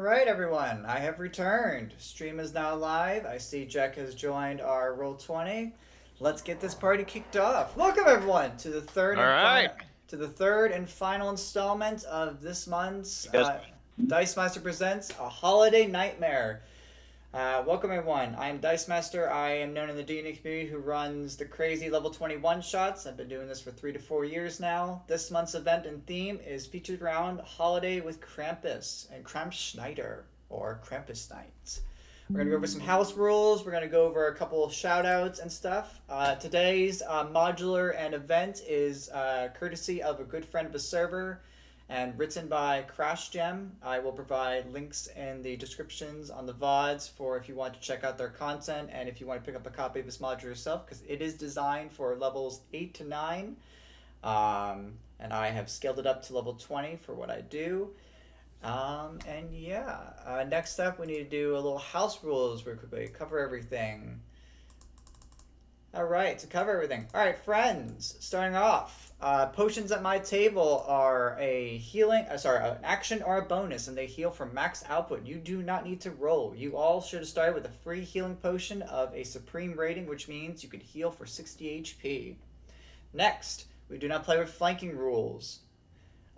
right, everyone. I have returned. Stream is now live. I see Jack has joined our Roll 20. Let's get this party kicked off. Welcome, everyone, to the third All and right. final installment of this month's You guys, Dice Master Presents A Holiday Nightmare. Welcome, everyone. I am Dice Master. I am known in the D&D community who runs the crazy level 21 shots. I've been doing this for 3 to 4 years now. This month's event and theme is featured around Holiday with Krampus and Schneider, or Krampus Nights. We're going to go over some house rules. We're going to go over a couple of shout outs and stuff. Today's modular and event is courtesy of a good friend of the server and written by Crash Gem. I will provide links in the descriptions on the VODs for if you want to check out their content and if you want to pick up a copy of this module yourself, because it is designed for levels 8 to 9. And I have scaled it up to level 20 for what I do. Next up we need to do a little house rules very quickly, cover everything. Alright, to cover everything. Alright, friends, starting off. Potions at my table are an action or a bonus, and they heal from max output. You do not need to roll. You all should have started with a free healing potion of a supreme rating, which means you could heal for 60 HP. Next, we do not play with flanking rules.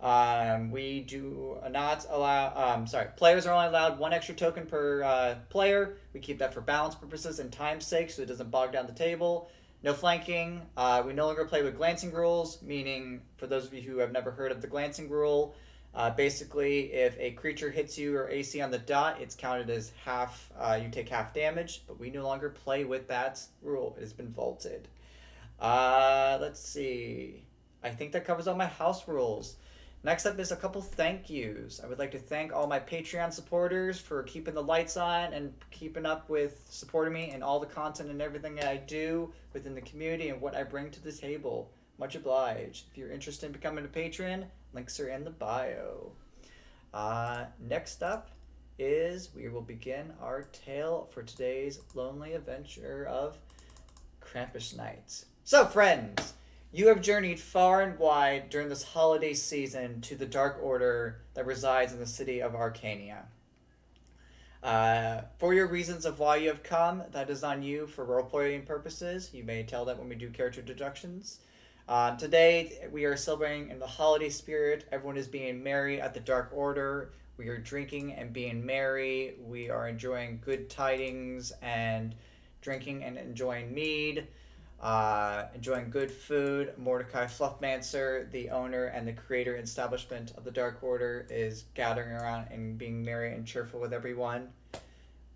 We do not allow. Players are only allowed one extra token per player. We keep that for balance purposes and time's sake, so it doesn't bog down the table. No flanking. We no longer play with glancing rules, meaning, for those of you who have never heard of the glancing rule, basically, if a creature hits you or AC on the dot, it's counted as half. You take half damage, but we no longer play with that rule. It has been vaulted. Let's see. I think that covers all my house rules. Next up is a couple thank yous. I would like to thank all my Patreon supporters for keeping the lights on and keeping up with supporting me and all the content and everything that I do within the community and what I bring to the table. Much obliged. If you're interested in becoming a patron, links are in the bio. Next up is we will begin our tale for today's lonely adventure of Krampus Nights. So, friends, you have journeyed far and wide during this holiday season to the Dark Order that resides in the city of Arcania. For your reasons of why you have come, that is on you for role-playing purposes. You may tell that when we do character deductions. Today, we are celebrating in the holiday spirit. Everyone is being merry at the Dark Order. We are drinking and being merry. We are enjoying good tidings and drinking and enjoying mead. Enjoying good food. Mordecai Fluffmancer, the owner and the creator establishment of the Dark Order, is gathering around and being merry and cheerful with everyone.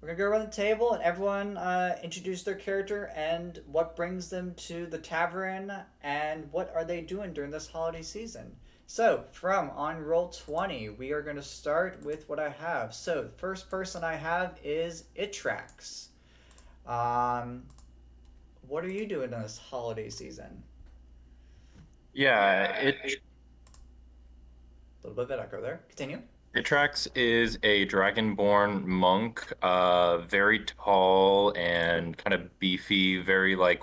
We're gonna go around the table and everyone introduce their character and what brings them to the tavern and what are they doing during this holiday season. So, from on Roll20, we are going to start with what I have. So, the first person I have is Itrax. What are you doing in this holiday season? Yeah, A little bit of echo there. Continue. Itrax is a dragonborn monk, very tall and kind of beefy, very like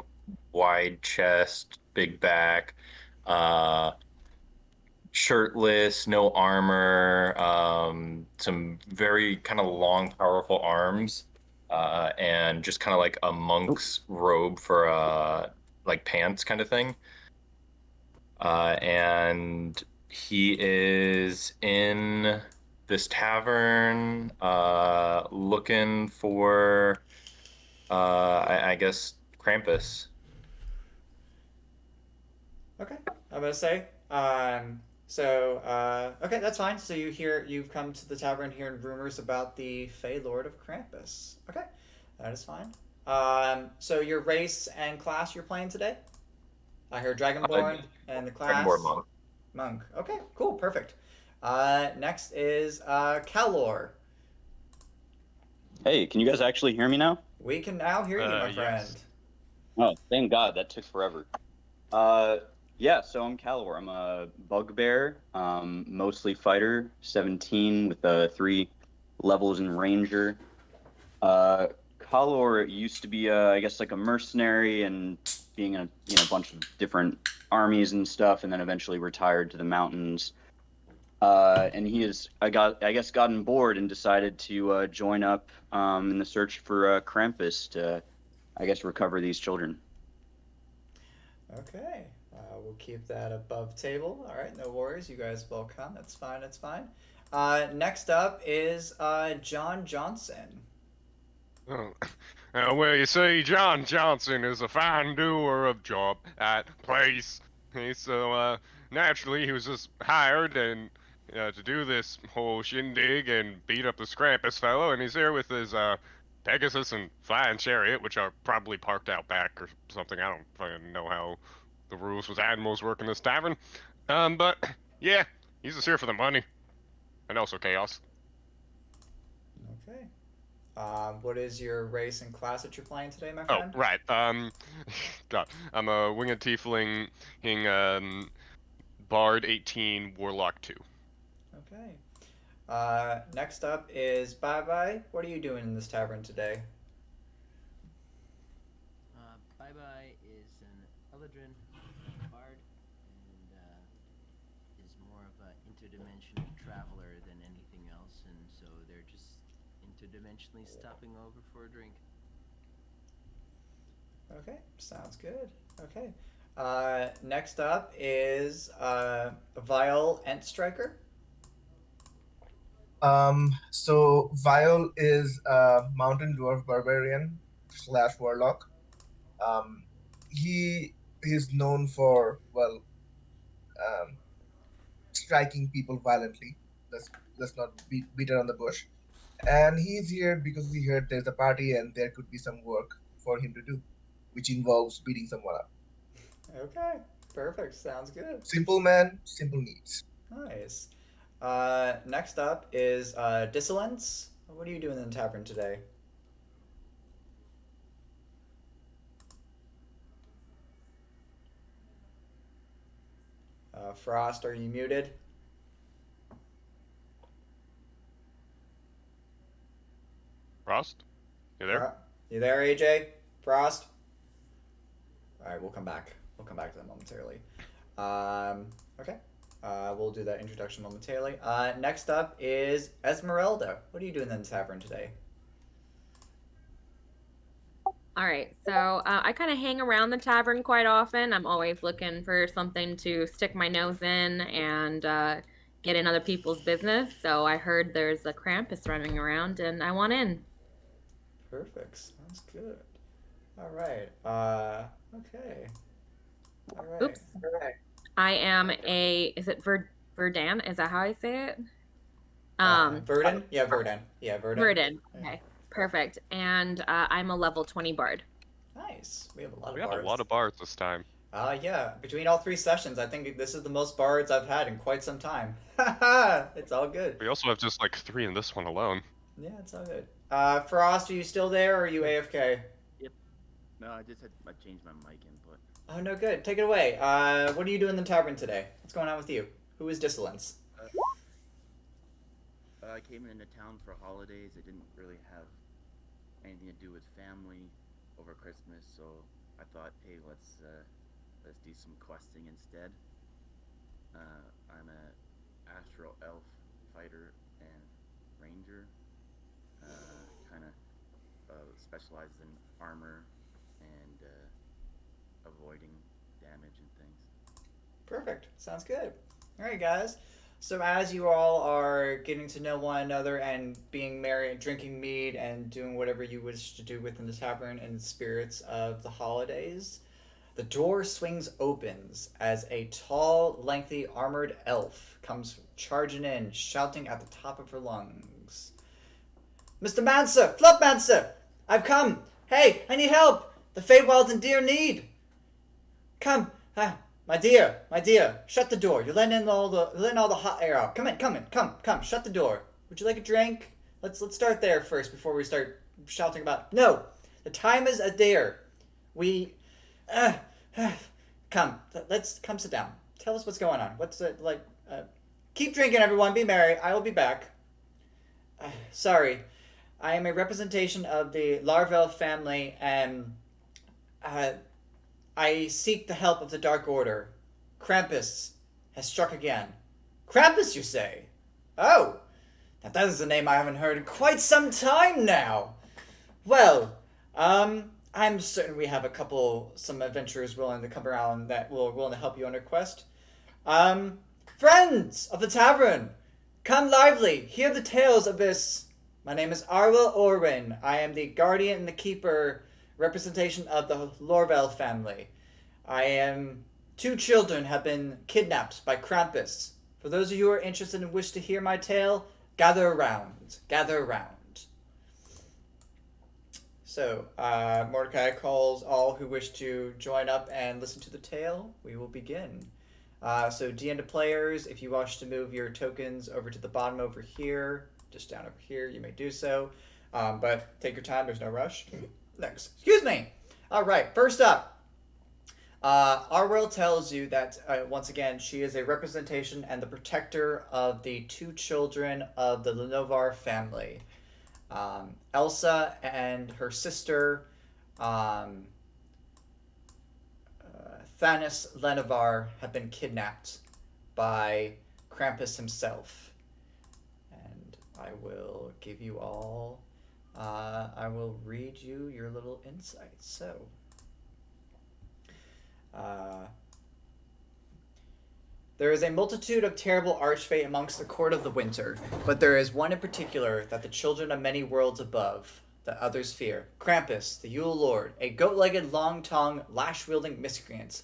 wide chest, big back, shirtless, no armor, some very kind of long, powerful arms, and just kind of like a monk's robe for like pants kind of thing. And he is in this tavern, looking for, I guess, Krampus. Okay, I'm gonna say. Okay, that's fine. So you've come to the tavern hearing rumors about the Fey Lord of Krampus. Okay, that is fine. So your race and class you're playing today? I heard Dragonborn and the class. Dragonborn monk. Monk. Okay, cool, perfect. Next is Kalor. hey, can you guys actually hear me now? We can now hear you, my Yes. friend. Oh, thank God, that took forever. Yeah, so I'm Calor. I'm a bugbear, mostly fighter, 17 with 3 levels in ranger. Calor used to be, I guess, like a mercenary and being in a bunch of different armies and stuff, and then eventually retired to the mountains. And he has, I guess, gotten bored and decided to join up in the search for Krampus to, I guess, recover these children. Okay. We'll keep that above table. All right, no worries. You guys will come. That's fine. That's fine. Next up is John Johnson. Oh. Well, you see, John Johnson is a fine doer of job at place. Naturally, he was just hired and to do this whole shindig and beat up the Scrampus fellow, and he's here with his Pegasus and flying chariot, which are probably parked out back or something. I don't fucking know how the rules with animals work in this tavern. But yeah, he's just here for the money and also chaos. Okay. What is your race and class that you're playing today, my Oh, friend? right. God, I'm a winged tiefling, bard 18, warlock 2. Okay. Next up is Bye Bye. What are you doing in this tavern today? Bye Bye is an Eladrin bard and is more of an interdimensional traveler than anything else, and so they're just interdimensionally stopping over for a drink. Okay, sounds good. Okay. Next up is Viol Entstriker. So Viol is a mountain dwarf barbarian / warlock. Um, he is known for striking people violently. Let's not beat around the bush. And he's here because he heard there's a party and there could be some work for him to do, which involves beating someone up. Okay, perfect. Sounds good. Simple man, simple needs. Nice. Next up is Dissolence. What are you doing in the tavern today? Frost, are you muted? Frost? You there? You there, AJ? Frost? All right, we'll come back. We'll come back to that momentarily. Okay. We'll do that introduction momentarily. Next up is Esmeralda. What are you doing in the tavern today? All right, so I kind of hang around the tavern quite often. I'm always looking for something to stick my nose in and get in other people's business. So I heard there's a Krampus running around, and I want in. Perfect. Sounds good. All right. Okay. All right. Oops. I am a. Is it Verdan? Is that how I say it? Verdun? Yeah, Verdun. Yeah, Verdun. Verdun. Okay, perfect. And I'm a level 20 bard. Nice. We have a lot We of got bards. a lot of bards this time. Yeah. Between all 3 sessions, I think this is the most bards I've had in quite some time. It's all good. We also have just like 3 in this one alone. Yeah, it's all good. Frost, are you still there or are you AFK? Yep. No, I changed my mic input. Oh, no, good. Take it away. What are you doing in the tavern today? What's going on with you? Who is Dissolence? I came into town for holidays. I didn't really have anything to do with family over Christmas, so I thought, hey, let's do some questing instead. I'm a astral elf fighter and ranger. Kind of specializes in armor and avoiding damage and things. Perfect. Sounds good. All right, guys. So as you all are getting to know one another and being merry and drinking mead and doing whatever you wish to do within the tavern in the spirits of the holidays, the door swings opens as a tall, lengthy, armored elf comes charging in, shouting at the top of her lungs. Mr. Manser! Flupmancer! I've come! Hey, I need help! The Feywild's in dear need! Come! My dear, shut the door. You're letting all the hot air out. Come in, come, shut the door. Would you like a drink? Let's start there first before we start shouting about. No, the time is a dare. We, come. Let's come sit down. Tell us what's going on. What's it like? Keep drinking, everyone. Be merry. I will be back. Sorry, I am a representation of the Larvel family, and I seek the help of the Dark Order. Krampus has struck again. Krampus, you say? Oh, now that is a name I haven't heard in quite some time now. Well, I'm certain we have some adventurers willing to come around that will willing to help you on your quest. Um, Friends of the tavern, come lively, hear the tales of this. My name is Arwell Orwin. I am the guardian and the keeper representation of the Lorvel family. I am 2 children have been kidnapped by Krampus. For those of you who are interested and wish to hear my tale, gather around. Gather around. So, Mordecai calls all who wish to join up and listen to the tale. We will begin. So, D&D players, if you wish to move your tokens over to the bottom over here, just down over here, you may do so. But take your time, there's no rush. Next. Excuse me! Alright, first up. Arwell tells you that, once again, she is a representation and the protector of the 2 children of the Lenovar family. Elsa and her sister, Thanos Lenovar, have been kidnapped by Krampus himself. And I will give you all, I will read you your little insights. So, there is a multitude of terrible archfate amongst the court of the winter, but there is one in particular that the children of many worlds above, that others fear. Krampus, the Yule Lord, a goat-legged, long-tongued, lash-wielding miscreant,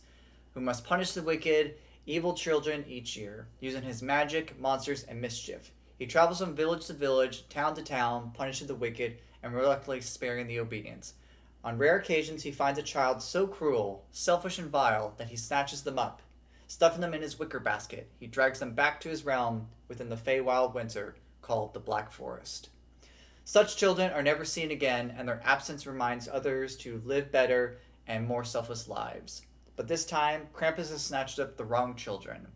who must punish the wicked, evil children each year, using his magic, monsters, and mischief. He travels from village to village, town to town, punishing the wicked, and reluctantly sparing the obedient. On rare occasions he finds a child so cruel, selfish, and vile that he snatches them up. Stuffing them in his wicker basket, he drags them back to his realm within the Feywild winter, called the Black Forest. Such children are never seen again, and their absence reminds others to live better and more selfless lives. But this time, Krampus has snatched up the wrong children.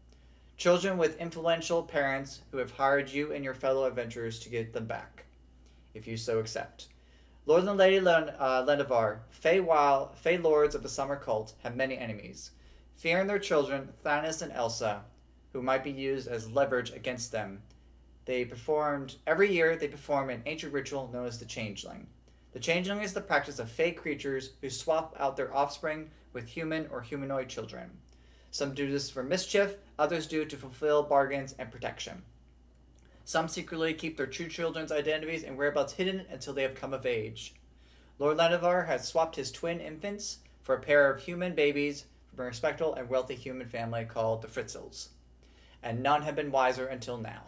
Children with influential parents who have hired you and your fellow adventurers to get them back, if you so accept. Lord and Lady Lenovar, Fey Lords of the Summer Cult, have many enemies. Fearing their children, Thanos and Elsa, who might be used as leverage against them, every year they perform an ancient ritual known as the Changeling. The Changeling is the practice of fey creatures who swap out their offspring with human or humanoid children. Some do this for mischief, others do it to fulfill bargains and protection. Some secretly keep their true children's identities and whereabouts hidden until they have come of age. Lord Lenovar has swapped his twin infants for a pair of human babies from a respectable and wealthy human family called the Fritzels, and none have been wiser until now.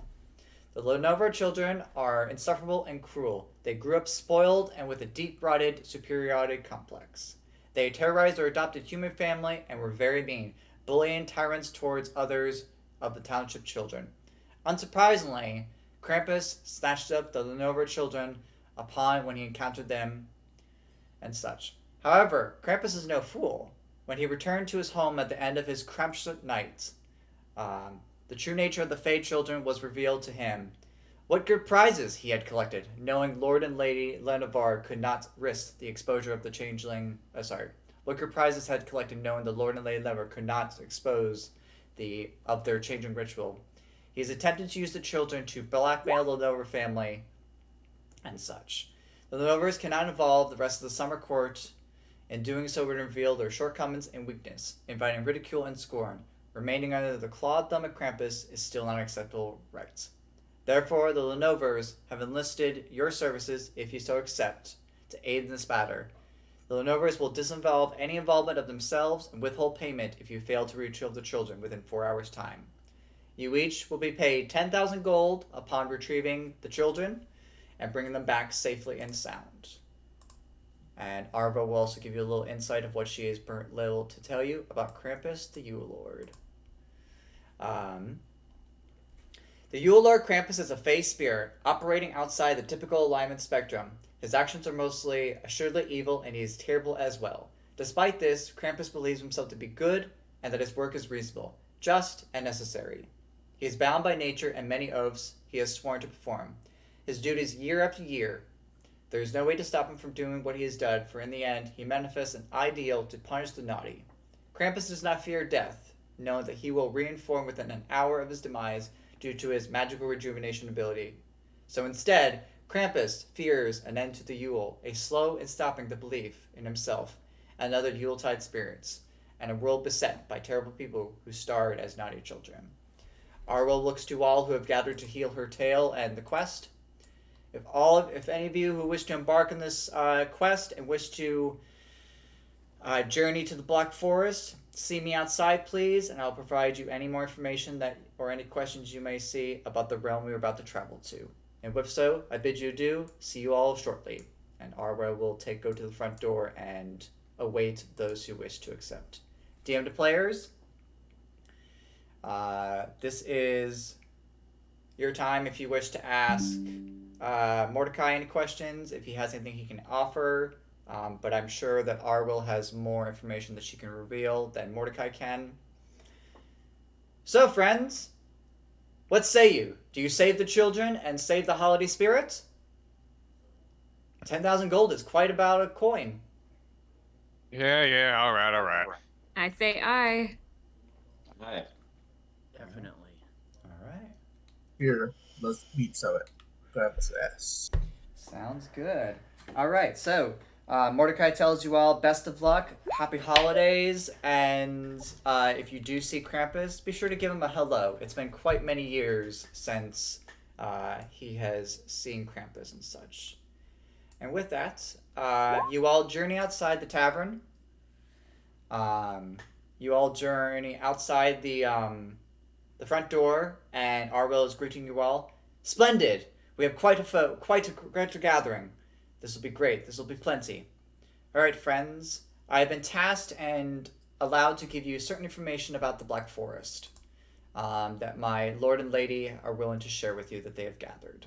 The Lenovar children are insufferable and cruel. They grew up spoiled and with a deep-rooted superiority complex. They terrorized their adopted human family and were very mean, bullying tyrants towards others of the township children. Unsurprisingly, Krampus snatched up the Lenovar children upon when he encountered them and such. However, Krampus is no fool. When he returned to his home at the end of his Krampus night, the true nature of the Fey children was revealed to him. What good prizes he had collected, knowing Lord and Lady Lenovar could not risk the exposure of the changeling. What good prizes had collected, knowing the Lord and Lady Lenovar could not expose of their changing ritual. He has attempted to use the children to blackmail the Lenovar family and such. The Lenovars cannot involve the rest of the summer court. In doing so, would reveal their shortcomings and weakness, inviting ridicule and scorn. Remaining under the clawed thumb of Krampus is still not acceptable right. Therefore, the Lenovars have enlisted your services, if you so accept, to aid in this matter. The Lenovars will disinvolve any involvement of themselves and withhold payment if you fail to retrieve the children within 4 hours' time. You each will be paid 10,000 gold upon retrieving the children and bringing them back safely and sound. And Arva will also give you a little insight of what she is little to tell you about Krampus, the Yule Lord. The Yule Lord Krampus is a Fey spirit, operating outside the typical alignment spectrum. His actions are mostly assuredly evil, and he is terrible as well. Despite this, Krampus believes himself to be good, and that his work is reasonable, just, and necessary. He is bound by nature and many oaths he has sworn to perform. His duties year after year. There is no way to stop him from doing what he has done, for in the end, he manifests an ideal to punish the naughty. Krampus does not fear death, knowing that he will reform within an hour of his demise due to his magical rejuvenation ability. So instead, Krampus fears an end to the Yule, a slow in stopping the belief in himself and other Yuletide spirits, and a world beset by terrible people who starred as naughty children. Arwell looks to all who have gathered to heal her tale and the quest. If any of you who wish to embark on this quest and wish to journey to the Black Forest, see me outside, please, and I'll provide you any more information or any questions you may see about the realm we're about to travel to. And with so, I bid you adieu. See you all shortly. And Arwell will go to the front door and await those who wish to accept. DM to players, this is your time if you wish to ask Mordecai any questions, if he has anything he can offer. But I'm sure that Arwell has more information that she can reveal than Mordecai can. So, friends, what say you? Do you save the children and save the holiday spirit? 10,000 gold is quite about a coin. Yeah, all right. I say aye. Hi. Definitely. All right. Here, let's beat some it. Krampus' ass. Sounds good. All right, so Mordecai tells you all best of luck, happy holidays, and if you do see Krampus, be sure to give him a hello. It's been quite many years since he has seen Krampus and such. And with that, you all journey outside the tavern. You all journey outside the front door, and Arwell is greeting you all. Splendid! We have quite a gathering. This will be great. This will be plenty. All right, friends. I have been tasked and allowed to give you certain information about the Black Forest that my lord and lady are willing to share with you that they have gathered.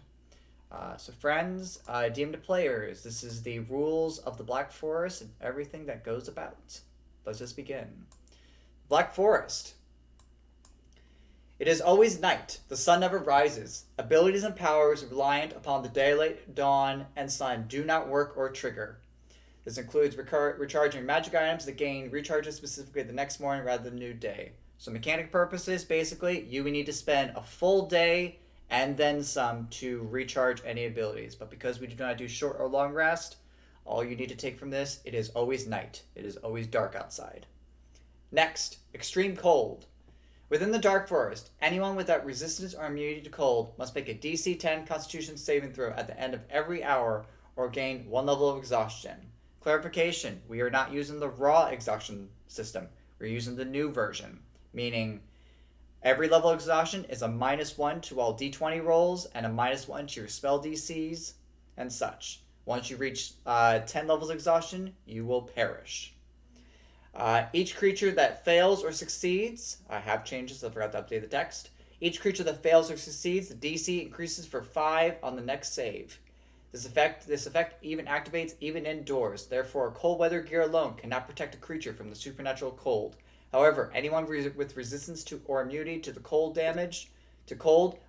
So, friends, DM to players, this is the rules of the Black Forest and everything that goes about. Let's just begin. Black Forest. It is always night. The sun never rises. Abilities and powers reliant upon the daylight, dawn, and sun do not work or trigger. This includes recharging magic items that gain recharges specifically the next morning rather than new day. So mechanic purposes, basically, you would need to spend a full day and then some to recharge any abilities. But because we do not do short or long rest, all you need to take from this, it is always night. It is always dark outside. Next, extreme cold. Within the Dark Forest, anyone without resistance or immunity to cold must make a DC 10 Constitution saving throw at the end of every hour or gain 1 level of exhaustion. Clarification, we are not using the raw exhaustion system. We're using the new version, meaning every level of exhaustion is a -1 to all D20 rolls and a -1 to your spell DCs and such. Once you reach 10 levels of exhaustion, you will perish. Each creature that fails or succeeds, I have changes, I forgot to update the text. Each creature that fails or succeeds, the DC increases for 5 on the next save. This effect even activates even indoors. Therefore, cold weather gear alone cannot protect a creature from the supernatural cold. However, anyone with resistance to or immunity to the cold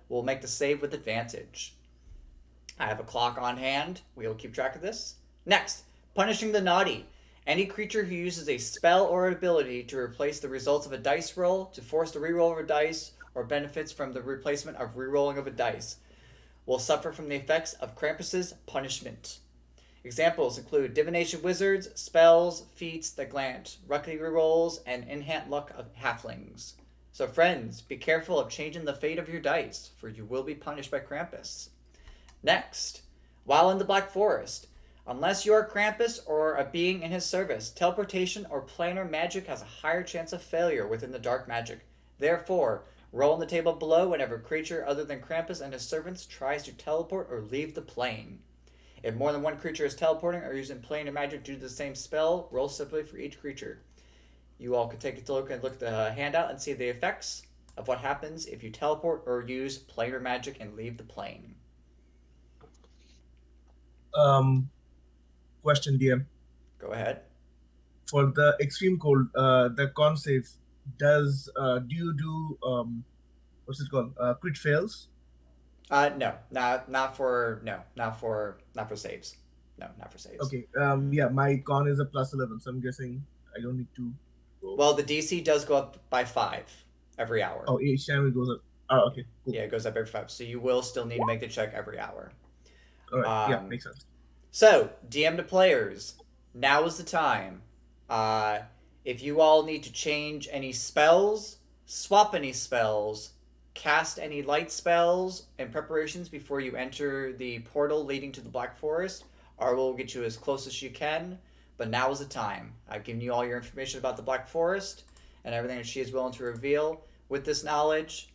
will make the save with advantage. I have a clock on hand. We will keep track of this. Next, punishing the naughty. Any creature who uses a spell or ability to replace the results of a dice roll, to force the reroll of a dice, or benefits from the replacement of rerolling of a dice, will suffer from the effects of Krampus's punishment. Examples include divination wizards, spells, feats that grant lucky rerolls, and enhance luck of halflings. So friends, be careful of changing the fate of your dice, for you will be punished by Krampus. Next, while in the Black Forest, unless you are Krampus or a being in his service, teleportation or planar magic has a higher chance of failure within the dark magic. Therefore, roll on the table below whenever a creature other than Krampus and his servants tries to teleport or leave the plane. If more than one creature is teleporting or using planar magic due to the same spell, roll separately for each creature. You all can take a look at the handout and see the effects of what happens if you teleport or use planar magic and leave the plane. Question, DM. Go ahead. For the extreme cold, the con save, do you do what's it called? Crit fails? No, not for saves. No, not for saves. Okay. Yeah, my con is a +11, so I'm guessing I don't need to roll. Well, the DC does go up by 5 every hour. Oh, each time it goes up. Oh, okay. Cool. Yeah, it goes up every 5. So you will still need to make the check every hour. All right. Yeah, Um, makes sense. So, DM to players, now is the time. If you all need to change any spells, swap any spells, cast any light spells and preparations before you enter the portal leading to the Black Forest, I will get you as close as you can. But now is the time. I've given you all your information about the Black Forest and everything that she is willing to reveal. With this knowledge,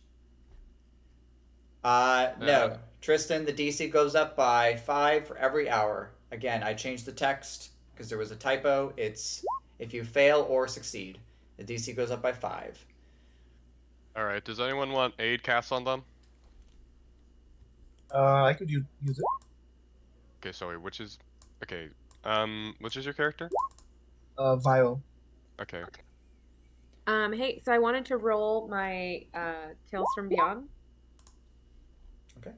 no. Tristan, the DC goes up by 5 for every hour. Again, I changed the text because there was a typo. It's if you fail or succeed, the DC goes up by 5. All right. Does anyone want aid cast on them? I could use it. Okay, sorry. Which is okay? Which is your character? Vial. Okay. Hey, so I wanted to roll my Tales from Beyond. Okay.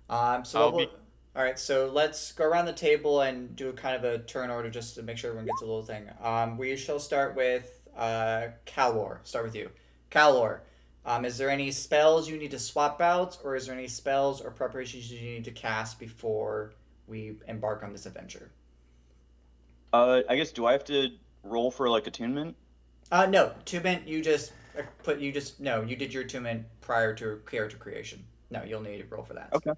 I'll be- All right. So let's go around the table and do a kind of a turn order just to make sure everyone gets a little thing. We shall start with Calor. Start with you, Calor. Is there any spells you need to swap out, or is there any spells or preparations you need to cast before we embark on this adventure? I guess, do I have to roll for like attunement? No, attunement. You did your attunement prior to character creation. No, you'll need to roll for that. Okay.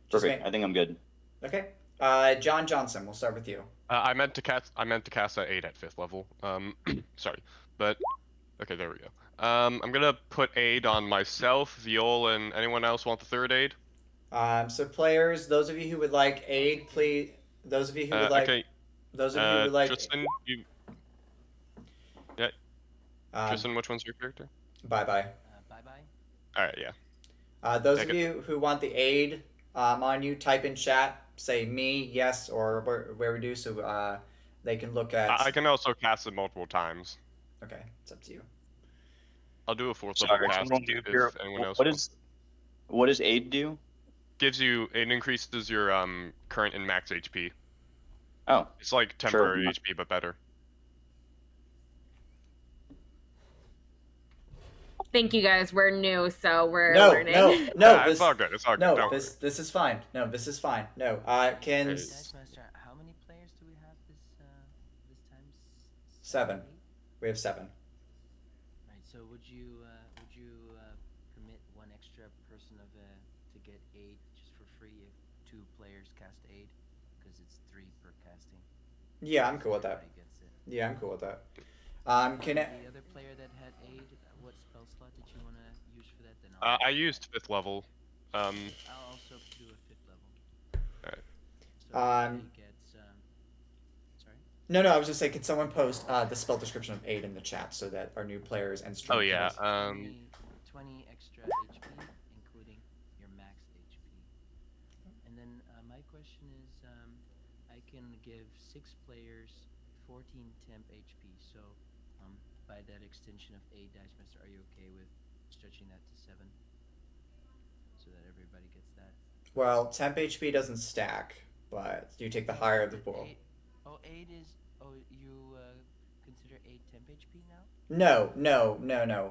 Just Perfect. I think I'm good. Okay. John Johnson, we'll start with you. I meant to cast that aid at 5th level. Sorry, but okay, there we go. I'm gonna put aid on myself, Viol, and anyone else want the 3rd aid? So players, those of you who would like aid, please. Those of you who would like. Okay. Those of you who would like. Tristan, you. Yeah. Tristan, which one's your character? Bye bye. Bye bye. All right, yeah. Those Take of it. you who want the aid on you, type in chat, say me, yes, or where we do, so they can look at. I can also cast it multiple times. Okay, it's up to you. I'll do a 4th Sorry, level cast someone do if here. anyone else What wants. what does aid do? It increases your current and max HP. Oh, It's like temporary HP, but better. Thank you guys. We're new, so we're No, learning. no. Yeah, This, it's all good. It's all good. no, Don't this is fine. No, this is fine. No, can Hey. Dice Master, how many players do we have this time? 7. 8? We have 7. Right. So would you permit one extra person to get aid just for free if 2 players cast aid? Because it's 3 per casting. Yeah, I'm cool with that. Everybody gets it. Yeah, I'm cool with that. Can it? The other player that had aid, what spell slot did you want to use for that? Then I used 5th level. I'll also do a 5th level. Alright. So everybody gets sorry. No, I was just saying, can someone post the spell description of aid in the chat so that our new players and stream. Oh yeah. 20 extra HP, including your max HP. And then my question is, I can give 6 players 14 temp HP. So, by that extension of 8 Dice Master, are you okay with stretching that to 7? So that everybody gets that. Well, temp HP doesn't stack, but you take the higher of the pool. 8 is. Oh, you consider 8 temp HP now? No.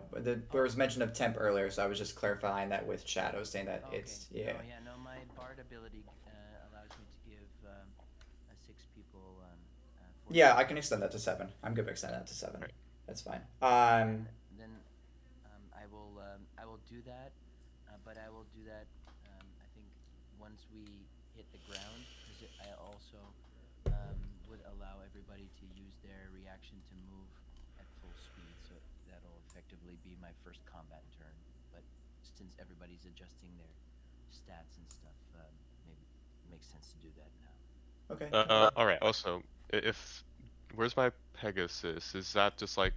There was mention of temp earlier, so I was just clarifying that with chat. I was saying that Okay. it's yeah. No, my Bard ability allows me to give 6 people. 14. Yeah, I can extend that to 7. I'm good with extending that to 7. Right. That's fine. Then I will do that, but I will do that. I think once we hit the ground, because I also would allow everybody to use their reaction to move at full speed, so that'll effectively be my first combat turn. But since everybody's adjusting their stats and stuff, maybe it makes sense to do that now. Okay. All right. Also, where's my Pegasus? Is that just like?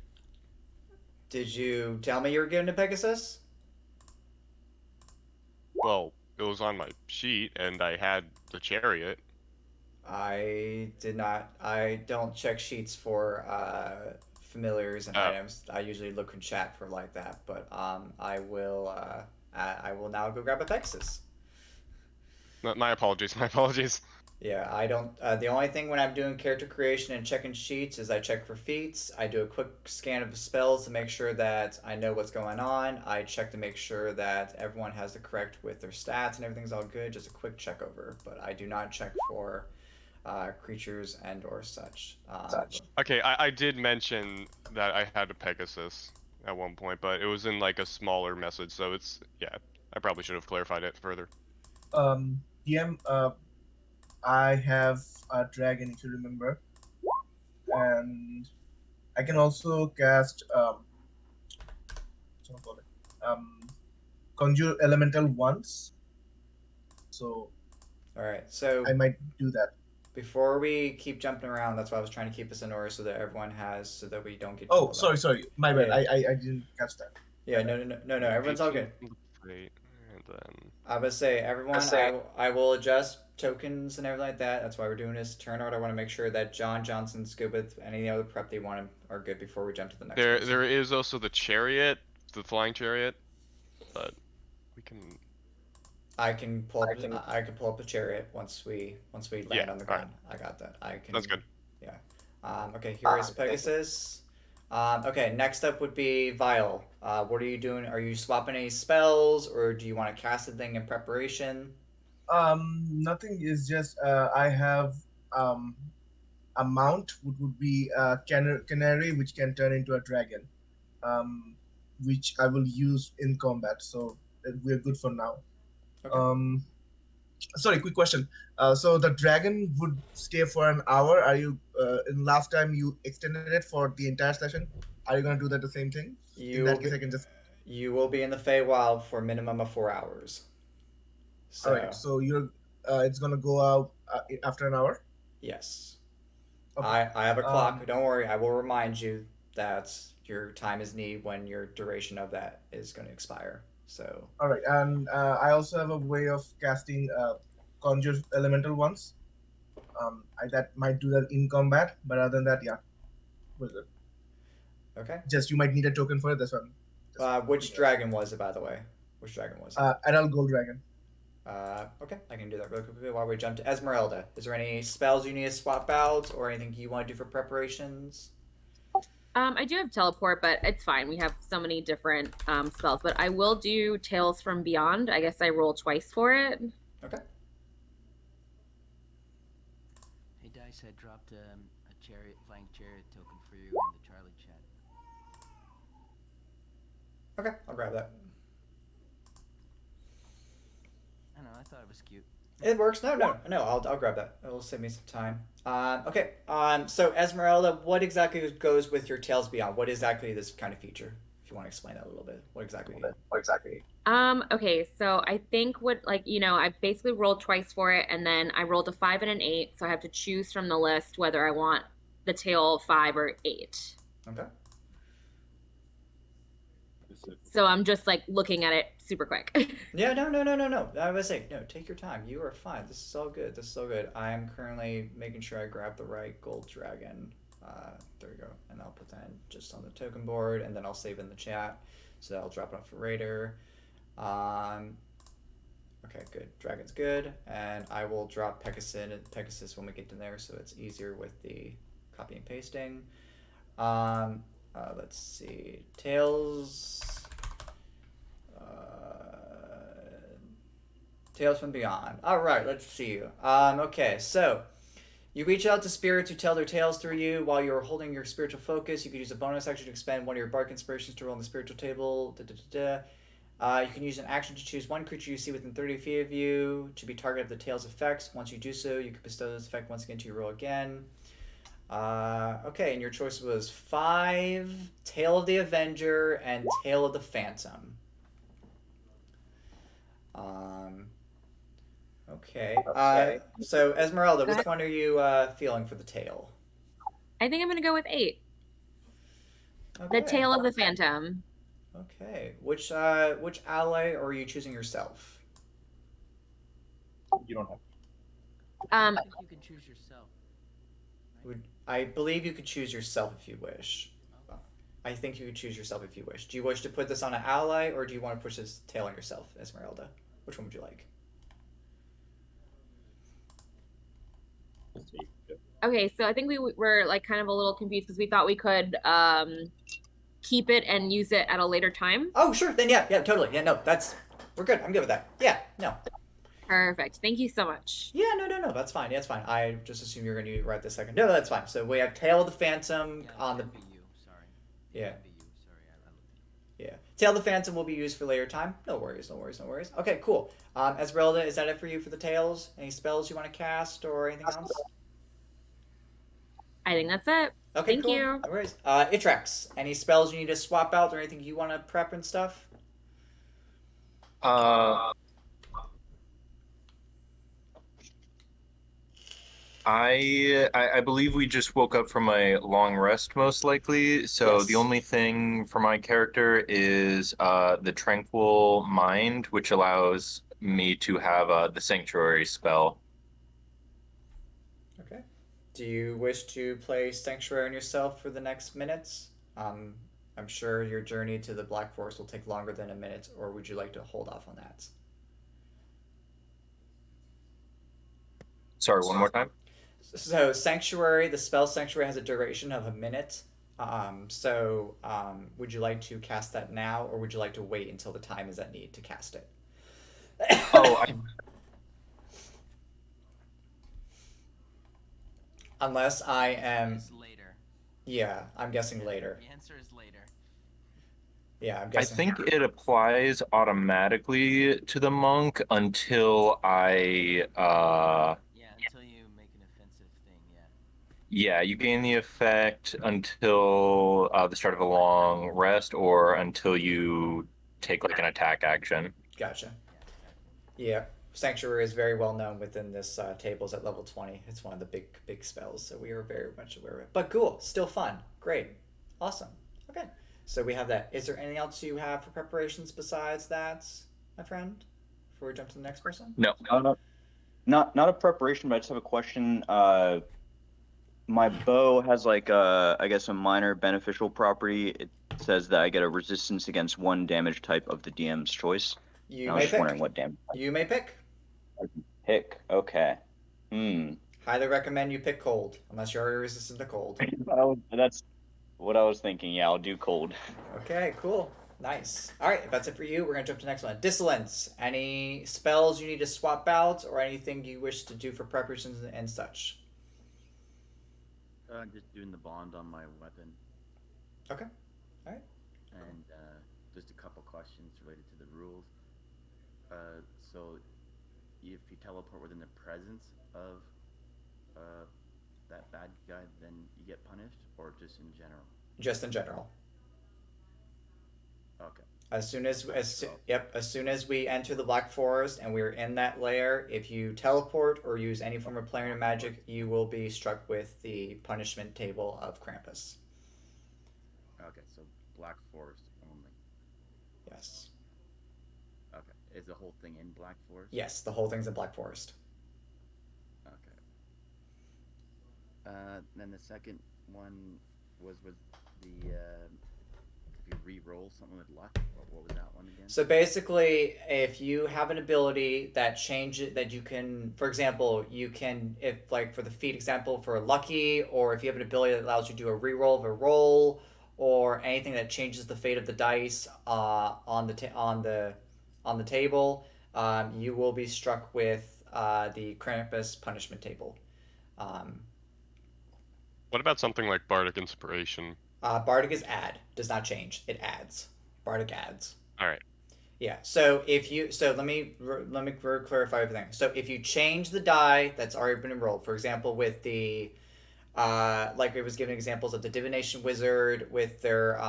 Did you tell me you were given to Pegasus? Well, it was on my sheet, and I had the chariot. I did not. I don't check sheets for familiars and items. I usually look in chat for like that. But I will now go grab a Pegasus. My apologies. My apologies. Yeah, I don't. The only thing when I'm doing character creation and checking sheets is I check for feats. I do a quick scan of the spells to make sure that I know what's going on. I check to make sure that everyone has the correct with their stats and everything's all good. Just a quick check over, but I do not check for creatures and or such. Okay, I did mention that I had a Pegasus at one point, but it was in like a smaller message, so it's yeah. I probably should have clarified it further. DM, I have a dragon, if you remember, and I can also cast what do you call it? Conjure elemental once. So All right, so I might do that. before we keep jumping around, that's why I was trying to keep us in order so that everyone has, so that we don't get. Oh, sorry, my bad. Yeah. I didn't catch that. Yeah, no. Everyone's all good. Wait, and then I would say everyone. I will adjust tokens and everything like that. That's why we're doing this turn order. I want to make sure that John Johnson's good with any other prep they want are good before we jump to the next. person. there is also the chariot, the flying chariot, but we can. I can pull. I can pull up the chariot once we land on the ground. I got that. I can. That's good. Yeah. Okay. Here is Pegasus. Okay. Next up would be Vile. What are you doing? Are you swapping any spells, or do you want to cast a thing in preparation? Nothing. Is just I have a mount would be a canary, which can turn into a dragon, which I will use in combat. So we're good for now. Okay. Sorry, quick question. So the dragon would stay for an hour. Are you? In last time you extended it for the entire session. Are you gonna do that the same thing? You In will that case, be, I can just. you will be in the Feywild for a minimum of 4 hours. So, All right. So you're. It's gonna go out after an hour. yes. Okay. I have a clock. Don't worry. I will remind you that your time is need when your duration of that is going to expire. So. All right, and I also have a way of casting conjure elemental ones. That might do that in combat, but other than that, yeah, we're good. Okay. Just you might need a token for it. That's one. Which dragon was it, by the way? Which dragon was it? Adult Gold Dragon. Okay, I can do that real quickly while we jump to Esmeralda. Is there any spells you need to swap out, or anything you want to do for preparations? I do have teleport, but it's fine. We have so many different spells. But I will do Tales from Beyond. I guess I roll twice for it. Okay. Hey Dice, I dropped a flying chariot token for you in the Charlie chat. Okay, I'll grab that. I don't know, I thought it was cute. It works. No. I'll grab that. It'll save me some time. Okay. So Esmeralda, what exactly goes with your Tales Beyond? What exactly this kind of feature? If you want to explain that a little bit. What exactly? Okay, so I think I basically rolled twice for it, and then I rolled a 5 and an 8, so I have to choose from the list whether I want the tail 5 or 8. Okay. So I'm just looking at it super quick. Yeah, no. I was saying, no, take your time. You are fine. This is all good. I am currently making sure I grab the right gold dragon. There we go. And I'll put that in just on the token board, and then I'll save in the chat. So I'll drop it off for Raider. Okay, good. Dragon's good. And I will drop Pegasus when we get to there, so it's easier with the copy and pasting. Let's see. Tales from Beyond. All right, let's see. Okay, so you reach out to spirits who tell their tales through you while you're holding your spiritual focus. You can use a bonus action to expend one of your bark inspirations to roll on the spiritual table. You can use an action to choose one creature you see within 30 feet of you to be target of the tale's effects. Once you do so, you can bestow this effect once again to your roll again. Okay, and your choice was 5, Tale of the Avenger, and Tale of the Phantom. Okay. So Esmeralda, which one are you feeling for the tail? I think I'm gonna go with 8. Okay. The Tale of the Phantom. Okay. Which ally are you choosing yourself? You don't have. I think you can choose yourself. I believe you could choose yourself if you wish. I think you could choose yourself if you wish. Do you wish to put this on an ally, or do you want to push this tail on yourself, Esmeralda? Which one would you like? Okay, so I think we were like kind of a little confused because we thought we could keep it and use it at a later time. Oh, sure. Then yeah, totally. Yeah, no, we're good. I'm good with that. Yeah, no. Perfect. Thank you so much. Yeah, no. That's fine. Yeah, it's fine. I just assumed you were going to use it right this second. No, that's fine. So we have Tail of the Phantom Yeah, on it the. can be you. Sorry. It Yeah. can be you. Sorry, I looked. Yeah. Tail of the Phantom will be used for later time. No worries. Okay, cool. Esmeralda, is that it for you for the tails? Any spells you want to cast or anything else? I think that's it. Okay, Thank cool. you. No worries. Itrax, any spells you need to swap out or anything you want to prep and stuff? I believe we just woke up from a long rest, most likely. So Yes. the only thing for my character is the Tranquil Mind, which allows me to have the Sanctuary spell. Okay. Do you wish to play Sanctuary on yourself for the next minutes? I'm sure your journey to the Black Forest will take longer than a minute, or would you like to hold off on that? Sorry, one more time. So Sanctuary, the spell Sanctuary has a duration of a minute. Would you like to cast that now, or would you like to wait until the time is at need to cast it? Oh, Unless I am. It's later. Yeah, I'm guessing later. The answer is later. Yeah, I'm I guessing. think it applies automatically to the monk until I Yeah, until you make an offensive thing. yeah, you gain the effect until the start of a long rest or until you take like an attack action. Gotcha. Yeah, exactly. Yeah, Sanctuary is very well known within this tables at level 20. It's one of the big spells, so we are very much aware of it. But cool, still fun. Great. Awesome. Okay, so we have that. Is there anything else you have for preparations besides that, my friend? Before we jump to the next person? No. Not a preparation, but I just have a question. My bow has like I guess a minor beneficial property. It says that I get a resistance against one damage type of the DM's choice. You And I may was just pick. wondering what damage You may pick. pick. Okay. Highly recommend you pick cold, unless you're already resistant to cold. That's what I was thinking. Yeah, I'll do cold. Okay, cool. Nice. All right, if that's it for you, we're going to jump to the next one. Dissonance. Any spells you need to swap out or anything you wish to do for preparations and such? Just doing the bond on my weapon. Okay. All right. And just a couple questions related to the rules. So, if you teleport within the presence of that bad guy, then you get punished, or just in general? Just in general. Okay. As soon as we enter the Black Forest and we're in that lair, if you teleport or use any form of planar magic, you will be struck with the punishment table of Krampus. Okay, so Black Forest only. Yes. Okay. Is the whole thing in Black Forest? Yes, the whole thing's in Black Forest. Okay. Then the second one was with the if you re-roll something with luck. What was that one again? So basically, if you have an ability that changes that you can, for example, you can, if like for the feat example for lucky, or if you have an ability that allows you to do a reroll of a roll, or anything that changes the fate of the dice on the table, you will be struck with the Krampus punishment table. What about something like Bardic Inspiration? Bardic is add, does not change. It adds. Bardic adds. All right. Yeah. So let me clarify everything. So if you change the die that's already been enrolled, for example, with the like it was giving examples of the divination wizard with their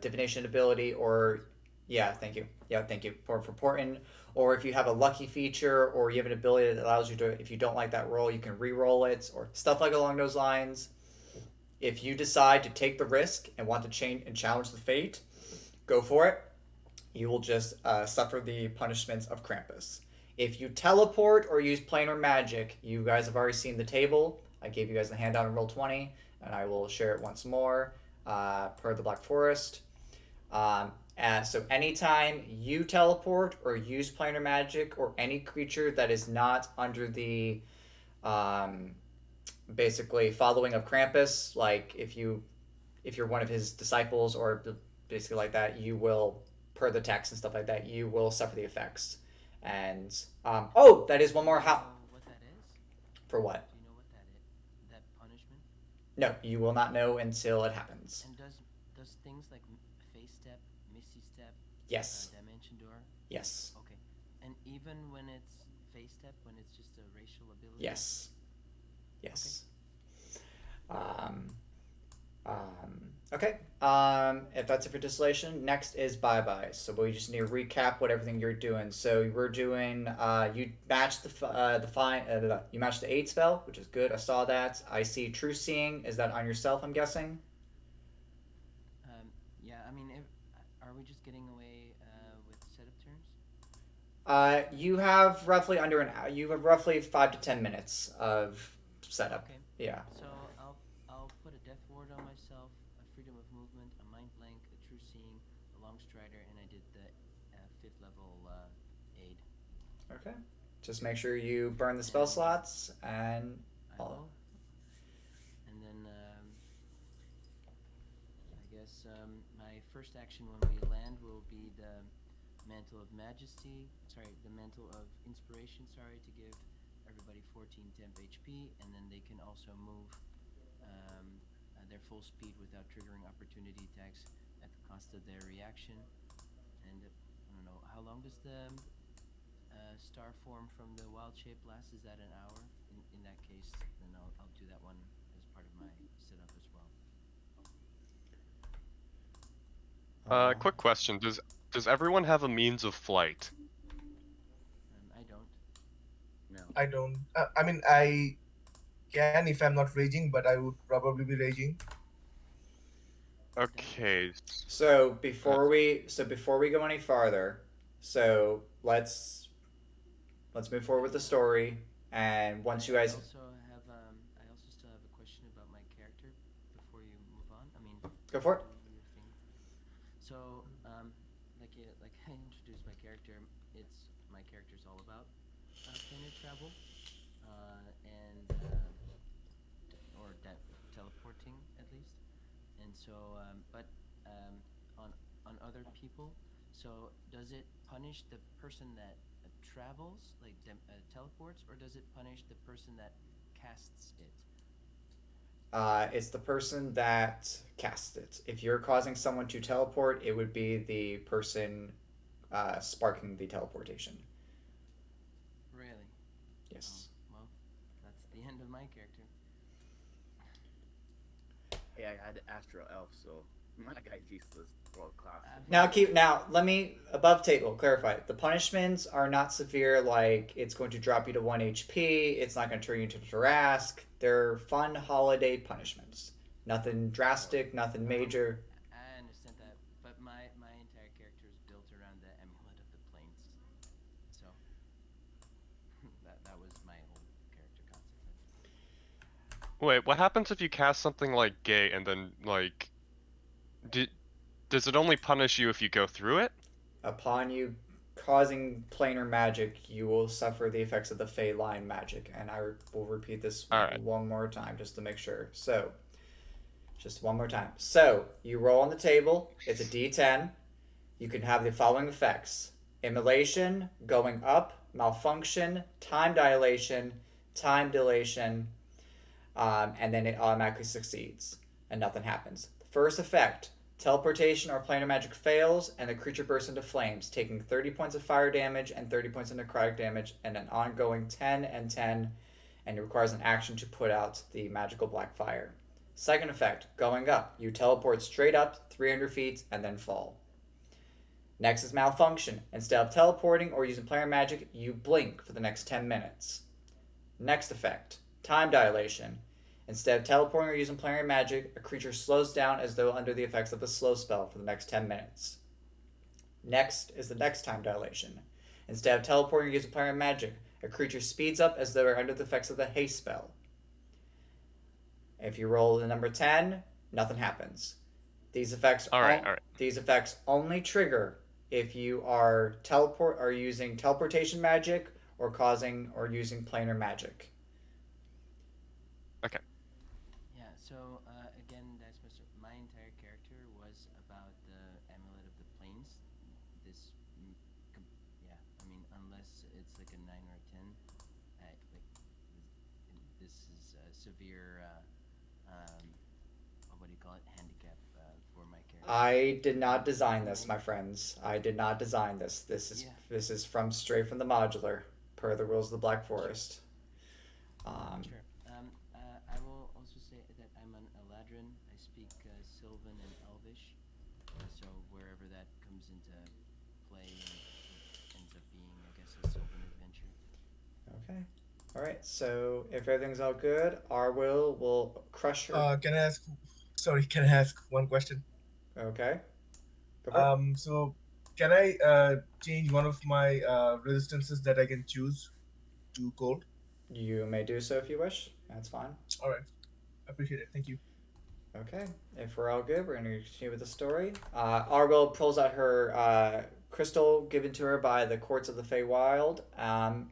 divination ability, or thank you for Porton, or if you have a lucky feature, or you have an ability that allows you to, if you don't like that roll, you can re-roll it, or stuff like along those lines. If you decide to take the risk and want to change and challenge the fate, go for it. You will just suffer the punishments of Krampus. If you teleport or use planar magic, you guys have already seen the table. I gave you guys the handout in Roll20, and I will share it once more per the Black Forest. So anytime you teleport or use planar magic, or any creature that is not under the um, basically following of Krampus. Like if you're one of his disciples or basically like that, you will, per the text and stuff like that, you will suffer the effects. And oh, that is one more. Do you know what that is? For what? Do you know what that is? That punishment? No, you will not know until it happens. And does things like face step, misty step, Yes. dimension door? Yes. Okay. And even when it's face step, when it's just a racial ability? Yes. Yes. Okay. If that's it for distillation, next is bye bye. So we just need to recap what everything you're doing. So we're doing. You matched you matched the 8 spell, which is good. I saw that. I see true seeing. Is that on yourself? I'm guessing. Yeah. I mean, are we just getting away with setup turns? You have roughly under an hour. You have roughly 5 to 10 minutes of setup. Okay. Yeah. So I'll put a death ward on myself, a freedom of movement, a mind blank, a true seeing, a long strider, and I did the 5th level aid. Okay. Just make sure you burn the spell slots and. I will. And then I guess my first action when we land will be the mantle of majesty. Sorry, the mantle of inspiration. Sorry, to give everybody 14 temp HP, and then they can also move their full speed without triggering opportunity attacks at the cost of their reaction. And I don't know, how long does the star form from the wild shape last? Is that an hour? In that case, then I'll do that one as part of my setup as well. Quick question: Does everyone have a means of flight? I don't. No. I don't. I mean, I can if I'm not raging, but I would probably be raging. Okay. So before we go any farther, so let's move forward with the story. And once you guys I also still have a question about my character before you move on. I mean, go for it. do your thing. So, like I introduced my character, my character's all about planar travel, or teleporting at least. And so, but on other people. So, does it punish the person that travels, like teleports, or does it punish the person that casts it? It's the person that casts it. If you're causing someone to teleport, it would be the person sparking the teleportation. Really? Yes. Oh, well, that's the end of my character. Hey, I had Astro Elf, so my guy's useless. World class. Now let me above table clarify. The punishments are not severe, like it's going to drop you to 1 HP, it's not going to turn you into Jurask. They're fun holiday punishments. Nothing drastic, nothing major. I understand that, but my entire character is built around the amulet of the plains. So that was my whole character concept. Wait, what happens if you cast something like Gate and then like does it only punish you if you go through it? Upon you causing planar magic, you will suffer the effects of the Fey line magic, and I will repeat this one more time just to make sure. So, just one more time. So, you roll on the table. It's a D10. You can have the following effects: immolation, going up, malfunction, time dilation, and then it automatically succeeds, and nothing happens. The first effect: teleportation or planar magic fails, and the creature bursts into flames, taking 30 points of fire damage and 30 points of necrotic damage, and an ongoing 10 and 10, and it requires an action to put out the magical black fire. Second effect, going up. You teleport straight up 300 feet and then fall. Next is malfunction. Instead of teleporting or using planar magic, you blink for the next 10 minutes. Next effect, time dilation. Instead of teleporting or using planar magic, a creature slows down as though under the effects of the slow spell for the next 10 minutes. Next is the next time dilation. Instead of teleporting or using planar magic, a creature speeds up as though they're under the effects of the haste spell. If you roll the number 10, nothing happens. These effects These effects only trigger if you are using teleportation magic or using planar magic. So again, that's my entire character was about the amulet of the plains. This, yeah, I mean, unless it's like a 9 or a 10, this is a severe, what do you call it, handicap for my character. I did not design this, my friends. I did not design this. This is from straight from the modular, per the rules of the Black Forest. Sure. I will also say that I'm an Eladrin. I speak Sylvan and Elvish, so wherever that comes into play, it ends up being, I guess, a Sylvan adventure. Okay. All right. So if everything's all good, Arwill will crush her. Can I ask? Sorry, can I ask one question? Okay. Go for it. So can I change one of my resistances that I can choose to cold? You may do so if you wish. That's fine. All right, appreciate it. Thank you. Okay. If we're all good, we're going to continue with the story. Arwill pulls out her crystal given to her by the courts of the Feywild,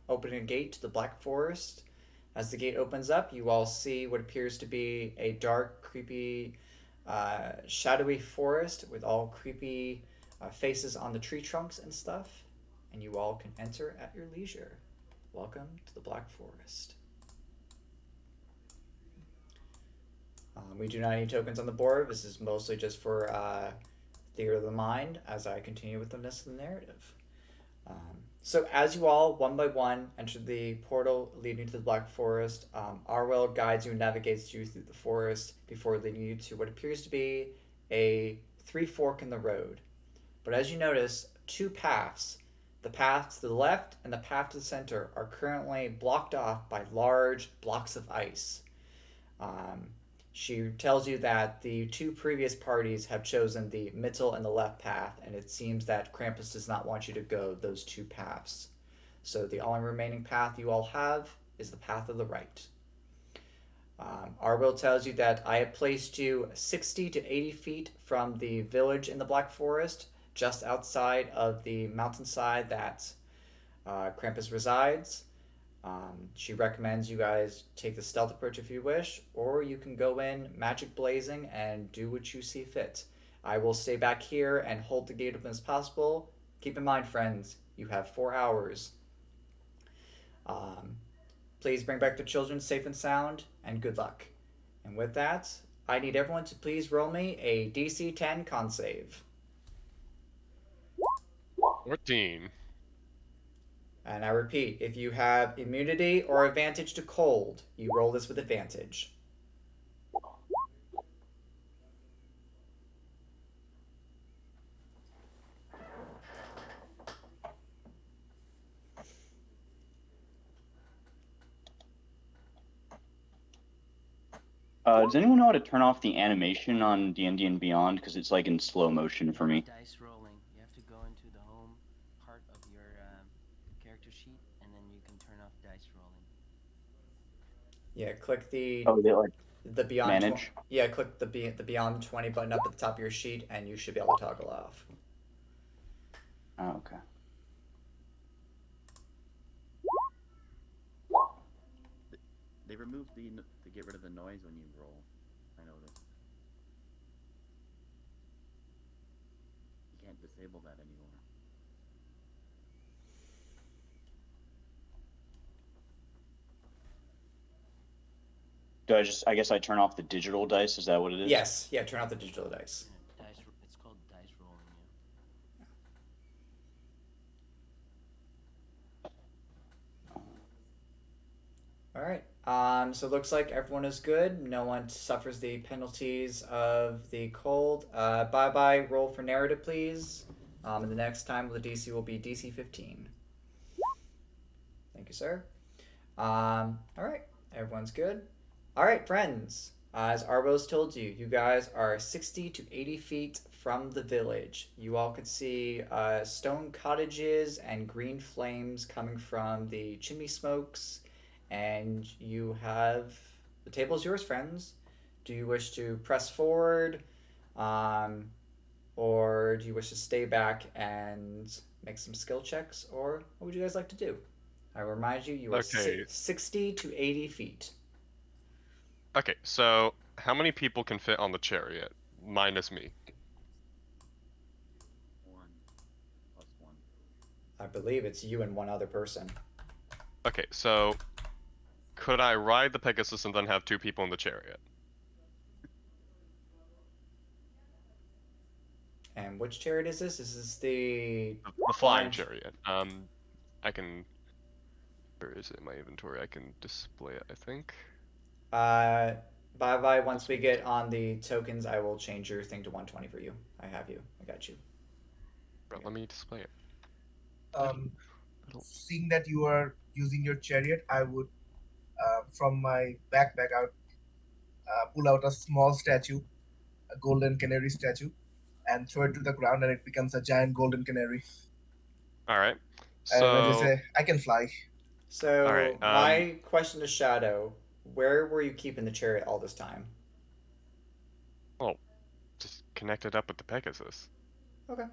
opening a gate to the Black Forest. As the gate opens up, you all see what appears to be a dark, creepy, shadowy forest with all creepy faces on the tree trunks and stuff. And you all can enter at your leisure. Welcome to the Black Forest. We do not need tokens on the board. This is mostly just for theater of the mind as I continue with the rest of the narrative. So as you all, one by one, enter the portal leading to the Black Forest, Arwell guides you and navigates you through the forest before leading you to what appears to be a three fork in the road. But as you notice, two paths, the path to the left and the path to the center, are currently blocked off by large blocks of ice. She tells you that the two previous parties have chosen the middle and the left path, and it seems that Krampus does not want you to go those two paths. So the only remaining path you all have is the path of the right. Arwill tells you that I have placed you 60 to 80 feet from the village in the Black Forest, just outside of the mountainside that Krampus resides. She recommends you guys take the stealth approach if you wish, or you can go in magic blazing and do what you see fit. I will stay back here and hold the gate open as possible. Keep in mind, friends, you have 4 hours. Please bring back the children safe and sound, and good luck. And with that, I need everyone to please roll me a DC 10 con save. 14. And I repeat, if you have immunity or advantage to cold, you roll this with advantage. Does anyone know how to turn off the animation on D&D and Beyond? Because it's like in slow motion for me. Dice rolling. You have to go into the home part of your character sheet, and then you can turn off dice rolling. Yeah, click the The Beyond. manage? Click the Beyond 20 button up at the top of your sheet, and you should be able to toggle off. Oh, okay. They removed to get rid of the noise when you roll. I noticed. You can't disable that anymore. I guess I turn off the digital dice? Is that what it is? Yes, yeah, turn off the digital dice. It's called dice rolling. All right. So it looks like everyone is good. No one suffers the penalties of the cold. Bye-bye. Roll for narrative, please. And the next time the DC will be DC 15. Thank you, sir. All right. Everyone's good. All right, friends. As Arbos told you, you guys are 60 to 80 feet from the village. You all could see stone cottages and green flames coming from the chimney smokes. And you have the table is yours, friends. Do you wish to press forward, or do you wish to stay back and make some skill checks, or what would you guys like to do? I remind you, you are Okay. 60 to 80 feet. Okay, so how many people can fit on the chariot, minus me? 1 plus 1. I believe it's you and one other person. Okay, so could I ride the Pegasus and then have 2 people in the chariot? And which chariot is this? This is the The flying chariot. I can. Where is it in my inventory? I can display it, I think. Bye. Once we get on the tokens, I will change your thing to 120 for you. I have you. I got you. Bro, let me display it. Um, seeing that you are using your chariot, I would, from my backpack, I would pull out a small statue, a golden canary statue, and throw it to the ground, and it becomes a giant golden canary. All right. And I just So. say, I can fly. So All right, my question to Shadow: where were you keeping the chariot all this time? Well, just connect it up with the Pegasus. Okay.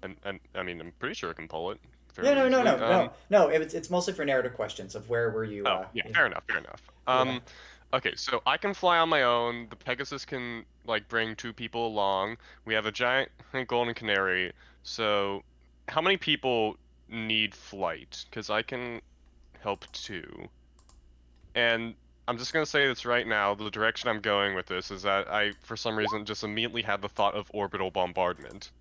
And I mean, I'm pretty sure I can pull it. Yeah, fairly easily. no. It's mostly for narrative questions of where were you. Oh, yeah, fair enough. Yeah. Okay, so I can fly on my own. The Pegasus can like bring 2 people along. We have a giant golden canary. So, how many people need flight? Because I can help 2. And I'm just gonna say this right now. The direction I'm going with this is that I, for some reason, just immediately had the thought of orbital bombardment.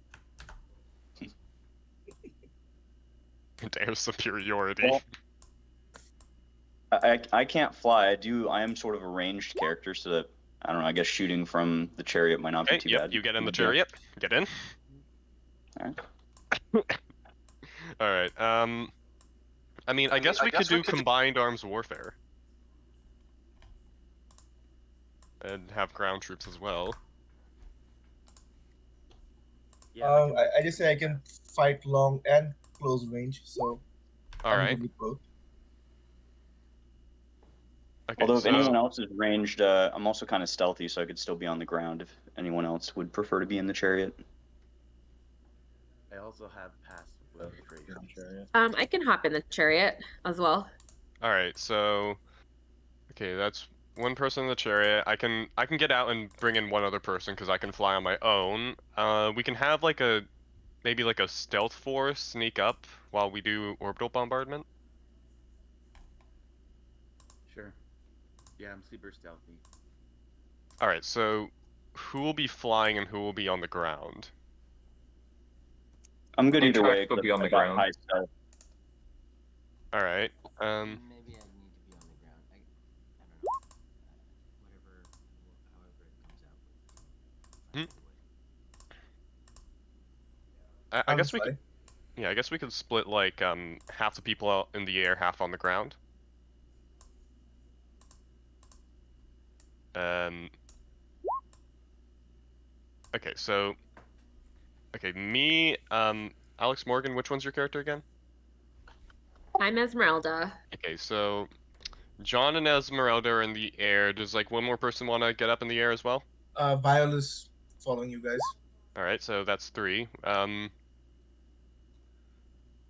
Air superiority. Well, I can't fly. I am sort of a ranged character, so that I don't know. I guess shooting from the chariot might not be too bad. You get in the chariot. Get in. Alright. All right. I mean, I guess we could do combined arms warfare. And have ground troops as well. Yeah, I just say I can fight long and close range, so All I'm right. good with both. Okay, Although if so anyone else is ranged, I'm also kind of stealthy, so I could still be on the ground if anyone else would prefer to be in the chariot. I also have pass wheel trade. I can hop in the chariot as well. all right, so okay, that's one person in the chariot. I can get out and bring in one other person because I can fly on my own. We can have like maybe like a stealth force sneak up while we do orbital bombardment. Sure. Yeah, I'm super stealthy. All right, so who will be flying and who will be on the ground? I'm good I'll either try way. to be on the I got ground. high stealth. All right. Maybe I need to be on the ground. I don't know. However it comes out. Hmm. Find a way. I I'm guess we fly. could. Yeah, I guess we could split like half the people out in the air, half on the ground. Okay, so me, Alex Morgan, which one's your character again? I'm Esmeralda. Okay, so John and Esmeralda are in the air. Does like one more person want to get up in the air as well? Viol is following you guys. All right, so that's 3.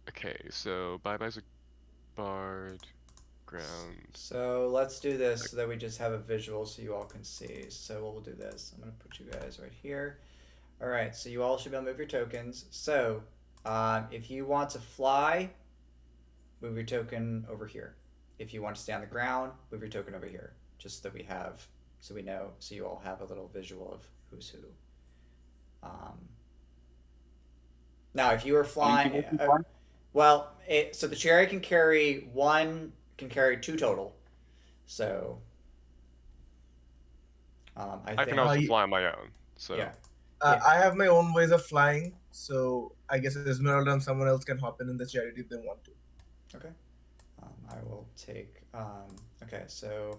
Okay, so bye-bye's a bard, ground. So let's do this so that we just have a visual so you all can see. So we'll do this. I'm gonna put you guys right here. All right. So you all should be able to move your tokens. So if you want to fly, move your token over here. If you want to stay on the ground, move your token over here. Just so that we have, so we know, so you all have a little visual of who's who. Now, if you are flying, so the chariot can carry 2 total. So I can think also fly on my own. So yeah. I have my own ways of flying, so I guess Esmeralda and someone else can hop in the chariot if they want to. Okay. I will take. Okay, so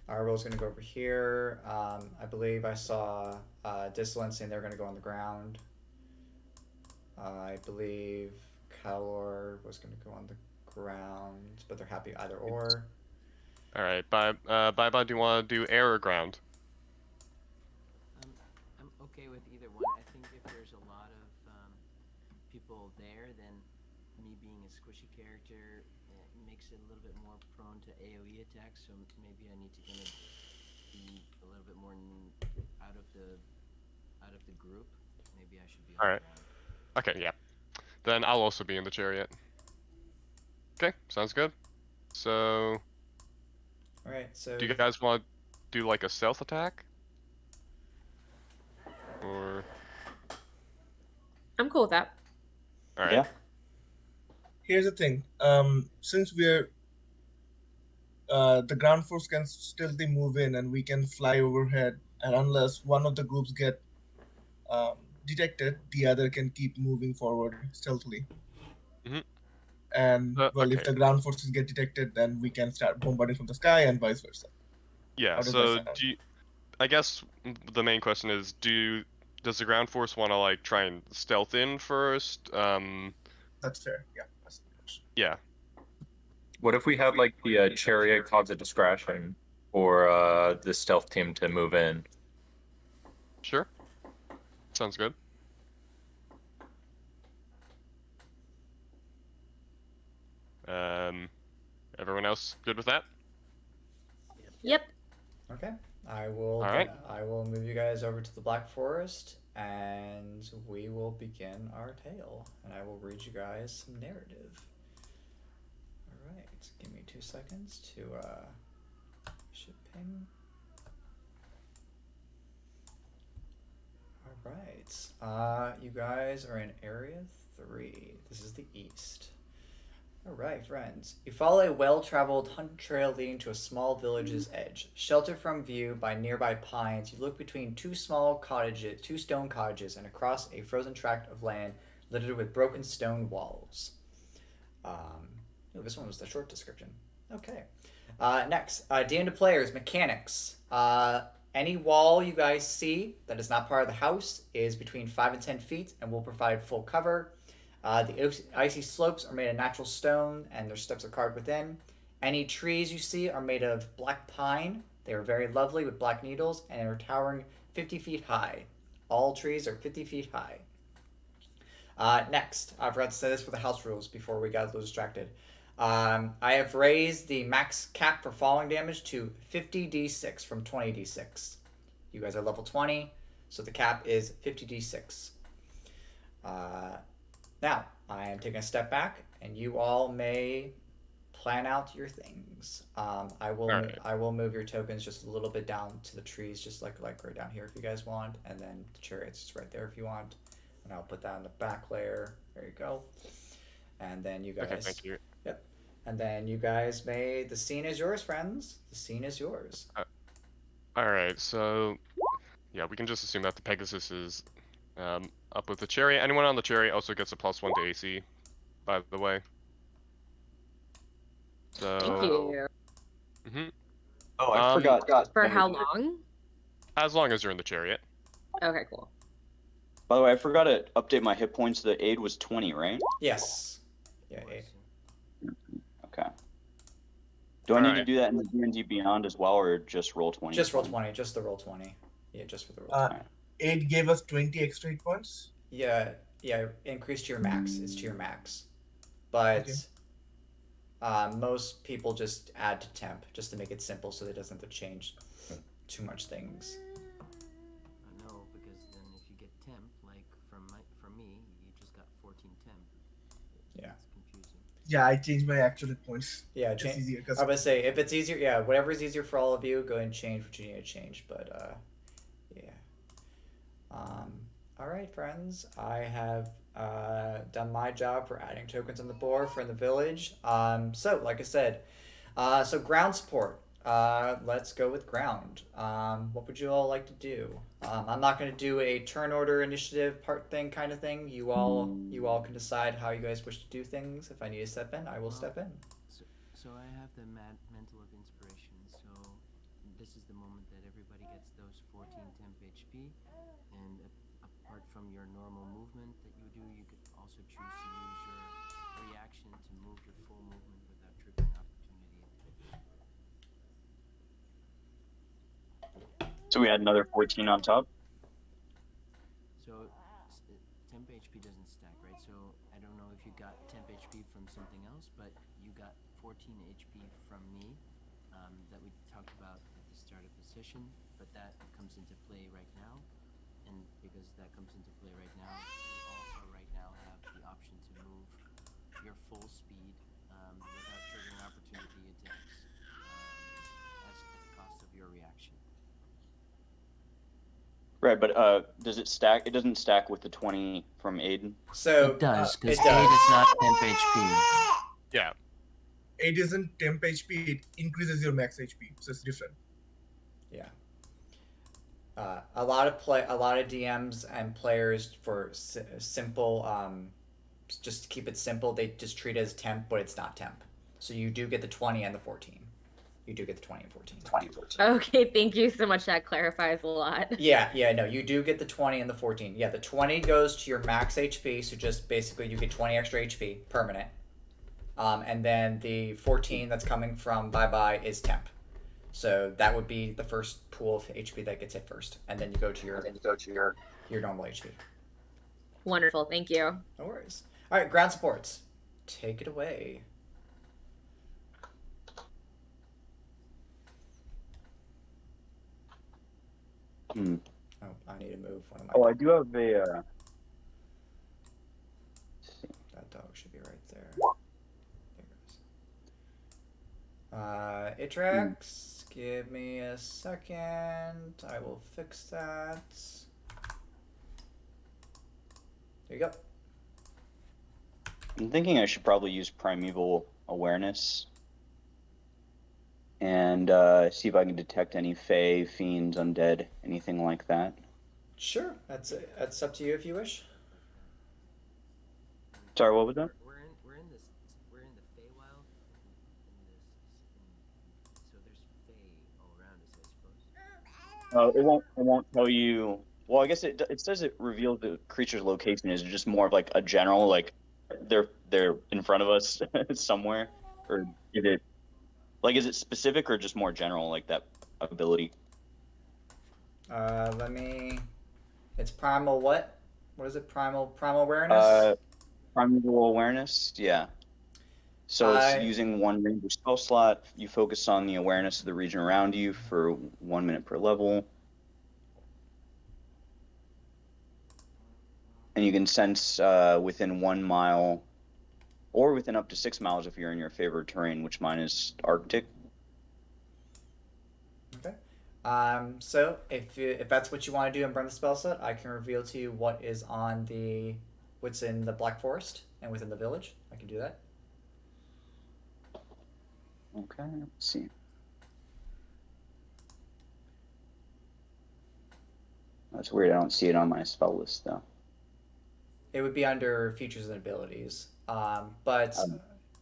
Arwell's going to go over here. I believe I saw Discipline saying they're going to go on the ground. I believe Kalor was going to go on the ground, but they're happy either or. All right, bye. Do you want to do air or ground? I'm okay with either one. I think if there's a lot of people there, then me being a squishy character makes it a little bit more prone to AoE attacks. So maybe I need to kind of be a little bit more out of the group, maybe I should be All on right. the ground. Okay, yeah. Then I'll also be in the chariot. Okay, sounds good. So, All right. So do you guys want to do like a stealth attack? Or I'm cool with that. all right. Yeah. Here's the thing. Since we're the ground force can stealthily move in and we can fly overhead, and unless one of the groups get detected, the other can keep moving forward stealthily. Mhm. And well, if Okay. the ground forces get detected, then we can start bombarding from the sky and vice versa. Yeah. How does So that sound? I guess the main question is, does the ground force want to like try and stealth in first? That's fair. Yeah. That's the question. Yeah. What if we had like the chariot cause of discretion for the stealth team to move in? Sure. Sounds good. Everyone else good with that? Yep. okay, I will. All right. I will move you guys over to the Black Forest, and we will begin our tale. And I will read you guys some narrative. All right, give me 2 seconds to shipping. All right, you guys are in Area 3. This is the east. Alright, friends. You follow a well-traveled hunt trail leading to a small village's edge. Sheltered from view by nearby pines, you look between two stone cottages, and across a frozen tract of land littered with broken stone walls. This one was the short description. Okay. Next, DM to players, mechanics. Any wall you guys see that is not part of the house is between 5 and 10 feet and will provide full cover. The icy slopes are made of natural stone, and their steps are carved within. Any trees you see are made of black pine. They are very lovely with black needles and are towering 50 feet high. All trees are 50 feet high. Next, I forgot to say this for the house rules before we got a little distracted. I have raised the max cap for falling damage to 50d6 from 20d6. You guys are level 20, so the cap is 50d6. Now, I am taking a step back, and you all may plan out your things. I will move your tokens just a little bit down to the trees, just like right down here if you guys want, and then the chariot's just right there if you want. And I'll put that in the back layer. There you go. And then you guys. Okay, thank you. Yep. And then you guys may. The scene is yours, friends. The scene is yours. All right. So, yeah, we can just assume that the Pegasus is up with the chariot. Anyone on the chariot also gets a +1 to AC, by the way. So. Thank you. Mhm. Oh, I forgot. For how long? As long as you're in the chariot. Okay, cool. By the way, I forgot to update my hit points. The aid was 20, right? Yes. Yeah. Okay. Do I need to Alright. do that in the D&D Beyond as well, or just roll 20? Just roll 20. Just the roll 20. Yeah, just for the roll 20. 8 gave us 20 extra hit points. Yeah, increase to your max. It's to your max. But most people just add to temp just to make it simple so it doesn't have to change too much things. No, because then if you get temp, like from me, you just got 14 temp. Yeah. It's confusing. Yeah, I changed my actual hit points. Yeah, It's easier. I would say if it's easier, yeah, whatever is easier for all of you, go ahead and change what you need to change. But yeah. All right, friends. I have done my job for adding tokens on the board for in the village. So like I said, so ground support. Let's go with ground. What would you all like to do? I'm not going to do a turn order initiative part thing kind of thing. You all can decide how you guys wish to do things. If I need to step in, I will step in. So I have the mantle of inspiration. So this is the moment that everybody gets those 14 temp HP, and apart from your normal movement that you do, you could also choose to use your reaction to move your full movement without triggering opportunity. So we had another 14 on top? So temp HP doesn't stack, right? So I don't know if you got temp HP from something else, but you got 14 HP from me that we talked about at the start a position, but that comes into play right now. And because that comes into play right now, you also right now have the option to move your full speed without triggering opportunity attacks as at the cost of your reaction. Right, but does it stack? It doesn't stack with the 20 from Aiden. So It does, it because does. 8 is not temp HP. Yeah. 8 isn't temp HP, it increases your max HP, so it's different. Yeah. A lot of DMs and players for simple, just to keep it simple, they just treat it as temp, but it's not temp. So you do get the 20 and the 14. You do get the 20 and 14. 20, 14. Okay, thank you so much. That clarifies a lot. Yeah, no, you do get the 20 and the 14. Yeah, the 20 goes to your max HP, so just basically you get 20 extra HP, permanent. And then the 14 that's coming from bye-bye is temp. So that would be the first pool of HP that gets hit first. And then you go to your normal HP. Wonderful, thank you. No worries. All right, ground supports. Take it away. Hmm. Oh, I need to move one of my... Oh, I do have a... That dog should be right there. There it goes. Itrax, give me a second. I will fix that. There you go. I'm thinking I should probably use Primeval Awareness and see if I can detect any Fae, Fiends, Undead, anything like that. Sure, that's up to you if you wish. Sorry, what was that? We're in the Feywild, so there's Fey all around us, I suppose. It won't tell you. Well, I guess it says it reveals the creature's location. Is it just more of like a general, like they're in front of us somewhere, or is it specific or just more general, like that ability? It's primal what? What is it? Primal awareness? Primeval Awareness, yeah. So it's using one ranger spell slot. You focus on the awareness of the region around you for 1 minute per level. And you can sense within 1 mile or within up to 6 miles if you're in your favorite terrain, which mine is Arctic. Okay. So if that's what you want to do and burn the spell slot, I can reveal to you what's in the Black Forest and within the village. I can do that. Okay, let's see. That's weird. I don't see it on my spell list though. It would be under features and abilities. But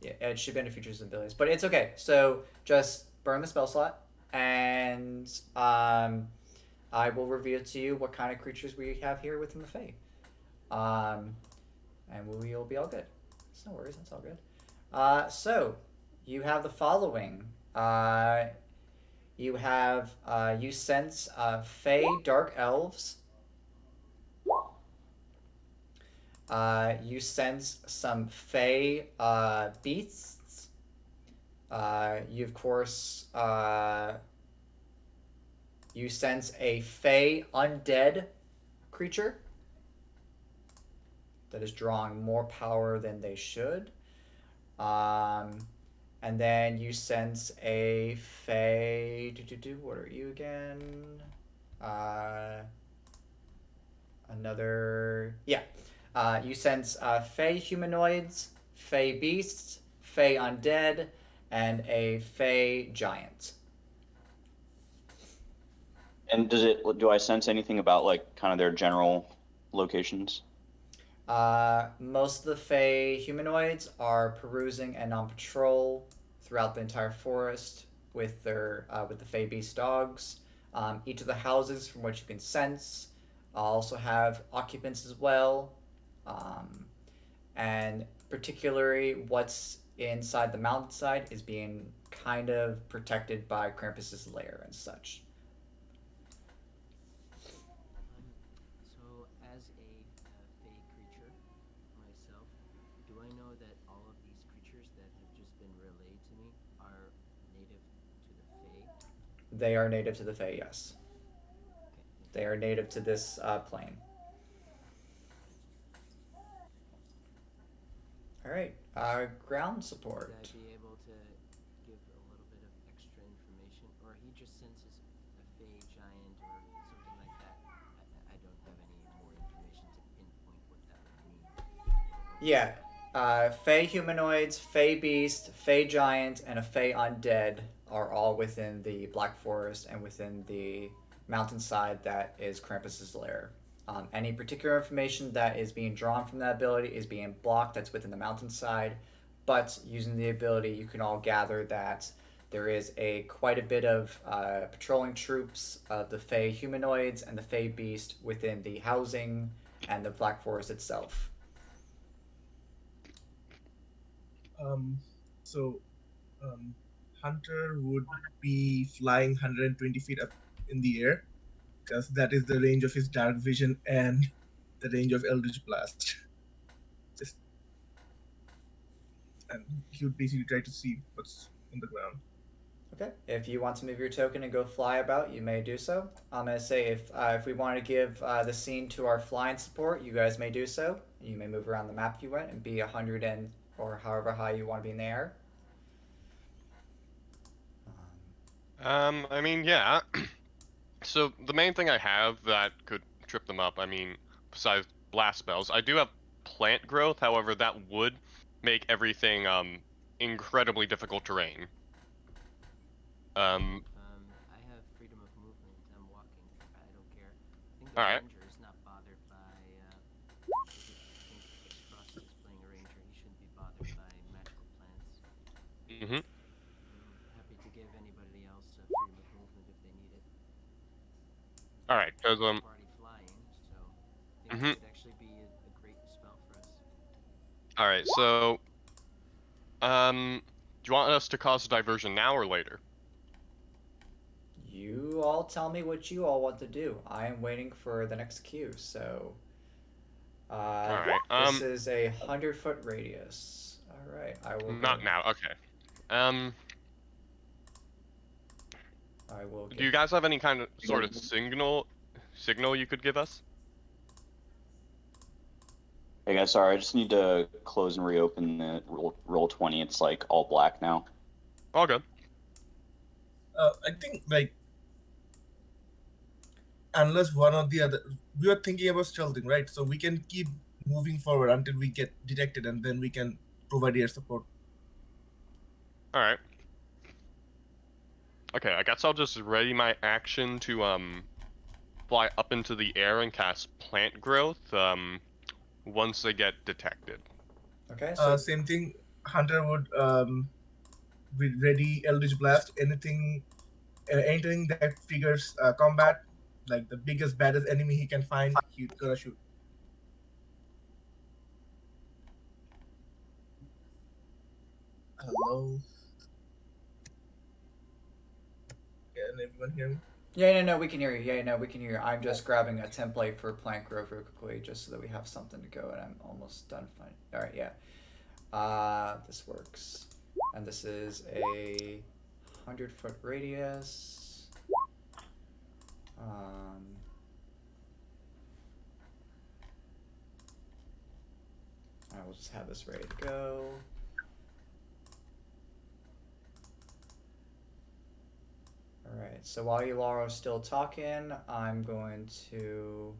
yeah, it should be under features and abilities. But it's okay. So just burn the spell slot, and I will reveal to you what kind of creatures we have here within the Fae. And we'll be all good. It's no worries. That's all good. So you have the following. You sense Fae dark elves. You sense some Fae beasts. You of course you sense a Fae undead creature that is drawing more power than they should. And then you sense a Fae. What are you again? You sense Fae humanoids, Fae beasts, Fae undead, and a Fae giant. And do I sense anything about like kind of their general locations? Most of the Fae humanoids are perusing and on patrol throughout the entire forest with the Fae beast dogs. Each of the houses, from what you can sense, also have occupants as well. And particularly what's inside the mountainside is being kind of protected by Krampus's lair and such. So as a Fey creature myself, do I know that all of these creatures that have just been relayed to me are native to the Fey? They are native to the Fae, yes. Okay. They are native to this plane. All right. Ground Would support. I be able to give a little bit of extra information, or he just senses a Fey giant or something like that? I don't have any more information to pinpoint what that would mean. Yeah. Fey humanoids, Fey beast, Fey giant, and a Fey undead are all within the Black Forest and within the mountainside that is Krampus's lair. Any particular information that is being drawn from that ability is being blocked. That's within the mountainside, but using the ability, you can all gather that there is quite a bit of patrolling troops of the Fey humanoids and the Fey beast within the housing and the Black Forest itself. So, Hunter would be flying 120 feet up in the air, because that is the range of his dark vision and the range of Eldritch Blast. And he would basically try to see what's on the ground. Okay. If you want to move your token and go fly about, you may do so. I'm gonna say if we want to give the scene to our flying support, you guys may do so. You may move around the map if you want and be 100 and or however high you want to be in the air. I mean, yeah. So the main thing I have that could trip them up, I mean, besides blast spells, I do have plant growth. However, that would make everything incredibly difficult terrain. I have freedom of movement. I'm walking. I don't care. I think the All right. ranger is not bothered by. I think Frost is playing a ranger. He shouldn't be bothered by magical plants. Mm-hmm. I'm happy to give anybody else freedom of movement if they need it. All right, because Party flying, so I think Mhm. it would actually be a great spell for us. All right, so do you want us to cause a diversion now or later? You all tell me what you all want to do. I am waiting for the next cue. So, All right. this is a 100-foot radius. All right, I will. Not go. now. Okay. I will. Do you guys have any kind of sort of signal you could give us? Hey guys, sorry, I just need to close and reopen the roll 20. It's like all black now. All good. I think unless one or the other, we are thinking about stealthing, right? So we can keep moving forward until we get detected, and then we can provide air support. All right. Okay, I guess I'll just ready my action to fly up into the air and cast plant growth once they get detected. Okay. So Same thing. Hunter would be ready Eldritch Blast. Anything that triggers combat, like the biggest, baddest enemy he can find, he's gonna shoot. Hello. Can everyone hear me? yeah, no, we can hear you. Yeah, no, we can hear you. I'm just grabbing a template for plant growth real quickly, just so that we have something to go. And I'm almost done. Fine. All right. Yeah. This works. And this is a 100-foot radius. I will just have this ready to go. Alright, so while you are still talking, I'm going to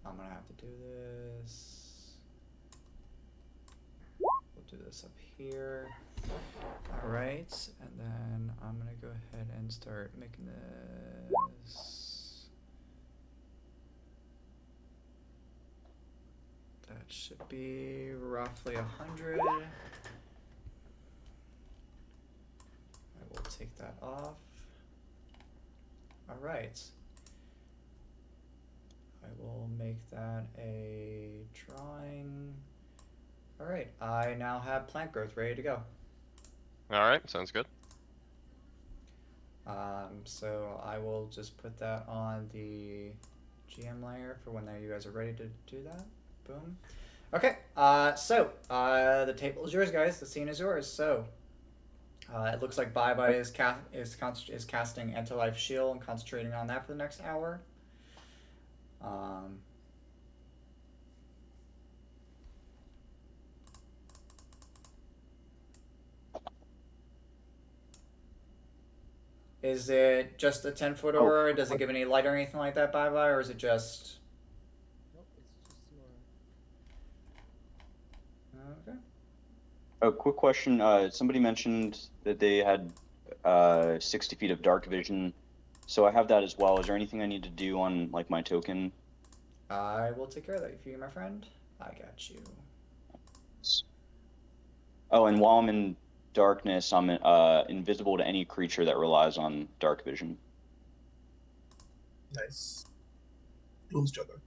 have to do this. We'll do this up here. Alright, and then I'm gonna go ahead and start making this. That should be roughly 100. I will take that off. Alright. I will make that a drawing. Alright, I now have plant growth ready to go. Alright, sounds good. So I will just put that on the GM layer for when you guys are ready to do that. Boom. Okay, so the table is yours, guys. The scene is yours. So It looks like Bye Bye is casting Anti-Life Shield and concentrating on that for the next hour. Um, is it just a 10-foot aura? Does it give any light or anything like that, Bye Bye, or is it just? Nope, it's just an aura. Okay. A quick question. Somebody mentioned that they had 60 feet of dark vision. So I have that as well. Is there anything I need to do on like my token? I will take care of that for you, my friend. I got you. Oh, and while I'm in darkness, I'm invisible to any creature that relies on dark vision. Nice. Doomstalker.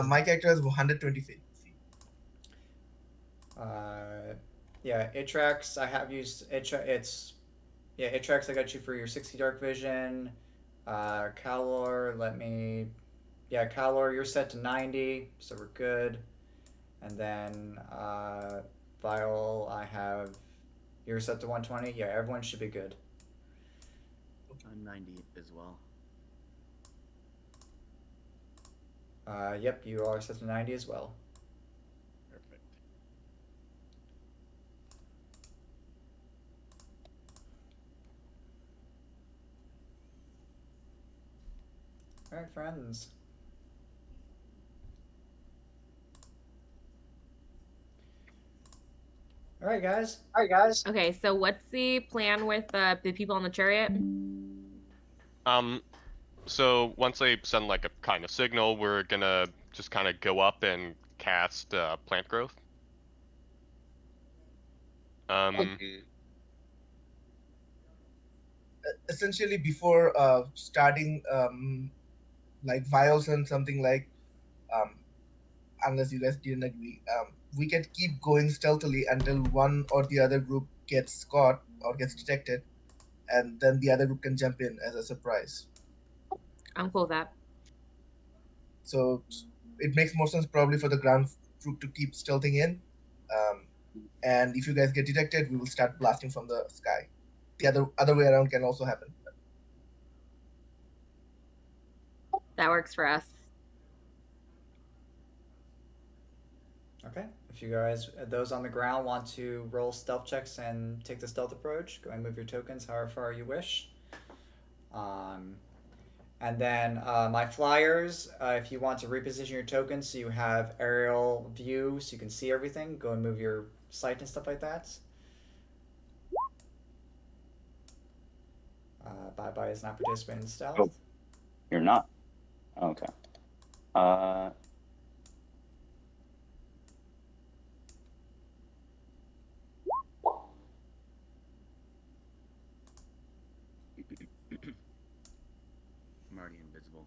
My character has 120 feet. Yeah, Itrax, I have used Itrax, I got you for your 60 dark vision. Calor, Calor, you're set to 90, so we're good. And then Vial, you're set to 120. Yeah, everyone should be good. I'm 90 as well. Yep, you are set to 90 as well. Perfect. All right, friends. All right, guys. Okay, so what's the plan with the people on the chariot? So once they send like a kind of signal, we're gonna just kind of go up and cast plant growth. Essentially, before starting, like vials and something like, unless you guys didn't agree, we can keep going stealthily until one or the other group gets caught or gets detected, and then the other group can jump in as a surprise. I'm cool with that. So it makes more sense probably for the ground troop to keep stealthing in. And if you guys get detected, we will start blasting from the sky. The other way around can also happen. That works for us. Okay. If you guys, those on the ground, want to roll stealth checks and take the stealth approach, go and move your tokens however far you wish. And then my flyers, if you want to reposition your tokens so you have aerial view so you can see everything, go and move your sight and stuff like that. Bye Bye is not participating in stealth. Oh, you're not? Okay. I'm already invisible.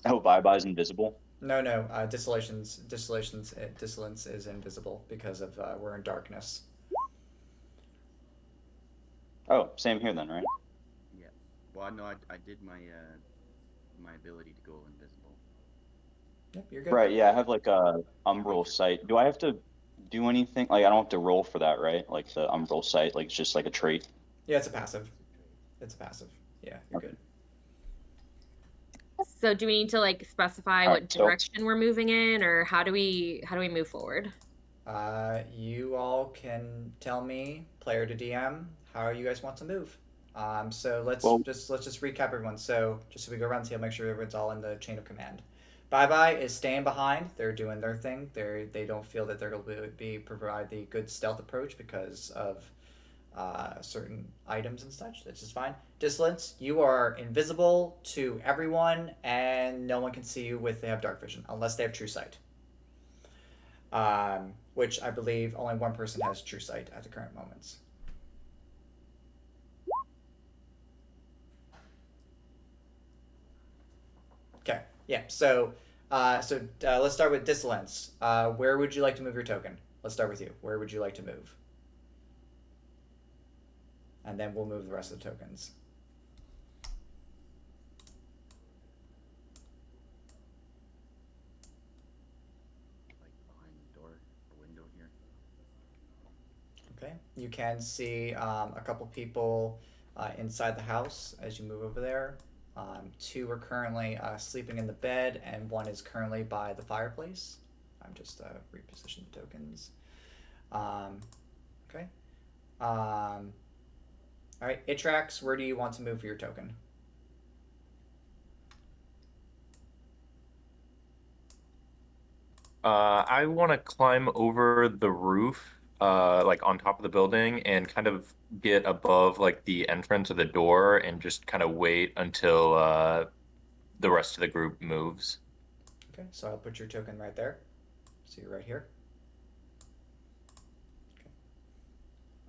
Oh, Bye-Bye's invisible? No, Dissonance is invisible because of we're in darkness. Oh, same here then, right? Yeah. Well, no, I did my my ability to go invisible. Yep, you're good. Right, yeah, I have like a umbral sight. Do I have to do anything? Like, I don't have to roll for that, right? Like the umbral sight, like it's just like a trait. Yeah, it's a passive. Yeah, you're good. So do we need to like specify what direction we're moving in, or how do we move forward? You all can tell me, player to DM, how you guys want to move. So let's just recap everyone. So just so we go around the table, make sure everyone's all in the chain of command. Bye Bye is staying behind. They're doing their thing. They don't feel that they're going to provide the good stealth approach because of certain items and such. That's just fine. Dissonance, you are invisible to everyone, and no one can see you if they have dark vision, unless they have true sight. Which I believe only one person has true sight at the current moments. Okay, yeah. So let's start with Dissonance. Where would you like to move your token? Let's start with you. Where would you like to move? And then we'll move the rest of the tokens. Like behind the door or window here. Okay. You can see a couple people inside the house as you move over there. Two are currently sleeping in the bed, and one is currently by the fireplace. I'm just repositioning the tokens. Okay. All right, Itrax, where do you want to move for your token? I want to climb over the roof, like on top of the building, and kind of get above like the entrance of the door, and just kind of wait until the rest of the group moves. Okay, so I'll put your token right there. So you're right here. Okay.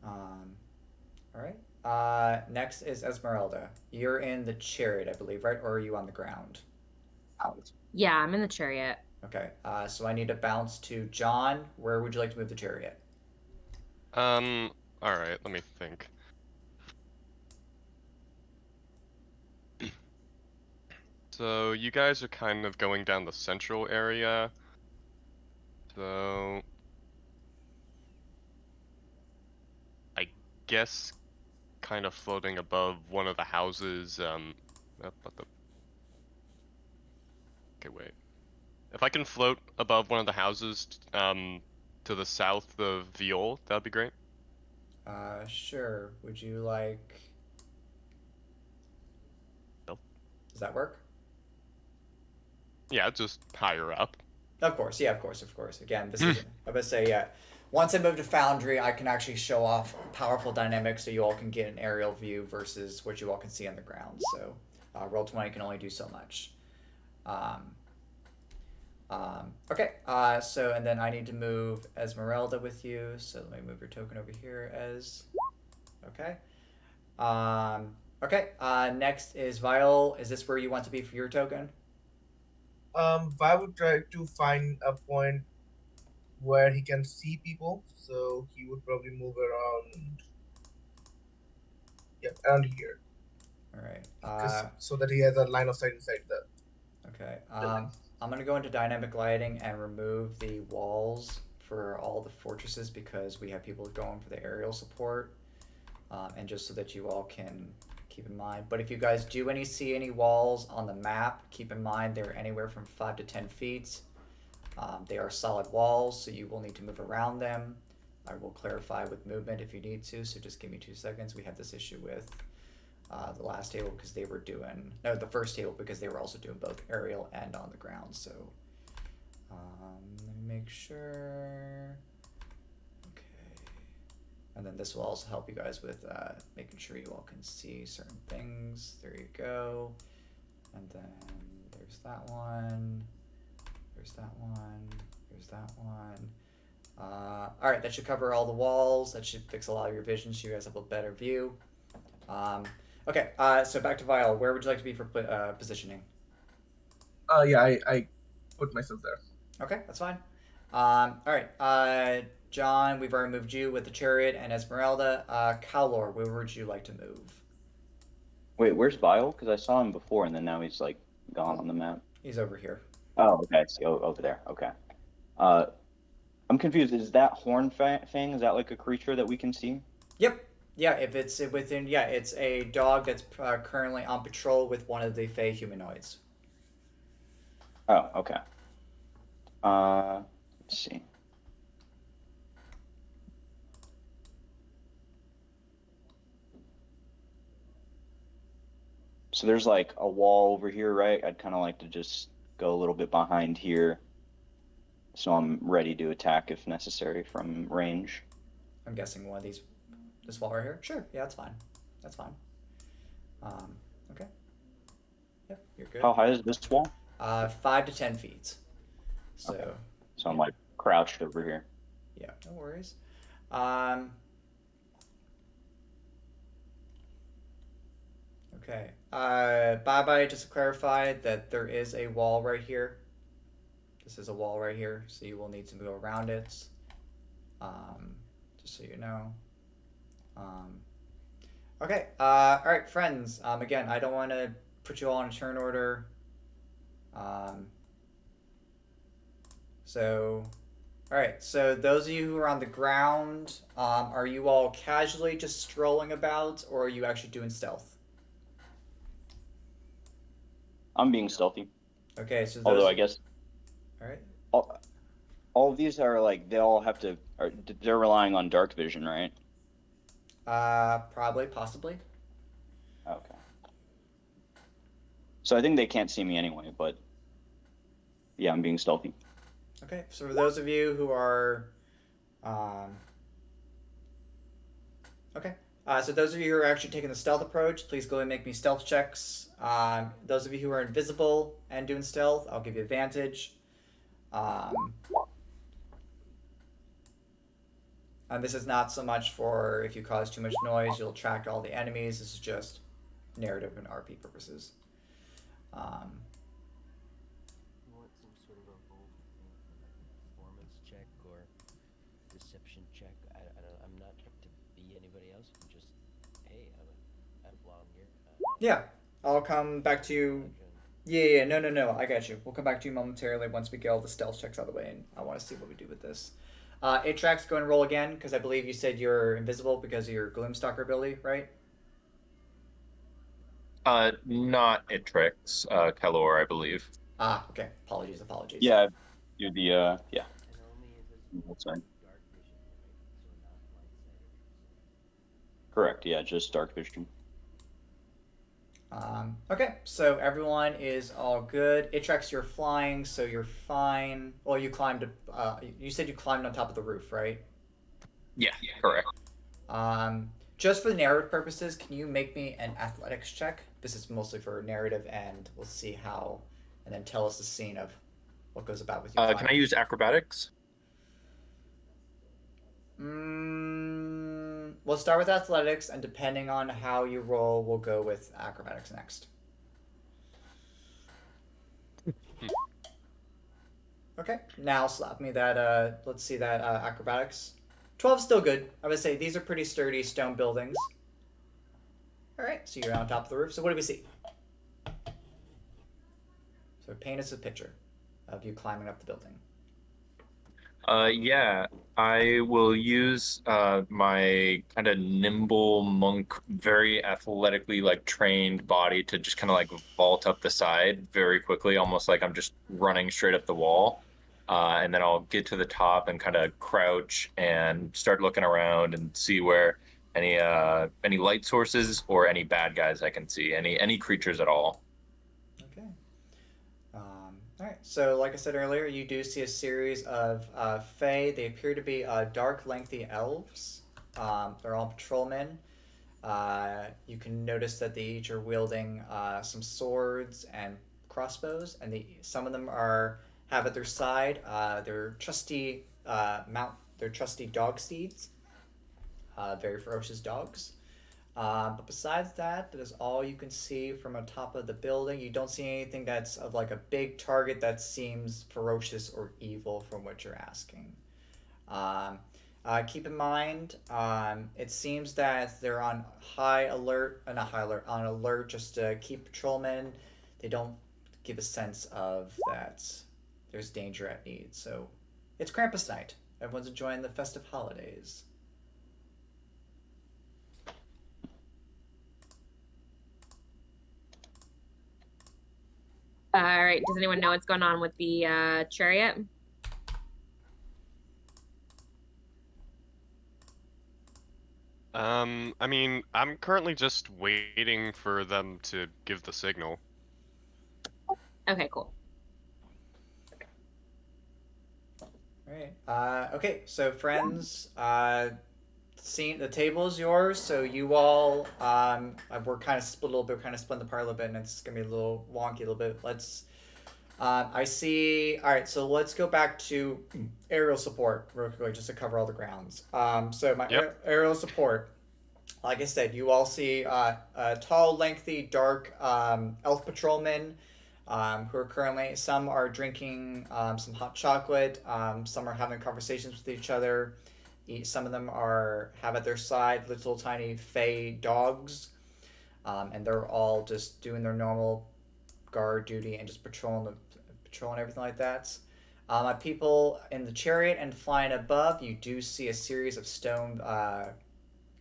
All right. Next is Esmeralda. You're in the chariot, I believe, right? Or are you on the ground? Yeah, I'm in the chariot. Okay. So I need to bounce to John. Where would you like to move the chariot? All right, let me think. So you guys are kind of going down the central area. So I guess kind of floating above one of the houses, up at the... Okay, wait. If I can float above one of the houses, to the south of Viol, that'd be great. Sure. Would you like? Nope. Does that work? Yeah, just higher up. Of course, yeah, of course. Again, this is I'm gonna say yeah. Once I move to Foundry, I can actually show off powerful dynamics so you all can get an aerial view versus what you all can see on the ground. So, Roll20 can only do so much. Um, okay, so and then I need to move Esmeralda with you. So let me move your token over here as. Okay. Okay. Next is Viol. Is this where you want to be for your token? I would try to find a point where he can see people, so he would probably move around. Yep, around here. All right. So that he has a line of sight inside the. Okay. I'm gonna go into dynamic lighting and remove the walls for all the fortresses because we have people going for the aerial support, and just so that you all can keep in mind. But if you guys do see any walls on the map, keep in mind they're anywhere from 5 to 10 feet. They are solid walls, so you will need to move around them. I will clarify with movement if you need to, so just give me 2 seconds. We had this issue with the last table because they were doing, no, the first table because they were also doing both aerial and on the ground. So let me make sure. Okay. And then this will also help you guys with making sure you all can see certain things. There you go. And then there's that one. There's that one. There's that one. All right, that should cover all the walls. That should fix a lot of your vision so you guys have a better view. Okay, so back to Vial. Where would you like to be for positioning? Yeah, I put myself there. Okay, that's fine. All right, John, we've already moved you with the chariot and Esmeralda. Kalor, where would you like to move? Wait, where's Vile? Because I saw him before, and then now he's like gone on the map. He's over here. Oh, okay. I see. Over there. Okay. I'm confused. Is that horn thing? Is that like a creature that we can see? Yep. Yeah, if it's within, yeah, it's a dog that's currently on patrol with one of the Fey humanoids. Oh, okay. Let's see. So there's like a wall over here, right? I'd kind of like to just go a little bit behind here, so I'm ready to attack if necessary from range. I'm guessing one of these, this wall right here. Sure, yeah, that's fine. That's fine. Okay. Yep, you're good. How high is this wall? 5 to 10 feet. So. Okay. So I'm like crouched over here. Yeah, no worries. Okay. Bye-bye, just to clarify that there is a wall right here. This is a wall right here, so you will need to move around it. Just so you know. Okay. All right, friends. Again, I don't want to put you all in a turn order. So All right. So those of you who are on the ground, are you all casually just strolling about, or are you actually doing stealth? I'm being stealthy. Okay. So Although those. I guess All right. all of these are like they all have to. They're relying on dark vision, right? Probably, possibly. Okay. So I think they can't see me anyway, but yeah, I'm being stealthy. Okay. So for those of you who are, um, okay. So those of you who are actually taking the stealth approach, please go and make me stealth checks. Those of you who are invisible and doing stealth, I'll give you advantage. Um, and this is not so much for if you cause too much noise, you'll attract all the enemies. This is just narrative and RP purposes. Um, You want some sort of a bold thing, like a performance check or deception check. I'm not trying to be anybody else. You can just, hey, I belong here. yeah, I'll come back to you. Join. Yeah, no, I got you. We'll come back to you momentarily once we get all the stealth checks out of the way, and I want to see what we do with this. Atrax, go and roll again, because I believe you said you're invisible because of your Gloomstalker ability, right? Not Itrix, Kalor, I believe. Ah, okay. Apologies. Yeah, you'd be yeah. And only invisible That's fine. dark vision, right? So not light sight. Correct. Yeah, just dark vision. Okay, so everyone is all good. Itrax, you're flying, so you're fine. Well, you climbed. You said you climbed on top of the roof, right? Yeah, correct. Just for the narrative purposes, can you make me an athletics check? This is mostly for narrative, and we'll see how, and then tell us the scene of what goes about with you. Can I use acrobatics? We'll start with athletics, and depending on how you roll, we'll go with acrobatics next. Okay, now slap me that, let's see that acrobatics. 12 still good. I would say these are pretty sturdy stone buildings. Alright, so you're on top of the roof. So what do we see? So paint us a picture of you climbing up the building. Yeah, I will use my kind of nimble monk, very athletically like trained body to just kind of like vault up the side very quickly, almost like I'm just running straight up the wall. And then I'll get to the top and kind of crouch and start looking around and see where any light sources or any bad guys I can see, any creatures at all. Okay. All right. So, like I said earlier, you do see a series of Fae. They appear to be dark, lengthy elves. They're all patrolmen. You can notice that they each are wielding some swords and crossbows, and some of them have at their side their trusty their trusty dog steeds, very ferocious dogs. But besides that, that is all you can see from on top of the building. You don't see anything that's of like a big target that seems ferocious or evil from what you're asking. Um, Keep in mind, it seems that they're on high alert, not high alert, on alert just to keep patrolmen. They don't give a sense of that there's danger at need. So it's Krampus night. Everyone's enjoying the festive holidays. All right. Does anyone know what's going on with the chariot? I mean, I'm currently just waiting for them to give the signal. Okay, cool. All right. Okay, so friends, the table is yours. So you all, we're kind of split a little bit. We're kind of split the part a little bit, and it's gonna be a little wonky a little bit. I see. All right, so let's go back to aerial support real quickly, just to cover all the grounds. So my aerial support, like I said, you all see tall, lengthy, dark elf patrolmen who are currently, some are drinking some hot chocolate, some are having conversations with each other. Some of them have at their side little tiny fey dogs, and they're all just doing their normal guard duty and just patrolling everything like that. My people in the chariot and flying above, you do see a series of stone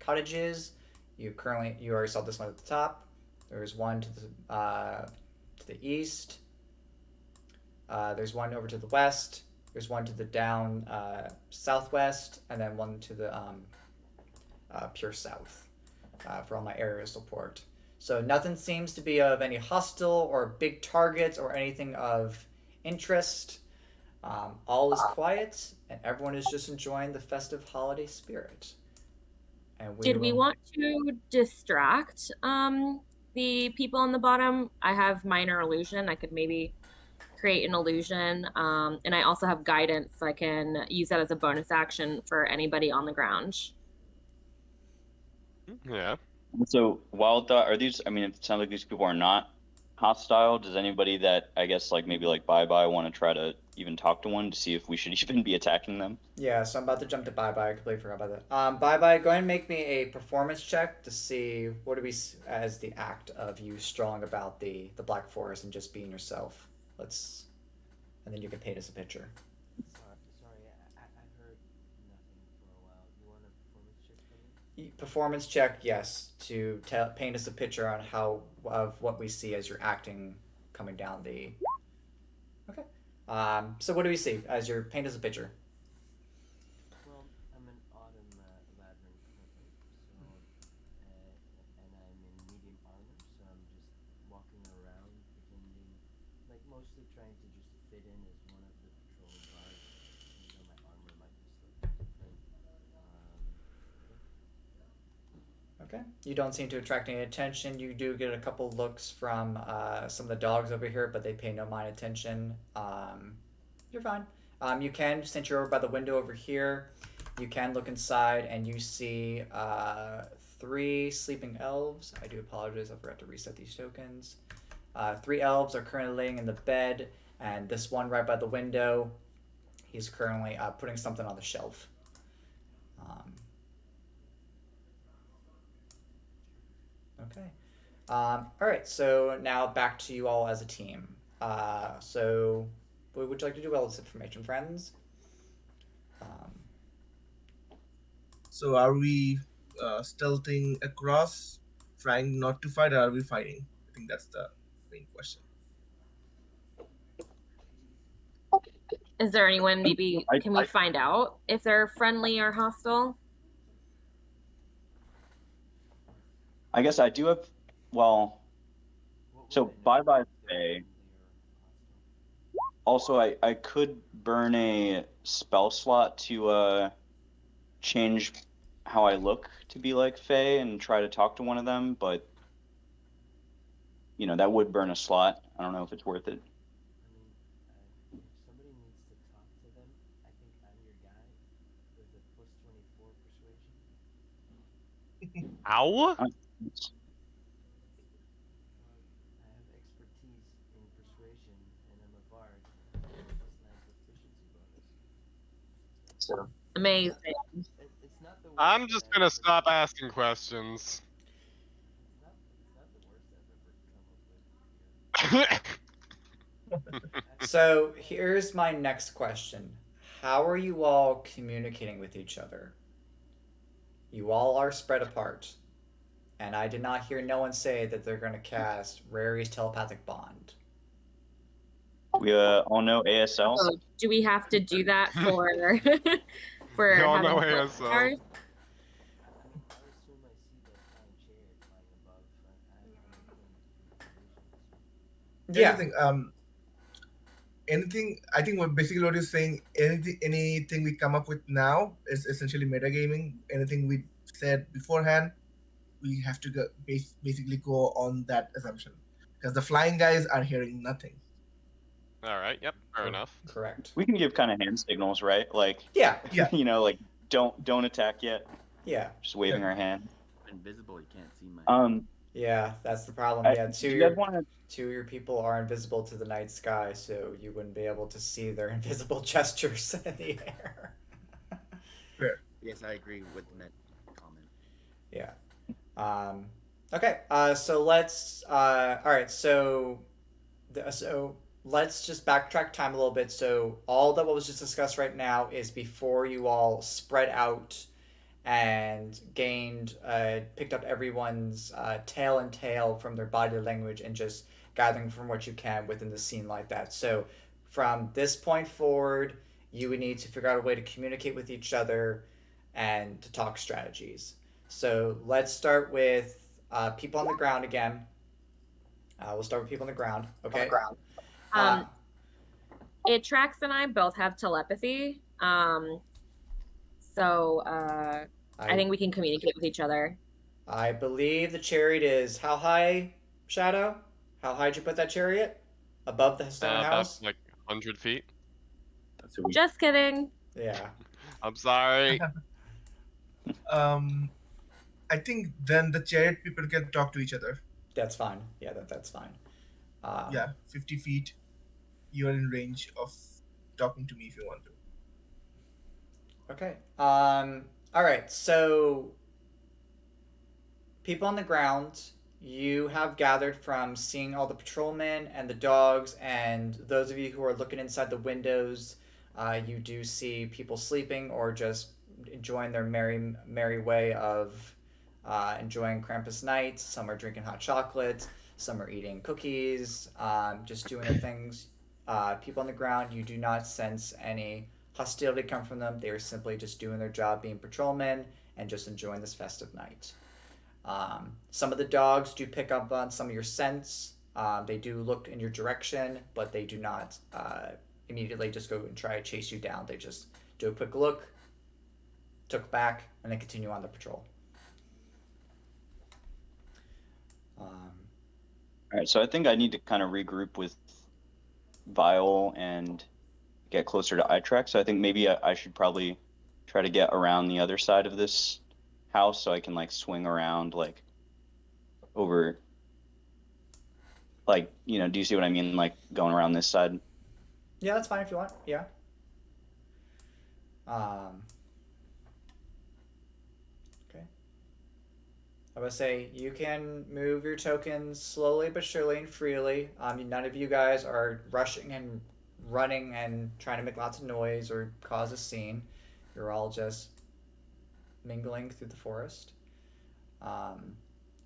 cottages. You already saw this one at the top. There's one to the east. There's one over to the west. There's one to the down southwest, and then one to the pure south for all my aerial support. So nothing seems to be of any hostile or big targets or anything of interest. All is quiet, and everyone is just enjoying the festive holiday spirit. And Did we want to distract the people on the bottom? I have minor illusion. I could maybe create an illusion. And I also have guidance, so I can use that as a bonus action for anybody on the ground. Yeah. So Wild Thought, are these? I mean, it sounds like these people are not hostile. Does anybody that I guess like maybe like Bye Bye want to try to even talk to one to see if we should even be attacking them? Yeah, so I'm about to jump to Bye Bye. I completely forgot about that. Bye Bye, go ahead and make me a performance check to see what do we as the act of you strolling about the Black Forest and just being yourself. And then you can paint us a picture. Sorry, I heard nothing for a while. You want a performance check from me? Performance check, yes, to paint us a picture on how of what we see as you're acting coming down the. Okay. So what do we see as you're paint us a picture? Well, I'm an autumn ladron currently, so and I'm in medium armor, so I'm just walking around pretending, like mostly trying to just fit in as one of the patrol guards, even though my armor might be slightly different. Okay. You don't seem to attract any attention. You do get a couple looks from some of the dogs over here, but they pay no mind attention. You're fine. You can, since you're over by the window over here, you can look inside and you see 3 sleeping elves. I do apologize, I forgot to reset these tokens. 3 elves are currently laying in the bed, and this one right by the window, he's currently putting something on the shelf. Okay. All right. So now back to you all as a team. So, what would you like to do with all this information, friends? So are we stealthing across, trying not to fight, or are we fighting? I think that's the main question. Is there anyone maybe can we find out if they're friendly or hostile? I guess I do have. Well, so Bye Bye Faye. Also, I could burn a spell slot to change how I look to be like Faye and try to talk to one of them, but you know that would burn a slot. I don't know if it's worth it. If somebody needs to talk to them, I think I'm your guy with a plus 24 persuasion. Ow! I have expertise in persuasion, and I'm a bard. Plus 9 proficiency bonus. So Amazing. It's not the worst. I'm just gonna stop asking questions. It's not the worst I've ever come up with. So here's my next question: how are you all communicating with each other? You all are spread apart, and I did not hear no one say that they're going to cast Rary's telepathic bond. we all know ASL. So do we have to do that for for We all having know a ASL. card? I assume I see the flying chariot flying above. Here's the thing, anything, I think basically what you're saying, anything we come up with now is essentially metagaming. Anything we said beforehand, we have to basically go on that assumption, because the flying guys are hearing nothing. All right. Yep. Fair enough. Correct. We can give kind of hand signals, right? Like Yeah. you know, like don't attack yet. Yeah. Just waving our hand. Invisible, you can't see my. Yeah, that's the problem. Yeah, do you guys want to? 2 of your people are invisible to the night sky, so you wouldn't be able to see their invisible gestures in the air. Yes, I agree with that comment. Yeah. Okay. So let's. All right. So let's just backtrack time a little bit. So all that what was just discussed right now is before you all spread out and gained picked up everyone's tale and tale from their body language and just gathering from what you can within the scene like that. So from this point forward, you would need to figure out a way to communicate with each other and to talk strategies. So let's start with people on the ground again. We'll start with people on the ground. Okay. Um, Atrax and I both have telepathy. So I think we can communicate with each other. I believe the chariot is how high, Shadow? How high did you put that chariot? Above the stone About house? like 100 feet. So we, Just kidding. Yeah. I'm sorry. I think then the chariot people can talk to each other. That's fine. Yeah, that's fine. Yeah, 50 feet. You're in range of talking to me if you want to. Okay. All right. So, people on the ground, you have gathered from seeing all the patrolmen and the dogs, and those of you who are looking inside the windows, you do see people sleeping or just enjoying their merry way of enjoying Krampus night. Some are drinking hot chocolate. Some are eating cookies. Just doing their things. People on the ground, you do not sense any hostility come from them. They are simply just doing their job, being patrolmen, and just enjoying this festive night. Some of the dogs do pick up on some of your scents. They do look in your direction, but they do not immediately just go and try to chase you down. They just do a quick look, took back, and then continue on the patrol. all right, so I think I need to kind of regroup with Vile and get closer to Itrax. So I think maybe I should probably try to get around the other side of this house so I can like swing around like over, like, you know, do you see what I mean? Like going around this side. Yeah, that's fine if you want. Yeah. Okay. I would say you can move your tokens slowly but surely and freely. None of you guys are rushing and running and trying to make lots of noise or cause a scene. You're all just mingling through the forest. And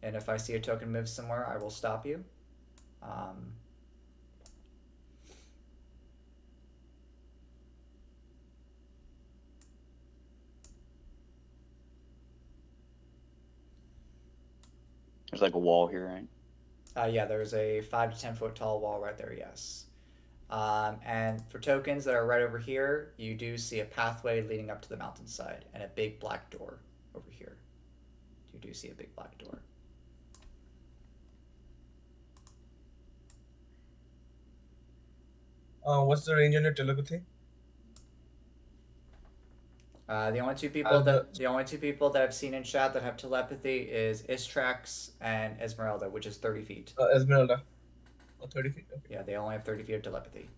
if I see a token move somewhere, I will stop you. There's like a wall here, right? Yeah, there's a 5 to 10 foot tall wall right there, yes. And for tokens that are right over here, you do see a pathway leading up to the mountainside and a big black door over here. You do see a big black door. What's the range on your telepathy? The only two people that I've seen in chat that have telepathy is Istrax and Esmeralda, which is 30 feet. Esmeralda. 30 feet. Okay. Yeah, they only have 30 feet of telepathy.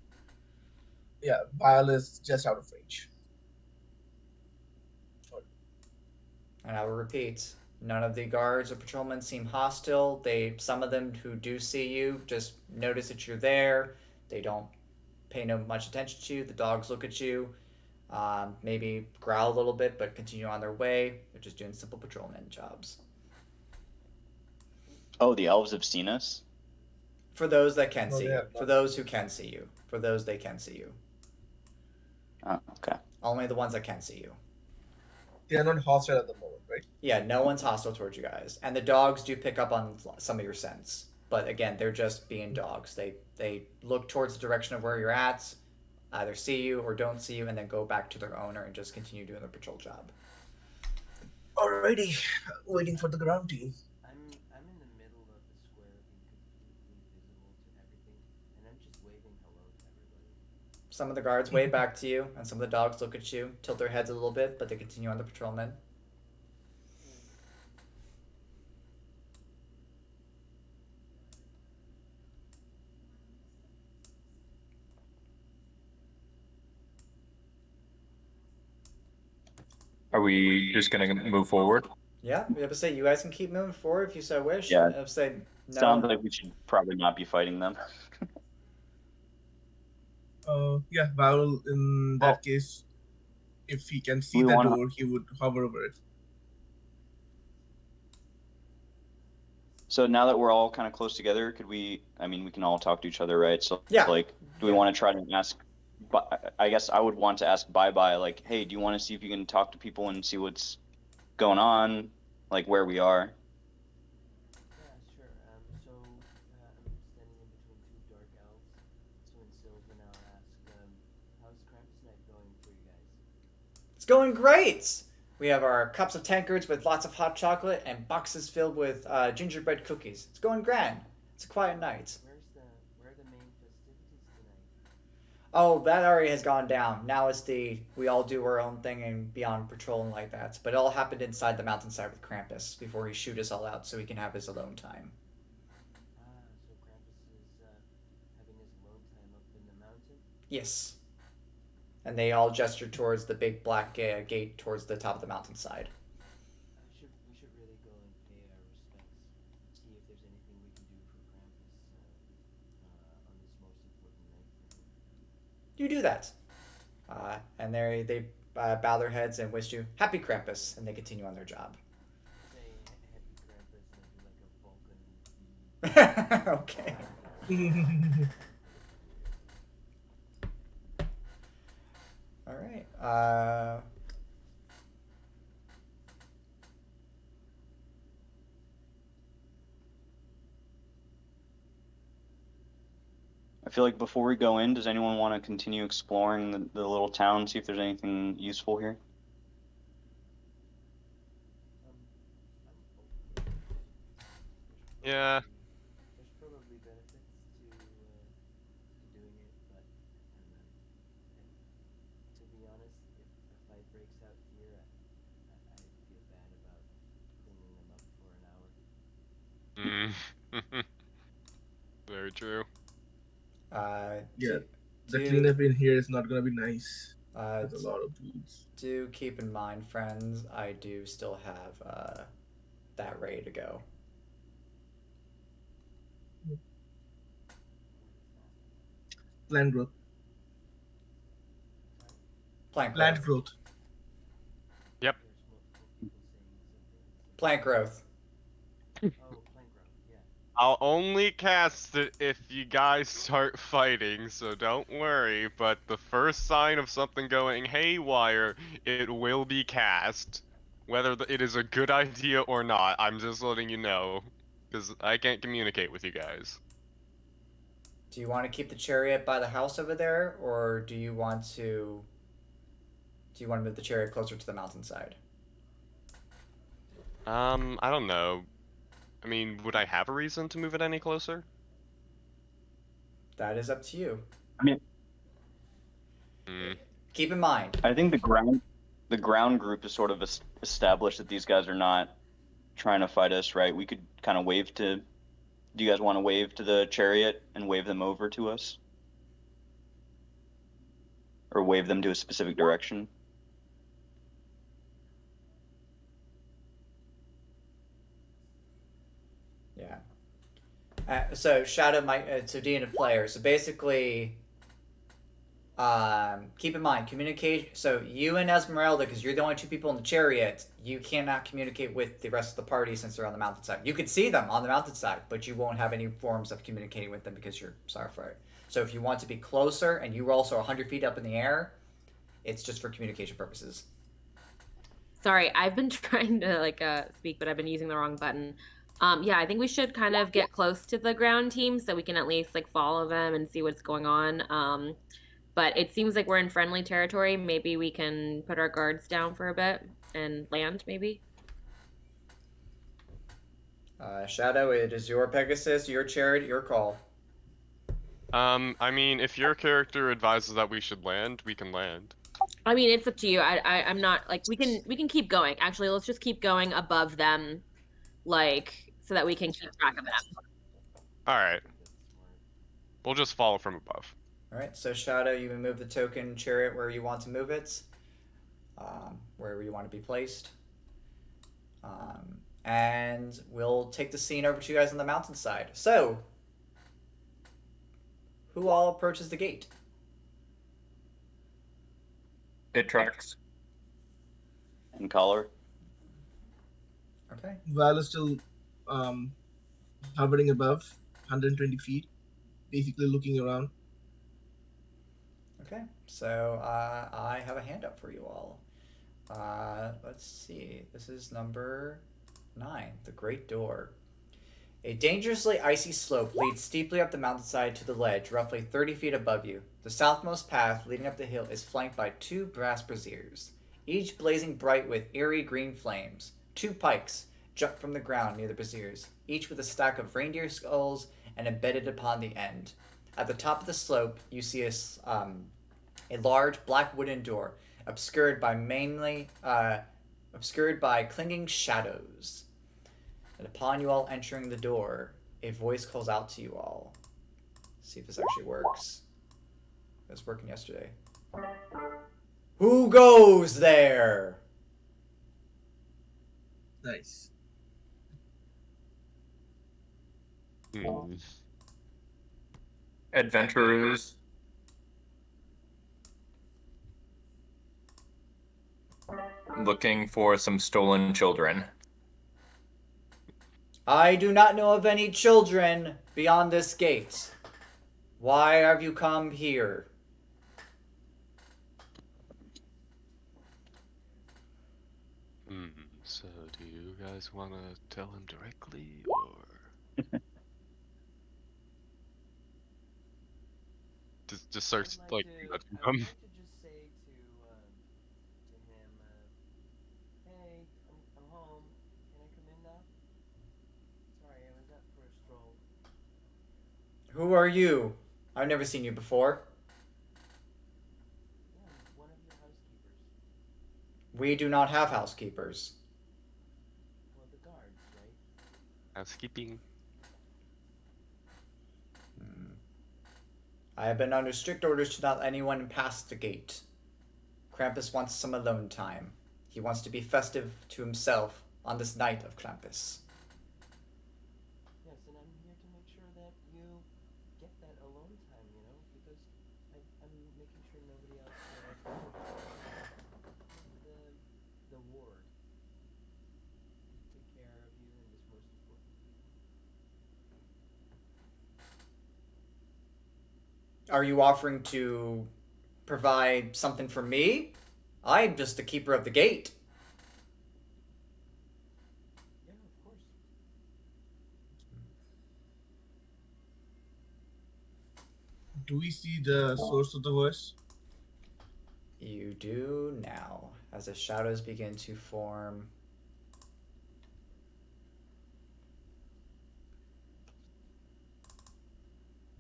Yeah, Vile is just out of range. And I will repeat, none of the guards or patrolmen seem hostile. Some of them who do see you just notice that you're there. They don't pay no much attention to you. The dogs look at you, maybe growl a little bit, but continue on their way. They're just doing simple patrolman jobs. Oh, the elves have seen us? For those that can see you. Yeah. For those who can see you. For those they can see you. Oh, okay. Only the ones that can see you. They are not hostile at the moment, right? Yeah, no one's hostile towards you guys. And the dogs do pick up on some of your scents. But again, they're just being dogs. They look towards the direction of where you're at, either see you or don't see you, and then go back to their owner and just continue doing their patrol job. Alrighty, waiting for the ground team. I'm in the middle of the square, being completely visible to everything, and I'm just waving hello to everybody. Some of the guards wave back to you, and some of the dogs look at you, tilt their heads a little bit, but they continue on the patrolmen. Are we just gonna move forward? Yeah, I have to say you guys can keep moving forward if you so wish. Yeah. I have to say no. Sounds like we should probably not be fighting them. Yeah, Val, in Well, that case, if he can see we the wanna- door, he would hover over it. So now that we're all kind of close together, could we? I mean, we can all talk to each other, right? So, Yeah. like, do we Yeah. want to try to ask? But I guess I would want to ask Bye Bye, like, hey, do you want to see if you can talk to people and see what's going on, like where we are? Yeah, sure. So I'm standing in between two dark elves, so in Sylvan, I'll ask, how's Krampus night going for you guys? It's going great. We have our cups of tankards with lots of hot chocolate and boxes filled with gingerbread cookies. It's going grand. It's a quiet night. Where are the main festivities tonight? Oh, that already has gone down. Now it's we all do our own thing and be on patrol and like that. But it all happened inside the mountainside with Krampus before he shoot us all out so he can have his alone time. So Krampus is having his alone time up in the mountain? Yes. And they all gesture towards the big black gate towards the top of the mountainside. We should really go and pay our respects. See if there's anything we can do for Krampus on this most important night for him. You do that. And they bow their heads and wish you happy Krampus, and they continue on their job. Say happy Krampus and do like a Vulcan. Okay. All right. I feel like before we go in, does anyone want to continue exploring the little town, see if there's anything useful here? Yeah. There's probably benefits to doing it, but to be honest, if a fight breaks out here, I feel bad about cleaning them up for an hour. Very true. Yeah, the cleanup in here is not gonna be nice. There's a lot of dudes. Do keep in mind, friends, I do still have that ready to go. Plant growth. Plant growth. Yep. Plant growth. Oh, plant growth, yeah. I'll only cast it if you guys start fighting, so don't worry, but the first sign of something going haywire, it will be cast. Whether it is a good idea or not, I'm just letting you know, because I can't communicate with you guys. Do you want to keep the chariot by the house over there, or do you want to move the chariot closer to the mountainside? I don't know. I mean, would I have a reason to move it any closer? That is up to you. I mean, Keep in mind. I think the ground group is sort of established that these guys are not trying to fight us, right? We could kind of wave to. Do you guys want to wave to the chariot and wave them over to us? Or wave them to a specific direction? Yeah. So Shadow might so D and player. So basically, keep in mind communicate. So you and Esmeralda, because you're the only two people in the chariot, you cannot communicate with the rest of the party since they're on the mountainside. You could see them on the mountainside, but you won't have any forms of communicating with them because you're Starfire. So if you want to be closer and you were also 100 feet up in the air, it's just for communication purposes. Sorry, I've been trying to speak, but I've been using the wrong button. Yeah, I think we should kind of get close to the ground team so we can at least follow them and see what's going on. But it seems like we're in friendly territory. Maybe we can put our guards down for a bit and land, maybe. Shadow, it is your Pegasus, your chariot, your call. I mean, if your character advises that we should land, we can land. I mean, it's up to you. I'm not we can keep going. Actually, let's just keep going above them, so that we can keep track of them. All right. We'll just follow from above. All right. So Shadow, you move the token chariot where you want to move it, wherever you want to be placed, and we'll take the scene over to you guys on the mountainside. So, who all approaches the gate? It tracks. And collar. Okay. Val is still hovering above 120 feet, basically looking around. Okay. So I have a handout for you all. Let's see. This is number 9, the Great Door. A dangerously icy slope leads steeply up the mountainside to the ledge, roughly 30 feet above you. The southmost path leading up the hill is flanked by 2 brass braziers, each blazing bright with eerie green flames. 2 pikes jut from the ground near the braziers, each with a stack of reindeer skulls and embedded upon the end. At the top of the slope, you see a large black wooden door, obscured by clinging shadows. And upon you all entering the door, a voice calls out to you all. Let's see if this actually works. It was working yesterday. Who goes there? Nice. Adventurers. Looking for some stolen children. I do not know of any children beyond this gate. Why have you come here? So, do you guys want to tell him directly, or just start like I'd nudging like him? to just say to him, hey, I'm home. Can I come in now? Sorry, I was out for a stroll. Who are you? I've never seen you before. Yeah, I'm one of your housekeepers. We do not have housekeepers. Well, the guards, right? Housekeeping. I have been under strict orders to not let anyone pass the gate. Krampus wants some alone time. He wants to be festive to himself on this night of Krampus. Yes, and I'm here to make sure that you get that alone time, you know, because I'm making sure nobody else the ward take care of you and is most important. Are you offering to provide something for me? I'm just the keeper of the gate. Yeah, of course. Do we see the source of the voice? You do now, as the shadows begin to form.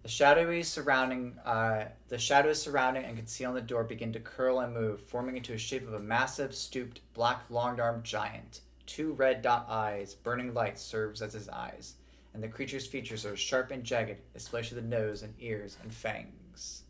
The shadows surrounding and concealing the door begin to curl and move, forming into a shape of a massive, stooped, black, long-armed giant. 2 red dot eyes, burning light serves as his eyes, and the creature's features are sharp and jagged, especially the nose and ears and fangs.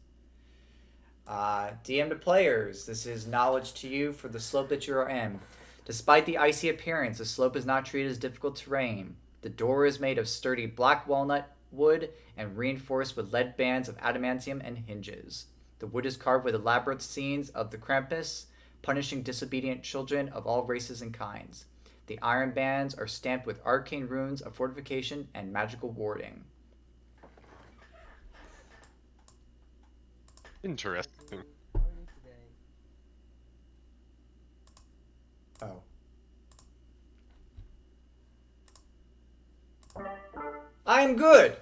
DM to players, this is knowledge to you for the slope that you are in. Despite the icy appearance, the slope is not treated as difficult terrain. The door is made of sturdy black walnut wood and reinforced with lead bands of adamantium and hinges. The wood is carved with elaborate scenes of the Krampus, punishing disobedient children of all races and kinds. The iron bands are stamped with arcane runes of fortification and magical warding. Interesting. How are you today? Oh. I'm good.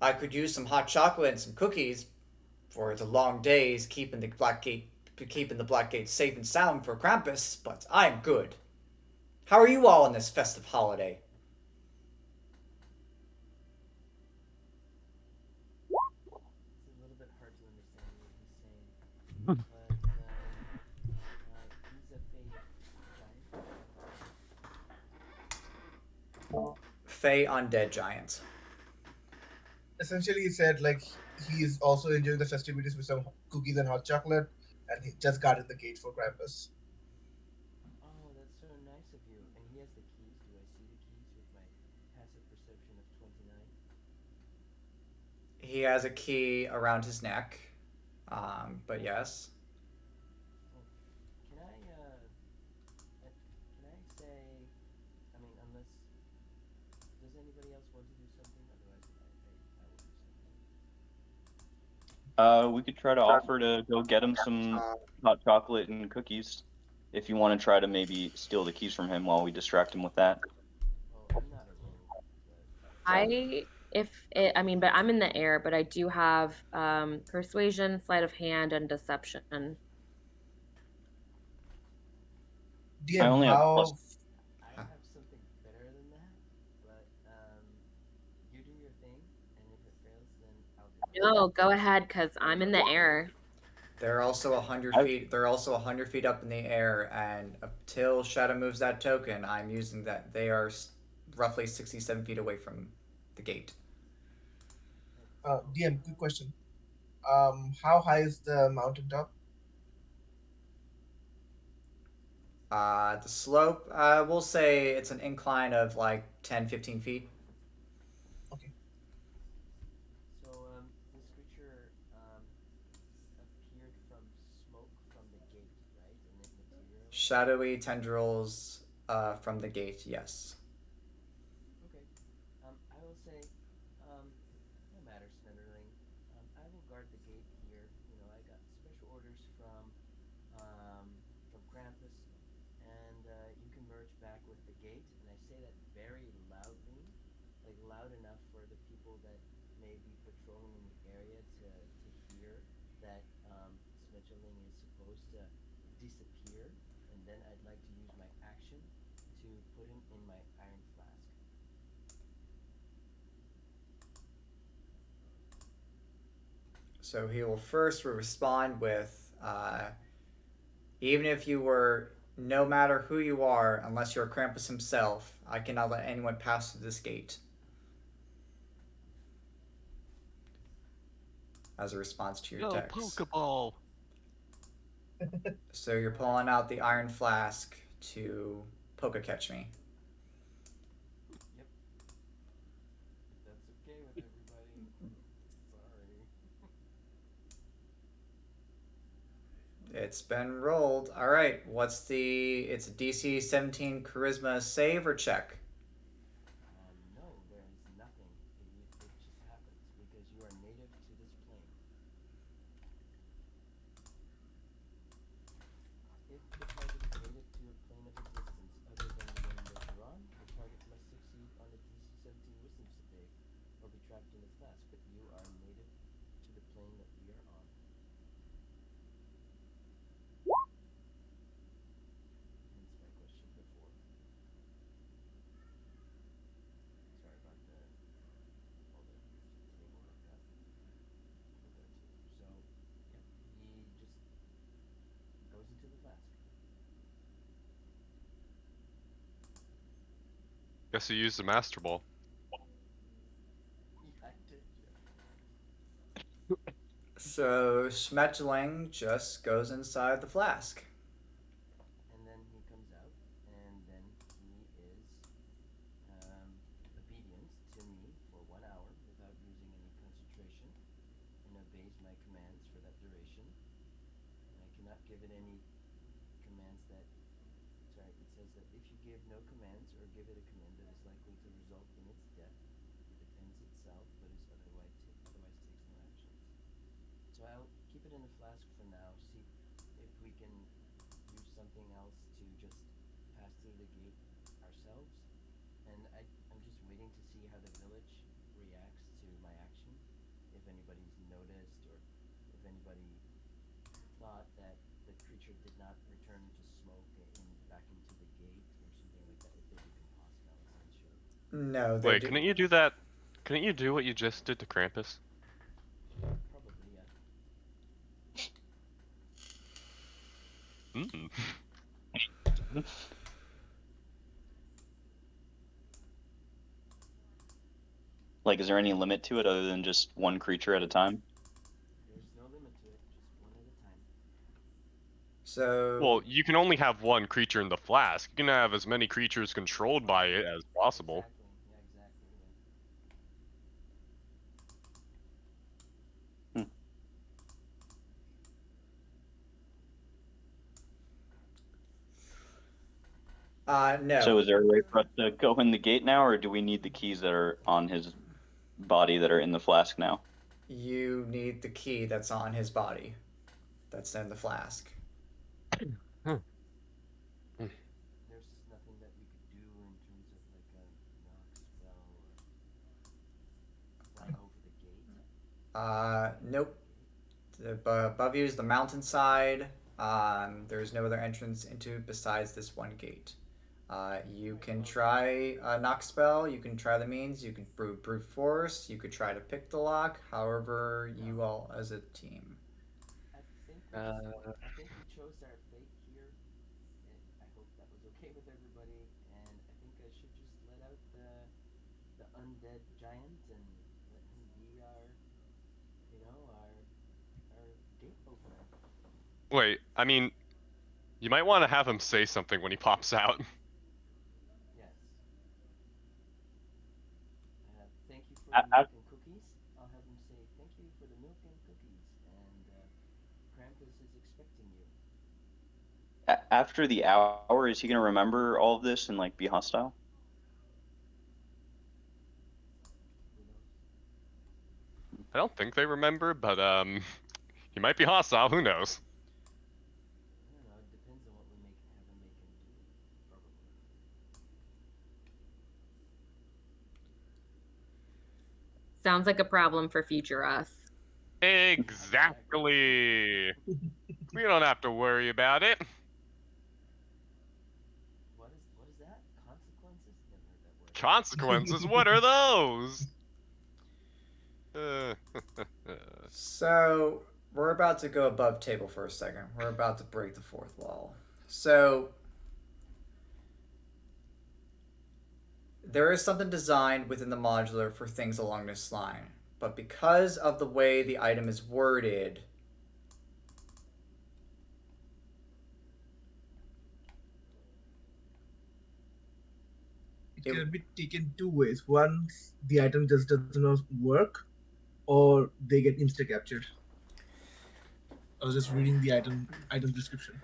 I could use some hot chocolate and some cookies for the long days keeping the Black Gate safe and sound for Krampus, but I'm good. How are you all on this festive holiday? It's a little bit hard to understand what he's saying, but he's a fey giant. Fey undead giants. Essentially, he said like he is also enjoying the festivities with some cookies and hot chocolate, and he just got in the gate for Krampus. Oh, that's so nice of you. And he has the keys. Do I see the keys with my passive perception of 29? He has a key around his neck, but yes. Oh, We could try to offer to go get him some hot chocolate and cookies. If you want to try to maybe steal the keys from him while we distract him with that. Well, I'm not a rogue, but I mean, but I'm in the air, but I do have persuasion, sleight of hand, and deception. I DM, only have how plus. I have something better than that. But you do your thing, and if it fails, then I'll do mine. No, go ahead, cause I'm in the air. They're also 100 I- feet. They're also 100 feet up in the air, and until Shadow moves that token, I'm using that. They are roughly 67 feet away from the gate. DM, quick question. How high is the mountaintop? The slope, we'll say it's an incline of like 10, 15 feet. Okay. So this creature appeared from smoke from the gate, right? And it materialized. Shadowy tendrils from the gate, yes. Okay. I will say, no matter, Snetterling. I will guard the gate here. You know, I got special orders from Krampus, and you can merge back with the gate. And I say that very loudly, like loud enough for the people that may be patrolling in the area to hear that Smetterling is supposed to disappear. And then I'd like to use my action to put him in my iron flask. So he will first respond with, even if you were, no matter who you are, unless you're Krampus himself, I cannot let anyone pass through this gate. As a response to your text. Pokeball. So you're pulling out the iron flask to poke catch me. Yep. If that's okay with everybody. Sorry. It's been rolled. All right. It's a DC 17 charisma save or check? No, there is nothing. It just happens because you are native to this plane. If the target is native to a plane of existence other than the one that you're on, the target must succeed on a DC 17 wisdom save or be trapped in the flask, but you are native to the plane that we are on. Hence my question before. Sorry about the all the table like that. For there too. So, yep, he just goes into the flask. Guess you used the Master Ball. Yeah, I did. So Schmetterling just goes inside the flask. And then he comes out, and then he is obedient to me for 1 hour without using any concentration, and obeys my commands for that duration. And I cannot give it any commands that. Sorry, it says that if you give no commands or give it a command that is likely to result in its death, it defends itself but is otherwise takes no actions. So I'll keep it in the flask for now. See if we can use something else to just pass through the gate ourselves. And I'm just waiting to see how the village reacts to my action. If anybody's noticed or if anybody thought that the creature did not return to smoke back into the gate or something like that. If they decompose, I wasn't sure. No, they Wait, do. couldn't you do that? Couldn't you do what you just did to Krampus? Probably, yeah. Mm. Like, is there any limit to it other than just one creature at a time? There's no limit to it, just one at a time. So Well, you can only have one creature in the flask. You can have as many creatures controlled by it as possible. Exactly. Yeah, exactly. Yeah. no. So is there a way for us to go in the gate now, or do we need the keys that are on his body that are in the flask now? you need the key that's on his body. That's in the flask. There's nothing that we could do in terms of like a knock spell or fly over the gate. Nope. Above you is the mountainside. There's no other entrance into besides this one gate. You can try a knock spell. You can try the means. You can brute force. You could try to pick the lock. However, you all as a team. I think we chose our fate here. I hope that was okay with everybody, and I think I should just let out the undead giant and let him be our, our gate opener. Wait, I mean, you might want to have him say something when he pops out. Yes. Thank you for the milk and cookies. I'll have him say thank you for the milk and cookies, and Krampus is expecting you. After the hour, is he gonna remember all of this and like be hostile? Who knows? I don't think they remember, but he might be hostile. Who knows? I don't know. It depends on what we have him make him do. Probably. Sounds like a problem for future us. Exactly. We don't have to worry about it. What is that? Consequences? Never heard that word. Consequences? What are those? So we're about to go above table for a second. We're about to break the fourth wall. So there is something designed within the modular for things along this line, but because of the way the item is worded, It can be taken two ways. One, the item just does not work, or they get insta captured. I was just reading the item description.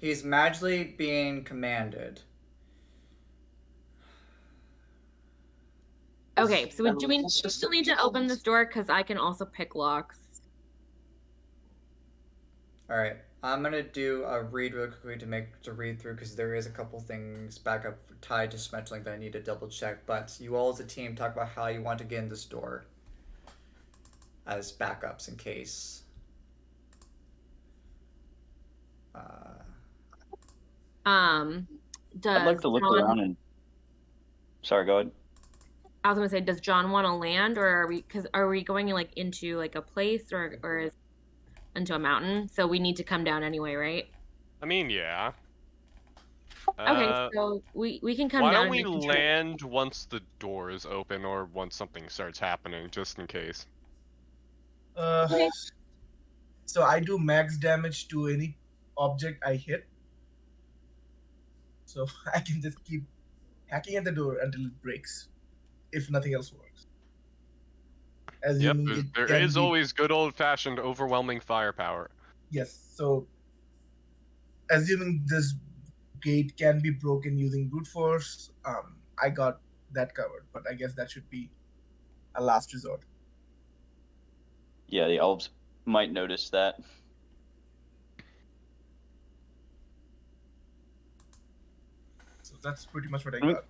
he's magically being commanded. Okay, so do we still need to open this door? Because I can also pick locks. All right, I'm gonna do a read really quickly to read through because there is a couple things back up tied to Smetling that I need to double check. But you all as a team talk about how you want to get in this door as backups in case. Does I'd like to look John, around and. Sorry, go ahead. I was gonna say, does John want to land, or are we going like into like a place or is into a mountain? So we need to come down anyway, right? I mean, yeah. Okay, so we can come why down. don't we and control- land once the door is open or once something starts happening, just in case? Okay. So I do max damage to any object I hit. So I can just keep hacking at the door until it breaks, if nothing else works. Yep, Assuming it there can is be, always good old-fashioned overwhelming firepower. yes. So assuming this gate can be broken using brute force, I got that covered. But I guess that should be a last resort. Yeah, the elves might notice that. So that's pretty much what I Can we- got.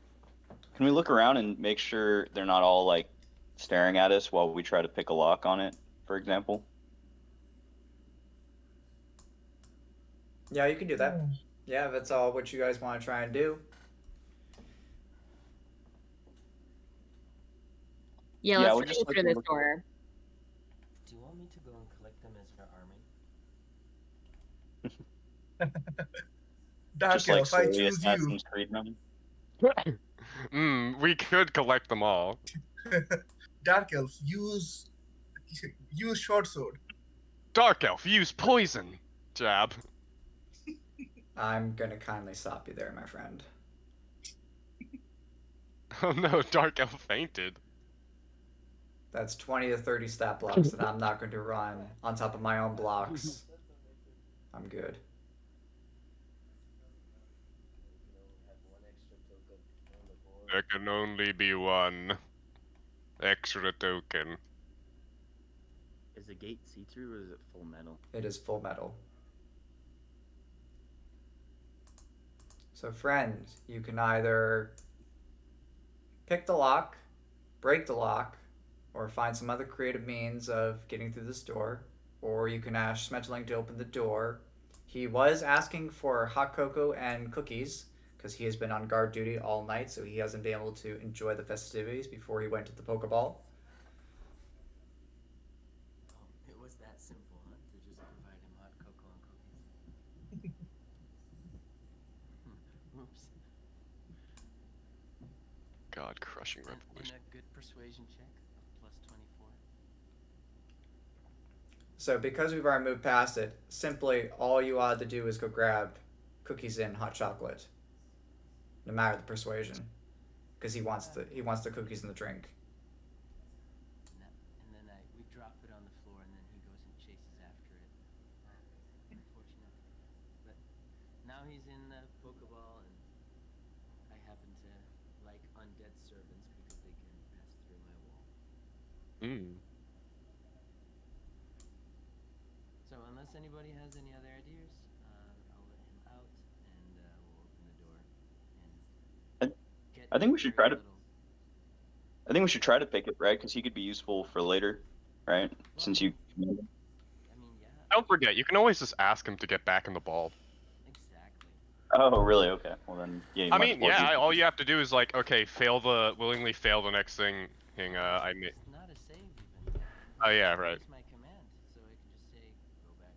Can we look around and make sure they're not all like staring at us while we try to pick a lock on it, for example? Yeah, you can do that. Yeah, that's all what you guys want to try and do. Yeah, Yeah, let's we'll try just to go like through this look- door. Do you want me to go and collect them as our army? Dark Just like Elf, I slowly choose you. Assassin's Creed them. We could collect them all. Dark Elf, use short sword. Dark Elf, use poison! Jab. I'm gonna kindly stop you there, my friend. Oh no, Dark Elf fainted. That's 20 to 30 stat blocks that I'm not going to run on top of my own blocks. I'm good. We can only have one extra token on the board. There can only be one. extra token. Is the gate see-through or is it full metal? It is full metal. So, friend, you can either pick the lock, break the lock, or find some other creative means of getting through this door, or you can ask Schmetterling to open the door. He was asking for hot cocoa and cookies because he has been on guard duty all night, so he hasn't been able to enjoy the festivities before he went to the Pokeball. Oh, it was that simple, huh? To just provide him hot cocoa and cookies. Oops. God, crushing And revolution. a good persuasion check of plus 24. So because we've already moved past it, simply all you ought to do is go grab cookies and hot chocolate, no matter the persuasion, because he wants the cookies and the drink. And then we drop it on the floor, and then he goes and chases after it. Unfortunate. But now he's in the Pokeball, and I happen to like undead servants because they can pass through my wall. So unless anybody has any other ideas, I'll let him out, and we'll open the door. And I think we should try to. little... I think we should try to pick it, right? Because he could be useful for later, right? Since you. I mean, yeah. Don't forget, you can always just ask him to get back in the ball. Exactly. Oh, really? Okay. Well then, yeah. You I might mean, as well yeah, do- all you have to do is like, okay, willingly fail the next thing. I made. It's not a save even. Oh yeah, right. It's my command, so I can just say go back.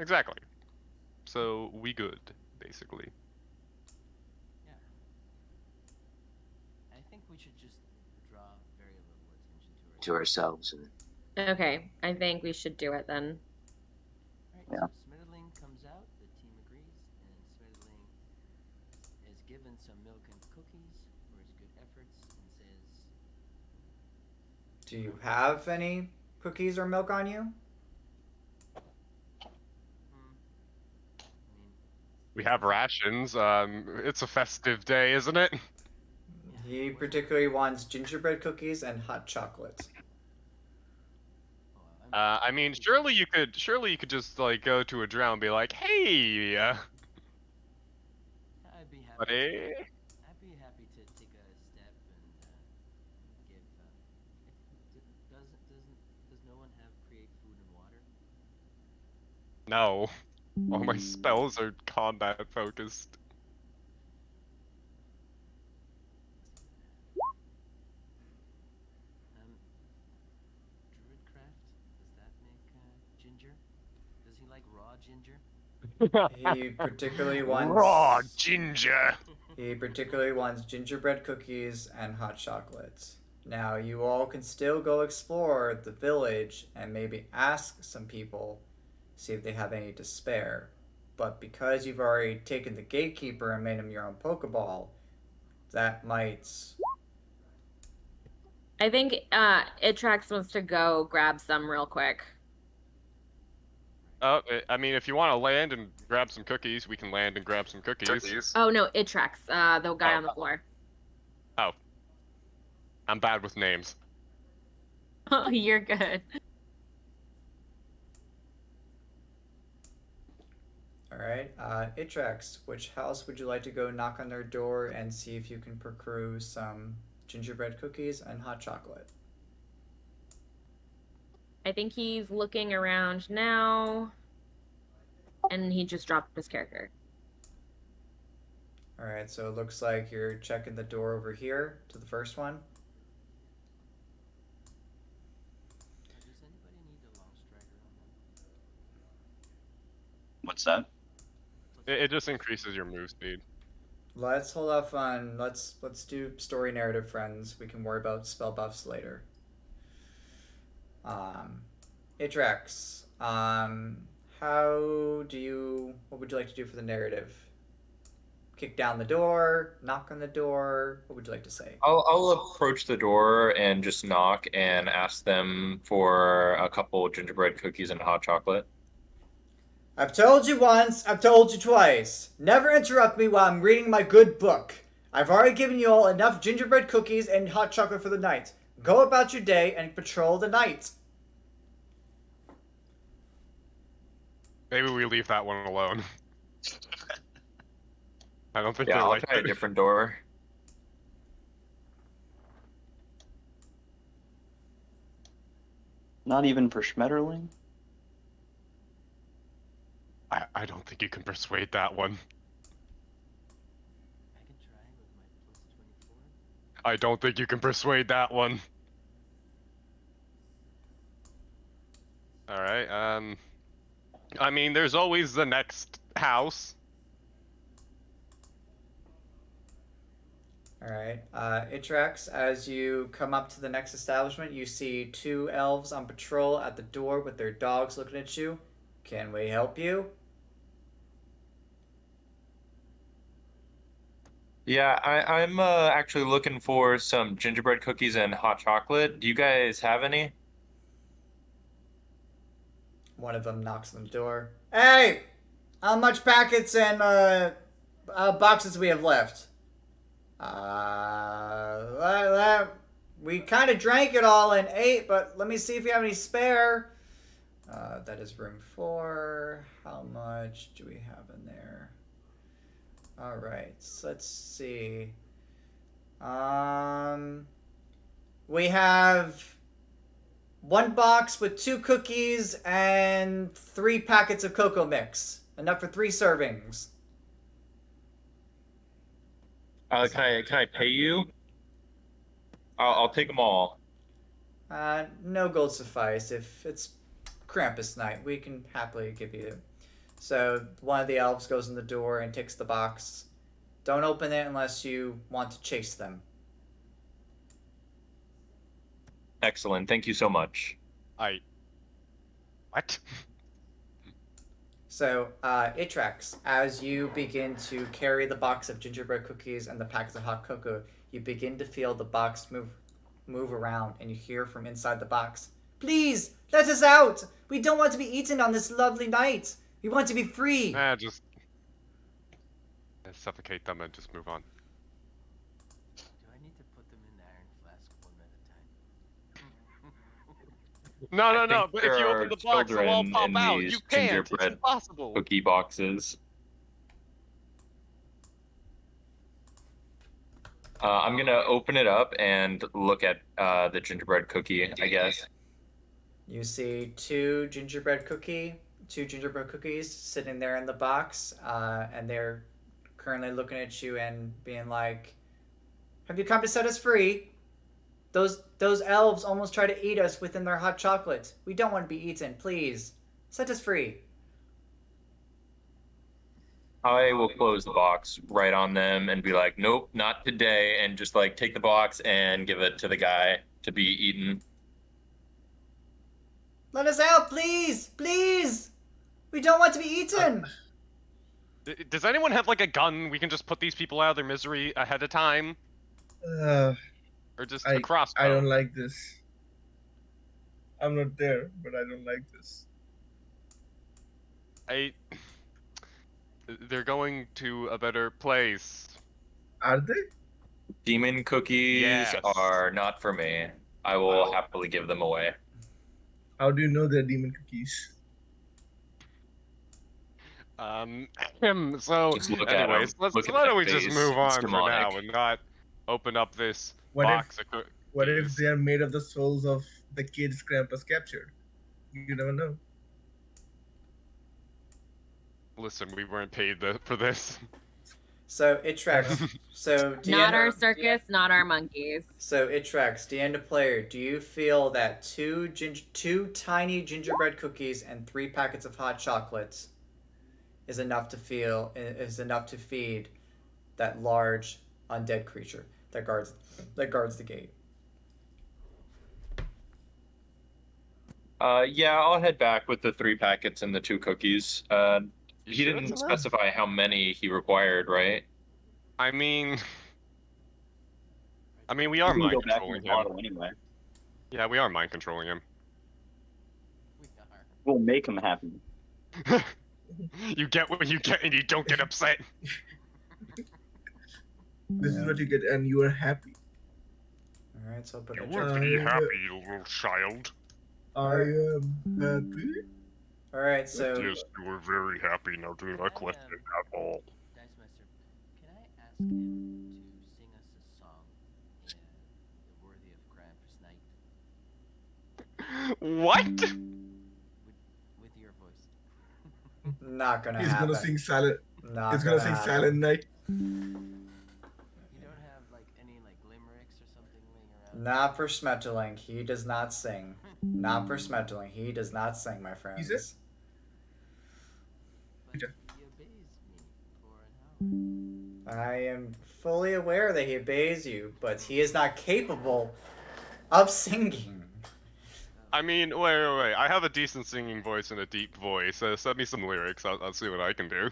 Exactly. So we good, basically. Yeah. I think we should just draw very little attention To ourselves. Okay, I think we should do it then. Alright, Yeah. so Smitterling comes out, the team agrees, and Smitterling is given some milk and cookies for his good efforts and says, Do you have any cookies or milk on you? I mean, We have rations. It's a festive day, isn't it? He particularly wants gingerbread cookies and hot chocolate. oh, I'm I mean, surely you could just like go to a drow and be like, hey, I'd be happy. buddy. I'd be happy to take a step and give. Does no one have create food and water? No, all my spells are combat focused. Druidcraft. Does that make ginger? Does he like raw ginger? He particularly wants Raw ginger. He particularly wants gingerbread cookies and hot chocolate. Now you all can still go explore the village and maybe ask some people, see if they have any to spare. But because you've already taken the gatekeeper and made him your own Pokeball, that might. I think Itrax wants to go grab some real quick. I mean, if you want to land and grab some cookies, we can land and grab some cookies. Oh no, Itrax, the guy Oh. on the floor. I'm bad with names. Oh, you're good. Alright, Itrax, which house would you like to go knock on their door and see if you can procure some gingerbread cookies and hot chocolate? I think he's looking around now, and he just dropped his character. Alright, so it looks like you're checking the door over here to the first one. Does anybody need a long striker on them? What's that? It just increases your move speed. Let's hold off on let's do story narrative, friends. We can worry about spell buffs later. Itrax, what would you like to do for the narrative? Kick down the door, knock on the door, what would you like to say? I'll approach the door and just knock and ask them for a couple gingerbread cookies and hot chocolate. I've told you once, I've told you twice. Never interrupt me while I'm reading my good book. I've already given you all enough gingerbread cookies and hot chocolate for the night. go about your day and patrol the night. Maybe we leave that one alone. I don't think Yeah, they I'll like try a it. different door. Not even for Schmetterling? I don't think you can persuade that one. I can try with my plus 24. I don't think you can persuade that one. Alright, I mean, there's always the next house. Alright, Itrax, as you come up to the next establishment, you see 2 elves on patrol at the door with their dogs looking at you. Can we help you? Yeah, I'm actually looking for some gingerbread cookies and hot chocolate. Do you guys have any? One of them knocks on the door. Hey! How much packets and boxes we have left? We kind of drank it all and ate, but let me see if we have any spare. That is room 4. How much do we have in there? All right, so let's see. We have 1 box with 2 cookies and 3 packets of cocoa mix. Enough for 3 servings. Can I pay you? I'll take them all. No gold suffice. If it's Krampus night, we can happily give you. So one of the elves goes in the door and takes the box. Don't open it unless you want to chase them. Excellent. Thank you so much. What? So, Itrax, as you begin to carry the box of gingerbread cookies and the packets of hot cocoa, you begin to feel the box move around, and you hear from inside the box, "Please, let us out! We don't want to be eaten on this lovely night! We want to be free!" Just suffocate them and just move on. Do I need to put them in the iron flask one at a time? No, think but if you there open are the box, they'll all children pop in out. these You can't. It's gingerbread impossible. Cookie boxes. I'm gonna open it up and look at the gingerbread cookie, I guess. You see 2 gingerbread cookies sitting there in the box, and they're currently looking at you and being like, "Have you come to set us free? Those elves almost try to eat us within their hot chocolate. We don't want to be eaten. Please, set us free." I will close the box right on them and be like, "Nope, not today," and just like take the box and give it to the guy to be eaten. "Let us out, please! Please! We don't want to be eaten!" Does anyone have like a gun? We can just put these people out of their misery ahead of time, Uh, or just a crossbow. I don't like this. I'm not there, but I don't like this. They're going to a better place. Are they? Demon cookies Yes. are not for me. I will happily give them away. How do you know they're demon cookies? So Just look at 'em. anyways, Look at why that don't we just face. move It's on for now demonic. and not open up this What box if- of cookies? What if they're made of the souls of the kids Krampus captured? You never know. Listen, we weren't paid for this. So Itrax, Not our circus, not our monkeys. So Itrax, the end of player. Do you feel that two tiny gingerbread cookies and 3 packets of hot chocolates is enough to feed that large undead creature that guards the gate? Yeah, I'll head back with the 3 packets and the 2 cookies. He sure didn't that's enough? specify how many he required, right? I mean, we We are can mind go back controlling and him. bottle anyway. Yeah, we are mind controlling him. We are. We'll make him happy. You get what you get, and you don't get upset. This is what you get, and you are happy. All right, so I'll put You a would check. be happy, little child. I am happy. All right, so Yes, you were very happy. Now do not question at all. Dice Master, can I ask him to sing us a song, worthy of Krampus Night, What? with your voice? not gonna He's happen. gonna sing Silent. Not He's gonna gonna sing happen. Silent Night. You don't have like any like limericks or something laying around? Not for Smetterling. He does not sing. Not for Smetterling. He does not sing, my friends. said? But he obeys me for an hour. I am fully aware that he obeys you, but he is not capable of singing. I mean, wait. I have a decent singing voice and a deep voice. Send me some lyrics. I'll see what I can do.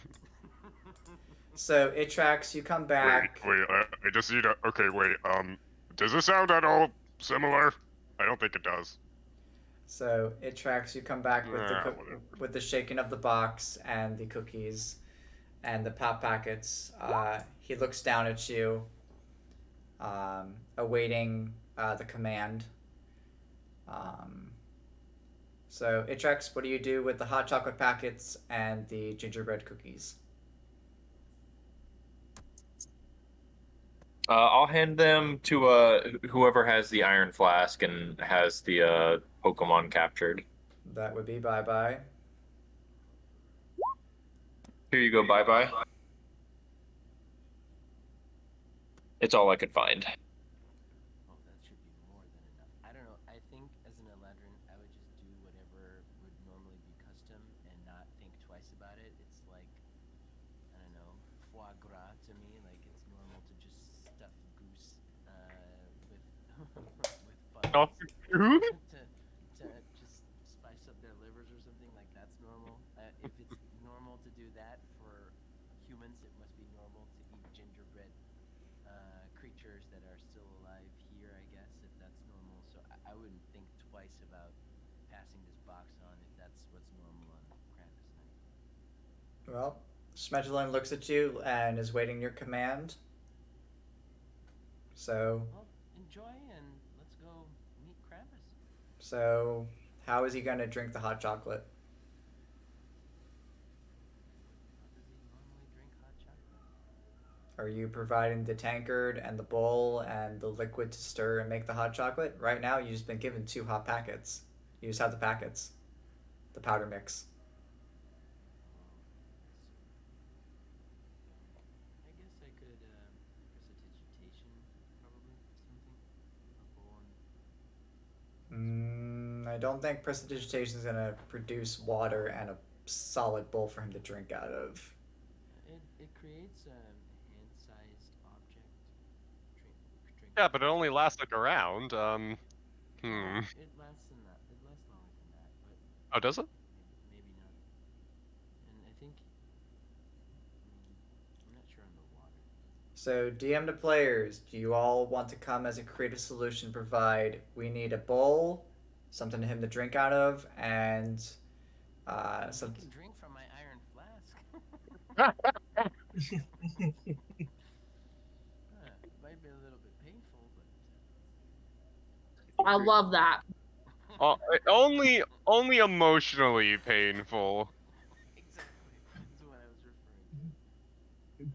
So it tracks. You come back. Wait. I just need to. Okay, wait. Does this sound at all similar? I don't think it does. So it tracks. You come back with Whatever. with the shaking of the box and the cookies and the pop packets. He looks down at you, awaiting the command. So it tracks. What do you do with the hot chocolate packets and the gingerbread cookies? I'll hand them to whoever has the iron flask and has the Pokemon captured. That would be Bye Bye. Here you go, Bye Bye. It's all I could find. Oh, that should be more than enough. I don't know. I think as an Eladrin, I would just do whatever would normally be custom and not think twice about it. It's like, I don't know, foie gras to me. Like it's normal to just stuff goose with Oh, fuzz. to just spice up their livers or something. Like that's normal. If it's normal to do that for humans, it must be normal to eat gingerbread creatures that are still alive here, I guess, if that's normal. So I wouldn't think twice about passing this box on if that's what's normal on Krampus night. Well, Schmetterling looks at you and is waiting your command. So, Well, enjoy and let's go meet Krampus. so how is he going to drink the hot chocolate? How does he normally drink hot chocolate? Are you providing the tankard and the bowl and the liquid to stir and make the hot chocolate? Right now, you've just been given 2 hot packets. You just have the packets, the powder mix. I guess I could prestidigitation probably something. A bowl and I don't think prestidigitation is going to produce water and a solid bowl for him to drink out of. it creates a hand-sized object. Drink. yeah, but it only lasts like a round. It lasts than that. It lasts longer than that, but Oh, does it? maybe not. And I think I'm not sure on the water. So, DM to players, do you all want to come as a creative solution? Provide we need a bowl, something to him to drink out of, and You can drink from my iron flask. It might be a little bit painful, but I love that. Only emotionally painful. exactly. That's what I was referring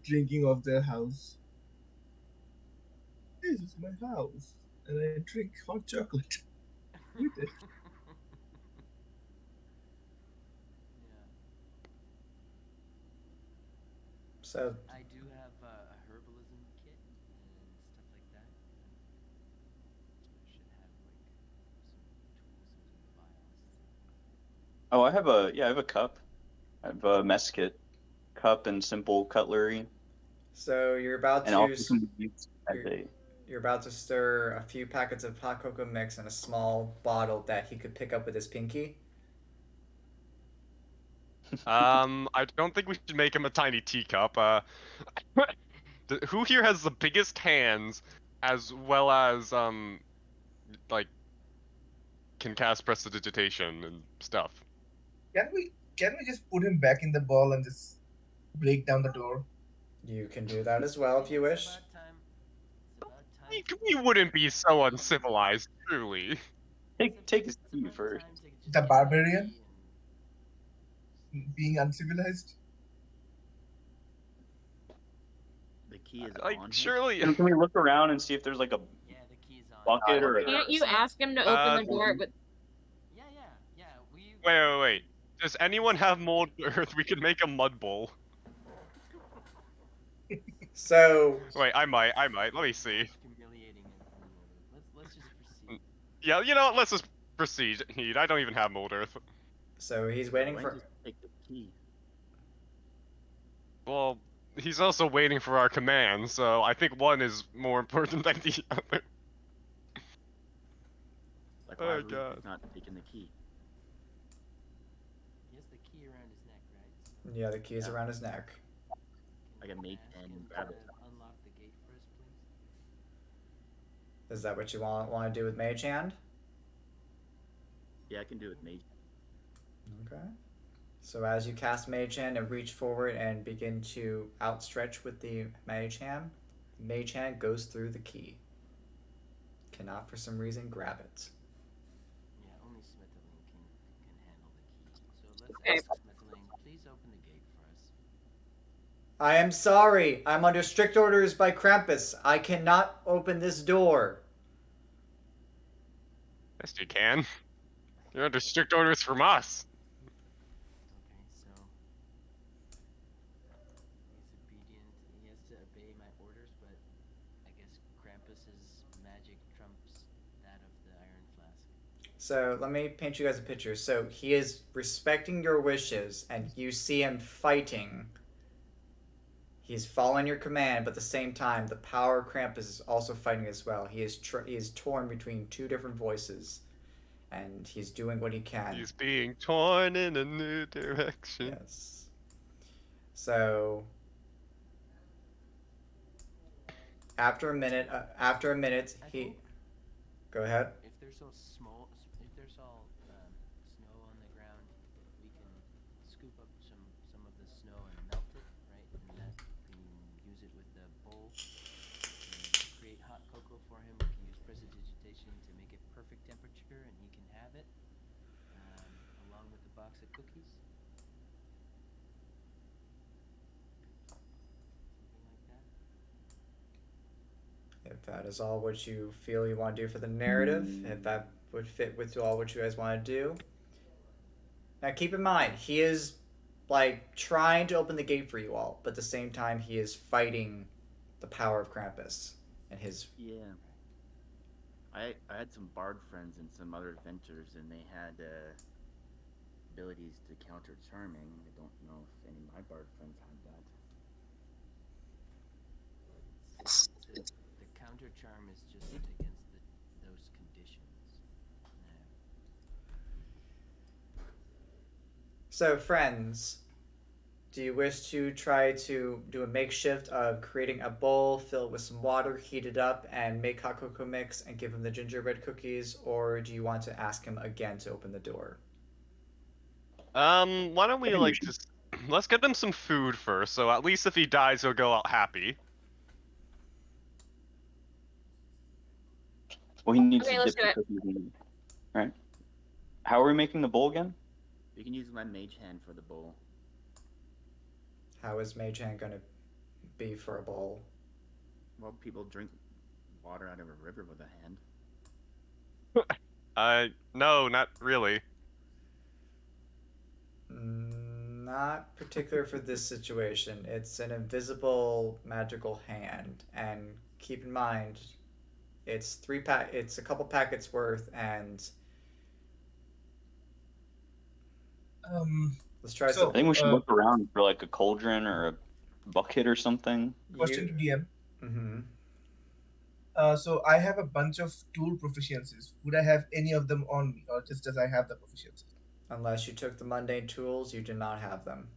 to. Drinking of their house. This is my house, and I drink hot chocolate with it. Yeah. so I do have a herbalism kit and stuff like that. I should have like some tools and vials. Oh, I have a cup. I have a mess kit, cup and simple cutlery, so you're about and to also some use as you're- a. you're about to stir a few packets of hot cocoa mix in a small bottle that he could pick up with his pinky. I don't think we should make him a tiny teacup. Who here has the biggest hands, as well as like can cast prestidigitation and stuff? Can we just put him back in the ball and just break down the door? You can do that as well if you wish. It's about time We wouldn't be so uncivilized, truly. Take his It's a key fun first. time to just The get barbarian? key Being uncivilized? The key is Like, on him. surely. Can we look around and see if there's like a Yeah, the key's on. bucket or a Can't you ask him to open the door? But Yeah. We. Wait. Does anyone have mold earth? We could make a mud bowl. So Wait, I might. Let me see. Humiliating it. Let's just proceed. Yeah, you know what? Let's just proceed. I don't even have mold earth. so he's Why waiting don't for. you just take the key? Well, he's also waiting for our command, so I think one is more important than the other. Like, Oh, why would God. he's not taking the key? He has the key around his neck, right? Yeah, the key's Yeah. around his neck. Like a Can you mage ask hand him grab to it. unlock the gate for us, please? Is that what you want to do with Mage Hand? Yeah, I can do it with mage. Okay. So as you cast Mage Hand and reach forward and begin to outstretch with the Mage Hand goes through the key. Cannot for some reason grab it. Yeah, only Smitherling can handle the key. So let's Okay. ask Smitherling, please open the gate for us. I am sorry. I'm under strict orders by Krampus. I cannot open this door. Yes, you can. You're under strict orders from us. Okay, so he's obedient. He has to obey my orders, but I guess Krampus's magic trumps that of the Iron Flask. So let me paint you guys a picture. So he is respecting your wishes, and you see him fighting. He's following your command, but at the same time, the power of Krampus is also fighting as well. He is torn between two different voices, and he's doing what he can. He's being torn in a new direction. Yes. So after a minute, he. Go ahead. If there's all snow on the ground, we can scoop up some of the snow and melt it, right? And that we can use it with the bowl to create hot cocoa for him. We can use prestidigitation to make it perfect temperature, and he can have it, along with the box of cookies. Something like that. If that is all what you feel you want to do for the narrative, if that would fit with all what you guys want to do. Now keep in mind, he is like trying to open the gate for you all, but at the same time he is fighting the power of Krampus and his. Yeah. I had some bard friends and some other adventures, and they had abilities to counter charming. I don't know if any of my bard friends had that. The counter charm is just against those conditions. So friends, do you wish to try to do a makeshift of creating a bowl filled with some water, heat it up, and make hot cocoa mix and give him the gingerbread cookies, or do you want to ask him again to open the door? Why don't we like just let's get him some food first, so at least if he dies, he'll go out happy. Well, he needs Okay, to let's dip do the cookies in. Right. How are we making the bowl again? You can use my mage hand for the bowl. How is Mage Hand going to be for a bowl? Well, people drink water out of a river with a hand. No, not really. Not particular for this situation. It's an invisible magical hand, and keep in mind, it's it's a couple packets worth, and let's try So- I think we should look around for like a cauldron or a bucket or something. Question to DM. Mm-hmm. So I have a bunch of tool proficiencies. Would I have any of them on me, or just as I have the proficiencies? Unless you took the mundane tools, you do not have them.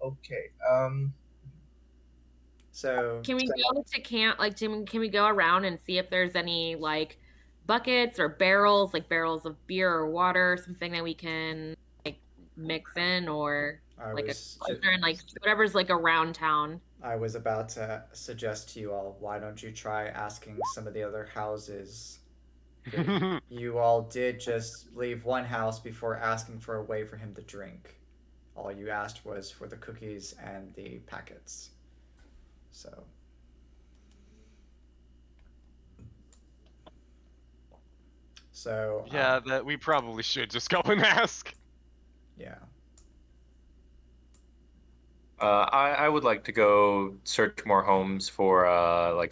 Okay. So can we go to camp? Like, can we go around and see if there's any like buckets or barrels, like barrels of beer or water, something that we can like mix in, or I like was a cauldron, like whatever's like around town. I was about to suggest to you all, why don't you try asking some of the other houses? You all did just leave one house before asking for a way for him to drink. All you asked was for the cookies and the packets. So. So. Yeah, that we probably should just go and ask. Yeah. I would like to go search more homes for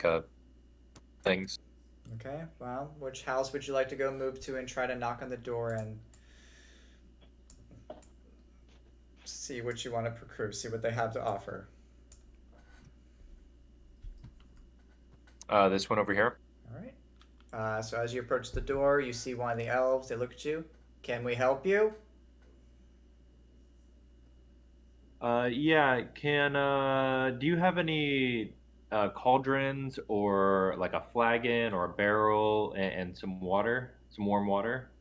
things. Okay. Well, which house would you like to go move to and try to knock on the door and see what you want to procure, see what they have to offer? This one over here. All right. So as you approach the door, you see one of the elves. They look at you. Can we help you? Yeah, do you have any cauldrons or like a flagon or a barrel and some water, some warm water?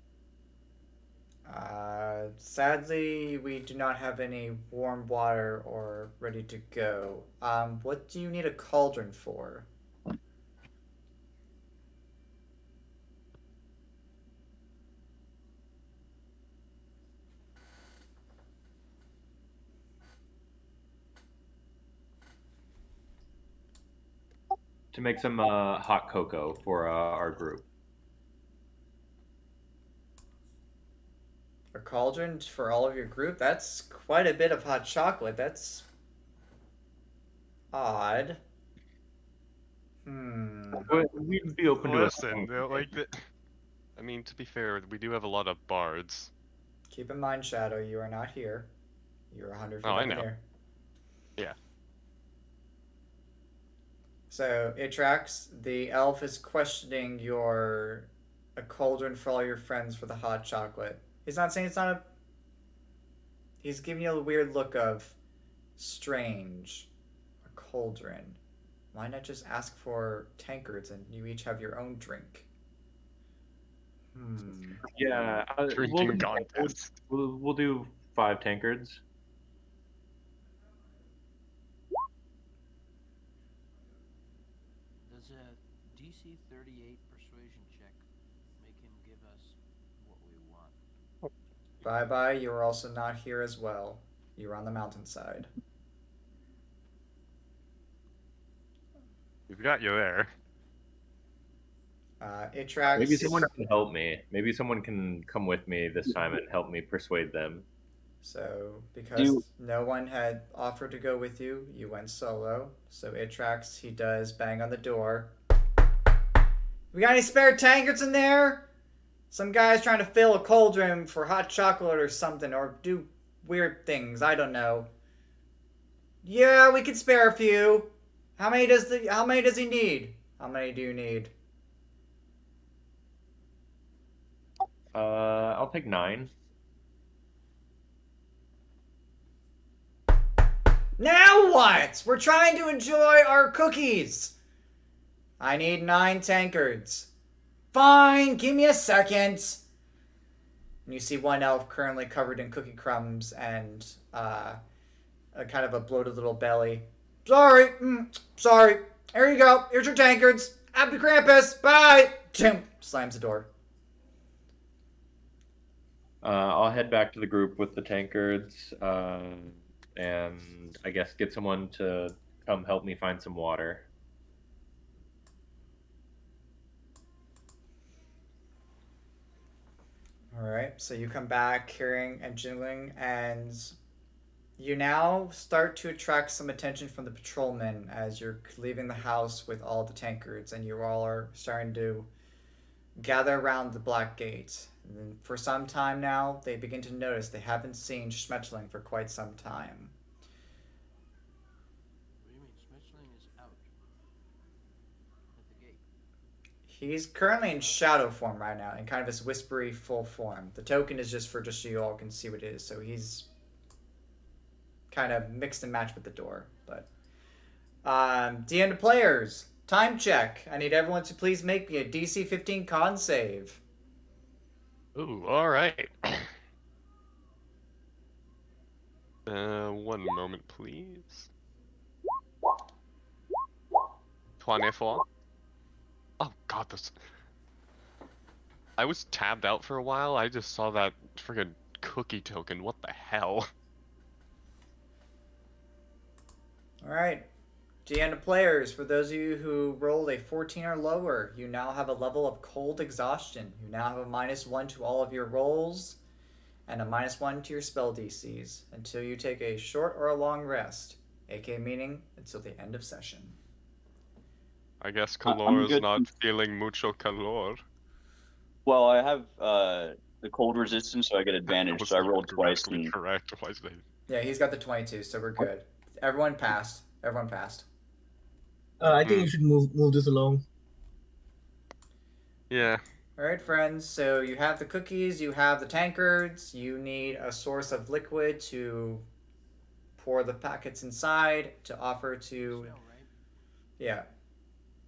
Sadly, we do not have any warm water or ready to go. What do you need a cauldron for? To make some hot cocoa for our group. A cauldron for all of your group? That's quite a bit of hot chocolate. That's odd. We'd be open to Listen, I mean, to be fair, we do have a lot of bards. Keep in mind, Shadow, you are not here. You're 100 feet Oh, up I in know. the air. Yeah. So it tracks. The elf is questioning a cauldron for all your friends for the hot chocolate. He's not saying it's not a. He's giving you a weird look of strange. A cauldron. Why not just ask for tankards and you each have your own drink? Yeah, Drinking contest. we'll do 5 tankards. Does a DC 38 persuasion check make him give us what we want? Bye bye, you are also not here as well. You are on the mountainside. We've got you there. It tracks. Maybe someone can help me. Maybe someone can come with me this time and help me persuade them. So, because no one had offered to go with you, you went solo. So it tracks. He does bang on the door. We got any spare tankards in there? Some guy's trying to fill a cauldron for hot chocolate or something, or do weird things. I don't know. Yeah, we could spare a few. How many does he need? How many do you need? I'll take 9. Now what? We're trying to enjoy our cookies. I need 9 tankards. Fine, give me a second. And you see one elf currently covered in cookie crumbs and a kind of a bloated little belly. Sorry. Here you go. Here's your tankards. Happy Krampus. Bye. Slams the door. I'll head back to the group with the tankards, and I guess get someone to come help me find some water. Alright, so you come back carrying and jingling, and you now start to attract some attention from the patrolmen as you're leaving the house with all the tankards, and you all are starting to gather around the Black Gate. And then for some time now, they begin to notice they haven't seen Schmetterling for quite some time. What do you mean? Schmetterling is out at the gate. He's currently in shadow form right now, in kind of his whispery full form. The token is just so you all can see what it is, so he's kind of mixed and matched with the door. But DM to players, time check. I need everyone to please make me a DC 15 con save. Ooh, all right. 1 moment, please. 24. Oh god, this. I was tabbed out for a while. I just saw that friggin' cookie token. What the hell? All right. GM to players, for those of you who rolled a 14 or lower, you now have a level of cold exhaustion. You now have a -1 to all of your rolls and a -1 to your spell DCs until you take a short or a long rest, aka meaning until the end of session. I guess I'm Calor is good. not feeling mucho calor. Well, I have the cold resistance, so I get advantage. Was So I rolled twice, grammatically and correct. Why is they... Yeah, he's got the 22, so we're good. Everyone passed. Everyone passed. I think you should move this along. Yeah. All right, friends. So you have the cookies, you have the tankards. You need a source of liquid to pour the packets inside to offer to. Snow, right? Yeah.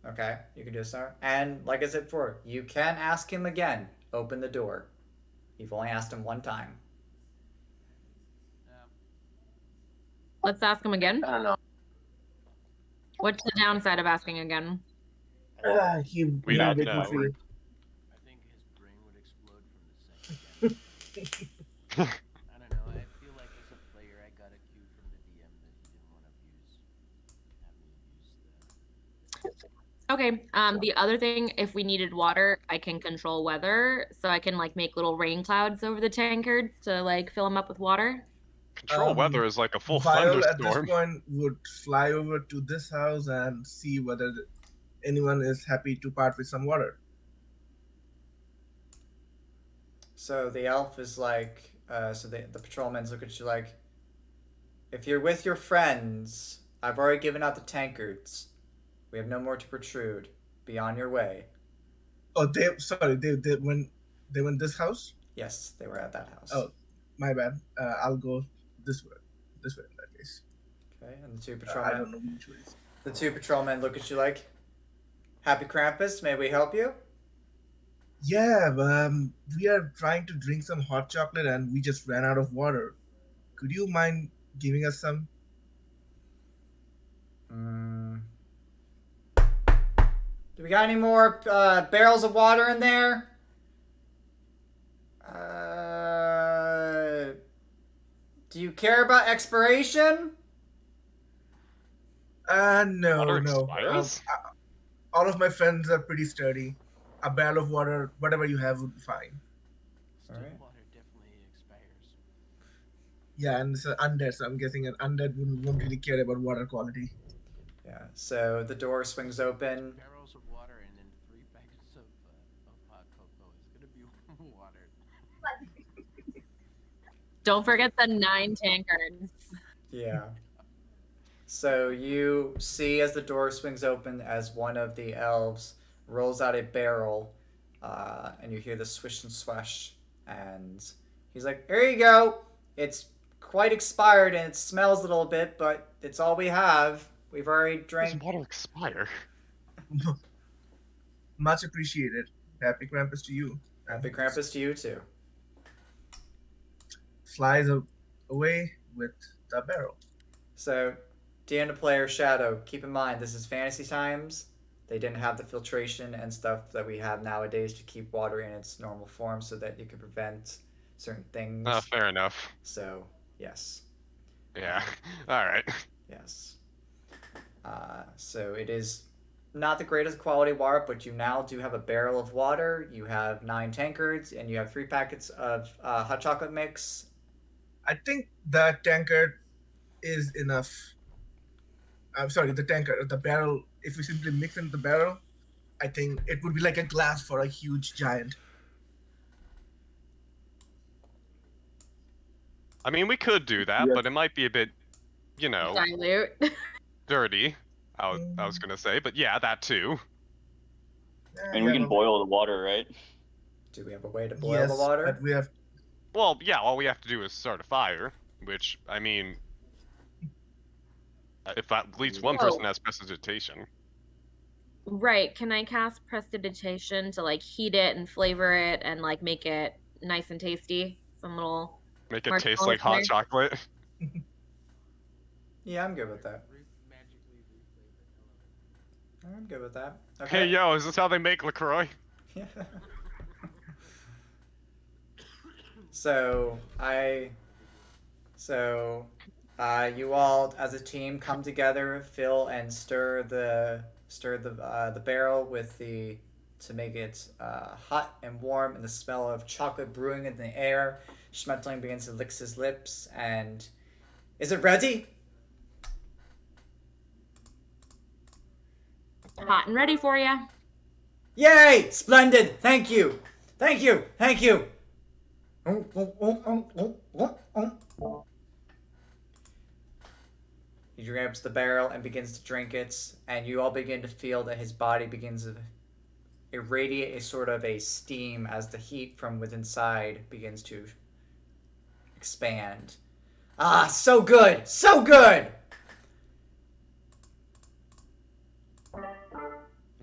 Okay, you can do so. And like I said before, you can ask him again. Open the door. You've only asked him one time. Let's ask him again. I don't know. What's the downside of asking again? We don't break know. me free. I think his brain would explode from the second again. I don't know. I feel like as a player, I got a cue from the DM that he didn't want to have me use the. Okay. The other thing, if we needed water, I can control weather, so I can like make little rain clouds over the tankards to like fill them up with water. Control weather is like a full Vile at this thunderstorm. point would fly over to this house and see whether anyone is happy to part with some water. So the elf is like, so the patrolmen look at you like, if you're with your friends, I've already given out the tankards. We have no more to protrude. Be on your way. Oh, they went this house. Yes, they were at that house. Oh, my bad. I'll go this way in that case. Okay, and the two I patrolmen. don't know which way. The two patrolmen look at you like, Happy Krampus, may we help you? Yeah, we are trying to drink some hot chocolate and we just ran out of water. Could you mind giving us some? Do we got any more barrels of water in there? Do you care about expiration? No, Water no. expires? All of my friends are pretty sturdy. A barrel of water, whatever you have, would be fine. Still, Alright. water definitely expires. Yeah, and it's an undead, so I'm guessing an undead won't really care about water quality. Yeah, so the door swings open. Barrels of water and then 3 packets of hot cocoa is gonna be water. Don't forget the 9 tankards. Yeah. So you see as the door swings open as one of the elves rolls out a barrel, and you hear the swish and swash, and he's like, "Here you go. It's quite expired and it smells a little bit, but it's all we have. We've already Does drank." water expire? Much appreciated. Happy Krampus to you. Happy Krampus to you too. Flies away with the barrel. So, DM to player Shadow, keep in mind this is fantasy times. They didn't have the filtration and stuff that we have nowadays to keep water in its normal form so that you can prevent certain things. Fair enough. So, yes. Yeah. Alright. Yes. So it is not the greatest quality water, but you now do have a barrel of water, you have 9 tankards, and you have 3 packets of hot chocolate mix. I think the tankard is enough. I'm sorry, the barrel. If we simply mix in the barrel, I think it would be like a glass for a huge giant. I mean, we could do that, Yeah. but it might be a bit, Dilute. dirty. I was gonna say, but yeah, that too. And we can boil the water, right? Do we have a way to boil Yes, the water? but we have. Well, yeah, all we have to do is start a fire, which, I mean, if at least one person has prestidigitation. Right. Can I cast prestidigitation to like heat it and flavor it and like make it nice and tasty? Some little Make it Mark taste like hot Oliver. chocolate. Yeah, I'm good with that. Magically reflavor. I'm good with that. Okay. Hey, yo, is this how they make LaCroix? Yeah. So you all as a team come together, fill and stir the barrel with the to make it hot and warm, and the smell of chocolate brewing in the air. Schmetterling begins to lick his lips, and is it ready? Hot and ready for you. Yay! Splendid! Thank you! Thank you! Thank you! He grabs the barrel and begins to drink it, and you all begin to feel that his body begins to irradiate a sort of a steam as the heat from within inside begins to expand. Ah, so good! So good!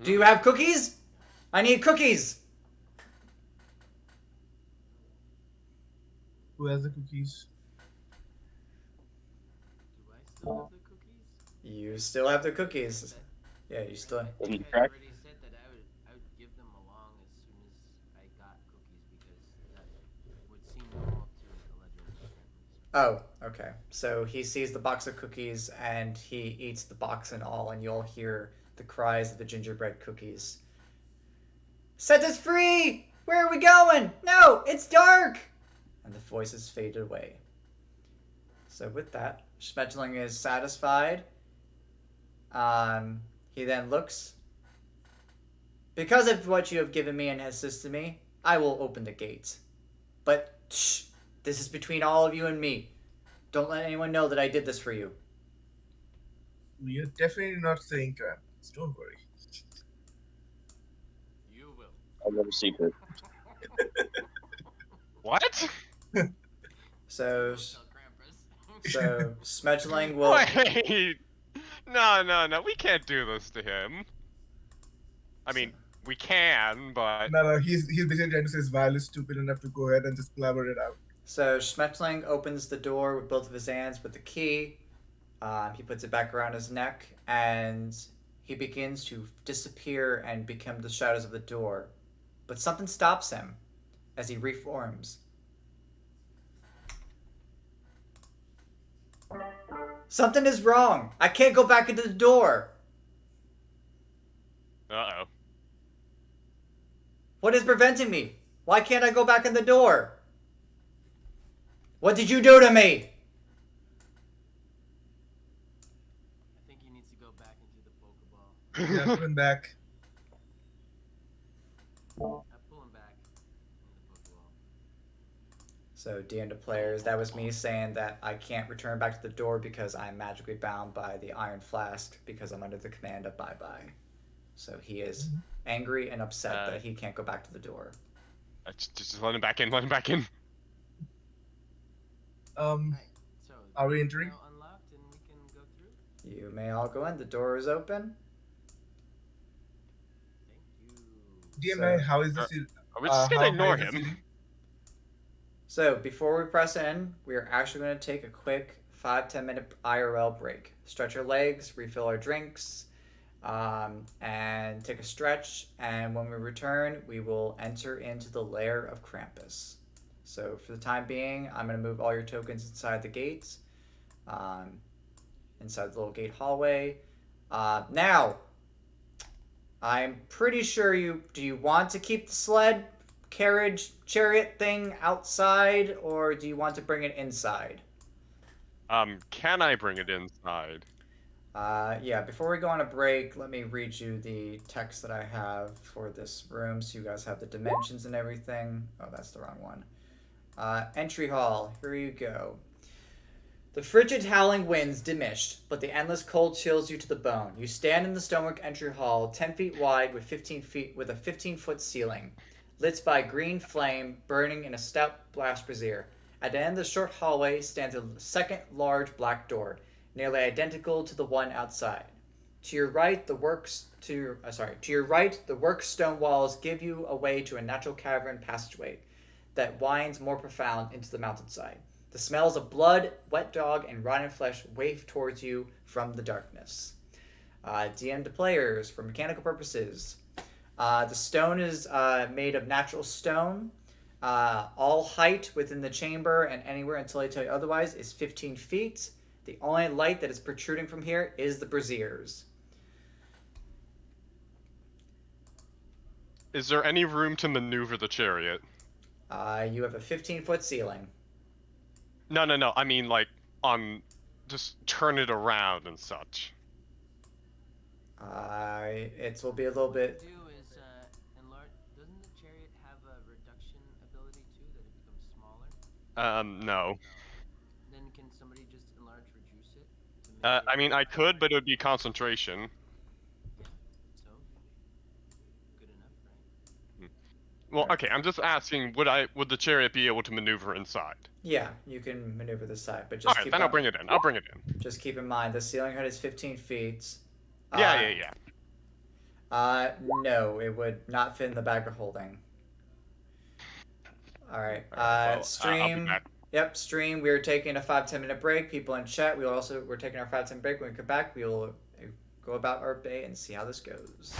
Do you have cookies? I need cookies! Who has the cookies? Do I still have the cookies? You still have the cookies. Yeah, you still. Doesn't I crack? already said that I would give them along as soon as I got cookies because that would seem normal to a legend. Oh, okay. So he sees the box of cookies and he eats the box and all, and you'll hear the cries of the gingerbread cookies. Set us free! Where are we going? No, it's dark! And the voices faded away. So with that, Schmetterling is satisfied. He then looks. Because of what you have given me and assisted me, I will open the gate. But shh, this is between all of you and me. Don't let anyone know that I did this for you. You're definitely not saying Krampus. Don't worry. You will. I love a secret. What? So, Tell Krampus. so Schmetterling will. Wait. No. We can't do this to him. I mean, we can, but No, he's basically trying to say Vile is stupid enough to go ahead and just blabber it out. So Schmetterling opens the door with both of his hands with the key. He puts it back around his neck, and he begins to disappear and become the shadows of the door. But something stops him as he reforms. Something is wrong. I can't go back into the door. uh-oh. What is preventing me? Why can't I go back in the door? What did you do to me? I think he needs to go back into the Pokeball. Yeah, put him back. I pull him back in the Pokeball. So, D&D players, that was me saying that I can't return back to the door because I'm magically bound by the Iron Flask because I'm under the command of Bye Bye. So he is angry and upset that he can't go back to the door. Just let him back in. Let him back in. Um, Right. So Are we entering? now unlocked and we can go through. You may all go in. The door is open. Thank you. DMI, how is this? Are we just gonna how ignore high is the him? ceiling? So, before we press in, we are actually going to take a quick 5-10 minute IRL break. Stretch our legs, refill our drinks, and take a stretch. And when we return, we will enter into the lair of Krampus. So, for the time being, I'm going to move all your tokens inside the gates, inside the little gate hallway. Now, I'm pretty sure do you want to keep the sled, carriage, chariot thing outside, or do you want to bring it inside? Can I bring it inside? Yeah, before we go on a break, let me read you the text that I have for this room so you guys have the dimensions and everything. Oh, that's the wrong one. Entry hall, here you go. The frigid howling winds diminished, but the endless cold chills you to the bone. You stand in the stonework entry hall, 10 feet wide with a 15-foot ceiling, lit by a green flame burning in a stout blast brazier. At the end of the short hallway stands a second large black door, nearly identical to the one outside. To your right, the work stone walls give you away to a natural cavern passageway that winds more profound into the mountainside. The smells of blood, wet dog, and rotten flesh wave towards you from the darkness. DM to players for mechanical purposes. The stone is made of natural stone. All height within the chamber and anywhere until I tell you otherwise is 15 feet. The only light that is protruding from here is the braziers. Is there any room to maneuver the chariot? You have a 15-foot ceiling. No. I mean, like, just turn it around and such. It will be a little bit. Do is enlarge. Doesn't the chariot have a reduction ability too, that it becomes smaller? No. Then can somebody just enlarge, reduce it? To make I it mean, I could, but it would be concentration. Yeah. So good enough, right? Well, Alright. okay. I'm just asking, would the chariot be able to maneuver inside? Yeah, you can maneuver this side, but All just right, keep then I'll bring it in. I'll bring it in. just keep in mind the ceiling height is 15 feet. Yeah. No, it would not fit in the bag of holding. All right. I'll be Stream. back. Yep, stream. We are taking a 5-10 minute break. People in chat. We're taking our 5-10 break. When we come back, we will go about our day and see how this goes.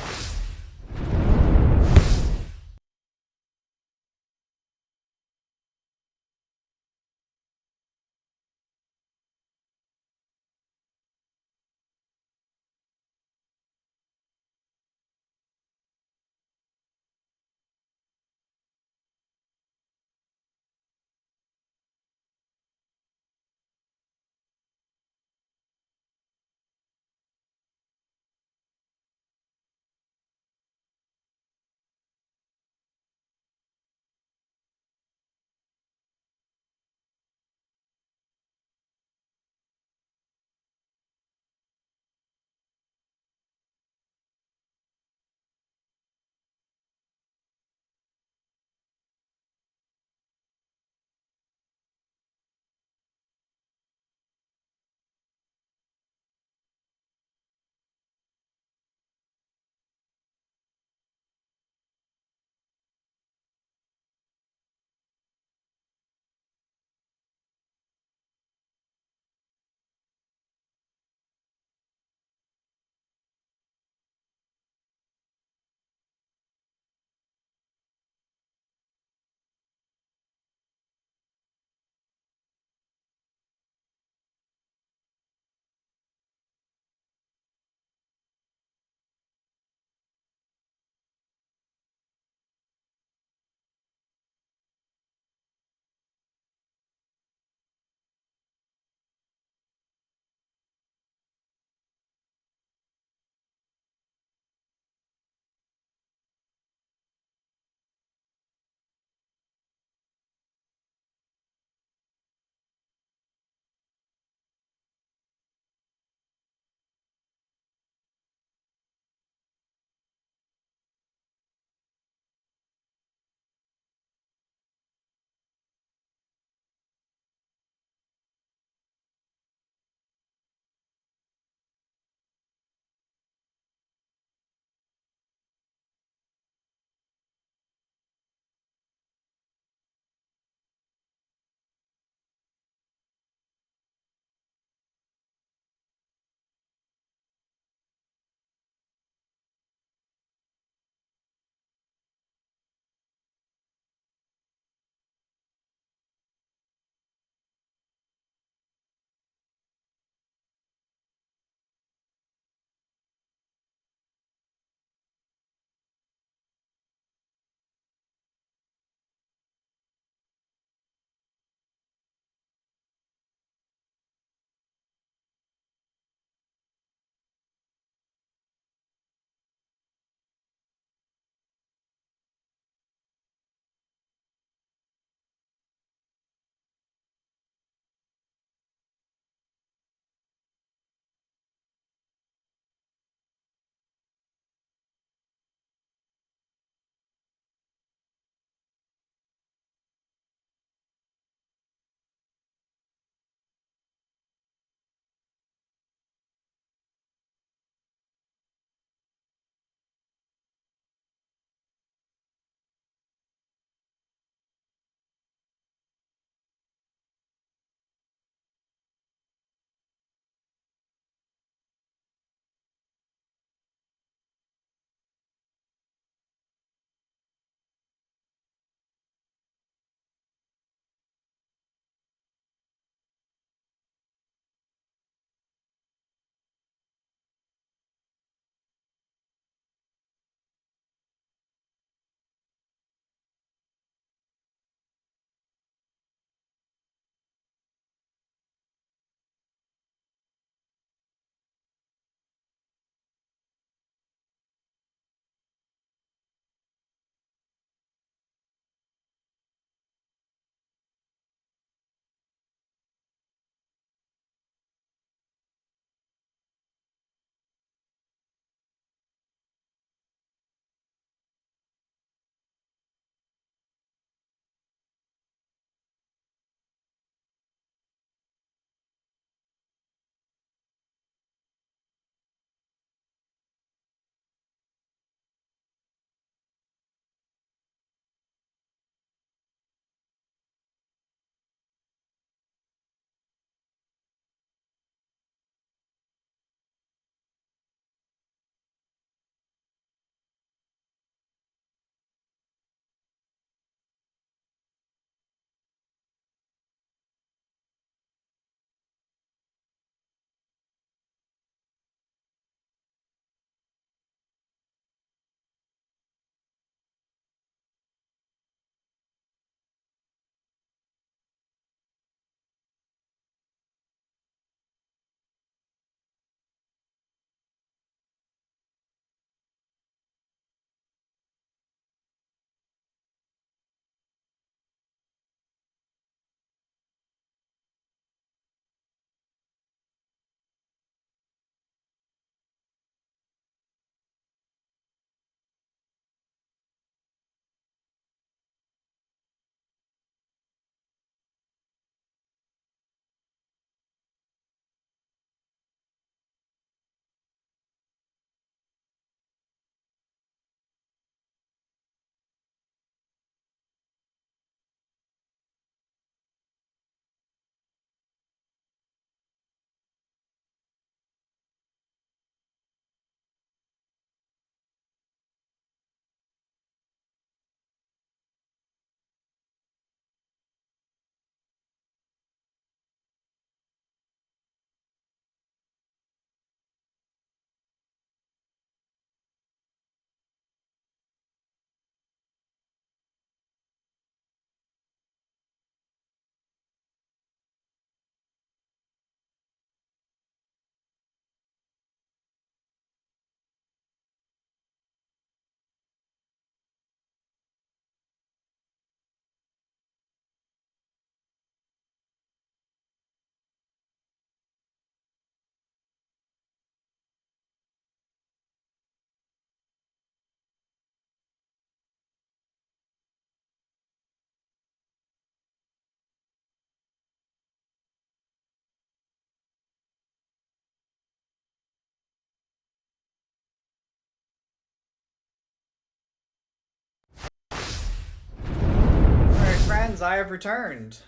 friends, I have returned.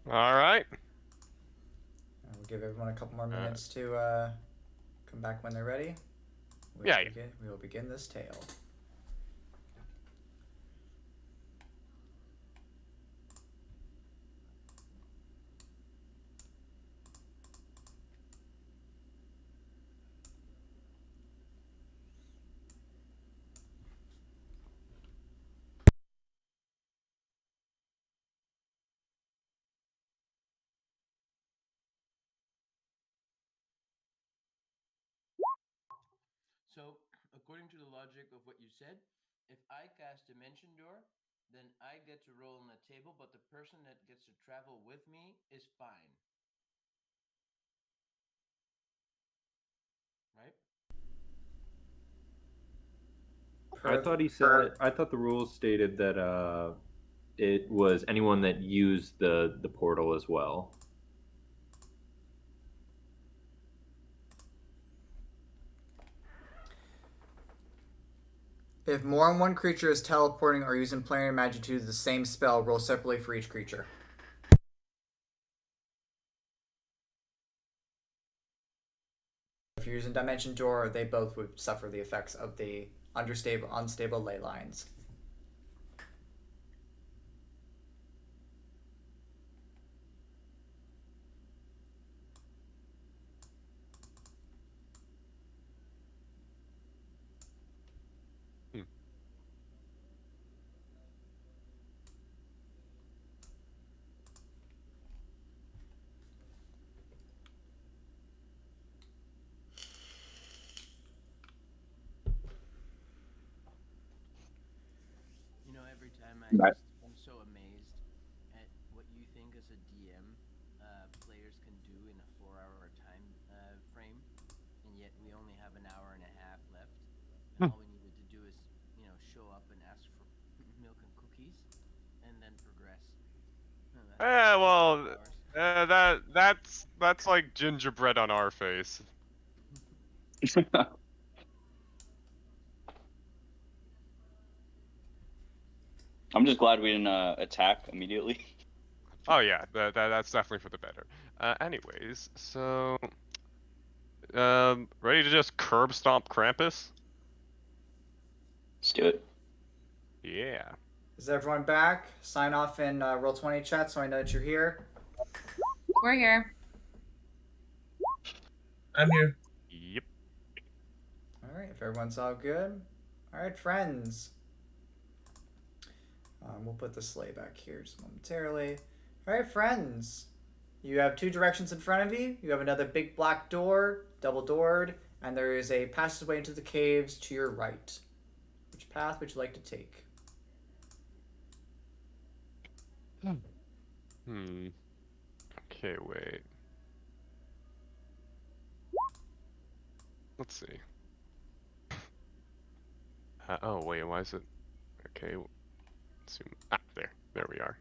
All right. We'll give everyone a couple more minutes to come back when they're ready. We will begin this tale. So, according to the logic of what you said, if I cast Dimension Door, then I get to roll on the table, but the person that gets to travel with me is fine. Right? I thought he said. I thought the rules stated that it was anyone that used the portal as well. If more than one creature is teleporting or using planetary magic to do the same spell, roll separately for each creature. If you're using Dimension Door, they both would suffer the effects of the unstable ley lines. You know, every time I'm so amazed at what you think as a DM players can do in a 4-hour time frame, and yet we only have an hour and a half left, and all we needed to do is, show up and ask for milk and cookies, and then progress. That's like gingerbread on our face. I'm just glad we didn't attack immediately. Oh yeah, that's definitely for the better. Anyways, so ready to just curb stomp Krampus? Let's do it. Yeah. Is everyone back? Sign off in Roll20 chat so I know that you're here. We're here. I'm here. Yep. All right, if everyone's all good. All right, friends. We'll put the sleigh back here just momentarily. All right, friends. You have two directions in front of you. You have another big black door, double doored, and there is a passageway into the caves to your right. Which path would you like to take? Okay, wait. Let's see. Oh wait, why is it? Okay. Zoom. There we are.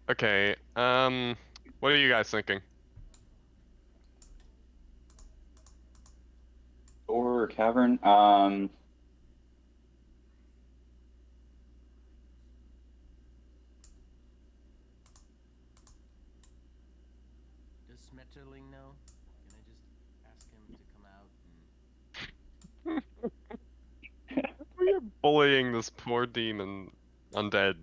Okay. What are you guys thinking? Or cavern. Does Smetterling know? Can I just ask him to come out and... We are bullying this poor demon undead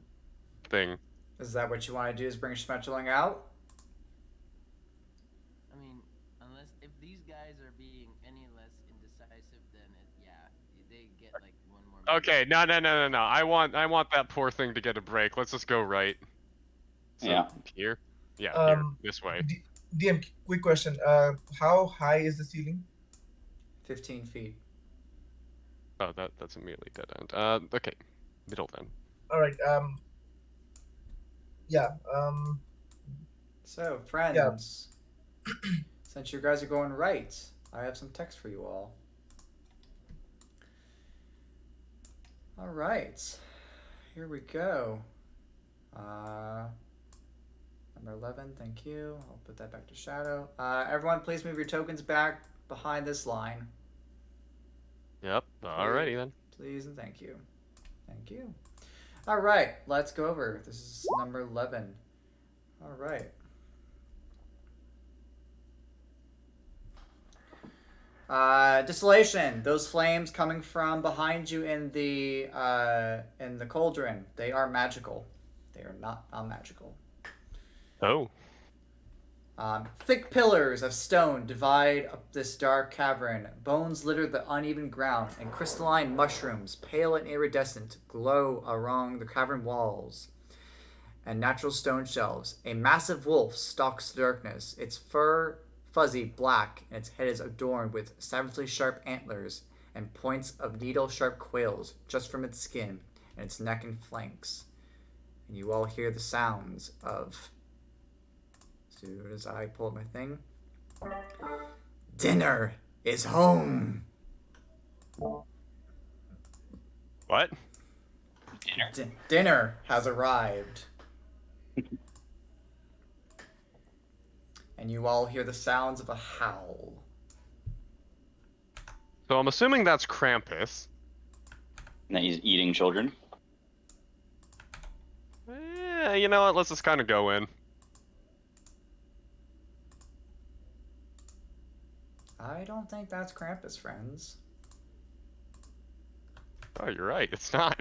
thing. Is that what you want to do? Is bring Schmetterling out? I mean, if these guys are being any less indecisive, then they get like one more minute. Okay, no. I want that poor thing to get a break. Let's just go right. So, yeah. Here? Yeah, here. Um, This way. DM, quick question. How high is the ceiling? 15 feet. Oh, that's immediately dead end. Okay. Middle then. All right. Yeah. So, friends, since you guys are going right, I have some text for you all. All right, here we go. Number 11, thank you. I'll put that back to shadow. Everyone, please move your tokens back behind this line. Yep. Alrighty then. Please and thank you. Thank you. All right, let's go over. This is number 11. All right. Distillation. Those flames coming from behind you in the cauldron. They are magical. They are not magical. Oh. Thick pillars of stone divide up this dark cavern. Bones litter the uneven ground, and crystalline mushrooms, pale and iridescent, glow along the cavern walls and natural stone shelves. A massive wolf stalks the darkness, its fur fuzzy black, and its head is adorned with savagely sharp antlers and points of needle-sharp quills just from its skin and its neck and flanks. And you all hear the sounds of... As soon as I pull up my thing... Dinner is home! What? Dinner has arrived. And you all hear the sounds of a howl. So I'm assuming that's Krampus. And that he's eating children. Yeah, you know what? Let's just kind of go in. I don't think that's Krampus, friends. Oh, you're right. It's not.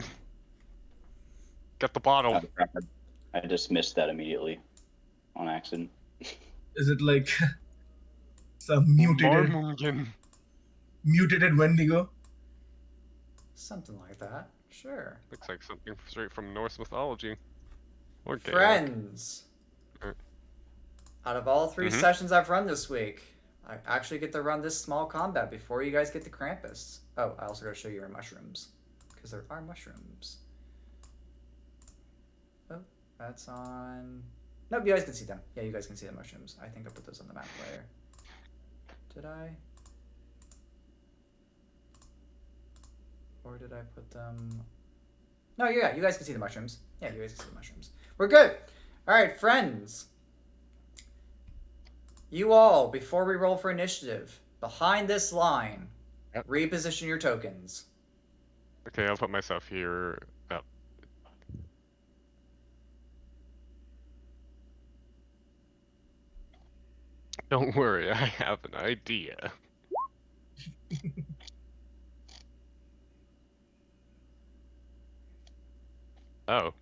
Get the bottle. I dismissed that immediately on accident. Is it like some mutated Wendigo? Something like that. Sure. Looks like something straight from Norse mythology. Or Gaelic. Friends. Alright. Out of all 3 sessions I've run this week, I actually get to run this small combat before you guys get to Krampus. Oh, I also got to show you our mushrooms. Because there are mushrooms. Oh, that's on... Nope, you guys can see them. Yeah, you guys can see the mushrooms. I think I put those on the map player. Did I? Or did I put them... No, yeah, you guys can see the mushrooms. Yeah, you guys can see the mushrooms. We're good. All right, friends. You all, before we roll for initiative, behind this line, reposition your tokens. Okay, I'll put myself here. Oh. Don't worry, I have an idea. Oh.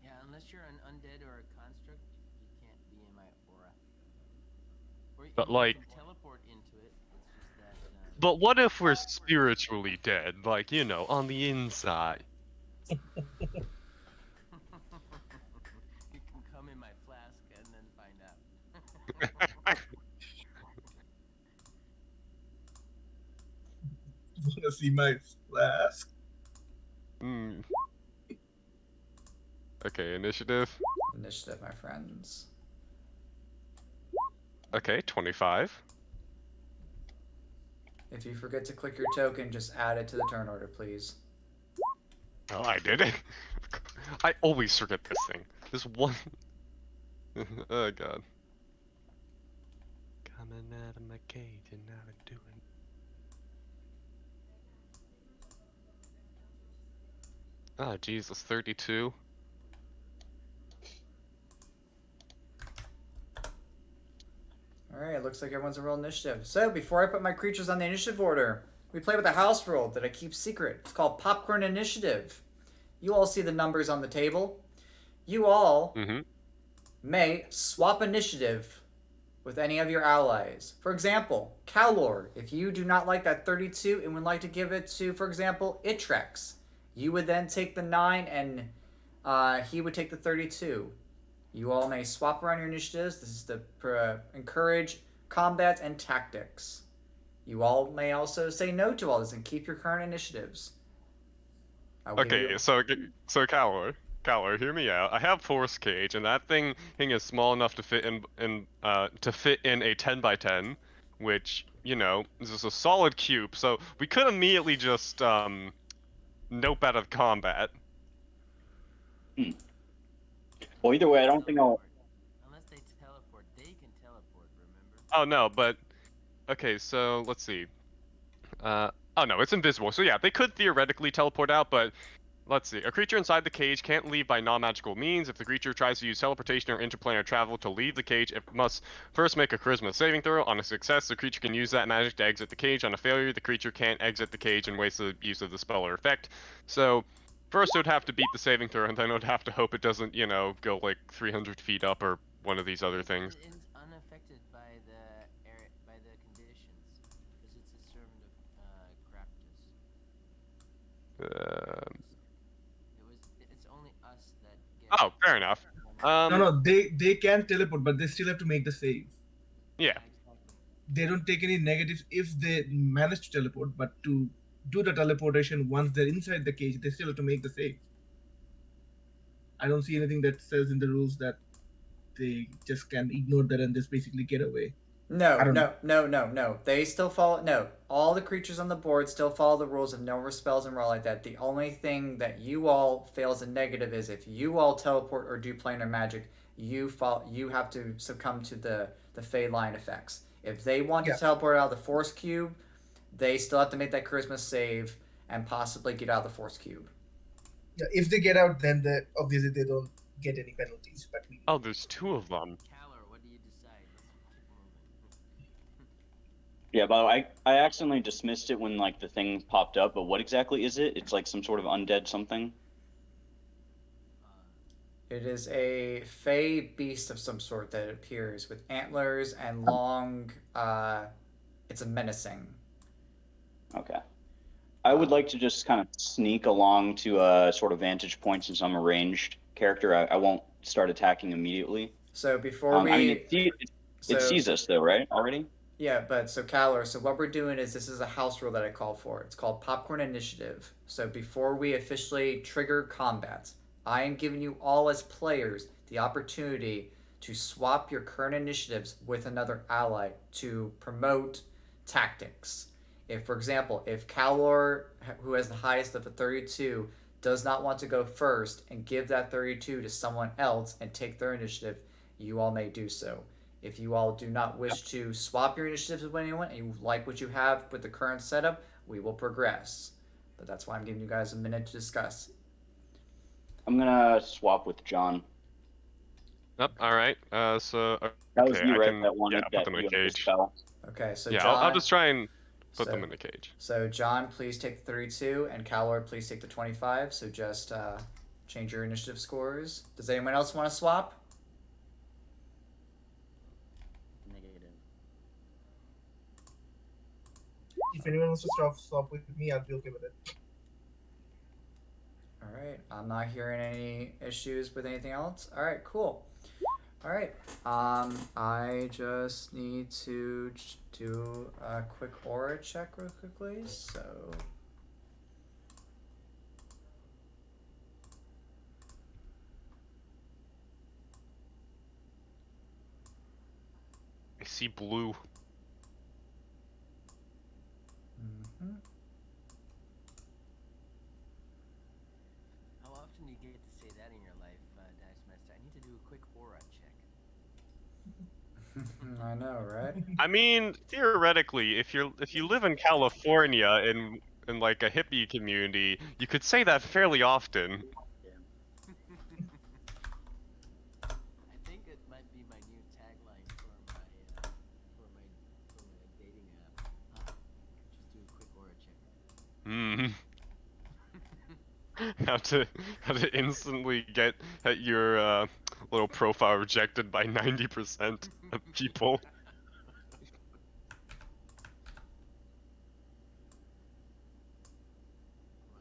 Yeah, unless you're an undead or a construct, you can't be in my aura. Or But you like... can teleport into it. It's just that. But what if we're spiritually dead? Like, you know, on the inside. You can come in my flask and then find out. Wanna see my flask? Hmm. Okay, initiative. Initiative, my friends. Okay, 25. If you forget to click your token, just add it to the turn order, please. Oh, I did it. I always forget this thing. This one. Oh god. Coming out of my cage and now I'm doing. Oh Jesus, 32. Alright, looks like everyone's a roll initiative. So, before I put my creatures on the initiative order, we play with a house rule that I keep secret. It's called Popcorn Initiative. You all see the numbers on the table. You all may swap initiative with any of your allies. For example, Calor, if you do not like that 32 and would like to give it to, for example, Itrex, you would then take the 9 and he would take the 32. You all may swap around your initiatives. This is to encourage combat and tactics. You all may also say no to all this and keep your current initiatives. Okay, so Calor, hear me out. I have Force Cage, and that thing is small enough to fit in a 10x10, which, you know, is just a solid cube. So we could immediately just nope out of combat. Well, either way, I don't think I'll... Unless they teleport. They can teleport, remember? Oh, no, but... Okay, so, let's see. Oh no, it's invisible. So yeah, they could theoretically teleport out, but let's see. A creature inside the cage can't leave by non-magical means. If the creature tries to use teleportation or interplanar travel to leave the cage, it must first make a charisma saving throw. On a success, the creature can use that magic to exit the cage. On a failure, the creature can't exit the cage and waste the use of the spell or effect. So first it would have to beat the saving throw, and then it would have to hope it doesn't, go like 300 feet up or one of these other things. It's unaffected by the conditions, because it's a servant of Craptus. It's only us that get. Oh, fair enough. No, they can teleport, but they still have to make the save. Yeah. Exactly. They don't take any negatives if they manage to teleport, but to do the teleportation once they're inside the cage, they still have to make the save. I don't see anything that says in the rules that they just can ignore that and just basically get away. No. They still follow. No, all the creatures on the board still follow the rules of no spells and raw like that. The only thing that you all fail as a negative is if you all teleport or do planar magic, you have to succumb to the Fey line effects. If they want to teleport out of the Force Cube, they still have to make that Charisma save and possibly get out of the Force Cube. Yeah, if they get out, then obviously they don't get any penalties. But There's two of them. Calor, what do you decide? Let's keep moving. Yeah, by the way, I accidentally dismissed it when like the thing popped up, but what exactly is it? It's like some sort of undead something? It is a fey beast of some sort that appears with antlers and long. It's a menacing. Okay. I would like to just kind of sneak along to a sort of vantage point since I'm a ranged character. I won't start attacking immediately. So before we, I mean, it sees us though, right? Already. Yeah, but so Calor, so what we're doing is this is a house rule that I call for. It's called Popcorn Initiative. So before we officially trigger combat, I am giving you all as players the opportunity to swap your current initiatives with another ally to promote tactics. If, for example, if Calor, who has the highest of a 32, does not want to go first and give that 32 to someone else and take their initiative, you all may do so. If you all do not wish to swap your initiatives with anyone and you like what you have with the current setup, we will progress. But that's why I'm giving you guys a minute to discuss. I'm gonna swap with John. Yep. All right. That was you, right? That wanted put them in a cage. Spell. Okay, so yeah, John, I'll just try and put them in the cage. So John, please take the 32, and Calor, please take the 25. So just change your initiative scores. Does anyone else want to swap? Negative. If anyone wants to swap with me, I'll be okay with it. All right, I'm not hearing any issues with anything else. All right, cool. All right, I just need to do a quick aura check real quickly. So, I see blue. mm-hmm. How often do you get to say that in your life, Dice Master? I need to do a quick aura check. I know, right? I mean, theoretically, if you live in California in like a hippie community, you could say that fairly often. I think it might be my new tagline for my dating app. Just do a quick aura check. How to instantly get your little profile rejected by 90% of people. Well,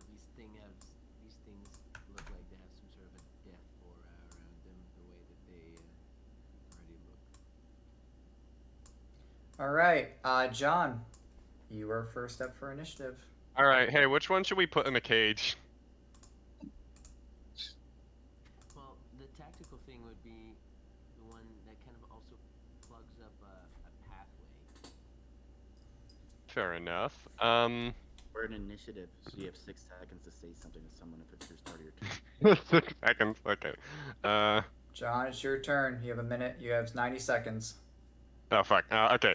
these things look like they have some sort of a death aura around them, the way that they already look. All right, John, you are first up for initiative. All right, hey, which one should we put in a cage? Well, the tactical thing would be the one that kind of also plugs up a pathway. Fair enough. We're an initiative, so you have 6 seconds to say something to someone if it's your start of your turn. 6 seconds. Okay. John, it's your turn. You have a minute. You have 90 seconds. Oh fuck. Okay.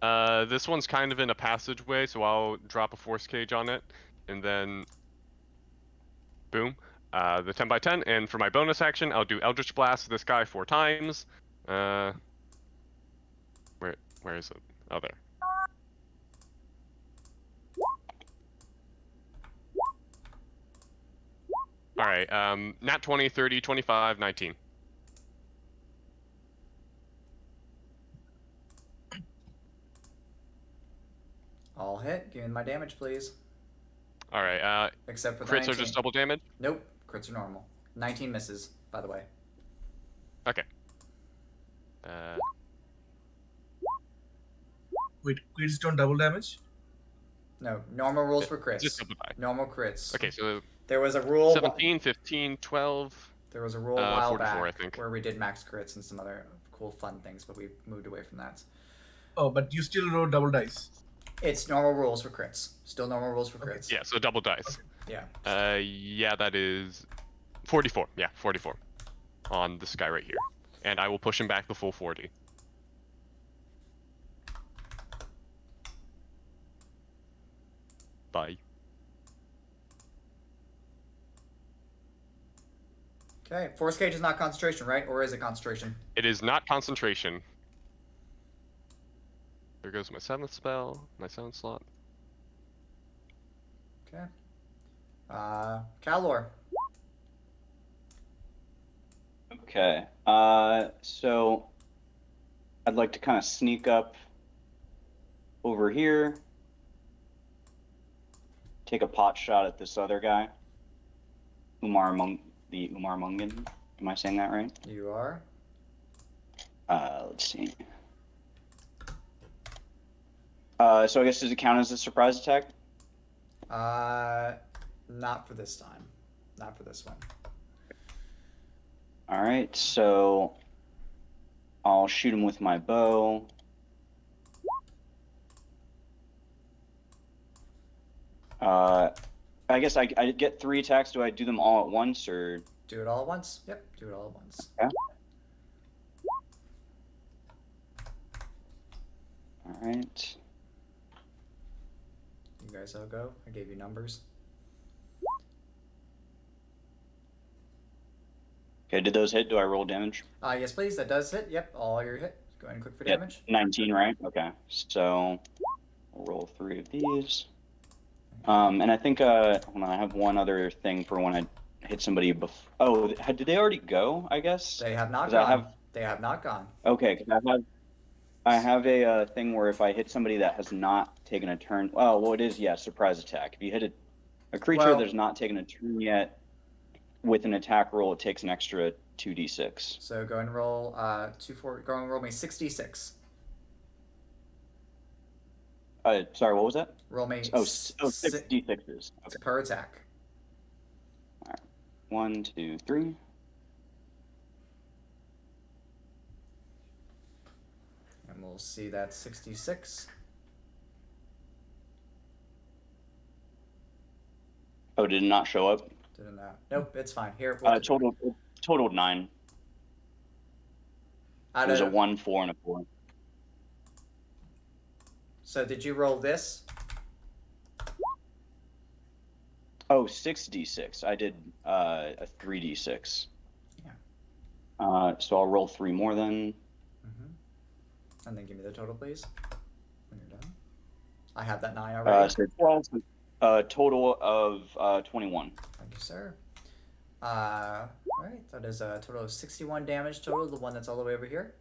This one's kind of in a passageway, so I'll drop a force cage on it, and then boom, the 10 by 10. And for my bonus action, I'll do Eldritch Blast this guy 4 times. Where is it? Oh, there. All right. Nat 20, 30, 25, 19. All hit. Give me my damage, please. All right. Except for the Crits 19. are just double damage. Nope. Crits are normal. 19 misses, by the way. Okay. Wait, crits don't double damage? No, normal rules for Just crits. double die. Normal crits. Okay, so There was a rule. 17, 15, 12. There was a rule a while 44, back I think. where we did max crits and some other cool fun things, but we moved away from that. Oh, but you still roll double dice. It's normal rules for crits. Still normal rules for crits. Yeah, so double dice. Yeah. Yeah, that is 44. Yeah, 44 on this guy right here. And I will push him back the full 40. Bye. Okay. Force cage is not concentration, right? Or is it concentration? It is not concentration. There goes my 7th spell, my 7th slot. Okay. Calor. Okay. So I'd like to kind of sneak up over here, take a pot shot at this other guy, Umar Mungan. Am I saying that right? You are. Let's see. So I guess does it count as a surprise attack? Not for this time. Not for this one. All right, so I'll shoot him with my bow. I guess I get 3 attacks. Do I do them all at once, or? Do it all at once? Yep, do it all at once. Okay. All right. You guys all go. I gave you numbers. Okay, did those hit? Do I roll damage? Yes, please. That does hit. Yep, all your hit. Go ahead and click for Yep, damage. 19, right? Okay, so I'll roll 3 of these. And I think, hold on, I have one other thing for when I hit somebody before. Oh, did they already go, I guess? They have not 'Cause I gone. They have not gone. Okay, 'cause I have a thing where if I hit somebody that has not taken a turn, well, it is, yeah, surprise attack. If you hit a creature Well- that's not taken a turn yet with an attack roll, it takes an extra 2d6. So go and roll go and roll me 66. Sorry, what was that? Roll me 6 d6s. Okay. per attack. 1, 2, 3. And we'll see that 66. Oh, did it not show up? Didn't that? Nope, it's fine. Here. Total 9. Out There's a of, 1, 4, and a 4. so did you roll this? Oh, 6d6. I did a 3d6. Yeah. So I'll roll 3 more then. Mm-hmm. And then give me the total, please. When you're done. I have that 9 already. So 12. Total of 21. Thank you, sir. All right, that is a total of 61 damage total. The one that's all the way over here.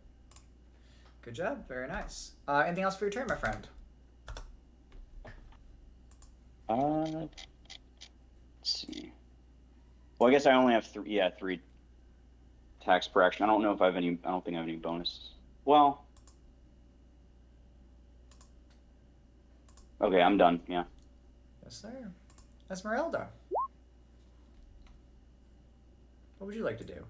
Good job. Very nice. Anything else for your turn, my friend? Let's see. Well, I guess I only have 3. Yeah, 3 attacks per action. I don't know if I have any. I don't think I have any bonuses. Well. Okay, I'm done. Yeah. Yes, sir. Esmeralda. What would you like to do?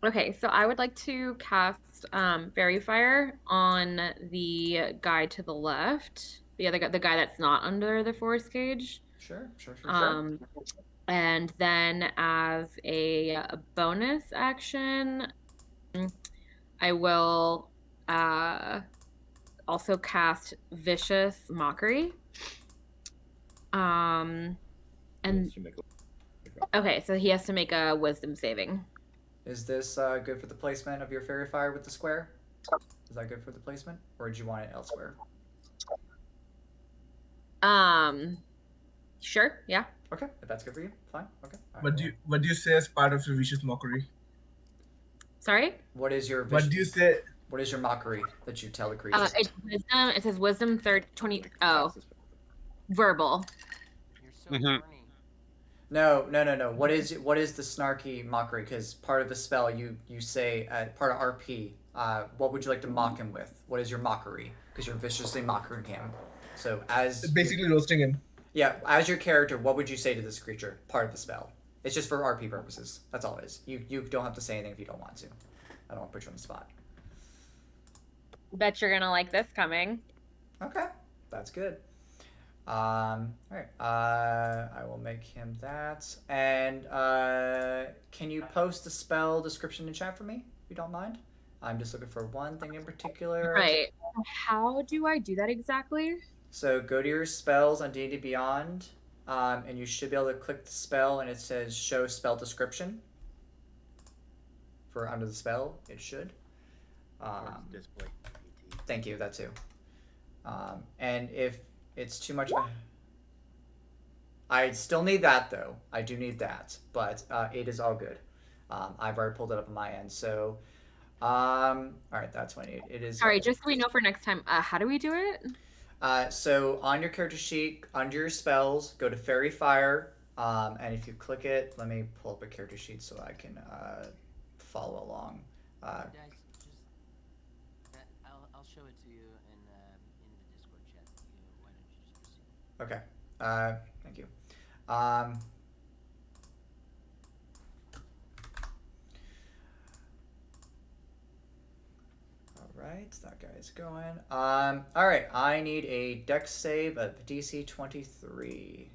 Okay, so I would like to cast Fairy Fire on the guy to the left, the other guy, the guy that's not under the forest cage. Sure. And then as a bonus action, I will also cast Vicious Mockery. And okay, so he has to make a Wisdom saving. Is this good for the placement of your fairy fire with the square? Is that good for the placement, or did you want it elsewhere? Sure, yeah. Okay, if that's good for you, fine. Okay. All What right, do you what do you say as part of your vicious mockery? Sorry. What is your What do you say? What is your mockery that you tell the creature? It's wisdom. It says wisdom 20. Oh, verbal. You're so Mhm. horny. No. What is the snarky mockery? Because part of the spell you say part of RP. What would you like to mock him with? What is your mockery? Because you're viciously mocking him. So as Basically roasting him. yeah, as your character, what would you say to this creature? Part of the spell. It's just for RP purposes. That's all it is. You don't have to say anything if you don't want to. I don't want to put you on the spot. Bet you're gonna like this coming. Okay, that's good. All right. I will make him that. And can you post the spell description in chat for me, if you don't mind? I'm just looking for one thing in particular. Right. How do I do that exactly? So go to your spells on D&D Beyond, and you should be able to click the spell, and it says Show Spell Description. For under the spell, it should. Display PT. Thank you. That too. And if it's too much of a I still need that though. I do need that, but it is all good. I've already pulled it up on my end. So, all right, that's what I need. It is. Sorry, just so we know for next time. How do we do it? So on your character sheet, under your spells, go to Fairy Fire, and if you click it, let me pull up a character sheet so I can follow along. Guys, just I'll show it to you in the Discord chat. Why don't you just proceed? Okay. Thank you. Alright, that guy's going. Alright, I need a dex save of DC 23.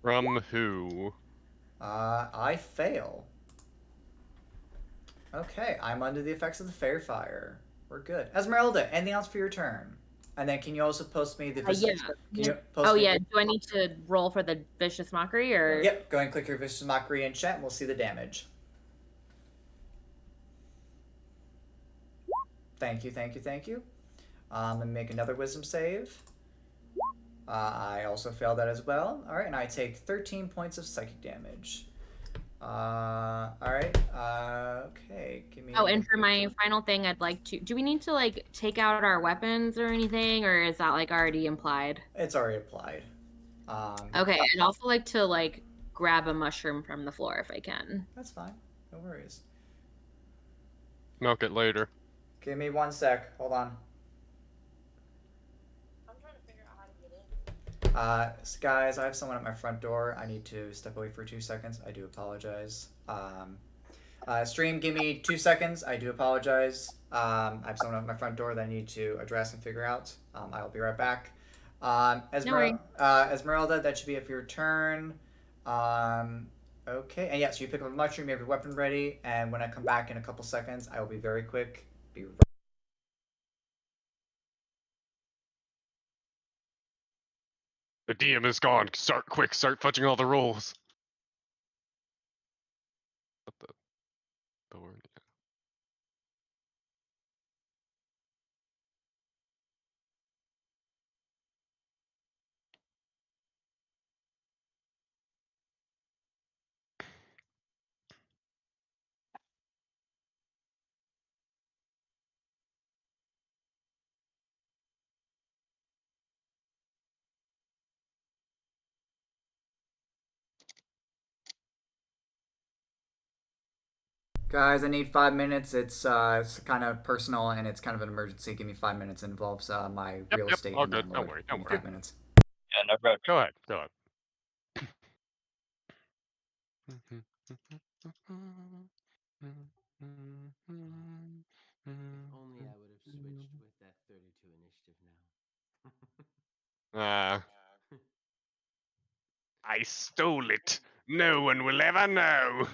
From who? I fail. Okay, I'm under the effects of the Fair Fire. We're good. Esmeralda, anything else for your turn? And then can you also post me the Yeah. Do I need to roll for the Vicious Mockery or? Yep, go ahead and click your Vicious Mockery in chat and we'll see the damage. Thank you. Let me make another wisdom save. I also failed that as well. Alright, and I take 13 points of psychic damage. Alright, okay, give me... Oh, and for my final thing, I'd like to... Do we need to, like, take out our weapons or anything, or is that, like, already implied? It's already applied. Okay, I'd also like to, like, grab a mushroom from the floor if I can. That's fine. No worries. Milk it later. Give me 1 sec. Hold on. I'm trying to figure out how to get in. Guys, I have someone at my front door. I need to step away for 2 seconds. I do apologize. Stream, give me 2 seconds. I do apologize. I have someone at my front door that I need to address and figure out. I'll be right back. Esmeralda, that should be it for your turn. Okay, and yes, you pick up a mushroom, you have your weapon ready, and when I come back in a couple seconds, I will be very quick. Be right. The DM is gone. Start fudging all the rules. What the word? Guys, I need 5 minutes. It's kind of personal and it's kind of an emergency. Give me 5 minutes. It involves my real estate. All and good. Don't landlord. worry. Give me 5 minutes. Yeah, no problem. Go ahead. If only I would have switched with that 32 initiative now. I stole it. No one will ever know.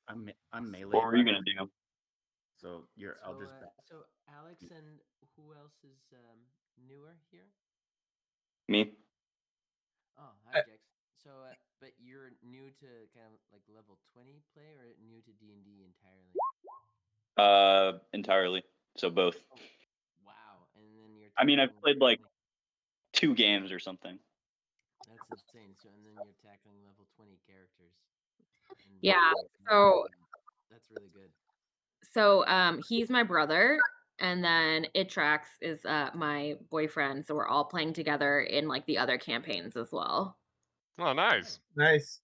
I'm melee. What were you gonna do? So you're So, Eldritch so Alex and who else is newer here? Me. Oh, hi, Jax. So, but you're new to kind of like level 20 play, or new to D&D entirely? Entirely. So both. Oh, wow. And then you're. I mean, I've tackling played level like 20. 2 games or something. That's insane. So, and then you're tackling level 20 characters. And Yeah. that's So really- that's really good. he's my brother, and then Itrax is my boyfriend. So we're all playing together in like the other campaigns as well. Oh, nice. Nice.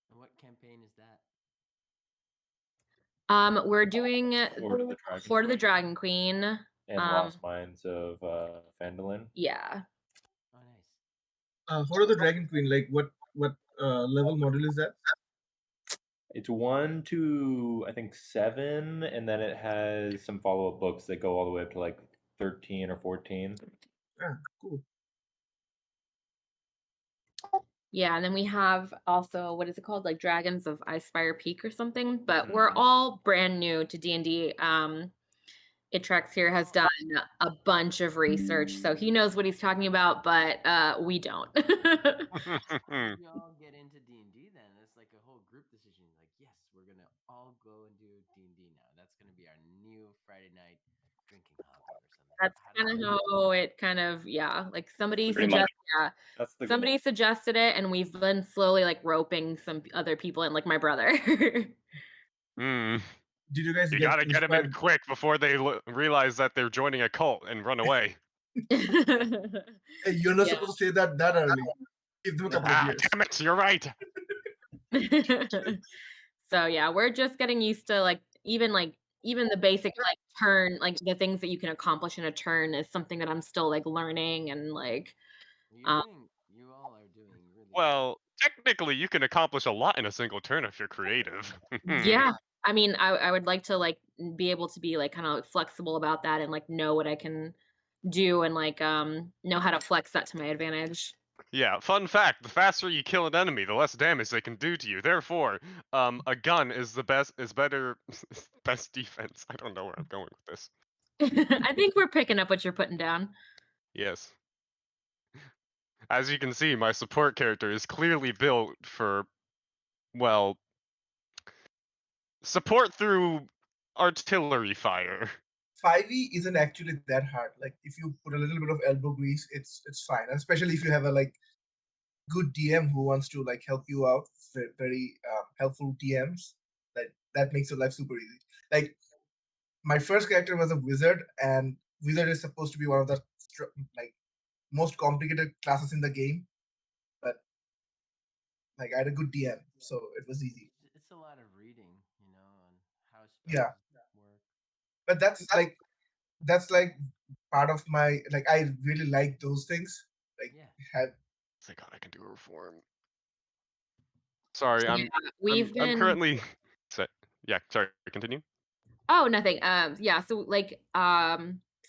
And what campaign is that? We're doing Lord of the Dragon Horde of the Dragon Queen. and Lost Mines of Phandalin. Yeah. Oh, nice. Horde of the Dragon Queen, like what level model is that? It's 1 to I think 7, and then it has some follow-up books that go all the way up to like 13 or 14. Ah, cool. Yeah, and then we have also, what is it called? Like Dragons of Icespire Peak or something. But we're all brand new to D&D. Itrax here has done a bunch of research, so he knows what he's talking about, but we don't. How did you all get into D&D then? It's like a whole group decision. Like, yes, we're gonna all go and do D&D now. That's gonna be our new Friday night drinking hobby or something. That's How did kind that of how it kind of, yeah, like somebody Pretty much. That's the somebody suggested it, and we've been slowly like roping some other people in, like my brother. Did you guys You get gotta get them in inspired? quick before they realize that they're joining a cult and run away. Hey, you're not Yeah. supposed to say that early. Give them a couple of Ah, years. damn it! You're right. So yeah, we're just getting used to like even the basic like turn, like the things that you can accomplish in a turn is something that I'm still like learning, and like you all are doing really Well, technically, you can accomplish a lot in a single turn if you're creative. yeah. I mean, I would like to like be able to be like kind of flexible about that and like know what I can do and like know how to flex that to my advantage. Yeah, fun fact, the faster you kill an enemy, the less damage they can do to you. Therefore, a gun is better best defense. I don't know where I'm going with this. I think we're picking up what you're putting down. Yes. As you can see, my support character is clearly built for, well, support through artillery fire. 5e isn't actually that hard. Like if you put a little bit of elbow grease, it's fine. And especially if you have a like good DM who wants to like help you out, very helpful DMs. That makes your life super easy. Like my first character was a wizard, and wizard is supposed to be one of the like most complicated classes in the game. But like I had a good DM, so it was easy. It's a lot of reading, you know, on how spells Yeah. work. But that's like part of my like I really like those things. Like have Thank God I can do a reform. Sorry, I'm been currently. Yeah, sorry. Continue. Oh, nothing. Yeah, so like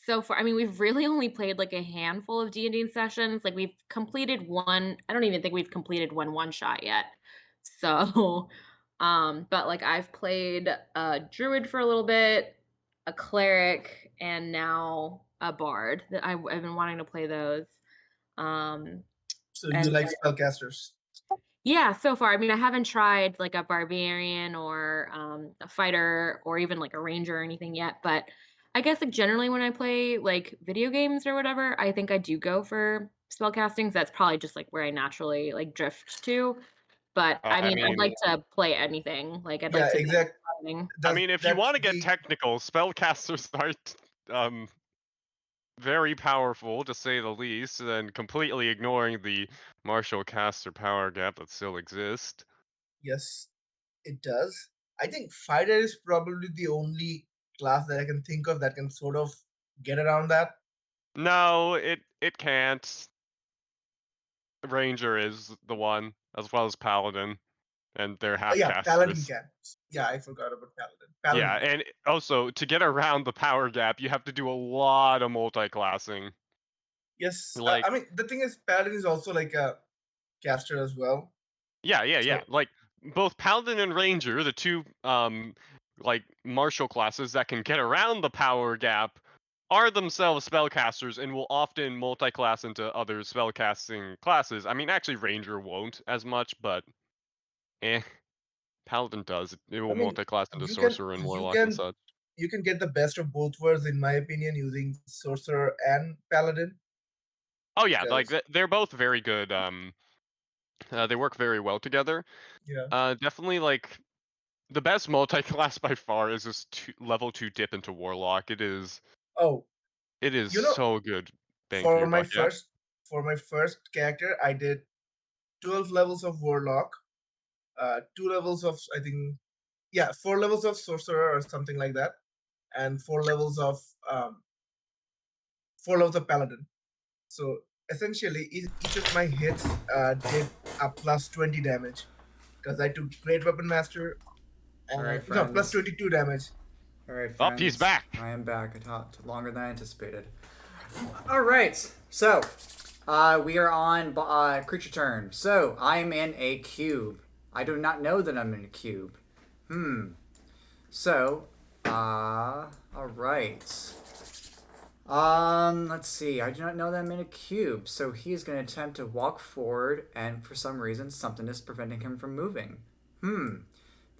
so far, I mean, we've really only played like a handful of D&D sessions. Like we've completed one. I don't even think we've completed one shot yet. So but like I've played a druid for a little bit, a cleric, and now a bard. That I've been wanting to play those. So you like spellcasters? Yeah, so far. I mean, I haven't tried like a barbarian or a fighter or even like a ranger or anything yet, but I guess like generally when I play like video games or whatever, I think I do go for spellcasting. So that's probably just like where I naturally like drift to. But I mean, I'd like to play anything. Like I'd like to exactly. I mean, if you want to get technical, spellcasters are very powerful, to say the least, and completely ignoring the martial caster power gap that still exists. Yes, it does. I think fighter is probably the only class that I can think of that can sort of get around that. No, it can't. Ranger is the one, as well as paladin, and they're half casters. Paladin can. Yeah, I forgot about paladin. Yeah, and also to get around the power gap, you have to do a lot of multi-classing. Yes, like I mean the thing is, paladin is also like a caster as well. Yeah. Like both paladin and ranger, the two like martial classes that can get around the power gap are themselves spellcasters and will often multi-class into other spellcasting classes. I mean, actually, Ranger won't as much, but Paladin does. It will I mean, multi-class into you can Sorcerer and you Warlock and can such. you can get the best of both worlds, in my opinion, using sorcerer and paladin. Oh yeah, like Because they're both very good. They work very well together. yeah. Definitely like the best multi-class by far is this level 2 dip into Warlock. Oh, It is you know, so good. Bang for for your my buck. Yeah. first character, I did 12 levels of warlock, 2 levels of, I think, yeah, 4 levels of sorcerer or something like that, and 4 levels of paladin. So essentially, each of my hits did a plus 20 damage because I took great weapon master. All right, No, plus friends. 22 damage. All right, Oh, friends. he's back. I am back. It took longer than I anticipated. All right. So, we are on creature turn. So, I'm in a cube. I do not know that I'm in a cube. So, all right. Let's see. I do not know that I'm in a cube. So he's going to attempt to walk forward, and for some reason, something is preventing him from moving.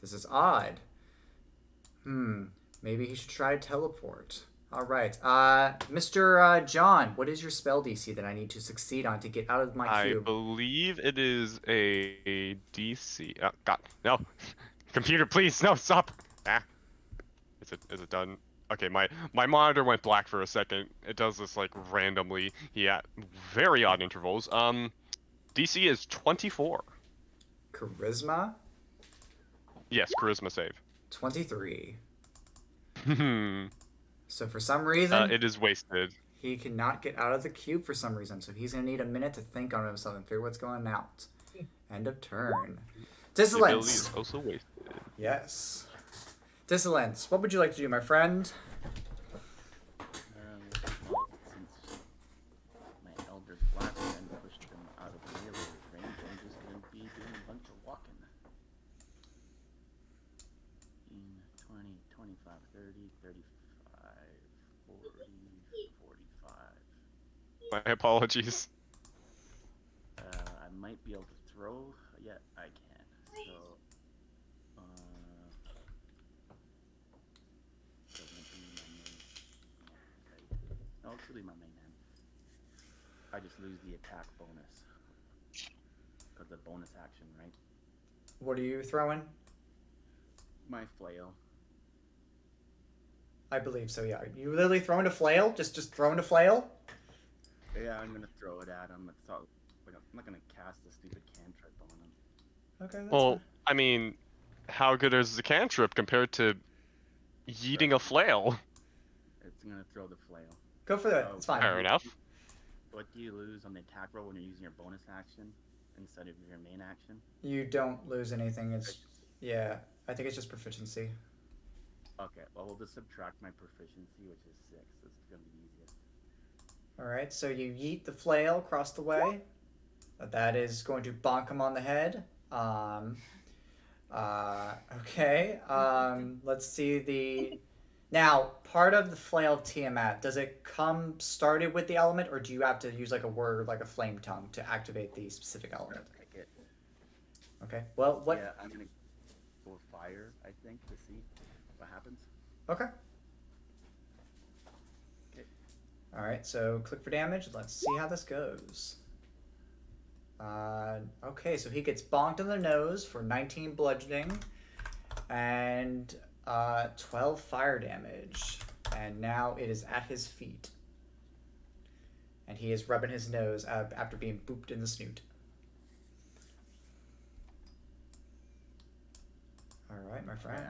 This is odd. Maybe he should try to teleport. All right. Mr. John, what is your spell DC that I need to succeed on to get out of my I cube? believe it is a DC. Oh, God, no. Computer, please, no, stop. Is it done? Okay, my monitor went black for a second. It does this like randomly. Yeah, very odd intervals. DC is 24. Charisma? Yes, charisma save. 23. Hmm. So for some reason, It is wasted. he cannot get out of the cube for some reason. So he's going to need a minute to think on himself and figure what's going out. End of turn. The ability is Dissolence. also wasted. Yes. Dissolence. What would you like to do, my friend? Well, since my Eldritch Blast friend pushed them out of melee range, I'm just gonna be doing a bunch of walking. 20, 25, 30, 35, 40, 45. My apologies. I might be able to throw. Yeah, I can. So, doesn't be my main. No, it's really my main hand. I just lose the attack bonus. Because the bonus action, right? What are you throwing? My flail. I believe so, yeah. You literally throwing a flail? Just throwing a flail? Yeah, I'm gonna throw it at him. I'm not gonna cast a stupid cantrip on him. Okay, that's Well, fine. I mean, how good is the cantrip compared to yeeting a flail? It's gonna throw the flail. Go for that. It's fine. Fair enough. What do you lose on the attack roll when you're using your bonus action instead of your main action? You don't lose anything. It's yeah. I think it's just proficiency. Okay, well we'll just subtract my proficiency, which is 6. That's gonna be easiest. All right. So you yeet the flail across the way. That is going to bonk him on the head. Okay. Let's see the. Now, part of the flail of Tiamat, does it come started with the element, or do you have to use like a word like a flame tongue to activate the specific element? Pick it. Okay. Well, what? Yeah, I'm gonna go with fire, I think, to see what happens. Okay. Okay. All right. So click for damage. Let's see how this goes. Okay, so he gets bonked in the nose for 19 bludgeoning and 12 fire damage. And now it is at his feet. And he is rubbing his nose after being booped in the snoot. All right, my friend.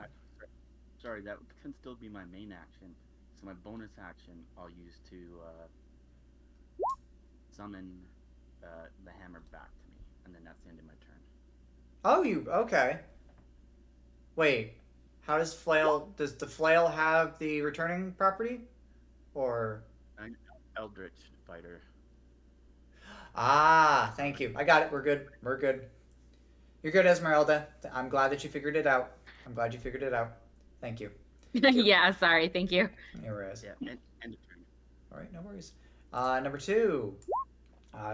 Sorry, that can still be my main action. So my bonus action I'll use to summon the hammer back to me, and then that's the end of my turn. Oh, okay. Wait, how does the flail have the returning property? Or I'm Eldritch fighter. ah, thank you. I got it. We're good. We're good. You're good, Esmeralda. I'm glad that you figured it out. I'm glad you figured it out. Thank you. Yeah, sorry. Thank you. Anyways. Yeah, and a turn. All right, no worries. Number 2.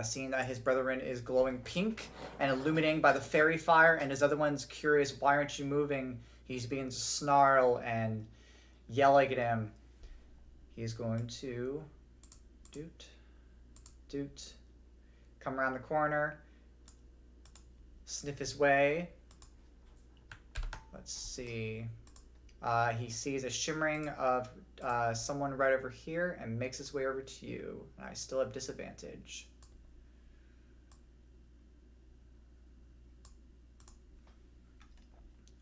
Seeing that his brethren is glowing pink and illuminating by the fairy fire, and his other one's curious, why aren't you moving? He's beginning to snarl and yelling at him. He's going to doot, come around the corner, sniff his way. Let's see. He sees a shimmering of someone right over here and makes his way over to you. I still have disadvantage.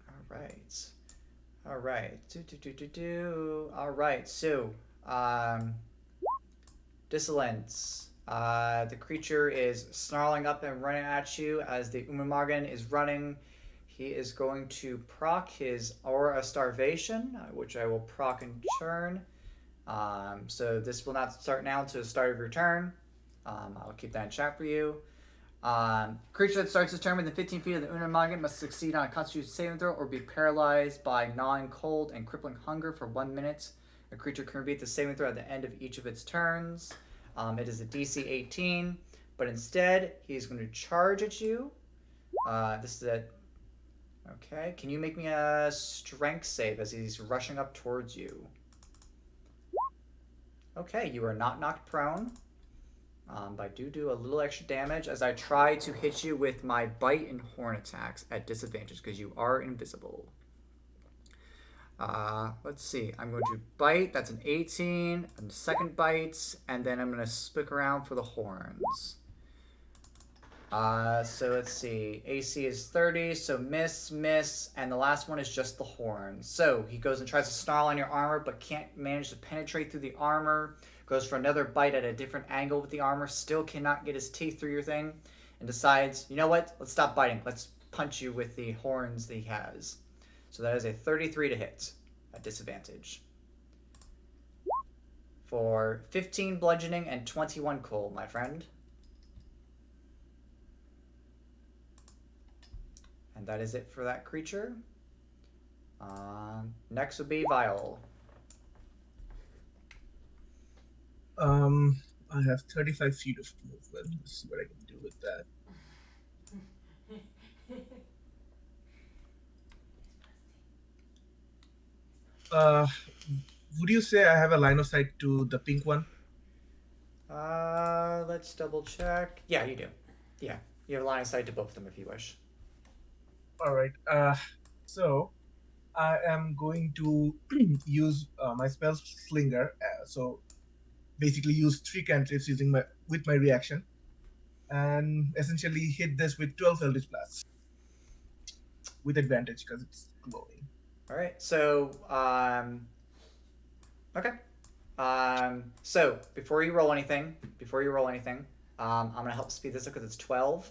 All right. All right. So, dissonance. The creature is snarling up and running at you as the Umamagan is running. He is going to proc his Aura of Starvation, which I will proc in turn. So this will not start now until the start of your turn. I'll keep that in chat for you. Creature that starts its turn within 15 feet of the Unamagan must succeed on a Constitution saving throw or be paralyzed by gnawing cold and crippling hunger for 1 minute. A creature can repeat the saving throw at the end of each of its turns. It is a DC 18, but instead he's going to charge at you. This is a... Okay, can you make me a strength save as he's rushing up towards you? Okay, you are not knocked prone. But I do a little extra damage as I try to hit you with my bite and horn attacks at disadvantage because you are invisible. Let's see. I'm going to bite. That's an 18. And second bites, and then I'm going to stick around for the horns. So let's see. AC is 30, so miss, and the last one is just the horn. So he goes and tries to snarl on your armor, but can't manage to penetrate through the armor. Goes for another bite at a different angle with the armor, still cannot get his teeth through your thing, and decides, you know what? Let's stop biting. Let's punch you with the horns that he has. So that is a 33 to hit at disadvantage. For 15 bludgeoning and 21 cold, my friend. And that is it for that creature. Next would be Vial. I have 35 feet of movement. Let's see what I can do with that. Would you say I have a line of sight to the pink one? Let's double check. Yeah, you do. Yeah, you have a line of sight to both of them if you wish. All right. So I am going to use my spell slinger. So basically, use 3 cantrips with my reaction, and essentially hit this with 12 Eldritch Blasts with advantage because it's glowing. All right. So okay. So before you roll anything, I'm gonna help speed this up because it's 12.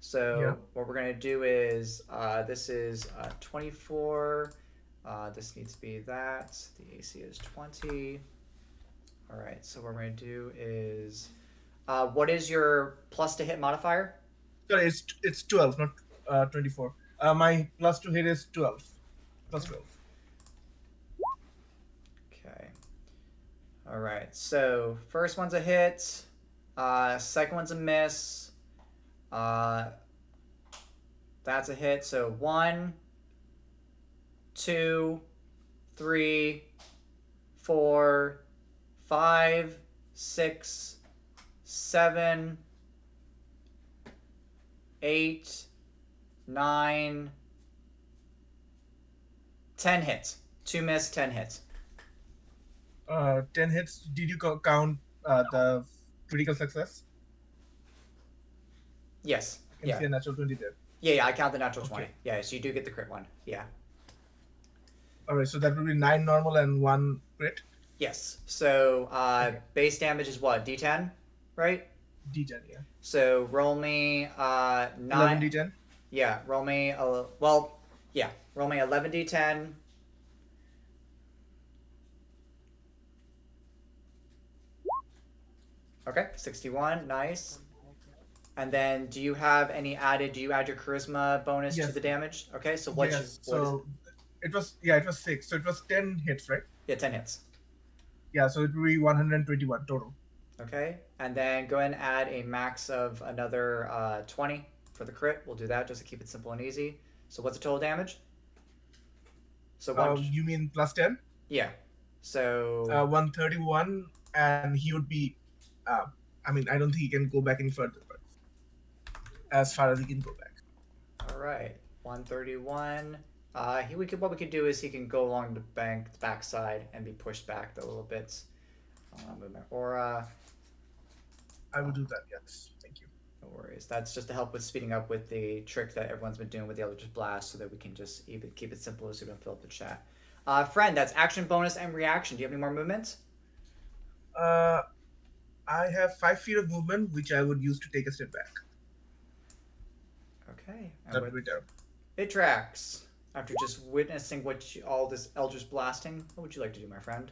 So Yeah. what we're gonna do is this is 24. This needs to be that. The AC is 20. All right. So what we're gonna do is, what is your plus to hit modifier? Sorry, it's 12, not 24. My plus to hit is 12. Plus 12. Okay. All right. So first one's a hit. Second one's a miss. That's a hit. So 1, 2, 3, 4, 5, 6, 7, 8, 9, 10 hits. 2 miss, 10 hits. 10 hits. Did you count the critical success? Yes. I can Yeah. see a natural 20 there. Yeah, I count the natural Okay. 20. Yeah, so you do get the crit one. Yeah. All right, so that would be 9 normal and 1 crit. Yes. So Okay. base damage is what? D10, right? D10, yeah. So roll me 9. 11 D10. Yeah, roll me roll me 11 D10. Okay, 61, nice. And then do you add your charisma bonus to Yes. the damage? Okay, so Yes, so It was 6. So it was 10 hits, right? Yeah, 10 hits. Yeah, so it will be 121 total. Okay, and then go ahead and add a max of another 20 for the crit. We'll do that just to keep it simple and easy. So what's the total damage? So You mean plus 10? Yeah. So 131, and he would be. I mean, I don't think he can go back any further, but as far as he can go back. all right, 131. What we could do is he can go along the backside and be pushed back a little bit. Movement aura. I will do that. Yes, thank you. No worries. That's just to help with speeding up with the trick that everyone's been doing with the Eldritch Blast, so that we can just even keep it simple so we don't fill up the chat. Friend, that's action, bonus, and reaction. Do you have any more movements? I have 5 feet of movement, which I would use to take a step back. Okay. That would be terrible. It tracks. After just witnessing all this Eldritch Blasting, what would you like to do, my friend?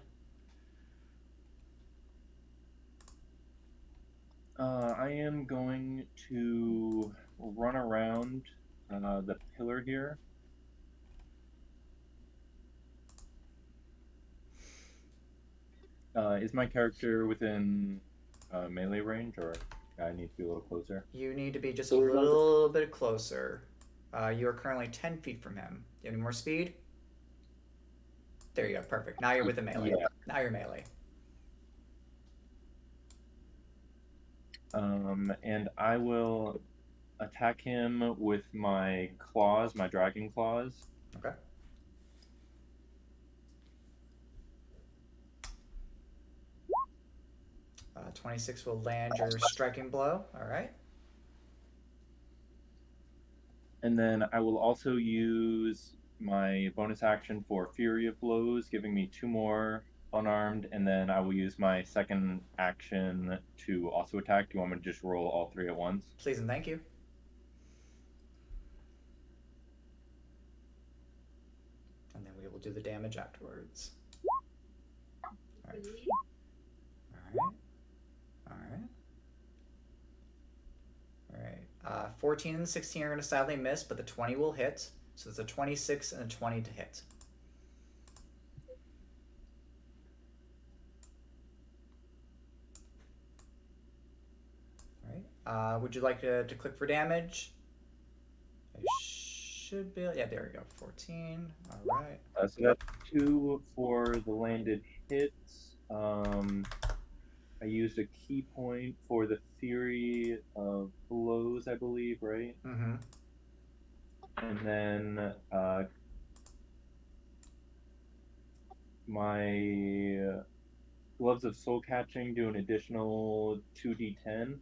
I am going to run around the pillar here. Is my character within melee range, or I need to be a little closer? You need to be just a little bit closer. You are currently 10 feet from him. Do you have any more speed? There you go. Perfect. Now you're with the melee. Yeah. Now you're melee. And I will attack him with my claws, my dragon claws. Okay. Uh, 26 will land your striking blow. All right. And then I will also use my bonus action for Fury of Blows, giving me 2 more unarmed, and then I will use my second action to also attack. Do you want me to just roll all 3 at once? Please and thank you. And then we will do the damage afterwards. All right. All right. 14 and 16 are going to sadly miss, but the 20 will hit. So it's a 26 and a 20 to hit. All right. Would you like to click for damage? I should be. Yeah, there we go. 14. All right. So that's 2 for the landed hits. I used a key point for the Fury of Blows, I believe, right? Mm-hmm. And then my Gloves of Soul Catching do an additional 2d10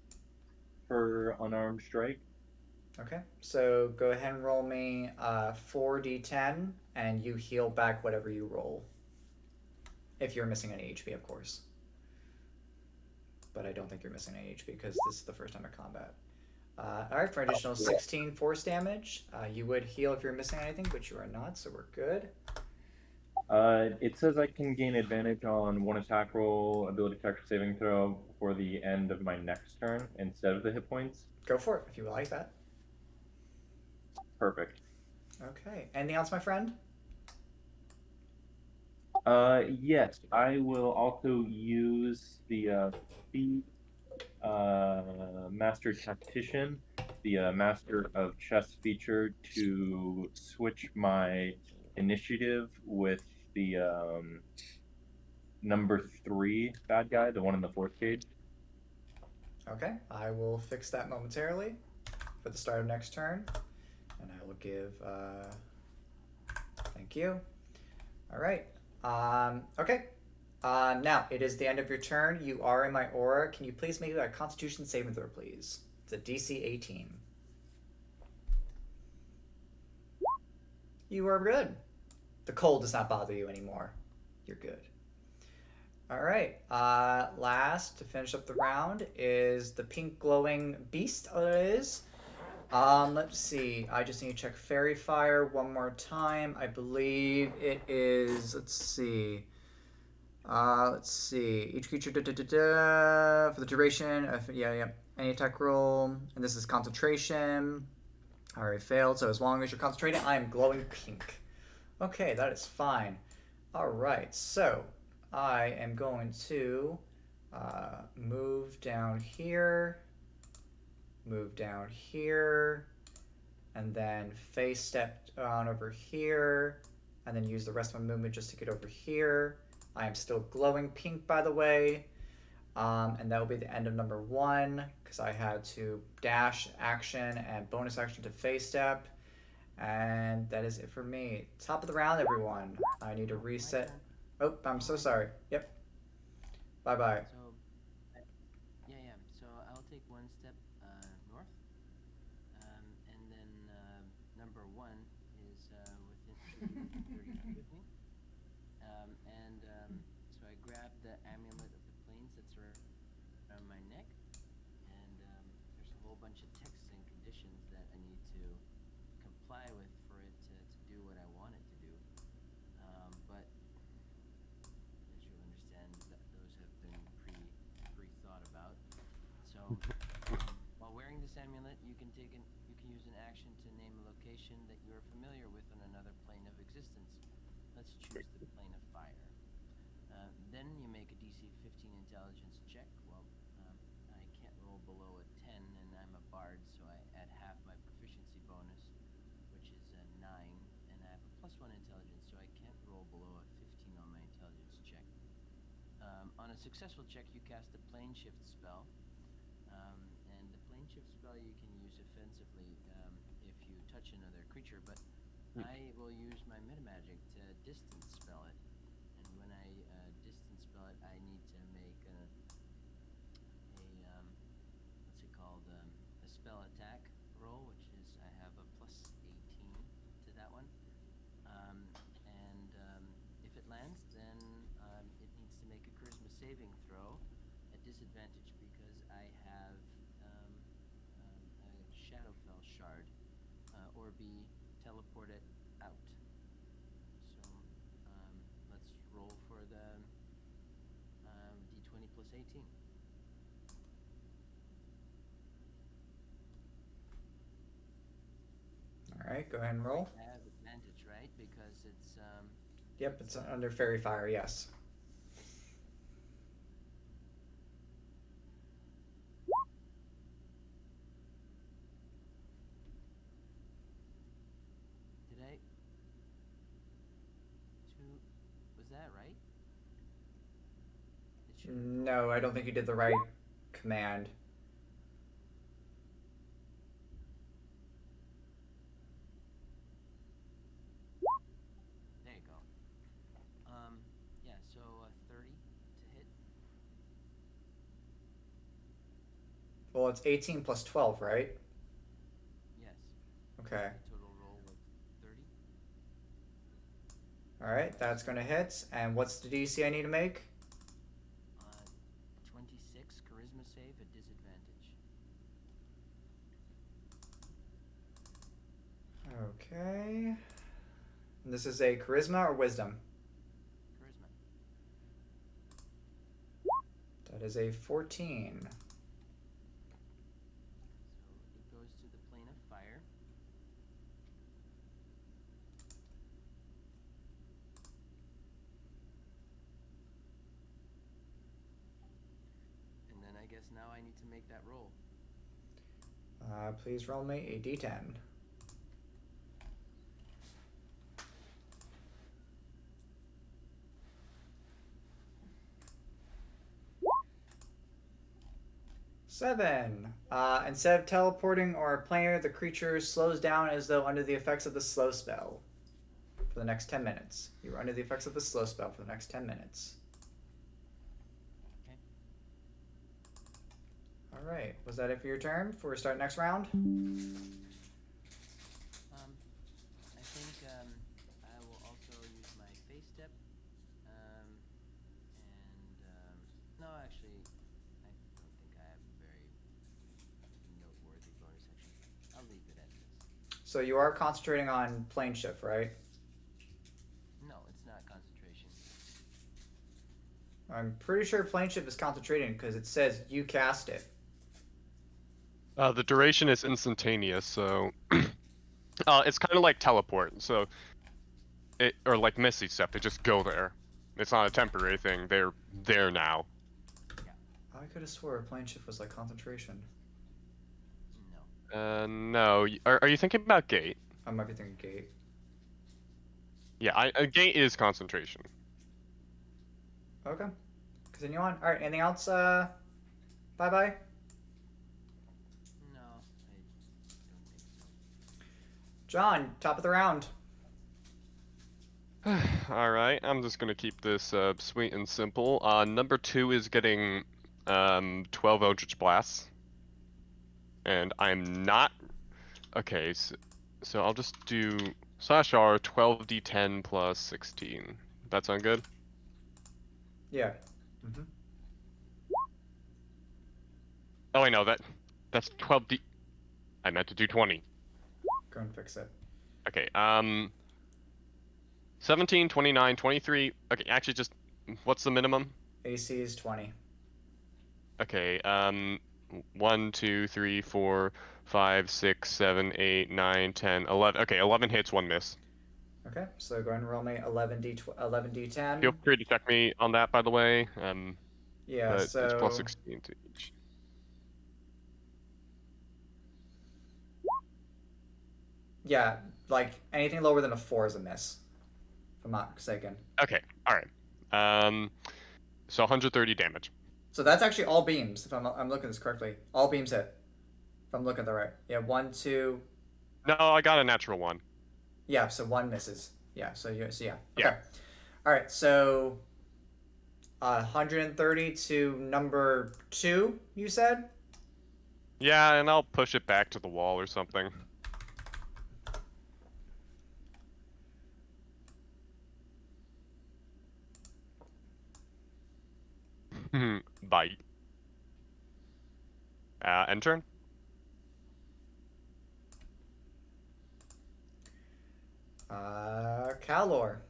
for unarmed strike. Okay, so go ahead and roll me 4d10, and you heal back whatever you roll. If you're missing any HP, of course. But I don't think you're missing any HP because this is the first time in combat. Alright, for an additional 16 force damage. You would heal if you're missing anything, but you are not, so we're good. It says I can gain advantage on 1 attack roll, ability check, or saving throw for the end of my next turn instead of the hit points. Go for it, if you would like that. Perfect. Okay, anything else, my friend? Yes, I will also use the Master Tactician, the Master of Chess feature, to switch my initiative with the number 3 bad guy, the one in the 4th cage. Okay, I will fix that momentarily for the start of next turn. And I will give, thank you. All right. Okay. Now, it is the end of your turn. You are in my aura. Can you please make a Constitution saving throw, please? It's a DC 18. You are good. The cold does not bother you anymore. You're good. All right. Last to finish up the round is the pink glowing beast. Let's see. I just need to check Fairy Fire one more time. I believe it is. Let's see. Each creature for the duration. Yeah. Any attack roll, and this is concentration. Already failed. So as long as you're concentrating, I am glowing pink. Okay, that is fine. All right, so I am going to move down here, move down here, and then face step on over here, and then use the rest of my movement just to get over here. I am still glowing pink, by the way. And that will be the end of number 1 because I had to dash action and bonus action to face step. And that is it for me. Top of the round, everyone. I need to reset. Oh, I'm so sorry. Yep. Bye bye. So, yeah. So I'll take one step north, and then number 1 is within 30 feet of me. So I grab the amulet of the plains that's around my neck, and there's a whole bunch of texts and conditions that I need to comply with for it to do what I want it to do. But as you understand, those have been pre-thought about. So while wearing this amulet, you can use an action to name a location that you are familiar with on another plane of existence. Let's choose the plane of fire. Then you make a DC 15 intelligence check. Well, I can't roll below a 10, and I'm a bard, so I add half my proficiency bonus, which is a 9, and I have a +1 intelligence, so I can't roll below a 15 on my intelligence check. On a successful check, you cast a plane shift spell, and the plane shift spell you can use offensively if you touch another creature, but I will use my metamagic to distance spell it. And when I distance spell it, I need to make a what's it called? A spell attack roll, which is I have a +18 to that one. If it lands, then it needs to make a charisma saving throw at disadvantage because I have a Shadowfell shard, or be teleported out. So let's roll for the d20 plus 18. All right, go ahead and roll. I have advantage, right? Because it's Yep, it's under fairy fire. Yes. did I was that right? It should have No, I don't think you did the right command. There you go. Yeah, so 30 to hit. Well, it's 18 plus 12, right? Yes. Okay. The total roll was 30. All right, that's going to hit. And what's the DC I need to make? 26 charisma save at disadvantage. Okay. And this is a charisma or wisdom? Charisma. That is a 14. So it goes to the plane of fire. And then I guess now I need to make that roll. Please roll me a d10. Seven. Instead of teleporting or planar, the creature slows down as though under the effects of the slow spell for the next 10 minutes. You are under the effects of the slow spell for the next 10 minutes. Okay. All right. Was that it for your turn? Before we start next round? I think I will also use my face step. No, actually, I don't think I have a very noteworthy bonus action. I'll leave it at this. So you are concentrating on plane shift, right? No, it's not concentration. I'm pretty sure plane shift is concentrating because it says you cast it. The duration is instantaneous, so it's kind of like teleport. So or like Misty Step, they just go there. It's not a temporary thing. They're there now. I could have swore plane shift was like concentration. No. No. Are you thinking about gate? I might be thinking gate. Yeah, a gate is concentration. Okay. Continue on. All right. Anything else? Bye bye. No, I don't think so. John, top of the round. All right, I'm just gonna keep this sweet and simple. Number 2 is getting 12 Eldritch Blasts, and I'm not. Okay, so I'll just do /R 12d10 plus 16. That sound good? Yeah. Mm-hmm. Oh, I know that's 12d. I meant to do 20. Go and fix it. Okay, 17, 29, 23. Okay, actually, just what's the minimum? AC is 20. Okay, 1, 2, 3, 4, 5, 6, 7, 8, 9, 10, 11. Okay, 11 hits, 1 miss. Okay, so go ahead and roll me 11d10. Feel free to check me on that, by the way. Yeah, But so it's plus 16 to each. yeah, like anything lower than a 4 is a miss. If I'm not mistaken. Okay, all right. So 130 damage. So that's actually all beams. If I'm looking at this correctly, all beams hit. If I'm looking at the right, yeah, 1, 2. No, I got a natural 1. Yeah, so 1 misses. Yeah, so yeah. Okay. Yeah. All right, so 130 to number 2. You said. Yeah, and I'll push it back to the wall or something. Bite. End turn. Calor.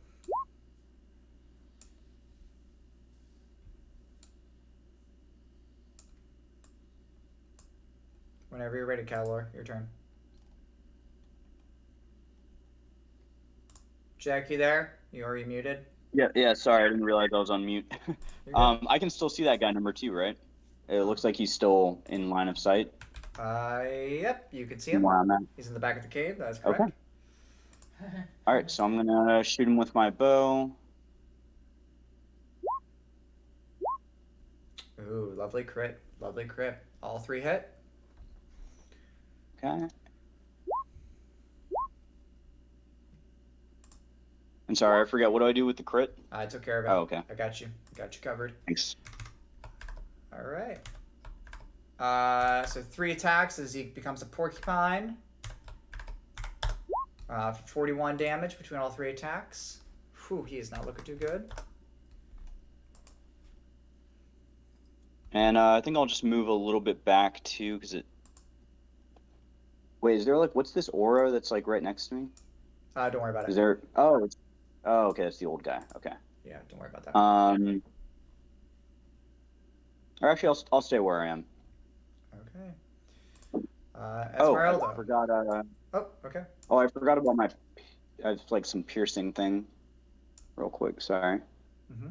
Whenever you're ready, Calor, your turn. Jack, you there? You already muted? Yeah. Sorry, I didn't realize I was on mute. You're good. I can still see that guy number 2, right? It looks like he's still in line of sight. Yep, you can see him. Where I'm at. He's in the back of the cave. That's correct. Okay. All right, so I'm gonna shoot him with my bow. Ooh, lovely crit. Lovely crit. All 3 hit. Okay. I'm sorry, I forgot. What do I do with the crit? I took care of it. Oh, okay. I got you. Got you covered. Thanks. All right. So 3 attacks as he becomes a porcupine. 41 damage between all 3 attacks. Whew, he is not looking too good. And I think I'll just move a little bit back too, because it. Wait, is there like what's this aura that's like right next to me? Don't worry about it. Is there? Oh, okay, that's the old guy. Okay. Yeah, don't worry about that. Or actually, I'll stay where I am. Okay. Oh, Esmeralda. I forgot. Oh, okay. Oh, I forgot about my. I have like some piercing thing. Real quick, sorry. Mm-hmm.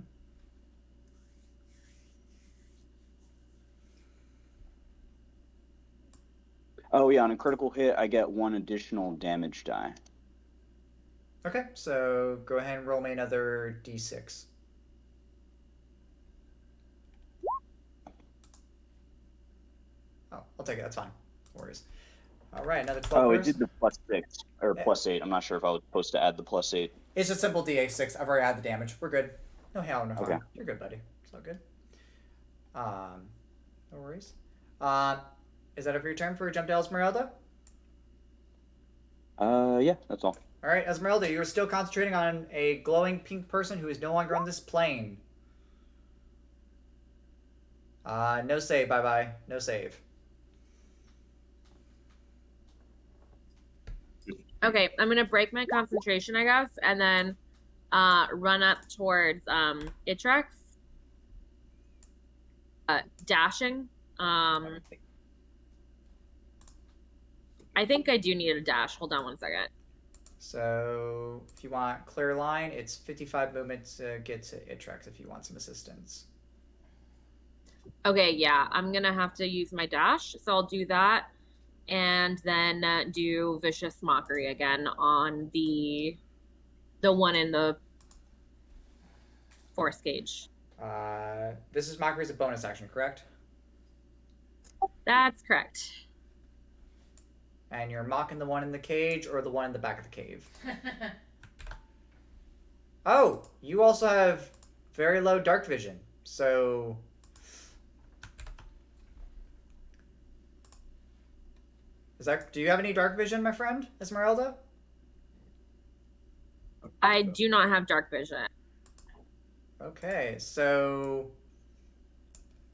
Oh yeah, on a critical hit, I get 1 additional damage die. Okay, so go ahead and roll me another d6. Oh, I'll take it. That's fine. No worries. All right, another 12. Oh, it did the +6 or +8. I'm not sure if I was supposed to add the +8. It's a simple DA6. I've already had the damage. We're good. No hell, no harm. Okay. You're good, buddy. It's all good. No worries. Is that it for your turn for jump to Esmeralda? Yeah, that's all. All right, Esmeralda, you're still concentrating on a glowing pink person who is no longer on this plane. No save. Bye-bye. No save. Okay, I'm gonna break my concentration, I guess, and then run up towards Itrex. Dashing. I think I do need a dash. Hold on one second. So if you want clear line, it's 55 movement to get to Itrax if you want some assistance. Okay, yeah, I'm gonna have to use my dash, so I'll do that, and then do vicious mockery again on the one in the force gauge. This is mockery is a bonus action, correct? That's correct. And you're mocking the one in the cage or the one in the back of the cave. Oh, you also have very low dark vision. So do you have any dark vision, my friend, Esmeralda? I do not have dark vision. Okay, so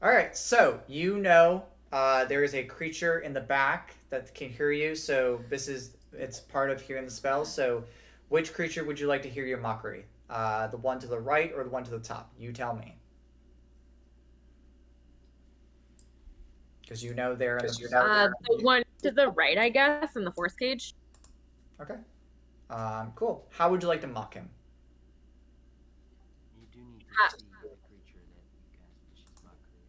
all right, so you know there is a creature in the back that can hear you. So it's part of hearing the spell. So which creature would you like to hear your mockery? The one to the right or the one to the top? You tell me. Because you know they're in the one to the right, I guess, in the force cage. Okay. Cool. How would you like to mock him? You do need to see the creature that you cast vicious mockery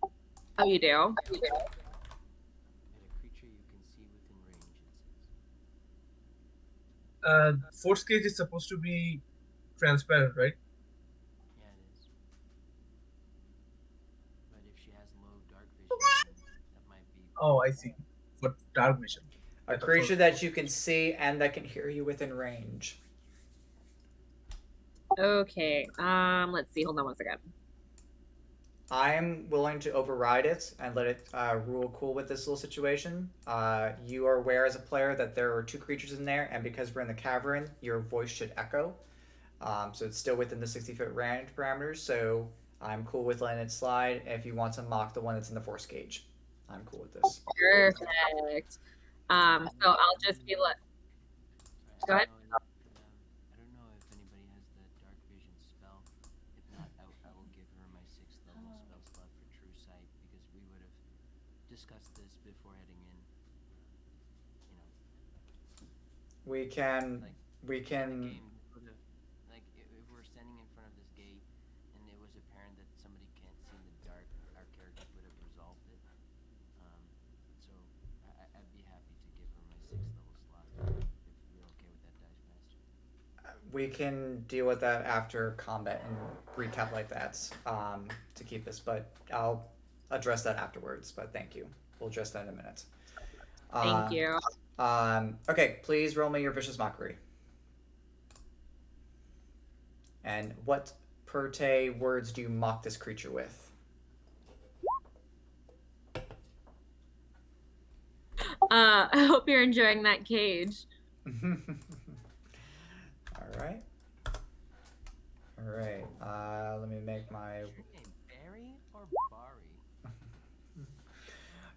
on. Oh, you do? At a creature you can see within range, it says. Force cage is supposed to be transparent, right? Yeah, it is. But if she has low dark vision, then that might be. Oh, I see. For dark vision. A creature that you can see and that can hear you within range. Okay. Let's see. Hold on one second. I'm willing to override it and let it rule cool with this little situation. You are aware as a player that there are two creatures in there, and because we're in the cavern, your voice should echo. So it's still within the 60-foot range parameters, so I'm cool with letting it slide. If you want to mock the one that's in the force cage, I'm cool with this. Perfect. So I'll just be like, go ahead. I don't know if anybody has the dark vision spell. If not, I will give her my 6th level spell slot for true sight because we would have discussed this before heading in. You know. We can. The game would have, like, if we're standing in front of this gate and it was apparent that somebody can't see in the dark, our characters would have resolved it. So I'd be happy to give her my 6th level slot if you're okay with that, Dice Master. We can deal with that after combat and recap like that to keep this, but I'll address that afterwards. But thank you. We'll address that in a minute. Thank you. Okay, please roll me your vicious mockery. And what perte words do you mock this creature with? I hope you're enjoying that cage. All right. All right. Let me make my. Is your name Barry or Bari?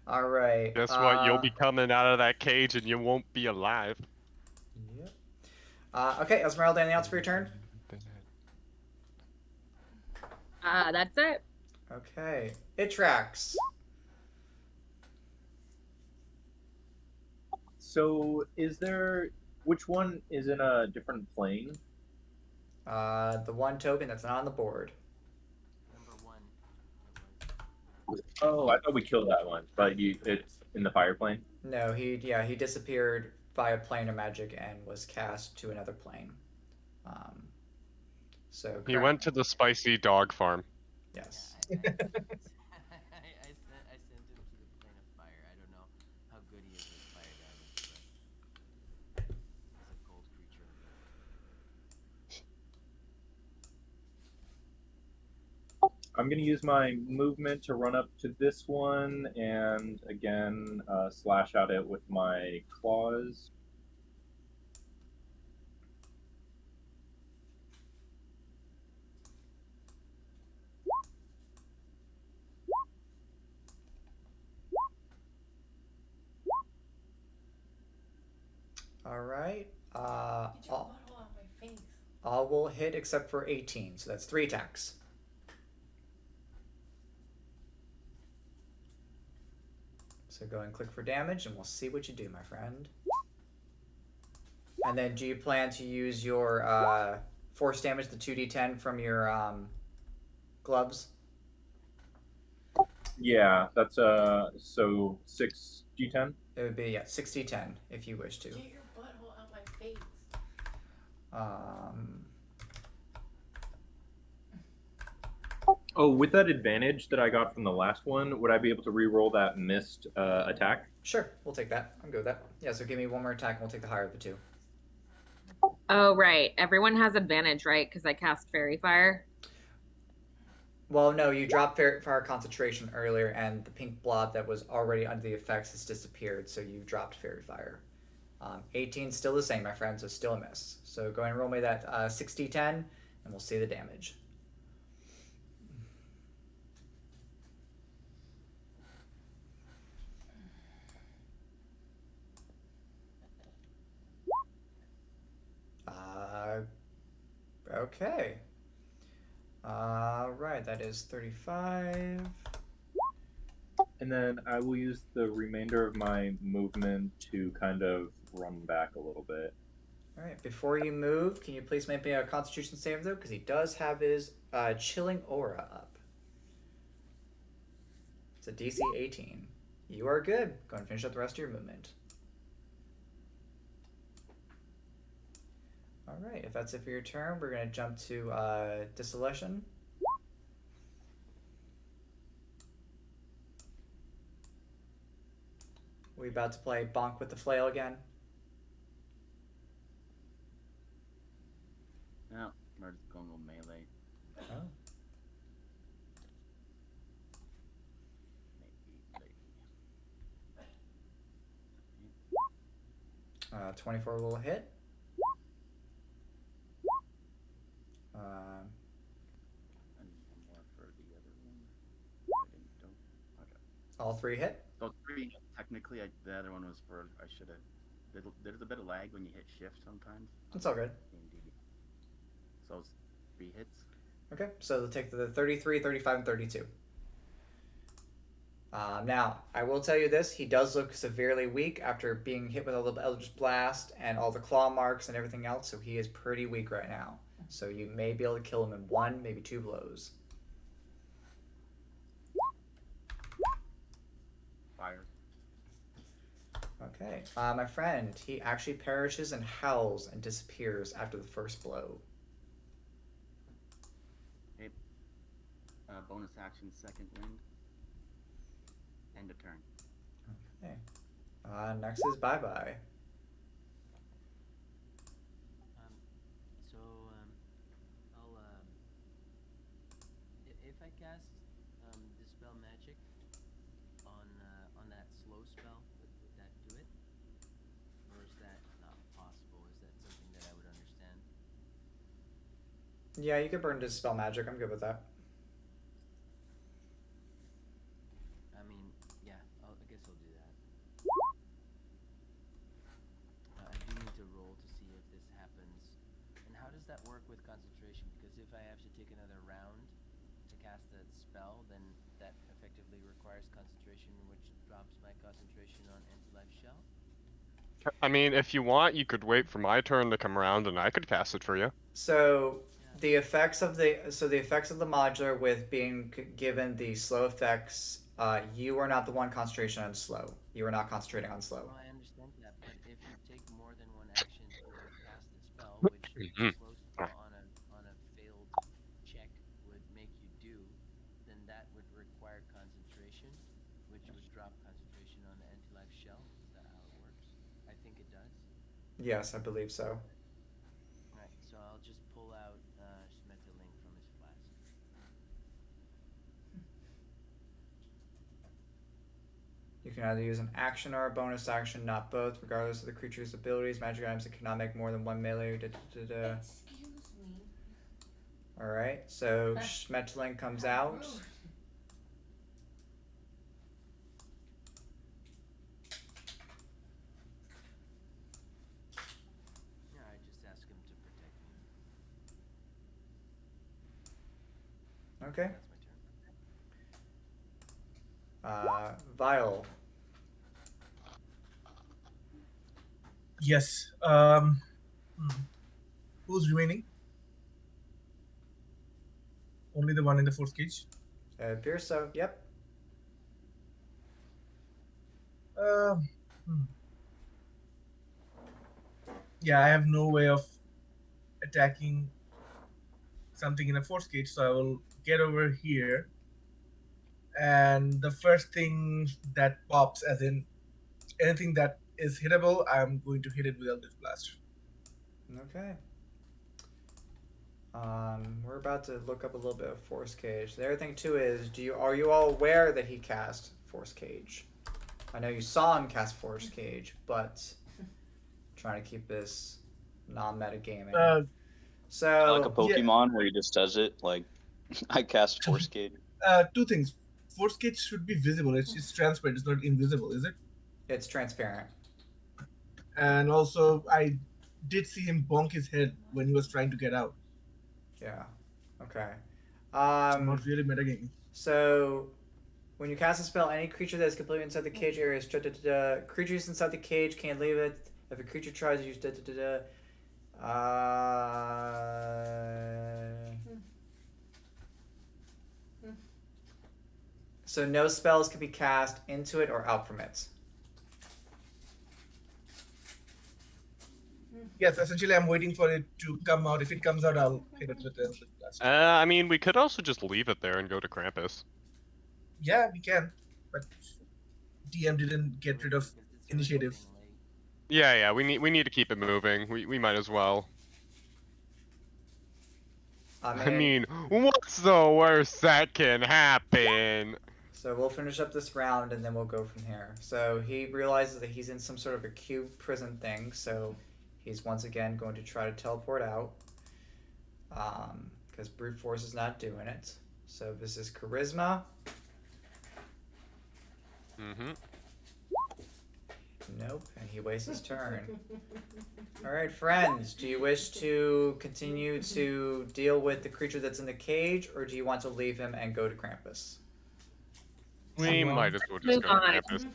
All right. Guess what? You'll be coming out of that cage and you won't be alive. Yep. Okay, Esmeralda, anything else for your turn? That's it. Okay. Itrax. So, which one is in a different plane? The one token that's not on the board. Number 1. Oh, I thought we killed that one, but it's in the fire plane. No, he disappeared via plane of magic and was cast to another plane. So He went to the spicy dog farm. Yes. Yeah, I sent him to the plane of fire. I don't know how good he is with fire damage, but he's a cold creature. I'm going to use my movement to run up to this one and again slash at it with my claws. All right. Get your bottle out of my face. All will hit except for 18, so that's 3 attacks. So go and click for damage, and we'll see what you do, my friend. And then do you plan to use your force damage, the 2d10 from your gloves? Yeah, that's so 6d10. It would be 6d10 if you wish to. Get your butthole out my face. Oh, with that advantage that I got from the last one, would I be able to re-roll that missed attack? Sure, we'll take that. I'm good with that. Yeah, so give me one more attack and we'll take the higher of the two. Oh, right. Everyone has advantage, right? Because I cast Fairy Fire. Well, no, you dropped fire concentration earlier, and the pink blob that was already under the effects has disappeared, so you dropped fairy fire. 18 still the same, my friend, so still a miss. So go ahead and roll me that 6d10, and we'll see the damage. Okay. Right, that is 35. And then I will use the remainder of my movement to kind of run back a little bit. All right, before you move, can you please make me a Constitution save, though? Because he does have his chilling aura up. It's a DC 18. You are good. Go ahead and finish up the rest of your movement. All right, if that's it for your turn, we're going to jump to Dissolution. We about to play Bonk with the Flail again? No, we're just going to go melee. Oh. Maybe. 24 will hit. And one more for the other one. I didn't do. Okay. All three hit. So 3, technically, the other one was for, I should have, there's a bit of lag when you hit shift sometimes. It's all good. So it's 3 hits. Okay, so they'll take the 33, 35, and 32. Now, I will tell you this, he does look severely weak after being hit with a little Eldritch Blast and all the claw marks and everything else, so he is pretty weak right now. So you may be able to kill him in 1, maybe 2 blows. Fire. Okay, my friend, he actually perishes and howls and disappears after the first blow. Okay. Bonus action, second wind. End of turn. Okay. Next is Bye-Bye. If I cast Dispel Magic on that slow spell, would that do it? Or is that not possible? Is that something that I would understand? Yeah, you could burn Dispel Magic. I'm good with that. I mean, yeah, I guess I'll do that. I do need to roll to see if this happens. And how does that work with concentration? Because if I have to take another round to cast that spell, then that effectively requires concentration, which drops my concentration on Anti-Life Shell. I mean, if you want, you could wait for my turn to come around, and I could cast it for you. So the effects of the modular with being given the slow effects, you are not the one concentration on slow. You are not concentrating on slow. Well, I understand that, but if you take more than one action to cast the spell, which the slow spell on a failed check would make you do, then that would require concentration, which would drop concentration on the Anti-Life Shell. Is that how it works? I think it does. Yes, I believe so. Right, so I'll just pull out Schmetterling from his flask. You can either use an action or a bonus action, not both, regardless of the creature's abilities. Magic items that cannot make more than 1 melee. Excuse me. Alright, so Schmetterling comes out. Yeah, I just ask him to protect me. Okay. That's my turn. Vial. Yes. Who's remaining? Only the one in the force cage. Appears so. Yep. Uh, Yeah, I have no way of attacking something in a force cage, so I will get over here. And the first thing that pops, as in anything that is hittable, I'm going to hit it with Eldritch Blast. Okay. We're about to look up a little bit of Force Cage. The other thing too is, are you all aware that he cast Force Cage? I know you saw him cast Force Cage, but trying to keep this non-meta gaming. So Like a Pokemon where he just does it. Like I cast Force Cage. Two things. Force cage should be visible. It's transparent. It's not invisible, is it? It's transparent. And also, I did see him bonk his head when he was trying to get out. Yeah. Okay. I'm not really metagaming. So, when you cast a spell, any creature that is completely inside the cage area is creatures inside the cage can't leave it. If a creature tries to use so no spells can be cast into it or out from it. Yes, essentially, I'm waiting for it to come out. If it comes out, I'll hit it with the blast. I mean, we could also just leave it there and go to Krampus. Yeah, we can, but DM didn't get rid of initiative. Yeah, we need to keep it moving. We might as well. I mean, what's the worst that can happen? So we'll finish up this round and then we'll go from here. So he realizes that he's in some sort of a cube prison thing, so he's once again going to try to teleport out. Because brute force is not doing it. So this is charisma. Nope, and he wastes his turn. Alright, friends, do you wish to continue to deal with the creature that's in the cage, or do you want to leave him and go to Krampus? We might as well just go to Krampus.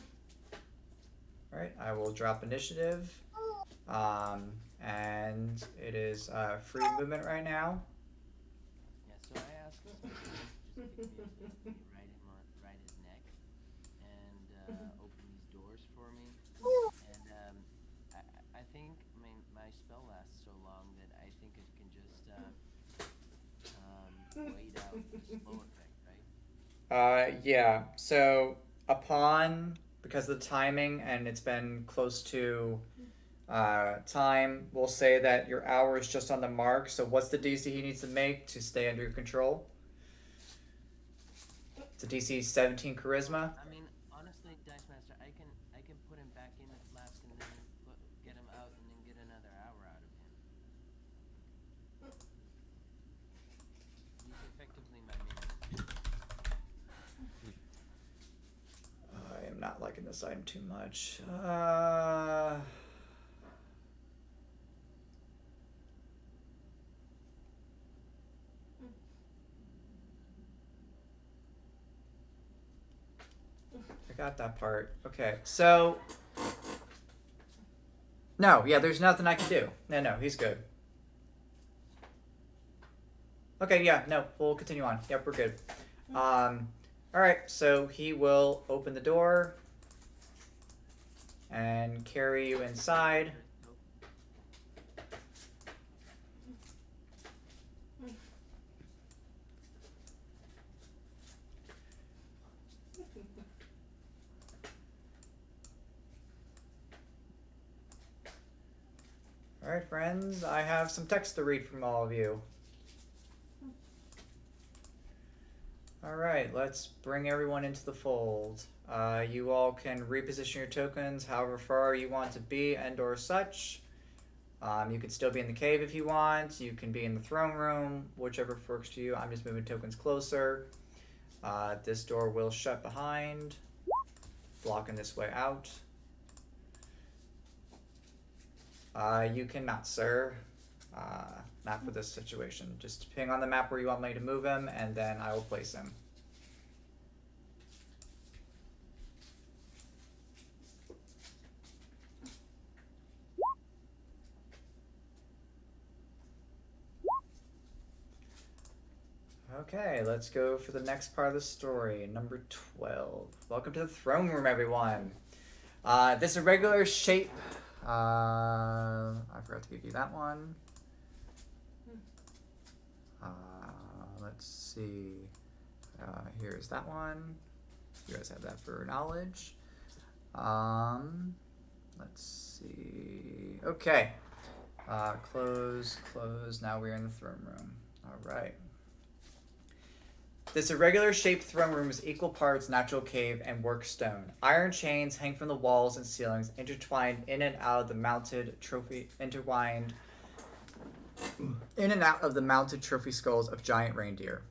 Alright, I will drop initiative. And it is free movement right now. Yeah, so I asked this person to just pick me up, right his neck, and open these doors for me. And I think, my spell lasts so long that I think it can just wait out the slow effect, right? Yeah. So because of the timing and it's been close to time, we'll say that your hour is just on the mark. So what's the DC he needs to make to stay under your control? It's a DC 17 charisma. I mean, honestly, Dice Master, I can put him back in the flask and then get him out and then get another hour out of him. He's effectively my minion. I am not liking this item too much. I got that part. Okay, so no, yeah, there's nothing I can do. No, he's good. Okay, yeah, no, we'll continue on. Yep, we're good. Alright, so he will open the door and carry you inside. Alright, friends, I have some text to read from all of you. Alright, let's bring everyone into the fold. You all can reposition your tokens however far you want to be and or such. You can still be in the cave if you want. You can be in the throne room, whichever works to you. I'm just moving tokens closer. This door will shut behind, blocking this way out. You cannot, sir. Not for this situation. Just ping on the map where you want me to move him, and then I will place him. Okay, let's go for the next part of the story. Number 12. Welcome to the throne room, everyone. This irregular shape. I forgot to give you that one. Let's see. Here's that one. You guys have that for knowledge. Let's see. Okay. Close. Now we're in the throne room. All right. This irregular shaped throne room is equal parts natural cave and work stone. Iron chains hang from the walls and ceilings, intertwined in and out of the mounted trophy skulls of giant reindeer.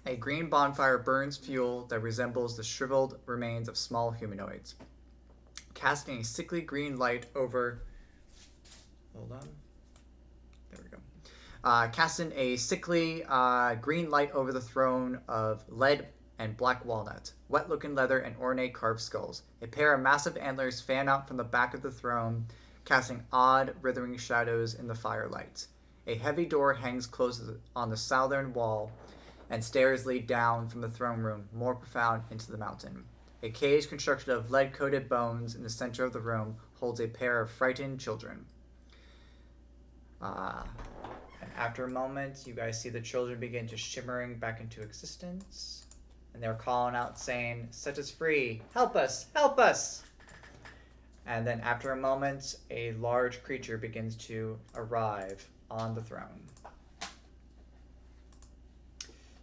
A green bonfire burns fuel that resembles the shriveled remains of small humanoids, casting a sickly green light over. Hold on. There we go. Casting a sickly green light over the throne of lead and black walnut, wet-looking leather, and ornate carved skulls. A pair of massive antlers fan out from the back of the throne, casting odd, writhing shadows in the firelight. A heavy door hangs closed on the southern wall, and stairs lead down from the throne room, more profound into the mountain. A cage constructed of lead-coated bones in the center of the room holds a pair of frightened children. And after a moment, you guys see the children begin to shimmering back into existence. And they're calling out saying, "Set us free! Help us! Help us!" And then after a moment, a large creature begins to arrive on the throne.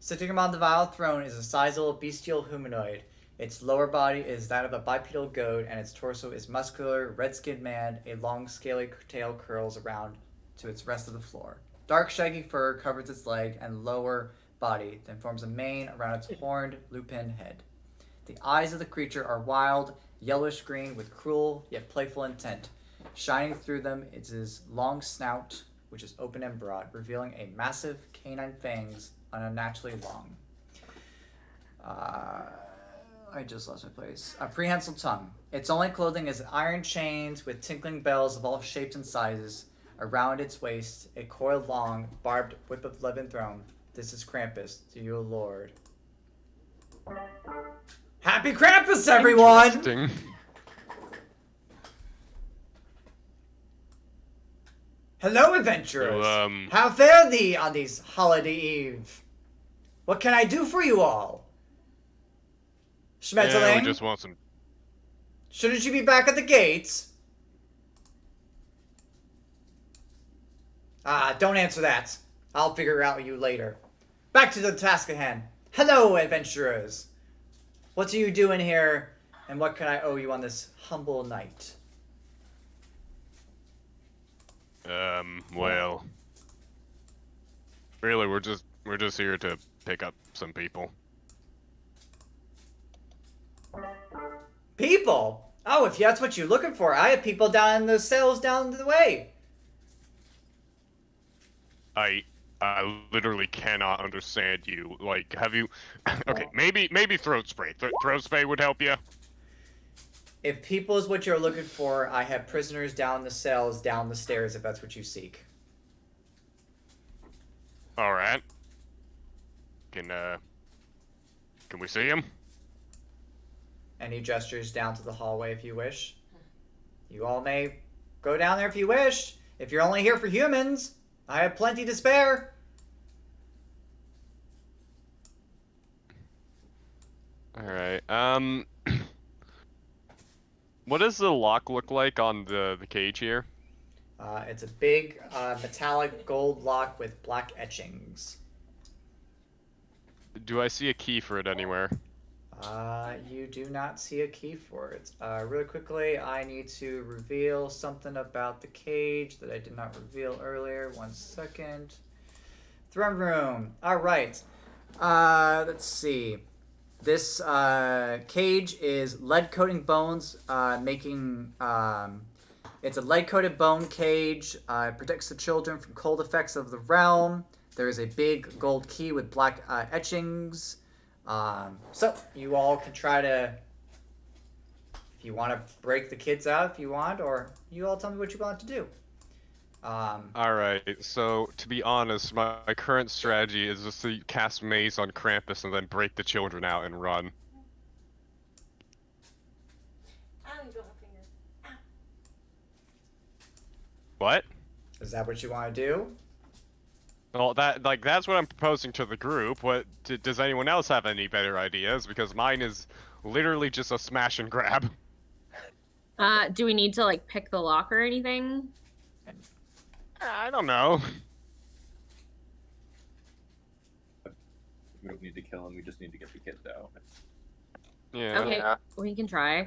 Sitting upon the vile throne is a sizable bestial humanoid. Its lower body is that of a bipedal goat, and its torso is muscular, red-skinned man. A long, scaly tail curls around to its rest of the floor. Dark, shaggy fur covers its leg and lower body, then forms a mane around its horned, lupin head. The eyes of the creature are wild, yellowish-green, with cruel yet playful intent. Shining through them is his long snout, which is open and broad, revealing a massive canine fangs unnaturally long. I just lost my place. A prehensile tongue. Its only clothing is iron chains with tinkling bells of all shapes and sizes. Around its waist, a coiled long, barbed whip of leaden thrown. This is Krampus, to you, Lord. Happy Krampus, everyone! Interesting. Hello, adventurers! So, How fare thee on this holiday eve? What can I do for you all? Schmetterling? Yeah, we just want some. Shouldn't you be back at the gates? Don't answer that. I'll figure out you later. Back to the task at hand. Hello, adventurers. What are you doing here, and what can I owe you on this humble night? Well, really, we're just here to pick up some people. People? Oh, if that's what you're looking for, I have people down in the cells down the way. I literally cannot understand you. Like, have you? Okay, maybe throat spray. Throat spray would help you. If people is what you're looking for, I have prisoners down the cells, down the stairs, if that's what you seek. All right. Can we see him? And he gestures down to the hallway if you wish. You all may go down there if you wish. If you're only here for humans, I have plenty to spare. All right. What does the lock look like on the cage here? It's a big metallic gold lock with black etchings. Do I see a key for it anywhere? You do not see a key for it. Really quickly, I need to reveal something about the cage that I did not reveal earlier. 1 second. Throne room. All right. Let's see. This cage is lead-coating bones, it's a lead-coated bone cage. It protects the children from cold effects of the realm. There is a big gold key with black etchings. So you all can try to, if you want to break the kids out if you want, or you all tell me what you want to do. All right. So to be honest, my current strategy is just to cast maze on Krampus and then break the children out and run. Ow, you broke my finger. Ow. What? Is that what you want to do? Well, that's what I'm proposing to the group. What does anyone else have any better ideas? Because mine is literally just a smash and grab. Do we need to like pick the lock or anything? I don't know. We don't need to kill him. We just need to get the kids out. Yeah. Okay, we can try.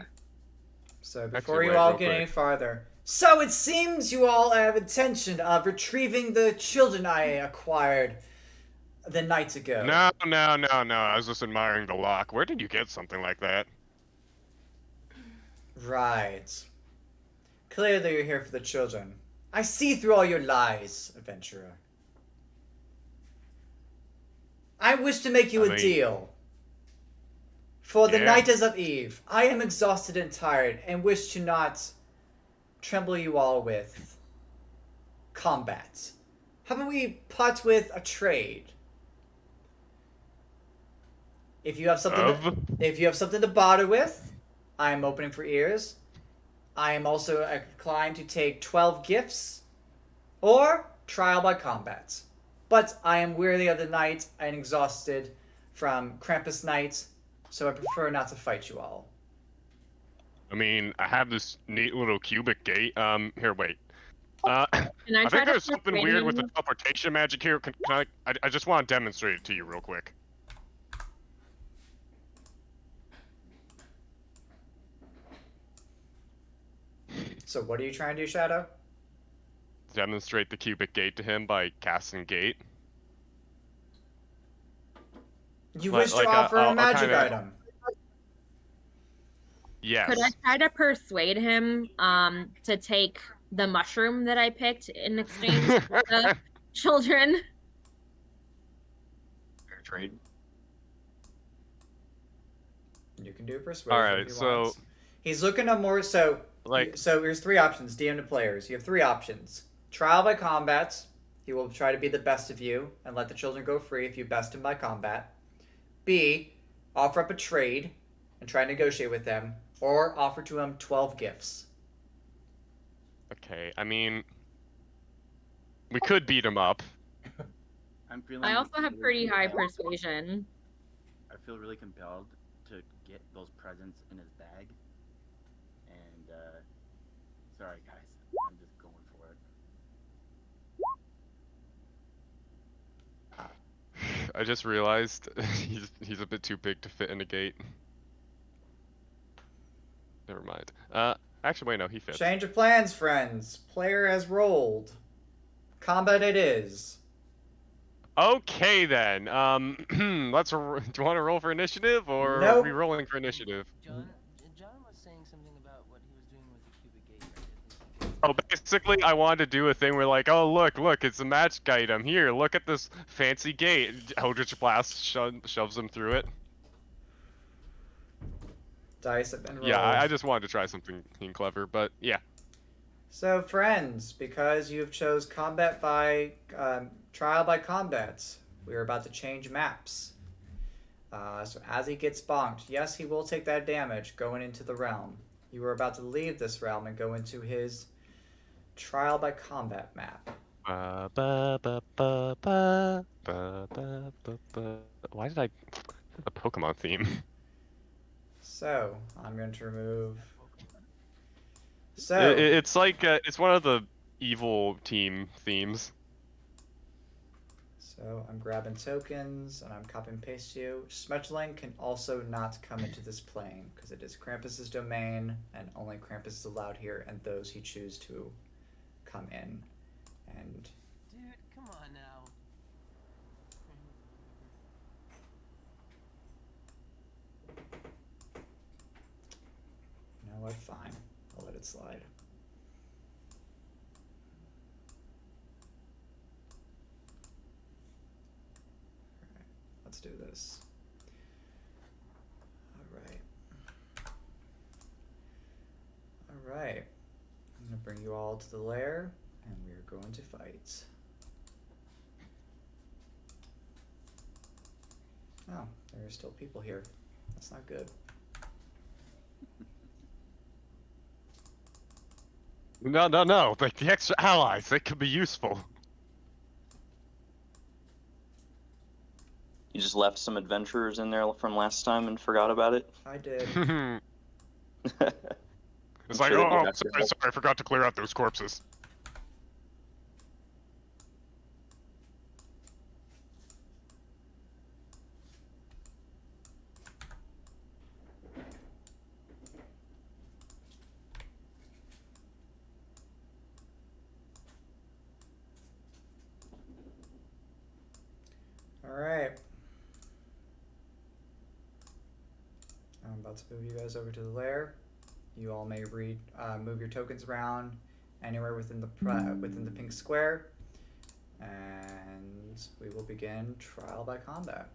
So before Actually, you wait, all real get any quick. farther, so it seems you all have intention of retrieving the children I acquired the night ago. No. I was just admiring the lock. Where did you get something like that? Right. Clearly you're here for the children. I see through all your lies, adventurer. I wish to make you a deal. For the night is of eve, I am exhausted and tired, and wish to not tremble you all with combat. How about we part with a trade? If you have something to barter with, I am opening for ears. I am also inclined to take 12 gifts or trial by combat. But I am weary of the night and exhausted from Krampus night, so I prefer not to fight you all. I mean, I have this neat little cubic gate. Here, wait. Can I I try think to there's something persuade weird with the him? teleportation magic here. Can I just want to demonstrate it to you real quick. So what are you trying to do, Shadow? Demonstrate the cubic gate to him by casting gate. You wish to offer a magic kinda... item. Yes. Could I try to persuade him to take the mushroom that I picked in exchange for the children? Fair trade. You can do persuasion Alright, if you so want. He's looking at more so there's 3 options, DM to players. You have 3 options. Trial by combat. He will try to be the best of you and let the children go free if you best him by combat. B, offer up a trade and try to negotiate with them, or offer to him 12 gifts. Okay, I mean, we could beat him up. I'm feeling. I also have really pretty high compelled. persuasion. I feel really compelled to get those presents in his bag. And sorry guys, I'm just going for it. I just realized he's a bit too big to fit in a gate. Never mind. Actually, wait, no, he fits. Change of plans, friends. Player has rolled. Combat it is. Okay then. Let's. Do you want to roll for initiative, or Nope. are we rolling for initiative? John was saying something about what he was doing with the cubic gate, right? Oh, basically, I wanted to do a thing where, like, oh look, it's a magic item. Here, look at this fancy gate. Eldritch Blast shoves him through it. Dice have been rolled. Yeah, I just wanted to try something clever, but yeah. So, friends, because you've chose combat by trial by combat, we are about to change maps. So as he gets bonked, yes, he will take that damage going into the realm. You are about to leave this realm and go into his trial by combat map. Why did I... The Pokemon theme. So, I'm going to remove... So... It's like, it's one of the evil team themes. So, I'm grabbing tokens, and I'm copy and paste you. Smetling can also not come into this plane, because it is Krampus's domain, and only Krampus is allowed here, and those he chooses to come in. And... Dude, come on now. You know what? Fine. I'll let it slide. Alright, let's do this. Alright. Alright. I'm gonna bring you all to the lair, And we're going to fight. Oh, there are still people here. That's not good. No. Like the extra allies, they could be useful. You just left some adventurers in there from last time and forgot about it. I did. It's I'm like, sure they'd be oh, happy to sorry, help. I forgot to clear out those corpses. Alright. I'm about to move you guys over to the lair. You all may move your tokens around anywhere within the pink square, and we will begin trial by combat.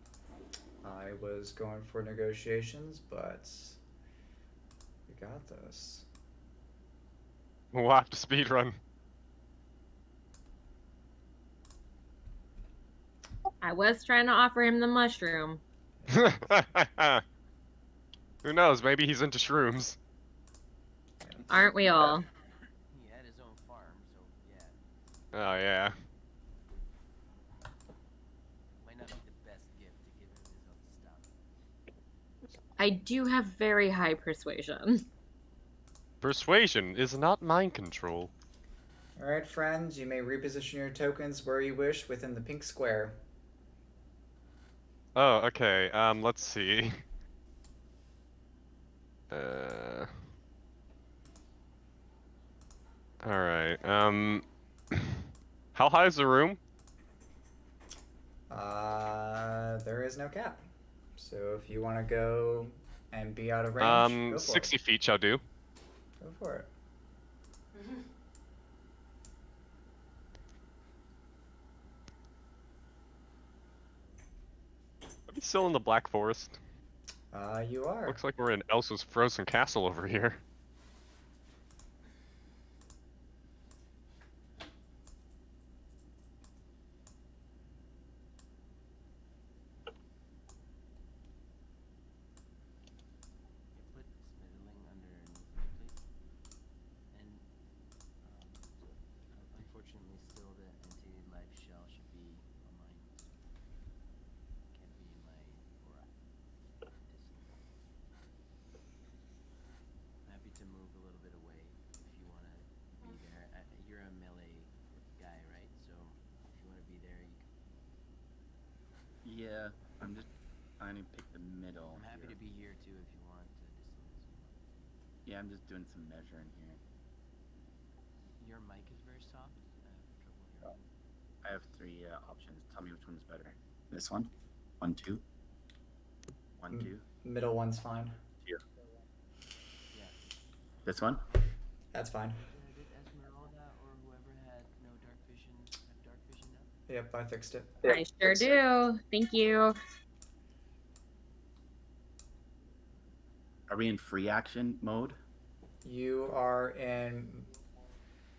I was going for negotiations, but we got this. We'll have to speedrun. I was trying to offer him the mushroom. Who knows? Maybe he's into shrooms. Aren't we all? He had his own farm, so yeah. Oh yeah. Might not be the best gift to give him his own stuff. I do have very high persuasion. Persuasion is not mind control. Alright, friends, you may reposition your tokens where you wish within the pink square. Oh, okay. Let's see. All right. How high is the room? There is no cap. So if you want to go and be out of range, go for 60 it. feet shall do. Go for it. Are we still in the Black Forest? You are. Looks like we're in Elsa's frozen castle over here. Put Smiddling underneath me, please. And unfortunately, still the anti-life shell should be on mine. Can't be in my aura. I'm happy to move a little bit away if you want to be there. You're a melee guy, right? So if you want to be there, you can. Yeah, I'm just trying to pick the middle. I'm happy here. to be here too if you want to distance. Yeah, I'm just doing some measuring here. Your mic is very soft. I have trouble hearing. I have three options. Tell me which one's better. This one? 1, 2. 1, 2. Middle one's fine. Here. Yeah. This one? That's fine. Did Esmeralda or whoever had no dark vision have dark vision now? Yep, I fixed it. I sure do. Thank you. Are we in free action mode? You are in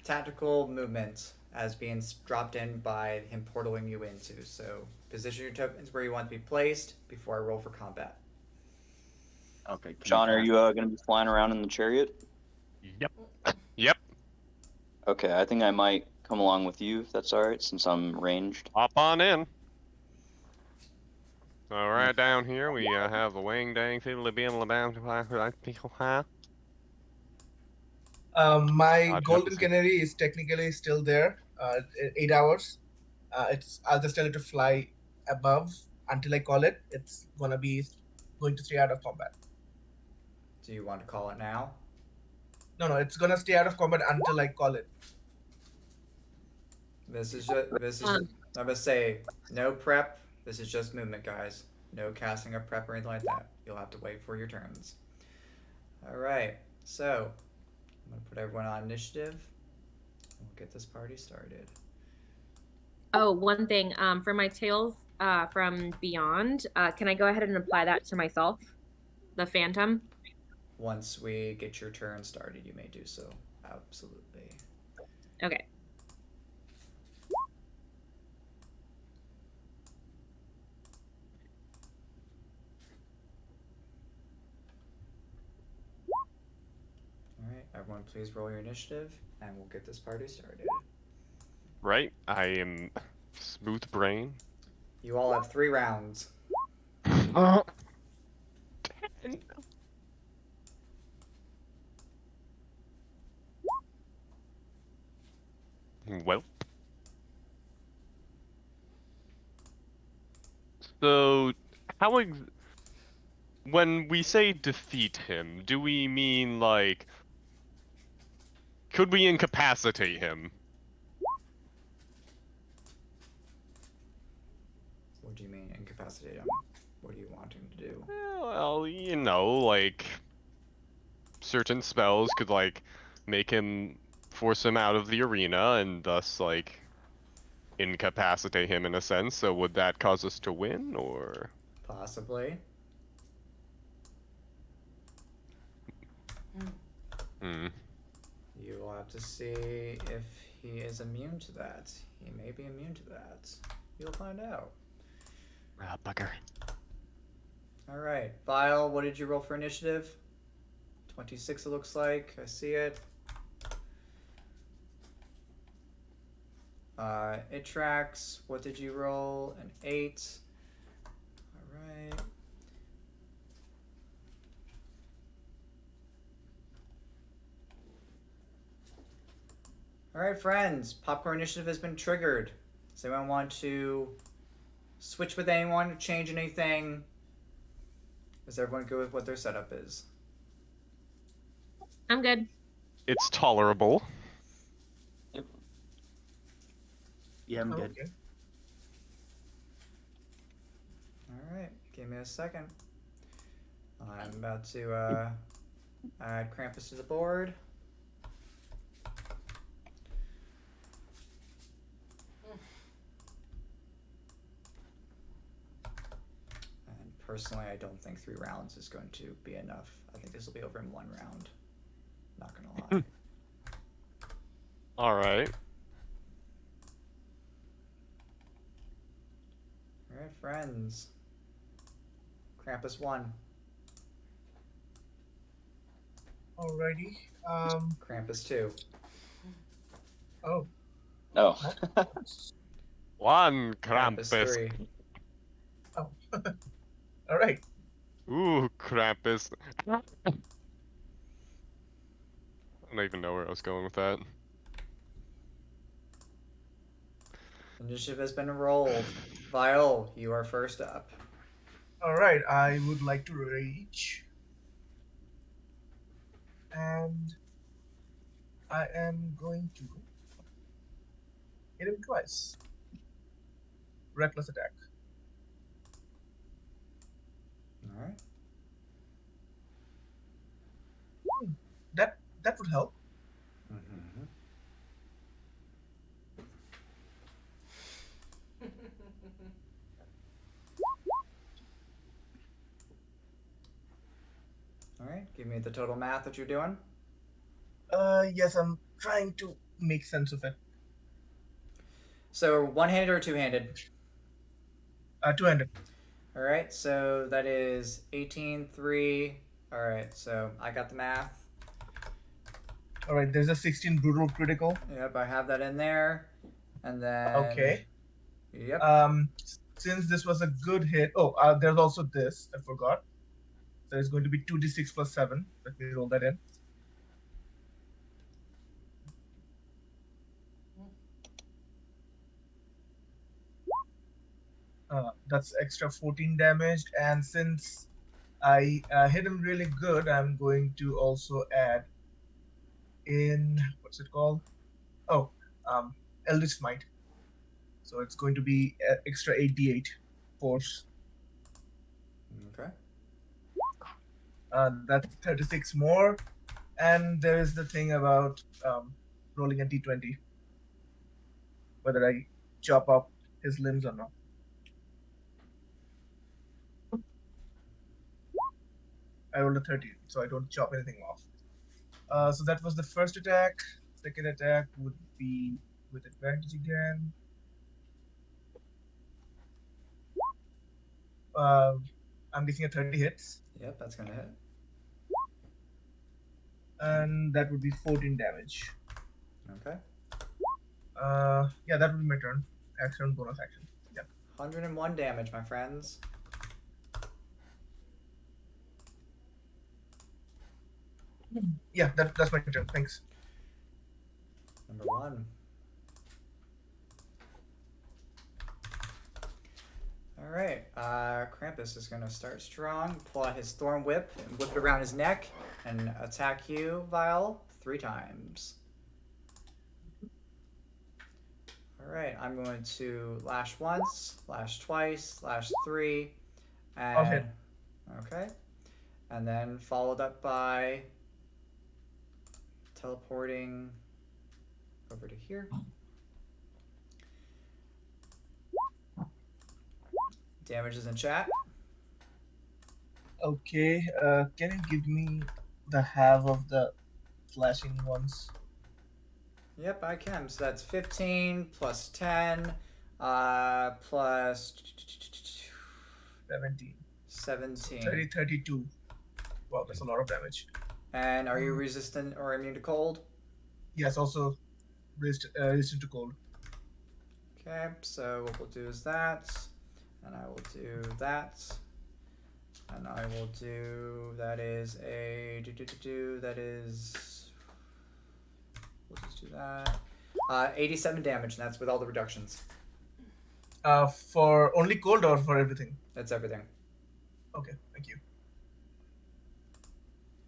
tactical movement as being dropped in by him portaling you into. So position your tokens where you want to be placed before I roll for combat. Okay. John, are you going to be flying around in the chariot? Yep. Yep. Okay, I think I might come along with you if that's all right, since I'm ranged. Hop on in. So right down here we have the wing dang fiddly beam labam. My I'd golden have to say- canary is technically still there. 8 hours. I'll just tell it to fly above until I call it. It's going to stay out of combat. Do you want to call it now? No, it's gonna stay out of combat until I call it. I'm gonna say no prep. This is just movement, guys. No casting of prep or anything like that. You'll have to wait for your turns. All right. So I'm gonna put everyone on initiative. We'll get this party started. Oh, one thing. For my Tales from Beyond, can I go ahead and apply that to myself? The Phantom? Once we get your turn started, you may do so. Absolutely. Okay. please roll your initiative, and we'll get this party started. Right? I am smooth brain. You all have 3 rounds. Well. So, when we say defeat him, do we mean like, could we incapacitate him? What do you mean incapacitate him? What are you wanting to do? Well, you know, like certain spells could like make him force him out of the arena and thus like incapacitate him in a sense. So would that cause us to win or Possibly. Hmm. You will have to see if he is immune to that. He may be immune to that. You'll find out. Ah, bugger. Alright. Vile, what did you roll for initiative? 26 it looks like. I see it. It tracks. What did you roll? An 8. Alright. Alright, friends. Popcorn initiative has been triggered. Does anyone want to switch with anyone or change anything? Is everyone good with what their setup is? I'm good. It's tolerable. Yeah, I'm good. Okay. Alright, give me a second. I'm about to add Krampus to the board. And personally, I don't think 3 rounds is going to be enough. I think this will be over in 1 round. Not gonna lie. All right. Alright, friends. Krampus 1. Alrighty. Krampus 2. Oh. Oh. One Krampus Krampus. 3. Oh. All right. Ooh, Krampus. I don't even know where I was going with that. Initiative has been rolled. Viol, you are first up. All right. I would like to rage, and I am going to hit him twice. Reckless attack. Alright. That would help. Mm-hmm. Alright, give me the total math that you're doing. Yes, I'm trying to make sense of it. So, one-handed or two-handed? Two-handed. Alright, so that is 18, 3. Alright, so I got the math. All right. There's a 16 brutal critical. Yep, I have that in there. And then... Okay. Yep. Since this was a good hit. Oh, there's also this. I forgot. There's going to be 2d6 plus 7. Let me roll that in. That's extra 14 damage, and since I hit him really good, I'm going to also add in, what's it called? Oh, Eldritch Smite. So it's going to be extra 8d8 force. Okay. That's 36 more, and there is the thing about rolling a d20, whether I chop up his limbs or not. I rolled a 13, so I don't chop anything off. So that was the first attack. Second attack would be with advantage again. I'm guessing a 30 hits. Yep, that's gonna hit. and that would be 14 damage. Okay. Yeah, that would be my turn. Action, bonus action. Yeah. 101 damage, my friends. Yeah, that's my turn. Thanks. Number 1. Alright, Krampus is gonna start strong, pull out his Thorn Whip, and whip it around his neck, and attack you, Vile, 3 times. Alright, I'm going to lash once, lash twice, lash 3, I'll hit. and... Okay. And then followed up by teleporting over to here. Damage is in chat. Okay, can you give me the half of the slashing ones? Yep, I can. So that's 15 plus 10, plus 17. 17. 32. Wow, that's a lot of damage. And are you resistant or immune to cold? Yes, also resistant to cold. Okay, so what we'll do is that, and I will do that, and I will do, that is a, that is, we'll just do that. 87 damage, and that's with all the reductions. For only cold or for everything? That's everything. Okay, thank you.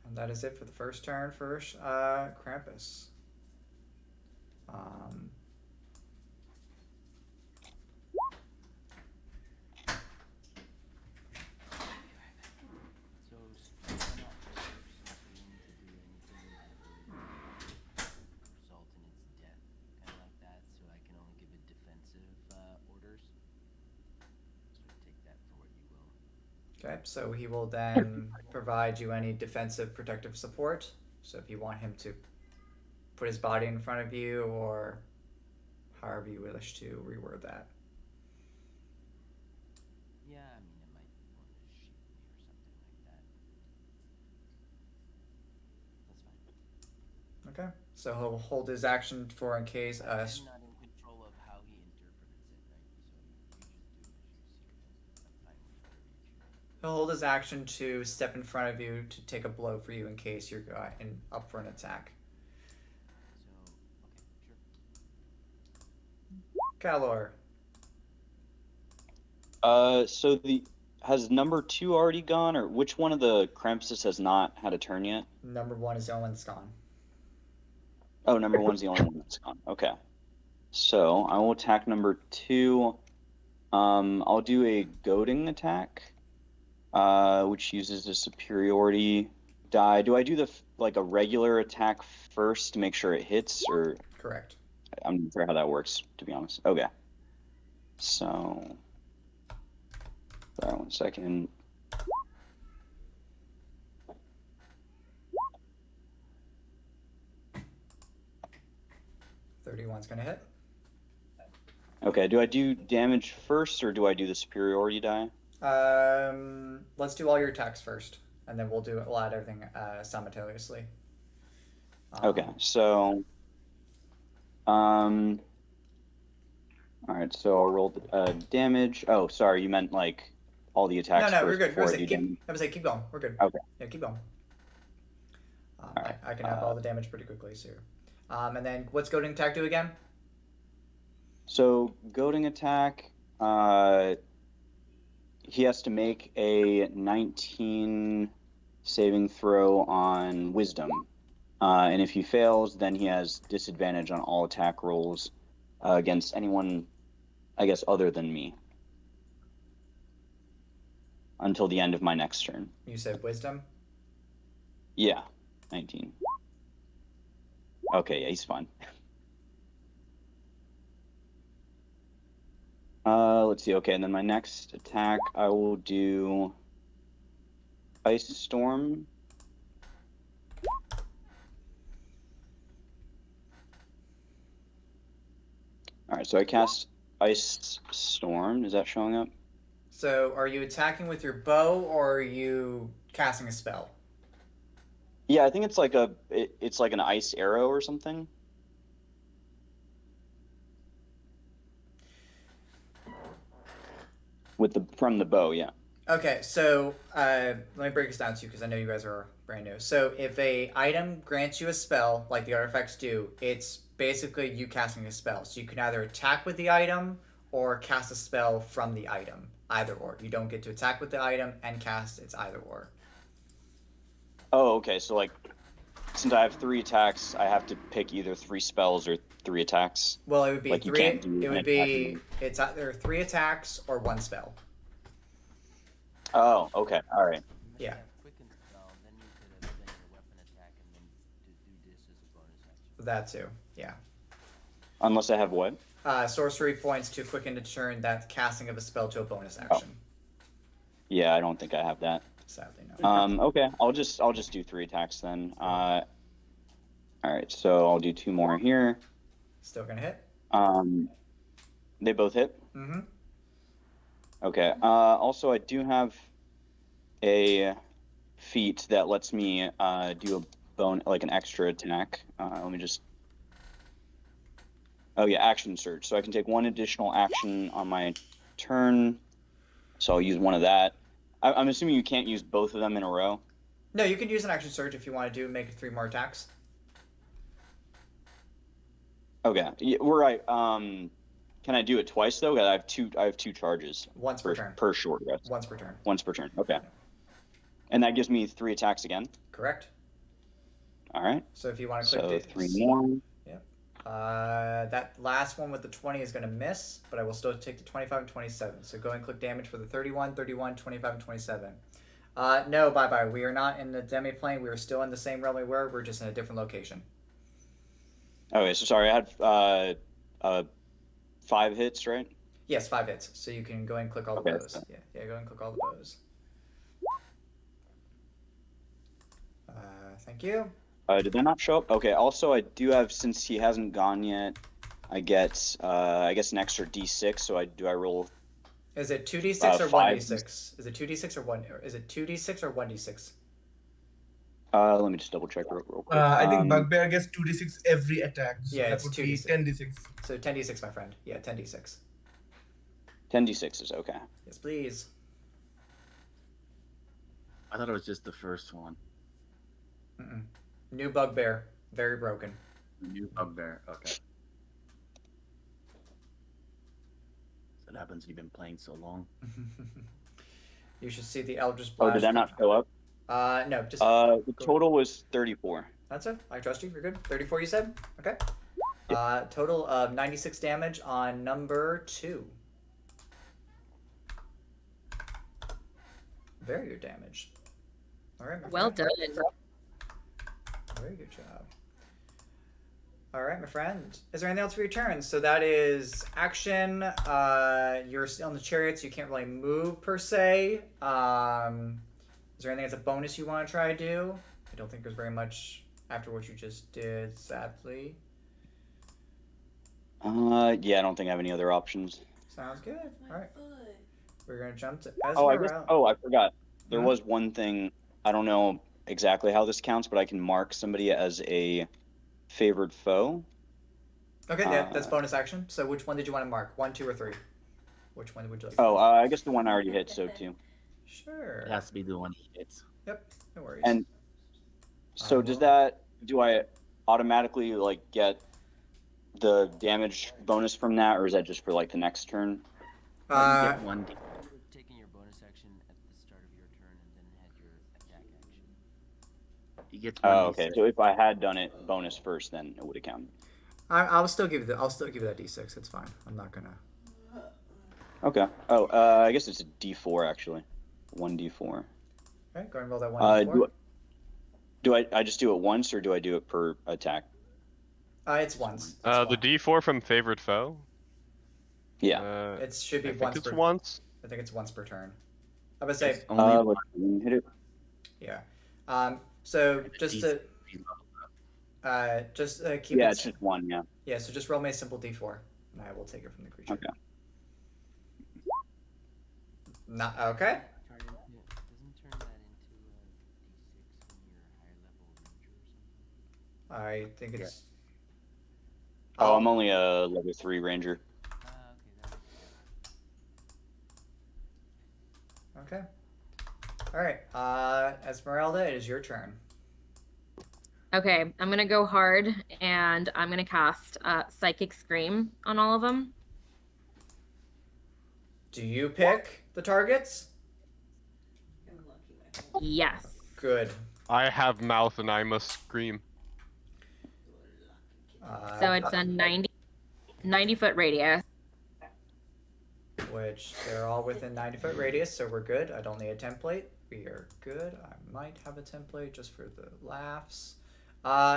And that is it for the first turn for Krampus. So I'm not forcing Green to do anything that would result in its death, kind of like that. So I can only give it defensive orders. So take that for what you will. Okay, so he will then provide you any defensive protective support. So if you want him to put his body in front of you, or however you wish to reword that. Yeah, I mean, it might want to shoot me or something like that. That's fine. Okay, so he'll hold his action for in case. I'm not in control of how he interprets it, right? So you just do as you see fit. I'm fine with whatever you choose. He'll hold his action to step in front of you to take a blow for you in case you're up for an attack. So, okay, sure. Calor. So has number 2 already gone, or which one of the Krampuses has not had a turn yet? Number 1 is the only one that's gone. Oh, number 1's the only one that's gone. Okay. So I will attack number 2. I'll do a goading attack, which uses a superiority die. Do I do a regular attack first to make sure it hits, or? Correct. I'm not sure how that works, to be honest. Okay. So, sorry, 1 second. .31's gonna hit. Okay, do I do damage first, or do I do the superiority die? Let's do all your attacks first, and then we'll add everything simultaneously. Okay, so, all right, so I'll roll the damage. Oh, sorry, you meant like all the attacks No, first we're good. before I do damage? I was like, keep going. We're good. Okay. Yeah, keep going. Right, I can have all the damage pretty quickly, so. And then what's goading attack do again? So goading attack, he has to make a 19 saving throw on wisdom. And if he fails, then he has disadvantage on all attack rolls against anyone, I guess, other than me. Until the end of my next turn. You said wisdom? Yeah, 19. Okay, yeah, he's fine. Let's see. Okay, and then my next attack, I will do Ice Storm. All right, so I cast Ice Storm. Is that showing up? So, are you attacking with your bow, or are you casting a spell? Yeah, I think it's like it's like an ice arrow or something. From the bow, yeah. Okay, so let me break this down to you because I know you guys are brand new. So if a item grants you a spell, like the artifacts do, it's basically you casting a spell. So you can either attack with the item or cast a spell from the item. Either or. You don't get to attack with the item and cast. It's either or. Oh, okay. So like, since I have 3 attacks, I have to pick either 3 spells or 3 attacks. Well, it would be Like you three. can't do It an would attack be. It's either 3 attacks or 1 spell. Oh, okay. All right. Unless Yeah. you have quicken spell, then you could have been a weapon attack and then do this as a bonus action. That too. Yeah. Unless I have what? Sorcery points to quicken to turn that casting of a spell to a bonus action. Yeah, I don't think I have that. Sadly, no. Okay. I'll just do 3 attacks then. All right. So I'll do 2 more here. Still gonna hit. They both hit. Mm-hmm. Okay. Also, I do have a feat that lets me do like an extra attack. Let me just. Oh yeah, action surge. So I can take 1 additional action on my turn. So I'll use 1 of that. I'm assuming you can't use both of them in a row. No, you can use an action surge if you want to do make 3 more attacks. Okay. Yeah, we're right. Can I do it twice though? I have 2 charges. Once per turn. Per short rest. Once per turn. Once per turn. Okay. And that gives me 3 attacks again. Correct. All right. So if you want to click So 3 more. Yep. That last one with the 20 is going to miss, but I will still take the 25 and 27. So go and click damage for the 31, 31, 25, and 27. No, bye-bye. We are not in the demi-plane. We are still in the same realm we were. We're just in a different location. Okay, so sorry, I had 5 hits, right? Yes, 5 hits. So you can go and click all the bows. So. Yeah, go and click all the bows. Thank you. Did that not show up? Okay, also I do have, since he hasn't gone yet, I get I guess an extra d6, so I roll. Is it 2d6 or 5. 1d6? Is it 2d6 or 1? Or is it 2d6 or 1d6? Let me just double check real quick. I think Bugbear gets 2d6 every attack. So Yeah, that it's would 2d6. be 10d6. So 10d6, my friend. Yeah, 10d6. 10d6 is okay. Yes, please. I thought it was just the first one. Mm-mm. New Bugbear. Very broken. New bugbear. Okay. So that happens when you've been playing so long. You should see the Eldritch Oh, Blast. did that not show up? No, just. The total was 34. That's it. I trust you. You're good. 34, you said? Okay. Total of 96 damage on number 2. Very good damage. All right, my Well friend. done. Very good job. All right, my friend. Is there anything else for your turn? So that is action. You're still in the chariots. You can't really move per se. Is there anything that's a bonus you want to try to do? I don't think there's very much after what you just did, sadly. Yeah, I don't think I have any other options. Sounds good. My All right. foot. We're going to jump to Oh, I guess. Esmeralda. Oh, I forgot. There Mhm. was one thing. I don't know exactly how this counts, but I can mark somebody as a favored foe. Okay, yeah, that's bonus action. So which one did you want to mark? 1, 2, or 3? Which one would you like? Oh, I guess the one I already hit, so 2. Sure. It has to be the one he hits. Yep. No worries. And so does that? Do I automatically like get the damage bonus from that, or is that just for like the next turn? You get 1d. You're taking your bonus action at the start of your turn and then had your attack action. He gets 1d6. Oh, okay. So if I had done it bonus first, then it would have counted. I'll still give you that d6. It's fine. I'm not gonna. Okay. Oh, I guess it's a D4 actually. 1d4. Okay, go and roll that 1. Do I just do it once, or do I do it per attack? It's once. It's The one. D4 from favored foe. Yeah. It should be I think once it's per. once. I think it's once per turn. I would say It's only Let's hit it. yeah. So just to keep Yeah, it. it's just 1. Yeah. Yeah. So just roll me a simple d4, and I will take it from the creature. Okay. Not okay. Doesn't turn that into a d6 when you're higher level I think it's. Oh, I'm only a level 3 ranger. Okay, that Okay. All right. Esmeralda, it is your turn. Okay, I'm gonna go hard, and I'm gonna cast Psychic Scream on all of them. Do you pick the targets? Yes. Good. I have mouth and I must scream. So it's a 90 foot radius. Which they're all within 90-foot radius, so we're good. I don't need a template. We are good. I might have a template just for the laughs.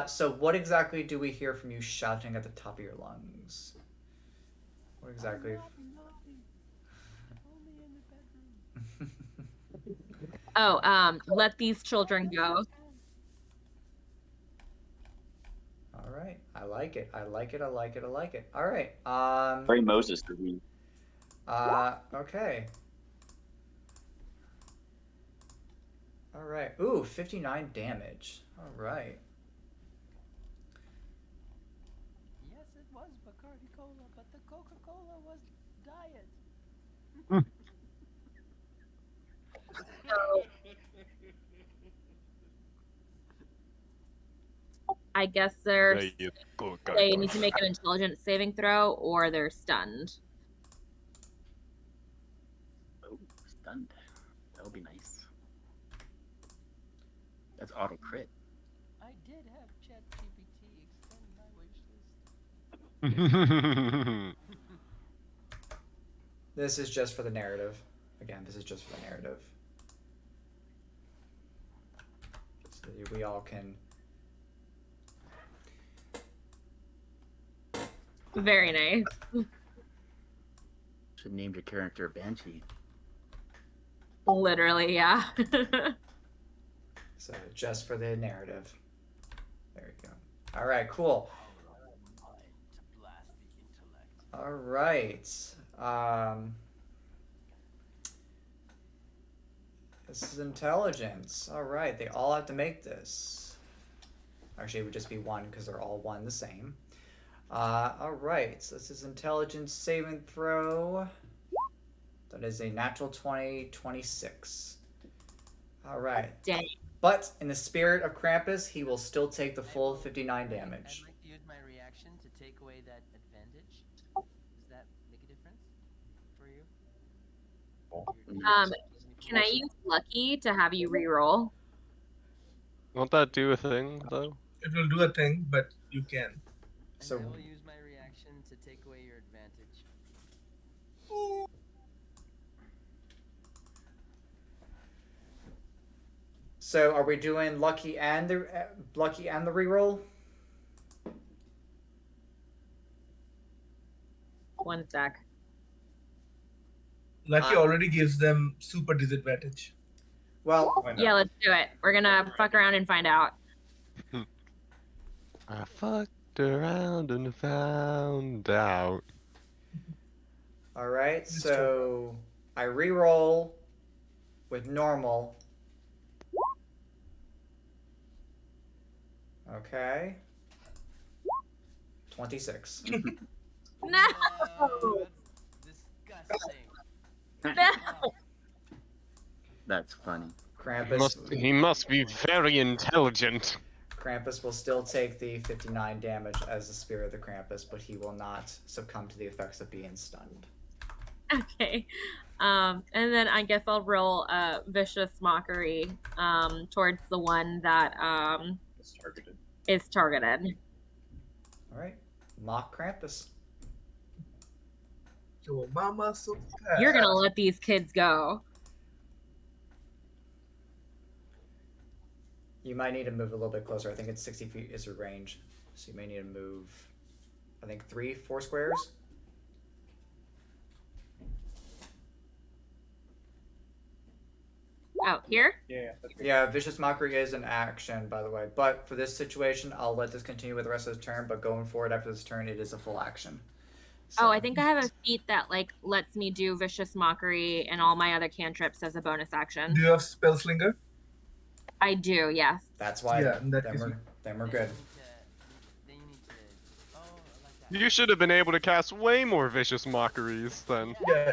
So what exactly do we hear from you shouting at the top of your lungs? What exactly? Oh, let these children go. All right. I like it. I like it. I like it. I like it. All right. Very Moses to me. Okay. All right. Ooh, 59 damage. All right. Yes, it was Bacardi Cola, but the Coca-Cola was diet. I guess they They need to make an intelligence saving throw, or they're stunned. Oh, stunned. That would be nice. That's auto crit. I did have ChatGPT extend my wish list. This is just for the narrative. Again, this is just for the narrative. So we all can. Very nice. Should name your character Banshee. Literally, yeah. So just for the narrative. There you go. All right, cool. All right. This is intelligence. All right, they all have to make this. Actually, it would just be one because they're all one the same. All right, so this is intelligence saving throw. That is a natural 20, 26. All right. Dang. But in the spirit of Krampus, he will still take the full 59 damage. I'd like to use my reaction to take away that advantage. Does that make a difference for you? Can I use Lucky to have you reroll? Won't that do a thing though? It will do a thing, but you can. So I will use my reaction to take away your advantage. So are we doing lucky and the reroll? One sec. Lucky already gives them super disadvantage. Well, Yeah, let's do it. We're gonna fuck around and find out. I fucked around and found out. all right. So I reroll with normal. Okay. 26. No! That's disgusting. No! That's funny. Krampus. He must be very intelligent. Krampus will still take the 59 damage as the spirit of the Krampus, but he will not succumb to the effects of being stunned. Okay. And then I guess I'll roll a vicious mockery towards the one that is targeted. All right. Mock Krampus. Your mama so fast. You're gonna let these kids go. You might need to move a little bit closer. I think it's 60 feet is your range. So you may need to move, I think, 4 squares. Out here? Yeah, Vicious Mockery is an action, by the way. But for this situation, I'll let this continue with the rest of the turn. But going forward after this turn, it is a full action. So, Oh, I think I have a feat that like lets me do vicious mockery and all my other cantrips as a bonus action. Do you have Spellslinger? I do, yes. That's why Yeah, in that then case we're good. You should have been able to cast way more vicious mockeries then. Yeah.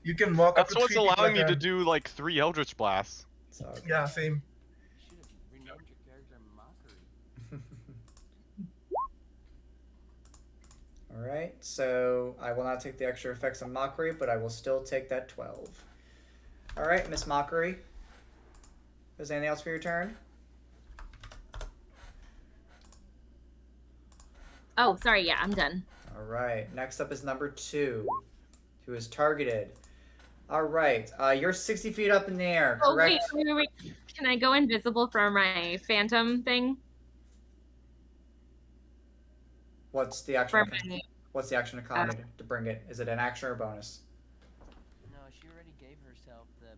You can walk up That's to what's 3 people allowing at me a to time. do like 3 Eldritch Blasts. So, Yeah, same. You should have renamed your character Mockery. all right. So I will not take the extra effects on Mockery, but I will still take that 12. All right, Miss Mockery. Is there anything else for your turn? Oh, sorry. Yeah, I'm done. All right. Next up is number 2, who is targeted. All right. You're 60 feet up in the air, Oh, correct? wait. Can I go invisible for my phantom thing? What's the action? For my, What's the action economy to bring it? Is it an action or a bonus? No, she already gave herself the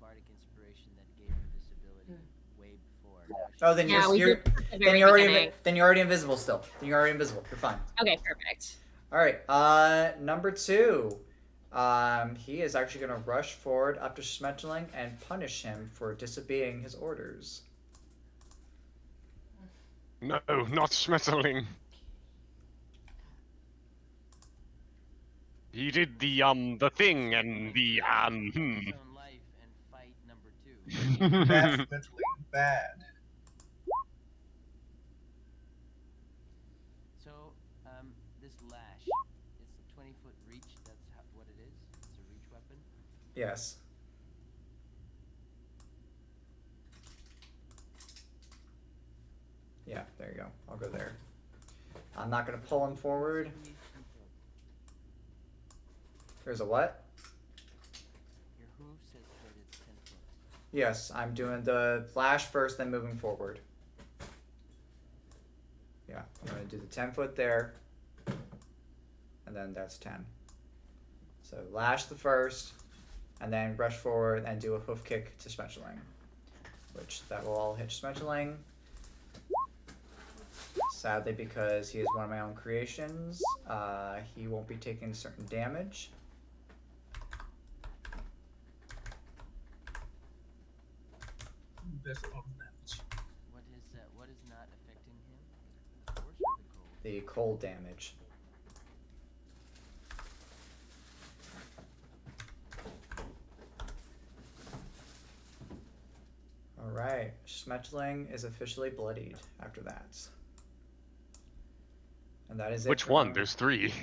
bardic inspiration that gave her this ability way before. Now she Oh, then yeah, we you're did at the then very you're already beginning. then you're already invisible still. Then you're already invisible. You're fine. Okay, perfect. All right. Number 2. He is actually going to rush forward up to Schmetterling and punish him for disobeying his orders. No, not Schmetterling. He did the thing and the his own life and fight number 2. That's mentally bad. So, this lash, it's a 20-foot reach. That's what it is. It's a reach weapon. Yes. Yeah, there you go. I'll go there. I'm not going to pull him forward. There's a what? Your hoof says that it's 10 foot. Yes, I'm doing the flash first, then moving forward. Yeah, I'm going to do the 10 foot there. And then that's 10. So lash the first, and then rush forward and do a hoof kick to Schmetterling. Which that will all hit Schmetterling. Sadly, because he is one of my own creations, he won't be taking certain damage. There's a lot of damage. What is not affecting him? The force or the cold? The cold damage. Alright, Schmetterling is officially bloodied after that. And that is it. Which for one? him. There's 3.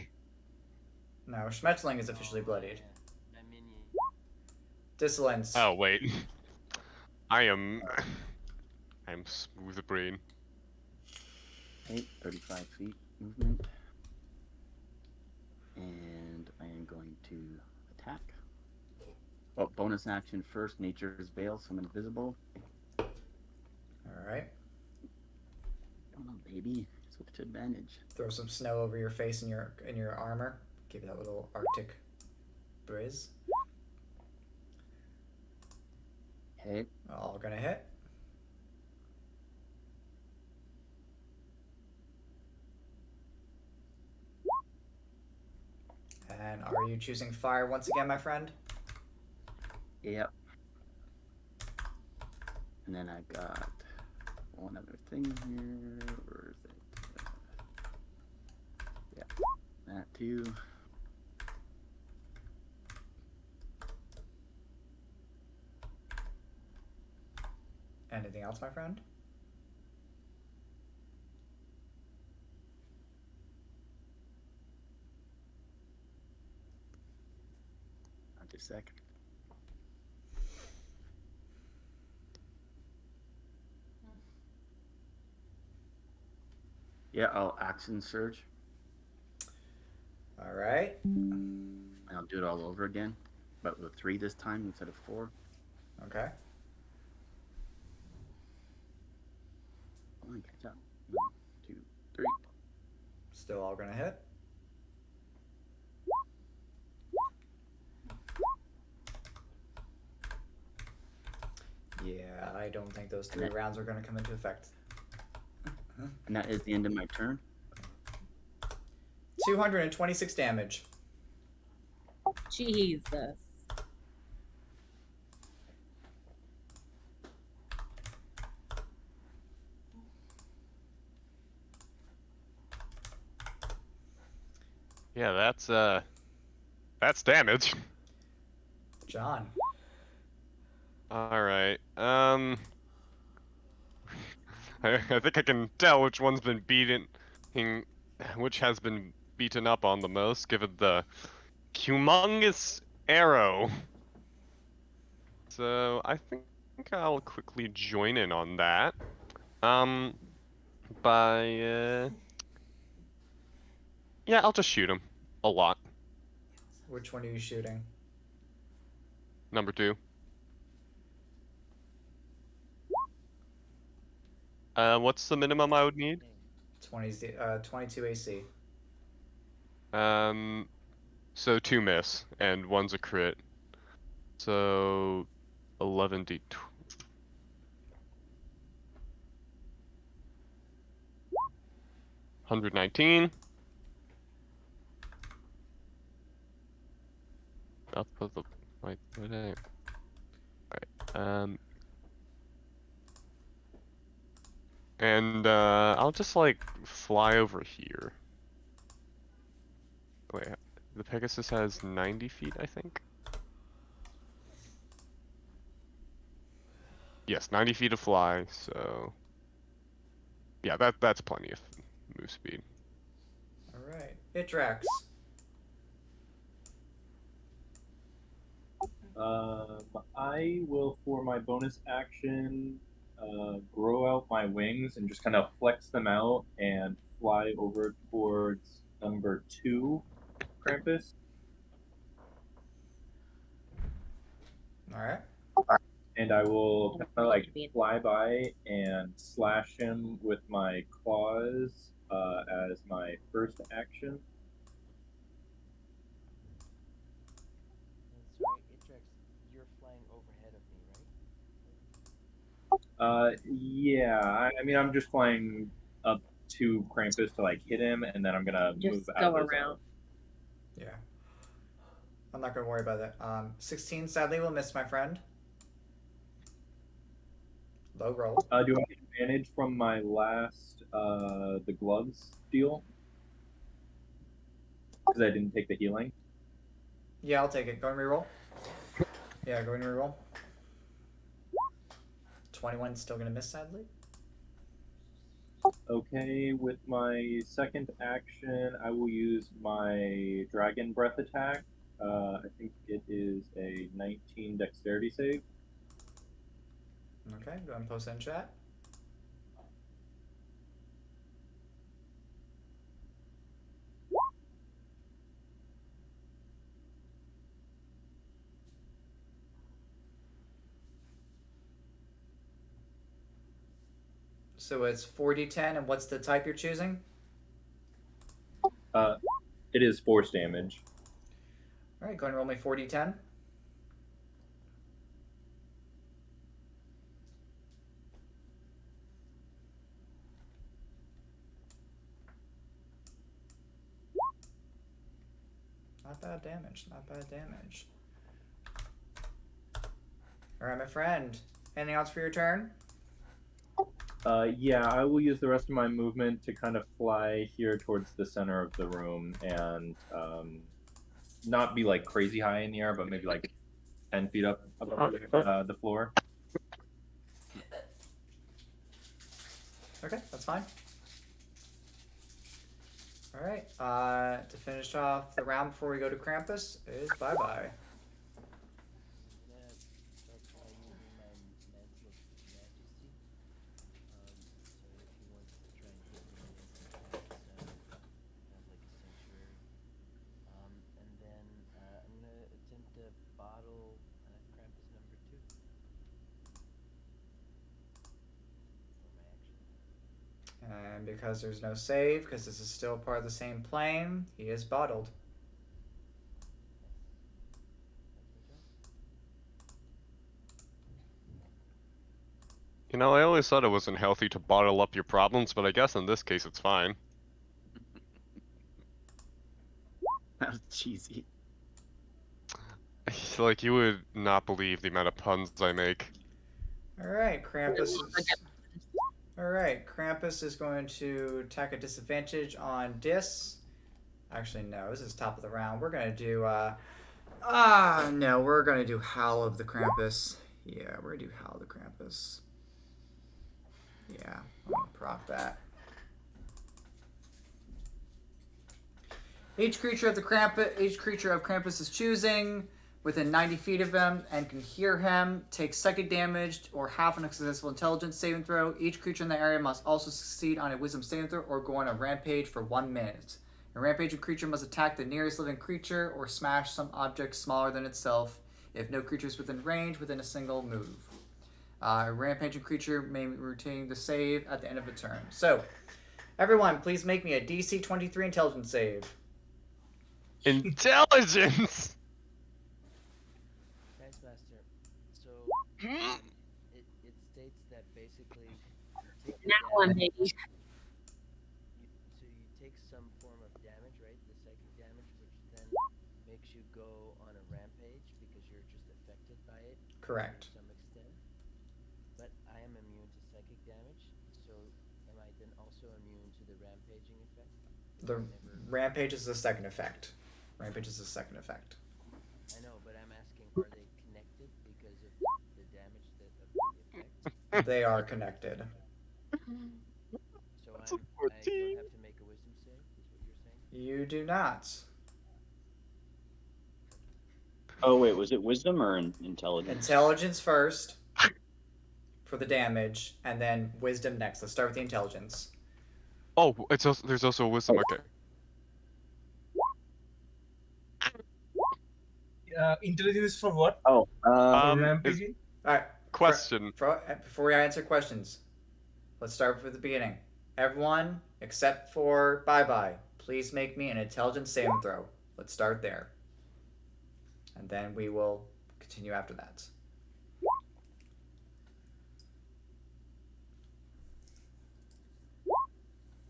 No, Schmetterling is officially bloodied. My minion. Dissonance. Oh wait, I'm smooth brain. Okay, 35 feet movement. And I am going to attack. Oh, bonus action first, Nature's Veil, so I'm invisible. Alright. Come on, baby. Switch to advantage. Throw some snow over your face and your armor. Give you that little Arctic briz. Okay. All gonna hit. And are you choosing fire once again, my friend? Yep. And then I got one other thing here. Where is it? Yeah, that too. Anything else, my friend? Not a second. Yeah, I'll action surge. All right. And I'll do it all over again, but with 3 this time instead of 4. Okay. Come on, catch up. 1, 2, 3. Still all gonna hit. Yeah, I don't think those 3 rounds are gonna come into effect. And that is the end of my turn. 226 damage. Jesus. Yeah, that's damage. John. All right. I think I can tell which one's been which has been beaten up on the most, given the humongous arrow. So I think I'll quickly join in on that. By yeah, I'll just shoot him a lot. Which one are you shooting? Number 2. What's the minimum I would need? 22 AC. So 2 miss and 1's a crit. So 11d. 119. I'll put the like what I. Alright. And I'll just like fly over here. Wait, the Pegasus has 90 feet, I think. Yes, 90 feet to fly. So yeah, that's plenty of move speed. All right. Itrax. I will, for my bonus action, grow out my wings and just kind of flex them out and fly over towards number 2, Krampus. All right. And I will kind of like fly by and slash him with my claws as my first action. Sorry, Itrax, you're flying overhead of me, right? Yeah, I mean, I'm just flying up to Krampus to like hit him, and then I'm gonna Just move go out of the around. zone. Yeah. I'm not gonna worry about that. 16 sadly will miss, my friend. Low roll. Do I get advantage from my last the gloves deal? Because I didn't take the healing. Yeah, I'll take it. Go and reroll. Yeah, go and reroll. 21 still gonna miss, sadly. Okay, with my second action, I will use my Dragon Breath attack. I think it is a 19 dexterity save. Okay, go and post that in chat. So it's 4d10, and what's the type you're choosing? It is force damage. All right, go and roll me 4d10. Not bad damage, not bad damage. All right, my friend. Anything else for your turn? Yeah, I will use the rest of my movement to kind of fly here towards the center of the room and not be like crazy high in the air, but maybe like 10 feet up above the floor. Okay, that's fine. All right. To finish off the round before we go to Krampus is bye bye. I'm gonna start by using my Mantle of Majesty. So if he wants to try and hit me with his attacks, have like a sanctuary. And then I'm gonna attempt to bottle Krampus number 2 for my action. And because there's no save, because this is still part of the same plane, he is bottled. You know, I always thought it wasn't healthy to bottle up your problems, but I guess in this case it's fine. That was cheesy. Like, you would not believe the amount of puns I make. All right, Krampus. All right, Krampus is going to attack a disadvantage on Dis. Actually, no. This is top of the round. We're gonna do. No. We're gonna do Howl of the Krampus. Yeah, we're gonna do Howl of the Krampus. Yeah, I'm gonna proc that. Each creature of Krampus' choosing within 90 feet of him and can hear him takes psychic damage or half an successful intelligence saving throw. Each creature in the area must also succeed on a wisdom saving throw or go on a rampage for 1 minute. A rampaging creature must attack the nearest living creature or smash some object smaller than itself if no creature is within range within a single move. A rampaging creature may retain the save at the end of a turn. So, everyone, please make me a DC 23 intelligence save. Intelligence. Thanks, Master. So it states that basically you take Now one, damage. baby. So you take some form of damage, right? The psychic damage, which then makes you go on a rampage because you're just affected by it. Correct. To some extent. But I am immune to psychic damage, so am I then also immune to the rampaging effect? The rampage is the second effect. Rampage is the second effect. I know, but I'm asking, are they connected because of the damage of the effect? They are connected. So I don't have to make a wisdom save, is what you're saying? You do not. Oh wait, was it wisdom or intelligence? Intelligence first for the damage, and then wisdom next. Let's start with the intelligence. Oh, there's also a wisdom. Okay. Intelligence for what? Oh, For is- rampaging? All right. Question. Before we answer questions, let's start with the beginning. Everyone, except for Bye, please make me an intelligence saving throw. Let's start there. And then we will continue after that.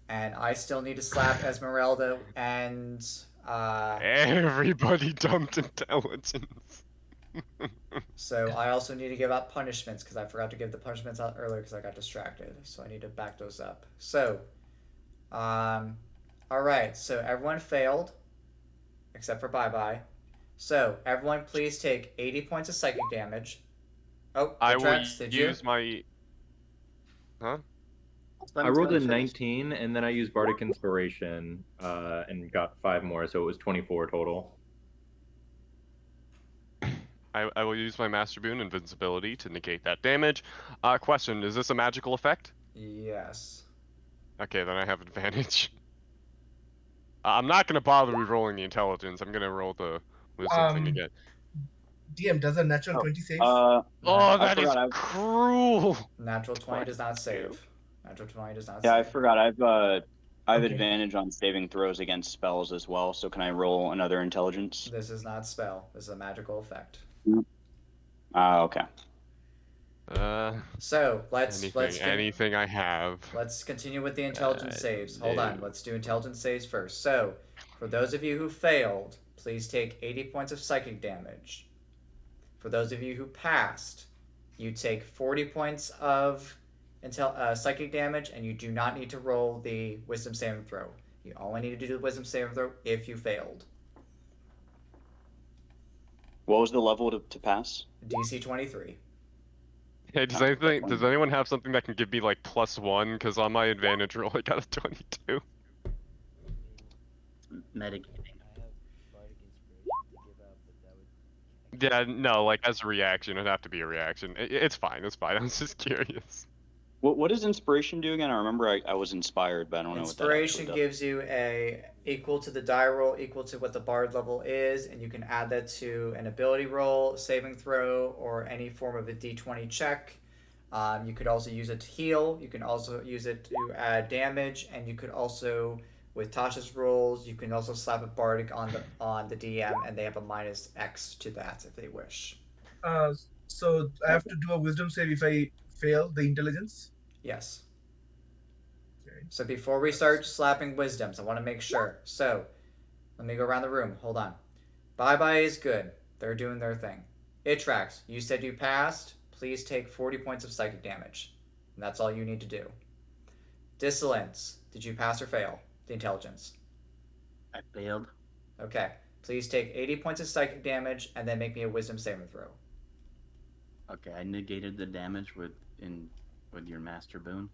And I still need to slap Esmeralda and Everybody dumped intelligence. so I also need to give out punishments because I forgot to give the punishments out earlier because I got distracted. So I need to back those up. So, all right. So everyone failed, except for Bye. So everyone, please take 80 points of psychic damage. Oh, I will Trax, did you? use my. Huh? I rolled a 19, and then I used Bardic Inspiration, and got 5 more, so it was 24 total. I will use my Master Boon Invincibility to negate that damage. Question: is this a magical effect? Yes. Okay, then I have advantage. I'm not gonna bother re-rolling the intelligence. I'm gonna roll the wisdom thing again. DM, does a natural 20 save? Oh, that is forgot cruel. Natural 20 does not save. Natural 20 does not Yeah, I save. forgot. I have Okay. advantage on saving throws against spells as well. So can I roll another intelligence? This is not spell. This is a magical effect. Okay. So let's Anything I have. Let's continue with the intelligence saves. Hold on. Let's do intelligence saves first. So, for those of you who failed, please take 80 points of psychic damage. For those of you who passed, you take 40 points of psychic damage, and you do not need to roll the wisdom saving throw. You only need to do the wisdom saving throw if you failed. What was the level to pass? DC 23. Hey, does anyone have something that can give me like +1? Because on my advantage roll, I got a 22. Metagaming. I have Bardic Inspiration to give out, but that would. Yeah, no, like as a reaction, it'd have to be a reaction. It's fine. It's fine. I was just curious. What does inspiration do again? I remember I was inspired, but I don't know what that Inspiration actually does. gives you a equal to the die roll, equal to what the bard level is, and you can add that to an ability roll, saving throw, or any form of a d20 check. You could also use it to heal. You can also use it to add damage, and you could also, with Tasha's rolls, you can also slap a bardic on the DM, and they have a -X to that if they wish. So I have to do a wisdom save if I fail the intelligence? Yes. Okay. So before we start slapping wisdoms, I want to make sure. So, let me go around the room. Hold on. Bye is good. They're doing their thing. Itrax, you said you passed. Please take 40 points of psychic damage. And that's all you need to do. Dissonance, did you pass or fail the intelligence? I I failed. Okay. Please take 80 points of psychic damage and then make me a wisdom saving throw. Okay, I negated the damage with your master boon.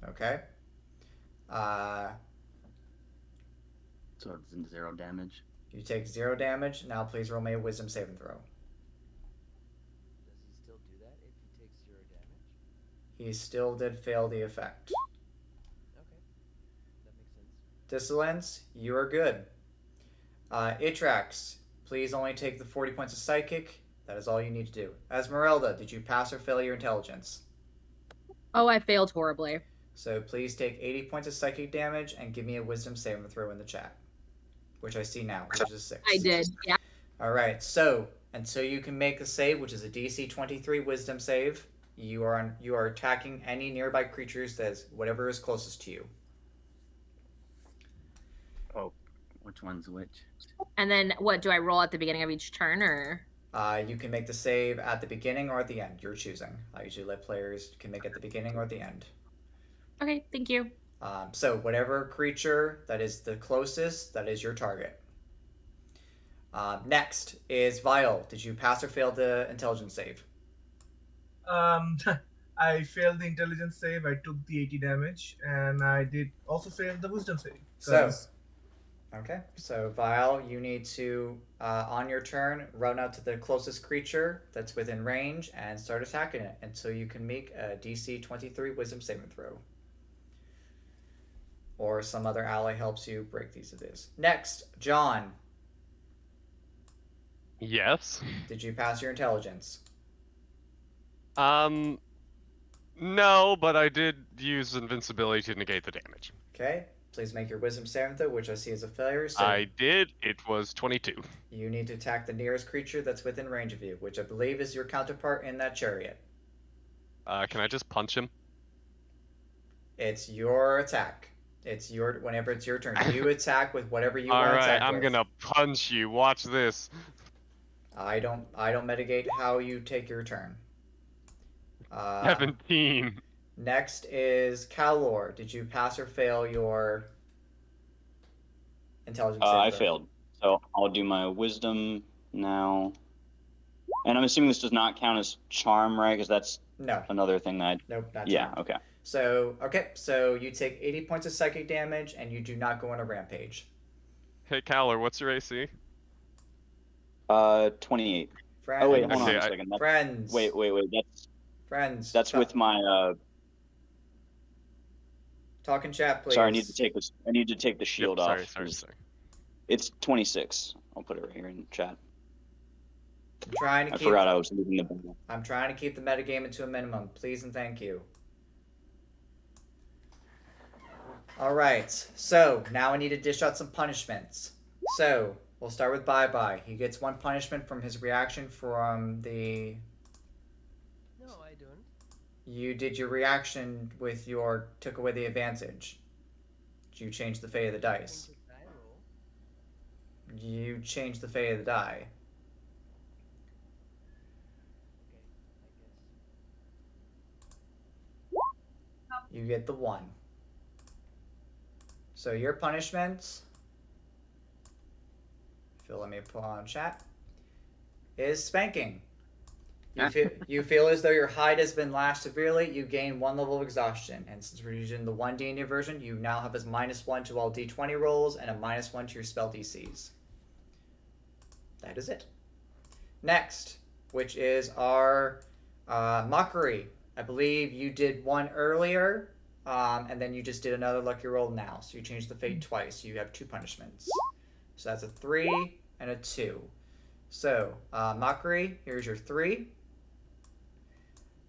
Okay. So it's 0 damage. You take 0 damage. Now please roll me a wisdom saving throw. Does he still do that if he takes 0 damage? He still did fail the effect. Okay, that makes sense. Dissolence, you are good. Itrax, please only take the 40 points of psychic. That is all you need to do. Esmeralda, did you pass or fail your intelligence? Oh, I failed horribly. So please take 80 points of psychic damage and give me a wisdom saving throw in the chat, which I see now, which is 6. I did, yeah. All right, so until you can make a save, which is a DC 23 wisdom save, you are attacking any nearby creatures that's whatever is closest to you. Oh, which one's which? And then what, do I roll at the beginning of each turn, or? You can make the save at the beginning or at the end. You're choosing. I usually let players can make it at the beginning or at the end. Okay, thank you. So whatever creature that is the closest, that is your target. Next is Vial. Did you pass or fail the intelligence save? I failed the intelligence save. I took the 80 damage, and I did also fail the wisdom save. Okay, so Vial, you need to, on your turn, run out to the closest creature that's within range and start attacking it until you can make a DC 23 wisdom saving throw. Or some other ally helps you break these of this. Next, John. Yes. Did you pass your intelligence? No, but I did use invincibility to negate the damage. Okay, please make your wisdom saving throw, which I see as a failure. So I did. It was 22. you need to attack the nearest creature that's within range of you, which I believe is your counterpart in that chariot. Can I just punch him? It's your attack. Whenever it's your turn, you attack with whatever you want to attack Alright, I'm with. gonna punch you. Watch this. I don't mitigate how you take your turn. 17. Next is Calor. Did you pass or fail your intelligence? I throw? failed. So I'll do my wisdom now. And I'm assuming this does not count as charm, right? Because that's another thing that Nope, not yeah, charm. okay. So you take 80 points of psychic damage and you do not go on a rampage. Hey, Caller, what's your AC? 28. Friends. Oh, wait, hold on Okay, a second. That's, Friends. Wait. That's Friends. That's with my Talk in chat, please. Sorry, I need to take the shield off. Sorry. It's 26. I'll put it right here in chat. I forgot I was leaving the battle. I'm trying to keep the metagame to a minimum. Please and thank you. Alright, so now I need to dish out some punishments. So, we'll start with Bye-Bye. He gets 1 punishment from his reaction from the... No, I don't. You did your reaction with your... took away the advantage. You changed the fate of the dice. You changed the fate of the die. You get the 1. So your punishment, let me pull on chat, is spanking. You feel as though your hide has been lashed severely. You gain 1 level of exhaustion, and since we're using the 1 D&D version, you now have as -1 to all D20 rolls and a -1 to your spell DCs. That is it. Next, which is our mockery. I believe you did 1 earlier, and then you just did another lucky roll now. So you changed the fate twice. You have 2 punishments. So that's a 3 and a 2. So, mockery, here's your 3.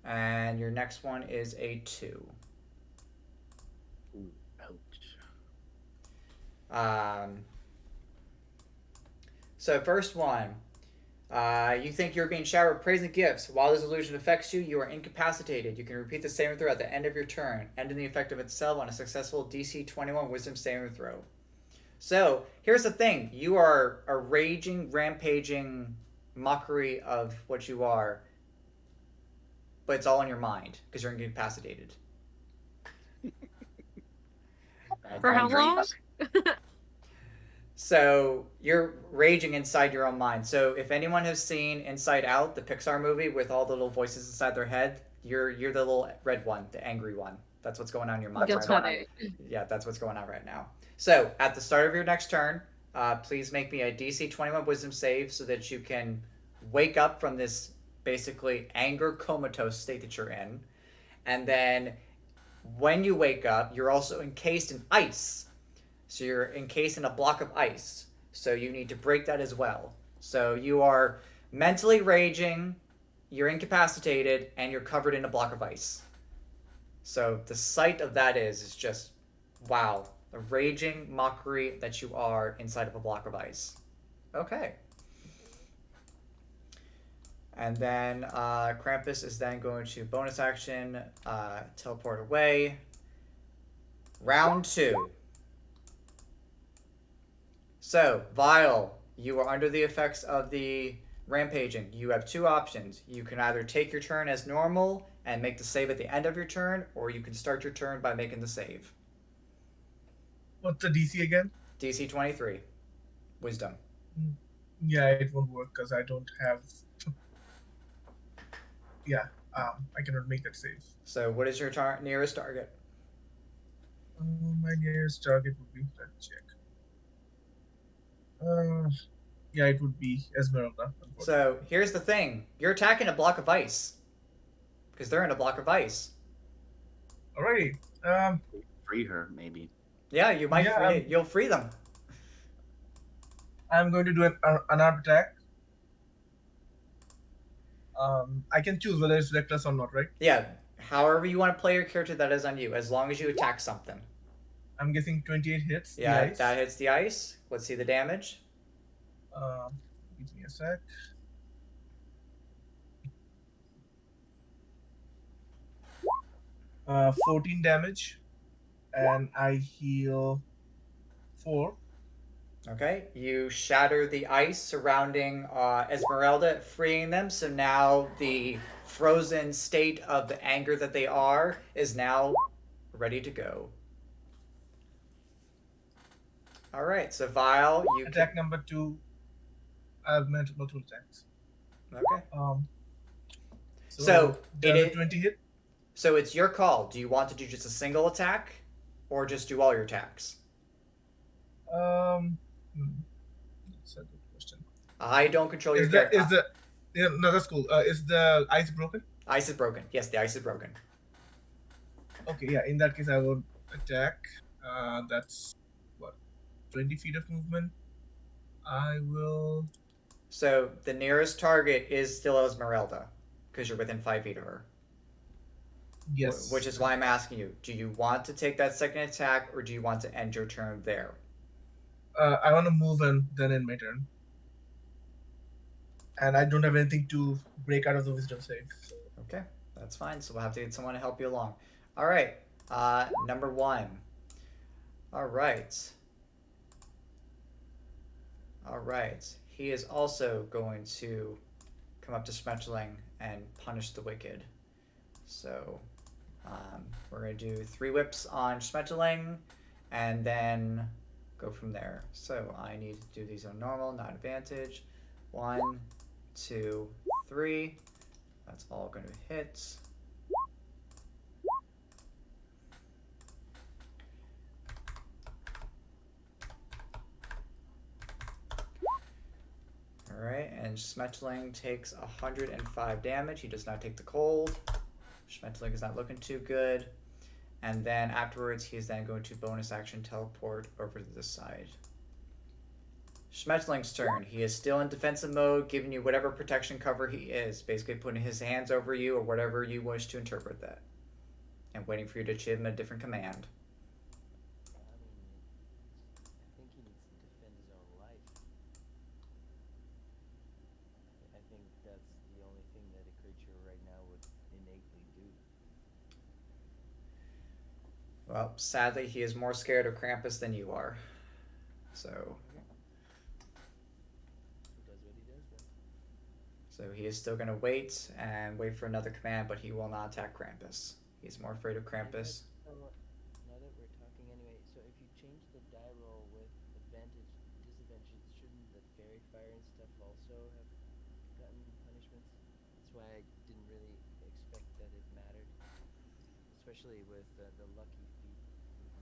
And your next one is a 2. Ooh, ouch. So first one. You think you're being showered with praise and gifts. While this illusion affects you, you are incapacitated. You can repeat the saving throw at the end of your turn, ending the effect of itself on a successful DC 21 wisdom saving throw. So, here's the thing. You are a raging, rampaging mockery of what you are, but it's all in your mind, because you're incapacitated. For how long? So you're raging inside your own mind. So if anyone has seen Inside Out, the Pixar movie with all the little voices inside their head, you're the little red one, the angry one. That's what's going on in your mind. Guilt Right by Yeah, that's what's going on right now. So at the start of your next turn, please make me a DC 21 Wisdom save so that you can wake up from this basically anger comatose state that you're in. And then when you wake up, you're also encased in ice. So you're encased in a block of ice. So you need to break that as well. So you are mentally raging, you're incapacitated, and you're covered in a block of ice. So the sight of that is just wow. A raging mockery that you are inside of a block of ice. Okay. And then Krampus is then going to bonus action, teleport away. Round 2. So, Vile, you are under the effects of the rampaging. You have 2 options. You can either take your turn as normal and make the save at the end of your turn, or you can start your turn by making the save. What's the DC again? DC 23. Wisdom. Yeah, it won't work because I don't have. Yeah, I cannot make that save. So, what is your nearest target? My nearest target would be. Let's check. Yeah, it would be Esmeralda. So, here's the thing. You're attacking a block of ice. Because they're in a block of ice. Alrighty. Free her, maybe. Yeah, you might you'll free them. I'm going to do an unarmed attack. I can choose whether it's reckless or not, right? Yeah, however you want to play your character, that is on you, as long as you attack something. I'm guessing 28 hits. Yeah, that hits the ice. Let's see the damage. Give me a sec. Uh, 14 damage, and I heal 4. Okay, you shatter the ice surrounding Esmeralda, freeing them. So now the frozen state of the anger that they are is now ready to go. All right, so Vile, you attack number 2. I've meant multiple attacks. Okay. So it is 20 hit. So it's your call. Do you want to do just a single attack, or just do all your attacks? That's a good question. I don't control your character. No, that's cool. Is the ice broken? Ice is broken. Yes, the ice is broken. Okay, yeah. In that case, I will attack. That's what, 20 feet of movement. I will. So the nearest target is still Esmeralda, because you're within 5 feet of her. Yes. Which is why I'm asking you: do you want to take that second attack, or do you want to end your turn there? I want to move and then end my turn. And I don't have anything to break out of the wisdom save. So. Okay, that's fine. So we'll have to get someone to help you along. All right, number 1. All right. All right. He is also going to come up to Schmetterling and punish the wicked. So we're going to do 3 whips on Schmetterling and then go from there. So I need to do these on normal, not advantage. 1, 2, 3. That's all going to hit. Alright, and Schmetterling takes 105 damage. He does not take the cold. Schmetterling is not looking too good. And then afterwards, he is then going to bonus action teleport over to this side. Schmetterling's turn. He is still in defensive mode, giving you whatever protection cover he is. Basically putting his hands over you or whatever you wish to interpret that. And waiting for you to give him a different command. I think he needs to defend his own life. I think that's the only thing that a creature right now would innately do. Well, sadly, he is more scared of Krampus than you are. So... He does what he does then. So he is still going to wait and wait for another command, but he will not attack Krampus. He's more afraid of Krampus. Now that we're talking anyway, so if you change the die roll with advantage, fairy fire and stuff also have gotten punishments. That's why I didn't really expect that it mattered, especially with the lucky feat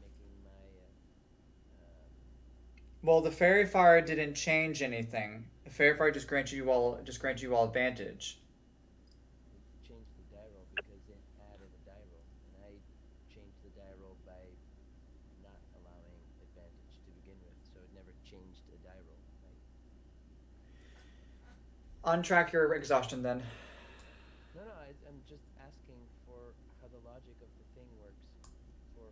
making my Well, the fairy fire didn't change anything. The fairy fire just granted you all advantage. changed the die roll because it added a die roll, and I changed the die roll by not allowing advantage to begin with, so it never changed a die roll. Right? Untrack your exhaustion then. No, I'm just asking for how the logic of the thing works for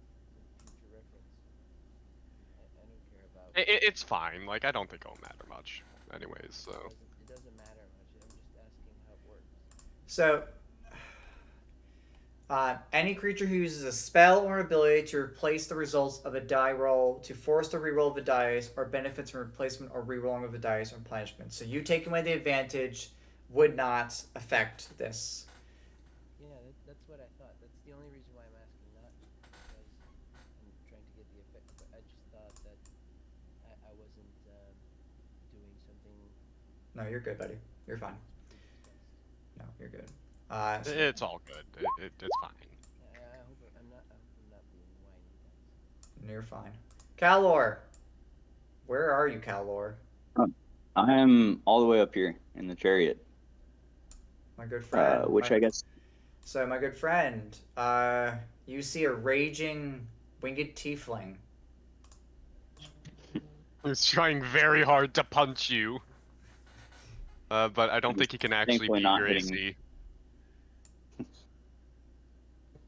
future reference. I don't care about. It's fine. Like, I don't think it'll matter much, anyways. So. It doesn't matter much. I'm just asking how it works. So, any creature who uses a spell or ability to replace the results of a die roll to force the reroll of the dice or benefits from replacement or rerolling of the dice or punishment. So you taking away the advantage would not affect this. Yeah, that's what I thought. That's the only reason why I'm asking, not because I'm trying to get the effect, but I just thought that I wasn't doing something. No, you're good, buddy. You're fine. No, you're good. It's all good. It's fine. I hope I'm not being whiny. You're fine. Calor, where are you, Calor? I am all the way up here in the chariot. My good friend. I guess. So, my good friend, you see a raging winged tiefling. He's trying very hard to punch you. But I don't think he can actually beat your AC.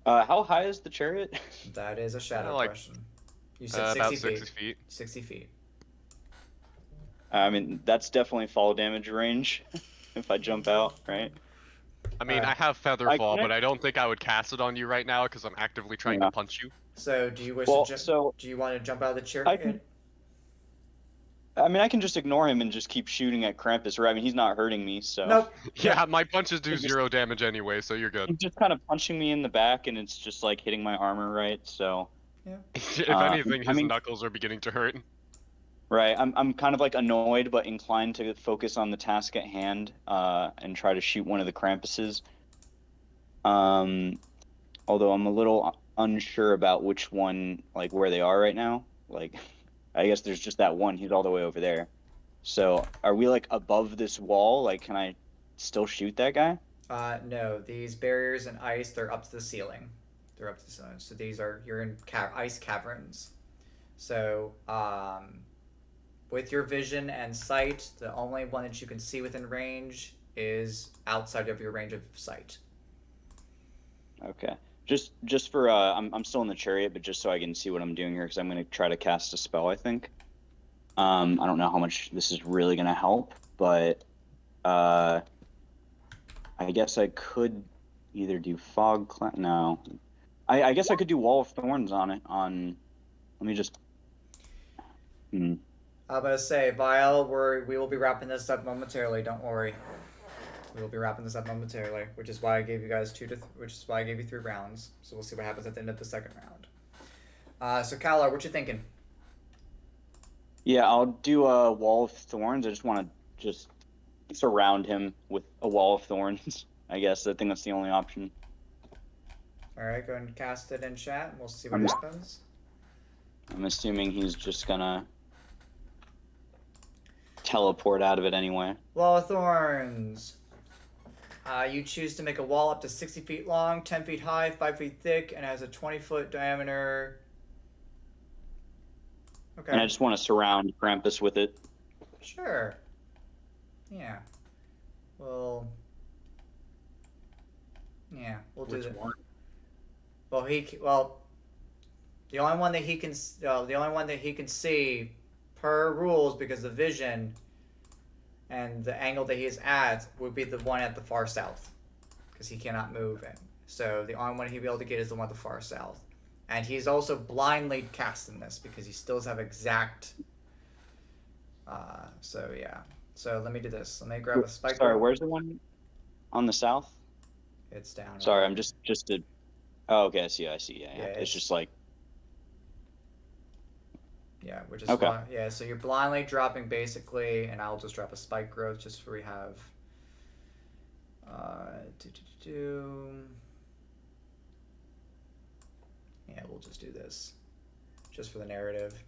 How high is the chariot? That is a shadow question. You said 60 about feet. 60 feet. 60 feet. I mean, that's definitely fall damage range if I jump out, right? I mean, I have Feather Fall, but I don't think I would cast it on you right now because I'm actively trying to punch you. So, do you wish do you want to jump out of the chariot? I mean, I can just ignore him and just keep shooting at Krampus, right? I mean, he's not hurting me, so... Nope. Yeah, my punches do 0 damage anyway, so you're good. He's just kind of punching me in the back, and it's just, like, hitting my armor, right? So... Yeah. If anything, his knuckles are beginning to hurt. Right. I'm kind of, like, annoyed, but inclined to focus on the task at hand, and try to shoot one of the Krampuses. Although I'm a little unsure about which one, like, where they are right now. Like... I guess there's just that one. He's all the way over there. So, are we, like, above this wall? Like, can I still shoot that guy? No. These barriers and ice, they're up to the ceiling. They're up to the ceiling. So these are, you're in ice caverns. So, with your vision and sight, the only one that you can see within range is outside of your range of sight. Okay. Just for I'm still in the chariot, but just so I can see what I'm doing here, because I'm going to try to cast a spell, I think. I don't know how much this is really going to help, but I guess I could either do fog cloud. No, I guess I could do wall of thorns on it. Let me just. I'm gonna say, Vile, we will be wrapping this up momentarily. Don't worry. We will be wrapping this up momentarily, which is why I gave you guys 3 rounds. So we'll see what happens at the end of the second round. So Kalar, what you thinking? Yeah, I'll do a wall of thorns. I just want to just surround him with a wall of thorns. I guess I think that's the only option. All right, go ahead and cast it in chat, and we'll see what happens. I'm assuming he's just gonna teleport out of it anyway. Wall of thorns. You choose to make a wall up to 60 feet long, 10 feet high, 5 feet thick, and has a 20-foot diameter. Okay. And I just want to surround Krampus with it. Sure. Yeah. Well. Yeah, we'll do that. Well, the only one that he can see, per rules, because of vision. And the angle that he is at would be the one at the far south, because he cannot move in. So the only one he'd be able to get is the one at the far south. And he's also blindly casting this because he still does have exact. So yeah. So let me do this. Let me grab a spike. Sorry, where's the one on the south? It's down. Sorry, I'm just a. Oh, okay, I see. Yeah. It's just like. Yeah, which is Okay. fine. Yeah, so you're blindly dropping basically, and I'll just drop a spike growth just so we have. Do, do, do, do. Yeah, we'll just do this, just for the narrative.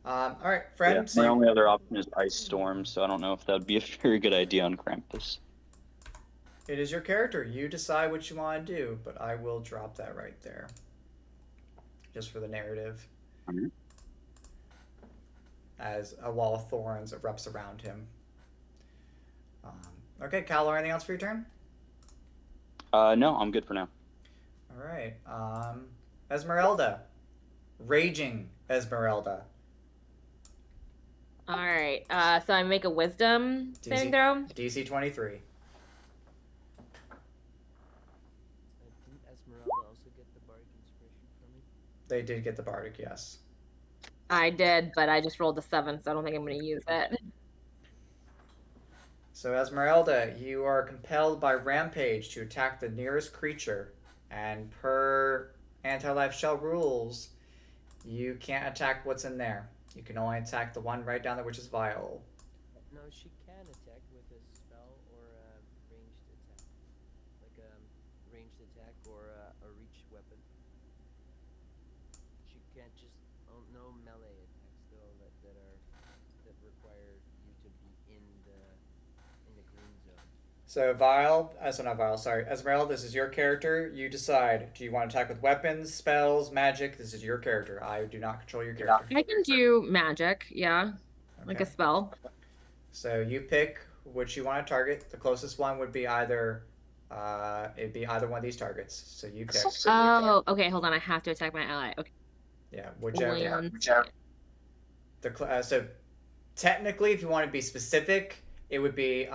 All right, friend. Yeah, So my you, only other option is Ice Storm, so I don't know if that would be a very good idea on Krampus. it is your character. You decide what you want to do, but I will drop that right there, just for the narrative. Mm-hmm. As a wall of thorns erupts around him. Okay, Cal, anything else for your turn? No, I'm good for now. All right. Esmeralda. Raging Esmeralda. All right. So I make a wisdom saving throw. DC 23. Didn't Esmeralda also get the bardic inspiration from me? They did get the bardic, yes. I did, but I just rolled a 7, so I don't think I'm going to use it. So Esmeralda, you are compelled by Rampage to attack the nearest creature, and per anti-life shell rules, you can't attack what's in there. You can only attack the one right down there, which is Vial. No, she can attack with a spell or a ranged attack. Like a ranged attack or a reach weapon. She can't just... Oh, no melee attacks though that require you to be in the green zone. So not Vial, sorry. Esmeralda, this is your character. You decide. Do you want to attack with weapons, spells, magic? This is your character. I do not control your character. I can do magic, yeah. Okay. Like a spell. So you pick which you want to target. The closest one would be either it'd be either one of these targets. So you pick. Oh, okay, hold on. I have to attack my ally. Okay. Yeah, whichever. One So technically, if you want to be specific, it would be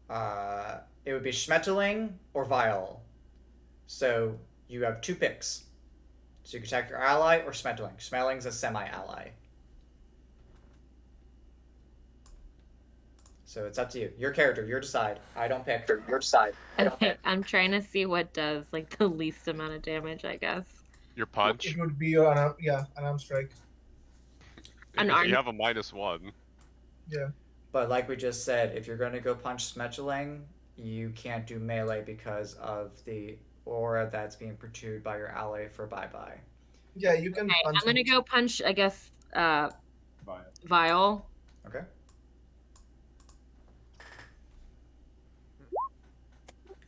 Schmetterling or Vial. So you have 2 picks. So you can attack your ally or Schmetterling. Schmetterling's a semi-ally. So it's up to you. Your character, your decide. I don't pick. Your decide. Okay, I'm trying to see what does like the least amount of damage, I guess. Your punch. It would be your unarmed strike. Unarmed. You have a -1. Yeah. But like we just said, if you're going to go punch Schmetterling, you can't do melee because of the aura that's being pursued by your ally for bye-bye. Yeah, you can Okay, punch I'm gonna him. go punch, I guess, Vial. Okay.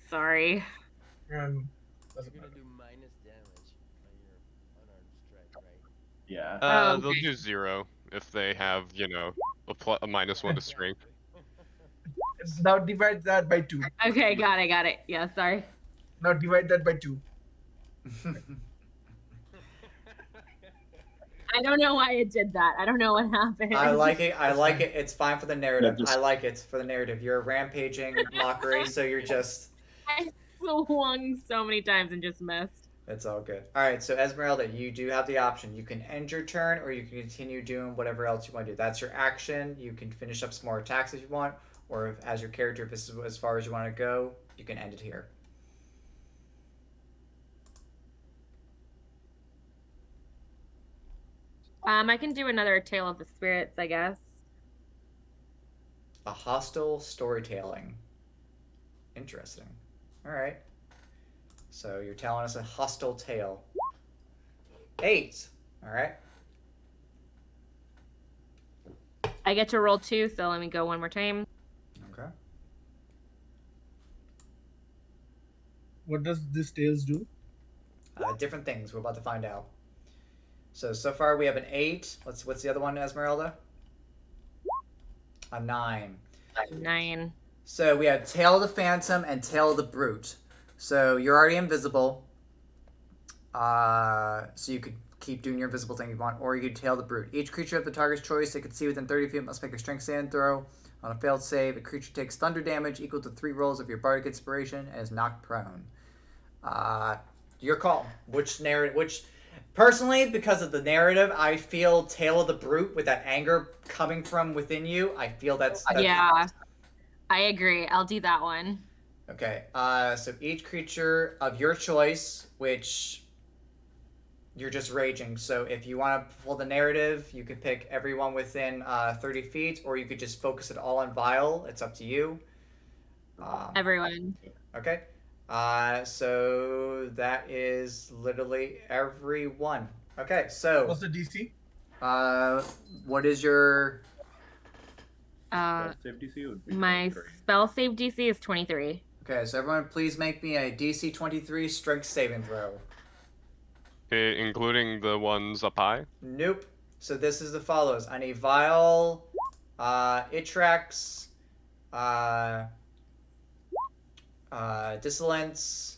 Sorry. You're Doesn't gonna matter. do minus damage on your unarmed strike, right? Yeah. They'll okay. do 0 if they have, a -1 to strength. Now divide that by 2. Okay, got it. Yeah, sorry. Now divide that by 2. I don't know why it did that. I don't know what happened. I like it. It's fine for the narrative. Yeah, just- I like it for the narrative. You're a rampaging mockery, so you're just... I swung so many times and just missed. It's all good. All right, so Esmeralda, you do have the option. You can end your turn, or you can continue doing whatever else you want to do. That's your action. You can finish up some more attacks if you want, or if, as your character, if this is as far as you want to go, you can end it here. I can do another Tale of the Spirits, I guess. A hostile storytelling. Interesting. All right. So you're telling us a hostile tale. 8. All right. I get to roll 2, so let me go one more time. Okay. What does this tails do? Different things. We're about to find out. So far we have an 8. What's the other one, Esmeralda? A 9. 9. So we have Tail of the Phantom and Tail of the Brute. So you're already invisible. So you could keep doing your invisible thing if you want, or you could Tail the Brute. Each creature of the target's choice they can see within 30 feet must make a strength saving throw. On a failed save, a creature takes thunder damage equal to 3 rolls of your bardic inspiration and is knocked prone. Your call. Personally, because of the narrative, I feel Tail of the Brute with that anger coming from within you. I feel that's Yeah, I agree. I'll do that one. Okay. So each creature of your choice, which you're just raging. So if you want to pull the narrative, you could pick everyone within 30 feet, or you could just focus it all on Vile. It's up to you. Everyone. Okay. So that is literally everyone. Okay, so What's the DC? what is your Uh, Spell save DC would be my 23. spell save DC is 23. Okay, so everyone please make me a DC 23 strength saving throw. Including the ones up high. Nope. So this is the follows. I need Vile, Itrax, Dissolence,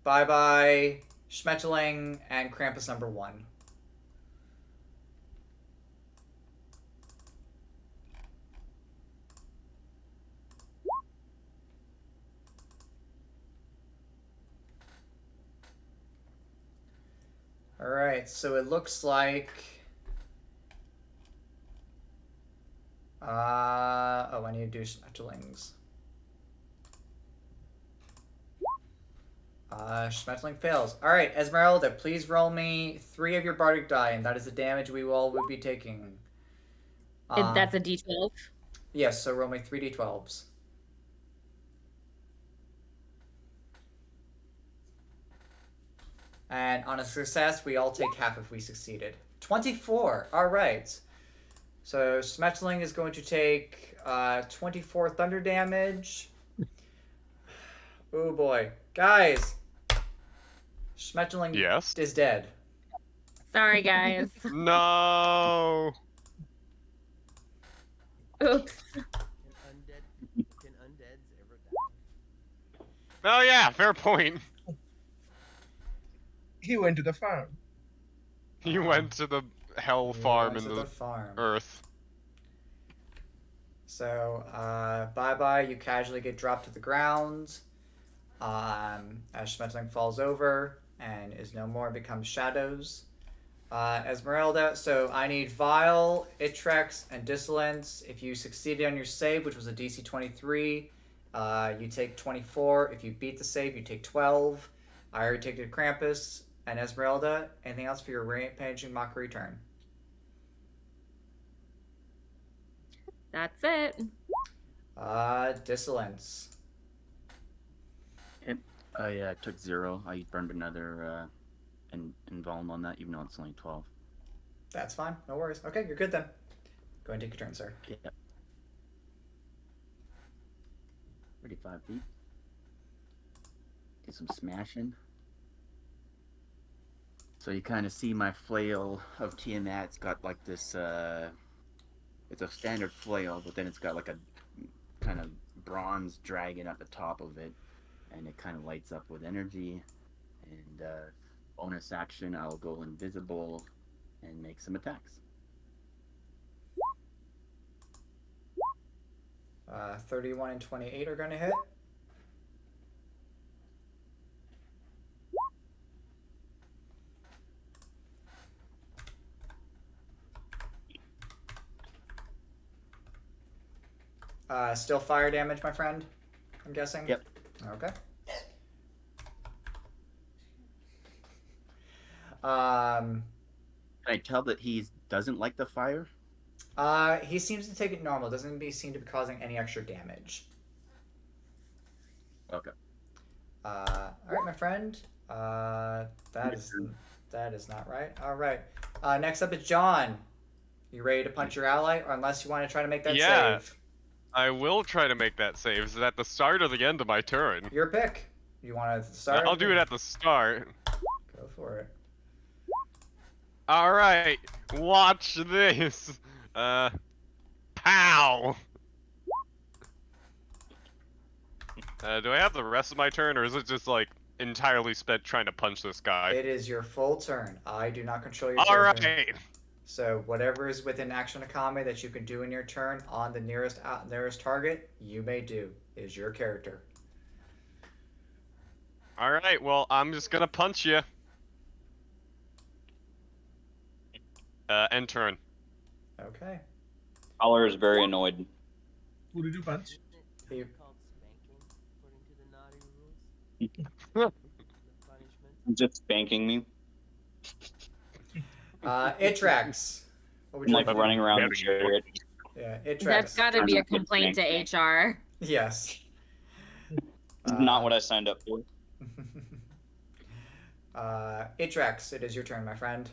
Bye Bye, Schmetterling, and Krampus number 1. Alright, so it looks like... oh, I need to do Schmetterlings. Schmetterling fails. Alright, Esmeralda, please roll me 3 of your bardic die, and that is the damage we all would be taking. That's a D12. Yes, so roll me 3d12s. And on a success, we all take half if we succeeded. 24! Alright. So Schmetterling is going to take 24 thunder damage. Oh boy. Guys! Schmetterling Yes. is dead. Sorry, guys. No. Oops. Can undeads ever die? Oh yeah, fair point. He went to the farm. You went to the hell farm in To the farm. earth. So, bye-bye, you casually get dropped to the ground. As Schmetterling falls over and is no more, becomes shadows. Esmeralda, so I need Vile, Itrax, and Dissolence. If you succeeded on your save, which was a DC 23, you take 24. If you beat the save, you take 12. I already take the Krampus and Esmeralda. Anything else for your Rampaging Mockery turn? That's it. Dissolence. I took 0. I burned another invuln on that, even though it's only 12. That's fine. No worries. Okay, you're good then. Go and take your turn, sir. Yeah. 35 feet. Get some smashing. So you kind of see my flail of Tiamat. It's got like this, it's a standard flail, but then it's got like a kind of bronze dragon at the top of it. And it kind of lights up with energy. And bonus action, I'll go invisible and make some attacks. 31 and 28 are going to hit. Still fire damage, my friend, I'm guessing? Yep. Okay. Can I tell that he doesn't like the fire? He seems to take it normal. Doesn't seem to be causing any extra damage. Okay. All right, my friend. That is not right. All right. Next up is John. You ready to punch your ally, or unless you want to try to make that save? I will try to make that save. Is it at the start or the end of my turn? Your pick. You want to start? I'll do it at the start. Go for it. Alright, watch this. Pow! Do I have the rest of my turn, or is it just, like, entirely spent trying to punch this guy? It is your full turn. I do not control your turn. Alright! So whatever is within action economy that you can do in your turn on the nearest target, you may do. Is your character. Alright, well, I'm just gonna punch you. End turn. Okay. Aller is very annoyed. Who did you punch? He- Called spanking, according to the naughty rules. The punishment. Just spanking me. Itrax. What would I'm you like like to do? running around the Getting chariot. Yeah, Itrax. That's got to Turns be a into a complaint to snake. HR. Yes. This is not what I signed up for. Itrax, it is your turn, my friend.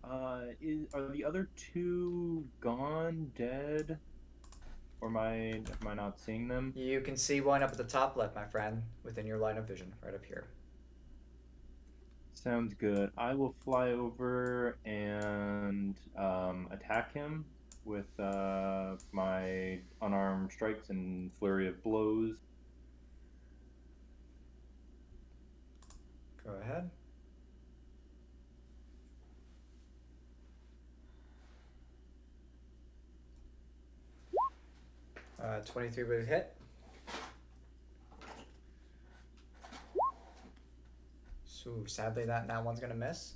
Are the other two gone, dead? Or am I not seeing them? You can see one up at the top left, my friend, within your line of vision, right up here. Sounds good. I will fly over and attack him with my unarmed strikes and flurry of blows. Go ahead. Uh, 23 would hit. So sadly, that one's gonna miss.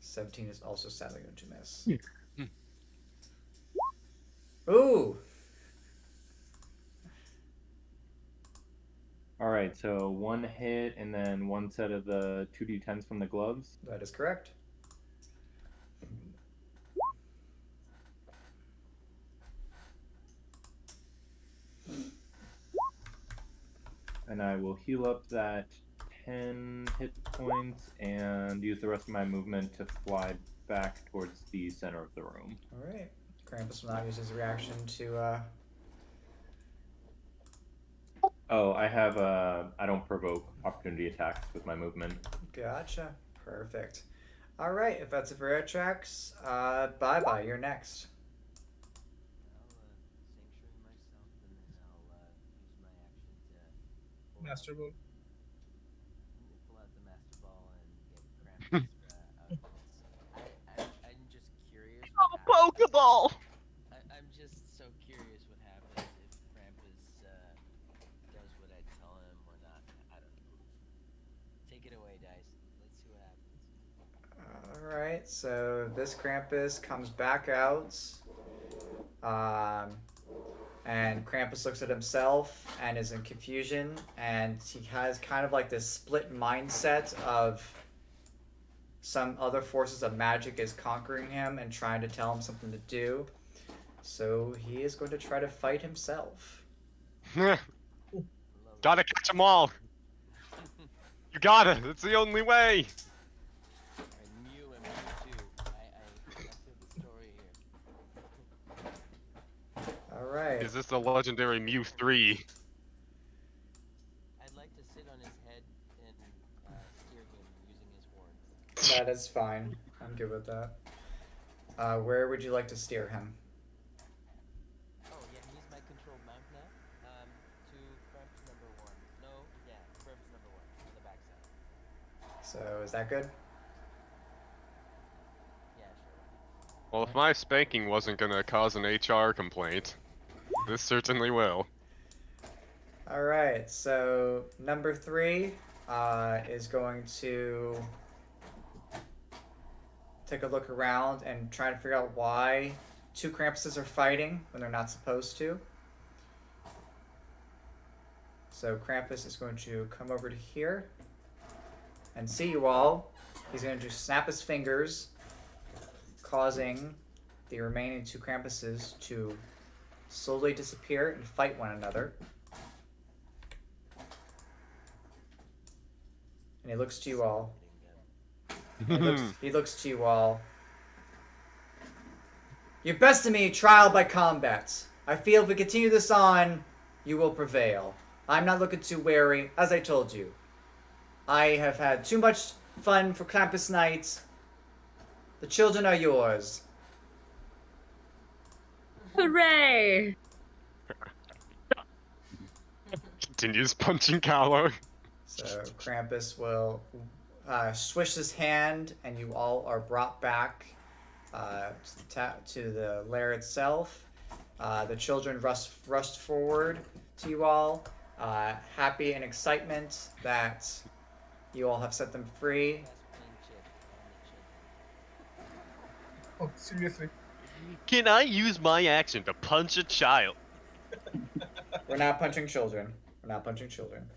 $17 is also sadly going to miss. Ooh! All right, so one hit and then one set of the 2d10s from the gloves. That is correct. And I will heal up that 10 hit points and use the rest of my movement to fly back towards the center of the room. Alright. Krampus will now use his reaction to, Oh, I have I don't provoke opportunity attacks with my movement. Gotcha. Perfect. Alright, if that's it for Itrax, bye-bye, you're next. I'll sanctuary myself, and then I'll use my action to Master Ball. pull out the master ball and get Krampus out of this. I'm just curious. Oh, Pokeball! I'm just so curious what happens if Krampus does what I tell him or not. I don't know. Take it away, Dice. Let's see what happens. Alright, so this Krampus comes back out. And Krampus looks at himself and is in confusion, and he has kind of like this split mindset of some other forces of magic is conquering him and trying to tell him something to do. So he is going to try to fight himself. Gotta catch them all. You gotta. It's the only way. And Mew and Mewtwo. I feel the story here. Alright. Is this the legendary Mew 3? I'd like to sit on his head and steer him using his horns. That is fine. I'm good with that. Where would you like to steer him? Oh yeah, he's my controlled mount now. To Krampus number 1. No, yeah, Krampus number 1 on the backside. So is that good? Yeah, sure. Well, if my spanking wasn't gonna cause an HR complaint, this certainly will. Alright, so number 3 is going to take a look around and try to figure out why two Krampuses are fighting when they're not supposed to. So Krampus is going to come over to here and see you all. He's going to snap his fingers, causing the remaining two Krampuses to slowly disappear and fight one another. And he looks to you all. He looks to you all. You bested me trial by combat. I feel if we continue this on, you will prevail. I'm not looking too wary, as I told you. I have had too much fun for campus night. The children are yours. Hooray! Continues punching Calor. So Krampus will swish his hand, and you all are brought back to the lair itself. The children rushed forward to you all, happy and excitement that you all have set them free. Oh, seriously? Can I use my action to punch a child? We're not punching children. We're not punching children.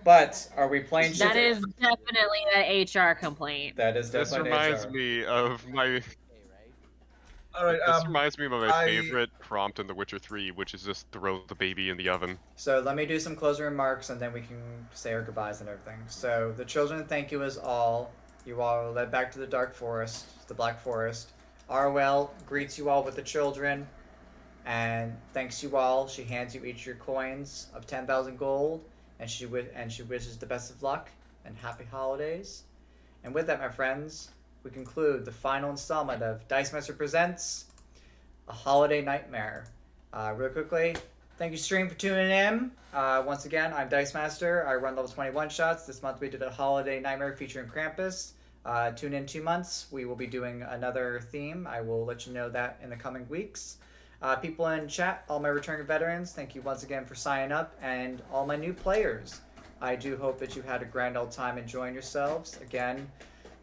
But are we playing? That is definitely an HR complaint. That is This definitely reminds HR. me of my. Okay, right? All right. This reminds me of my I- favorite prompt in The Witcher 3, which is just throw the baby in the oven. So let me do some closing remarks, and then we can say our goodbyes and everything. So the children thank you as all. You all are led back to the dark forest, the Black Forest. Arwell greets you all with the children, and thanks you all. She hands you each your coins of 10,000 gold, and she wishes the best of luck and happy holidays. And with that, my friends, we conclude the final installment of Dice Master Presents A Holiday Nightmare. Real quickly, thank you, stream, for tuning in. Once again, I'm Dice Master. I run level 21 shots. This month we did a Holiday Nightmare featuring Krampus. Tune in 2 months. We will be doing another theme. I will let you know that in the coming weeks. People in chat, all my returning veterans, thank you once again for signing up, and all my new players. I do hope that you had a grand old time enjoying yourselves. Again,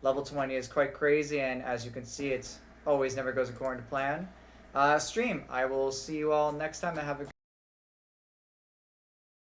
level 20 is quite crazy, and as you can see, it always never goes according to plan. Stream, I will see you all next time, and have a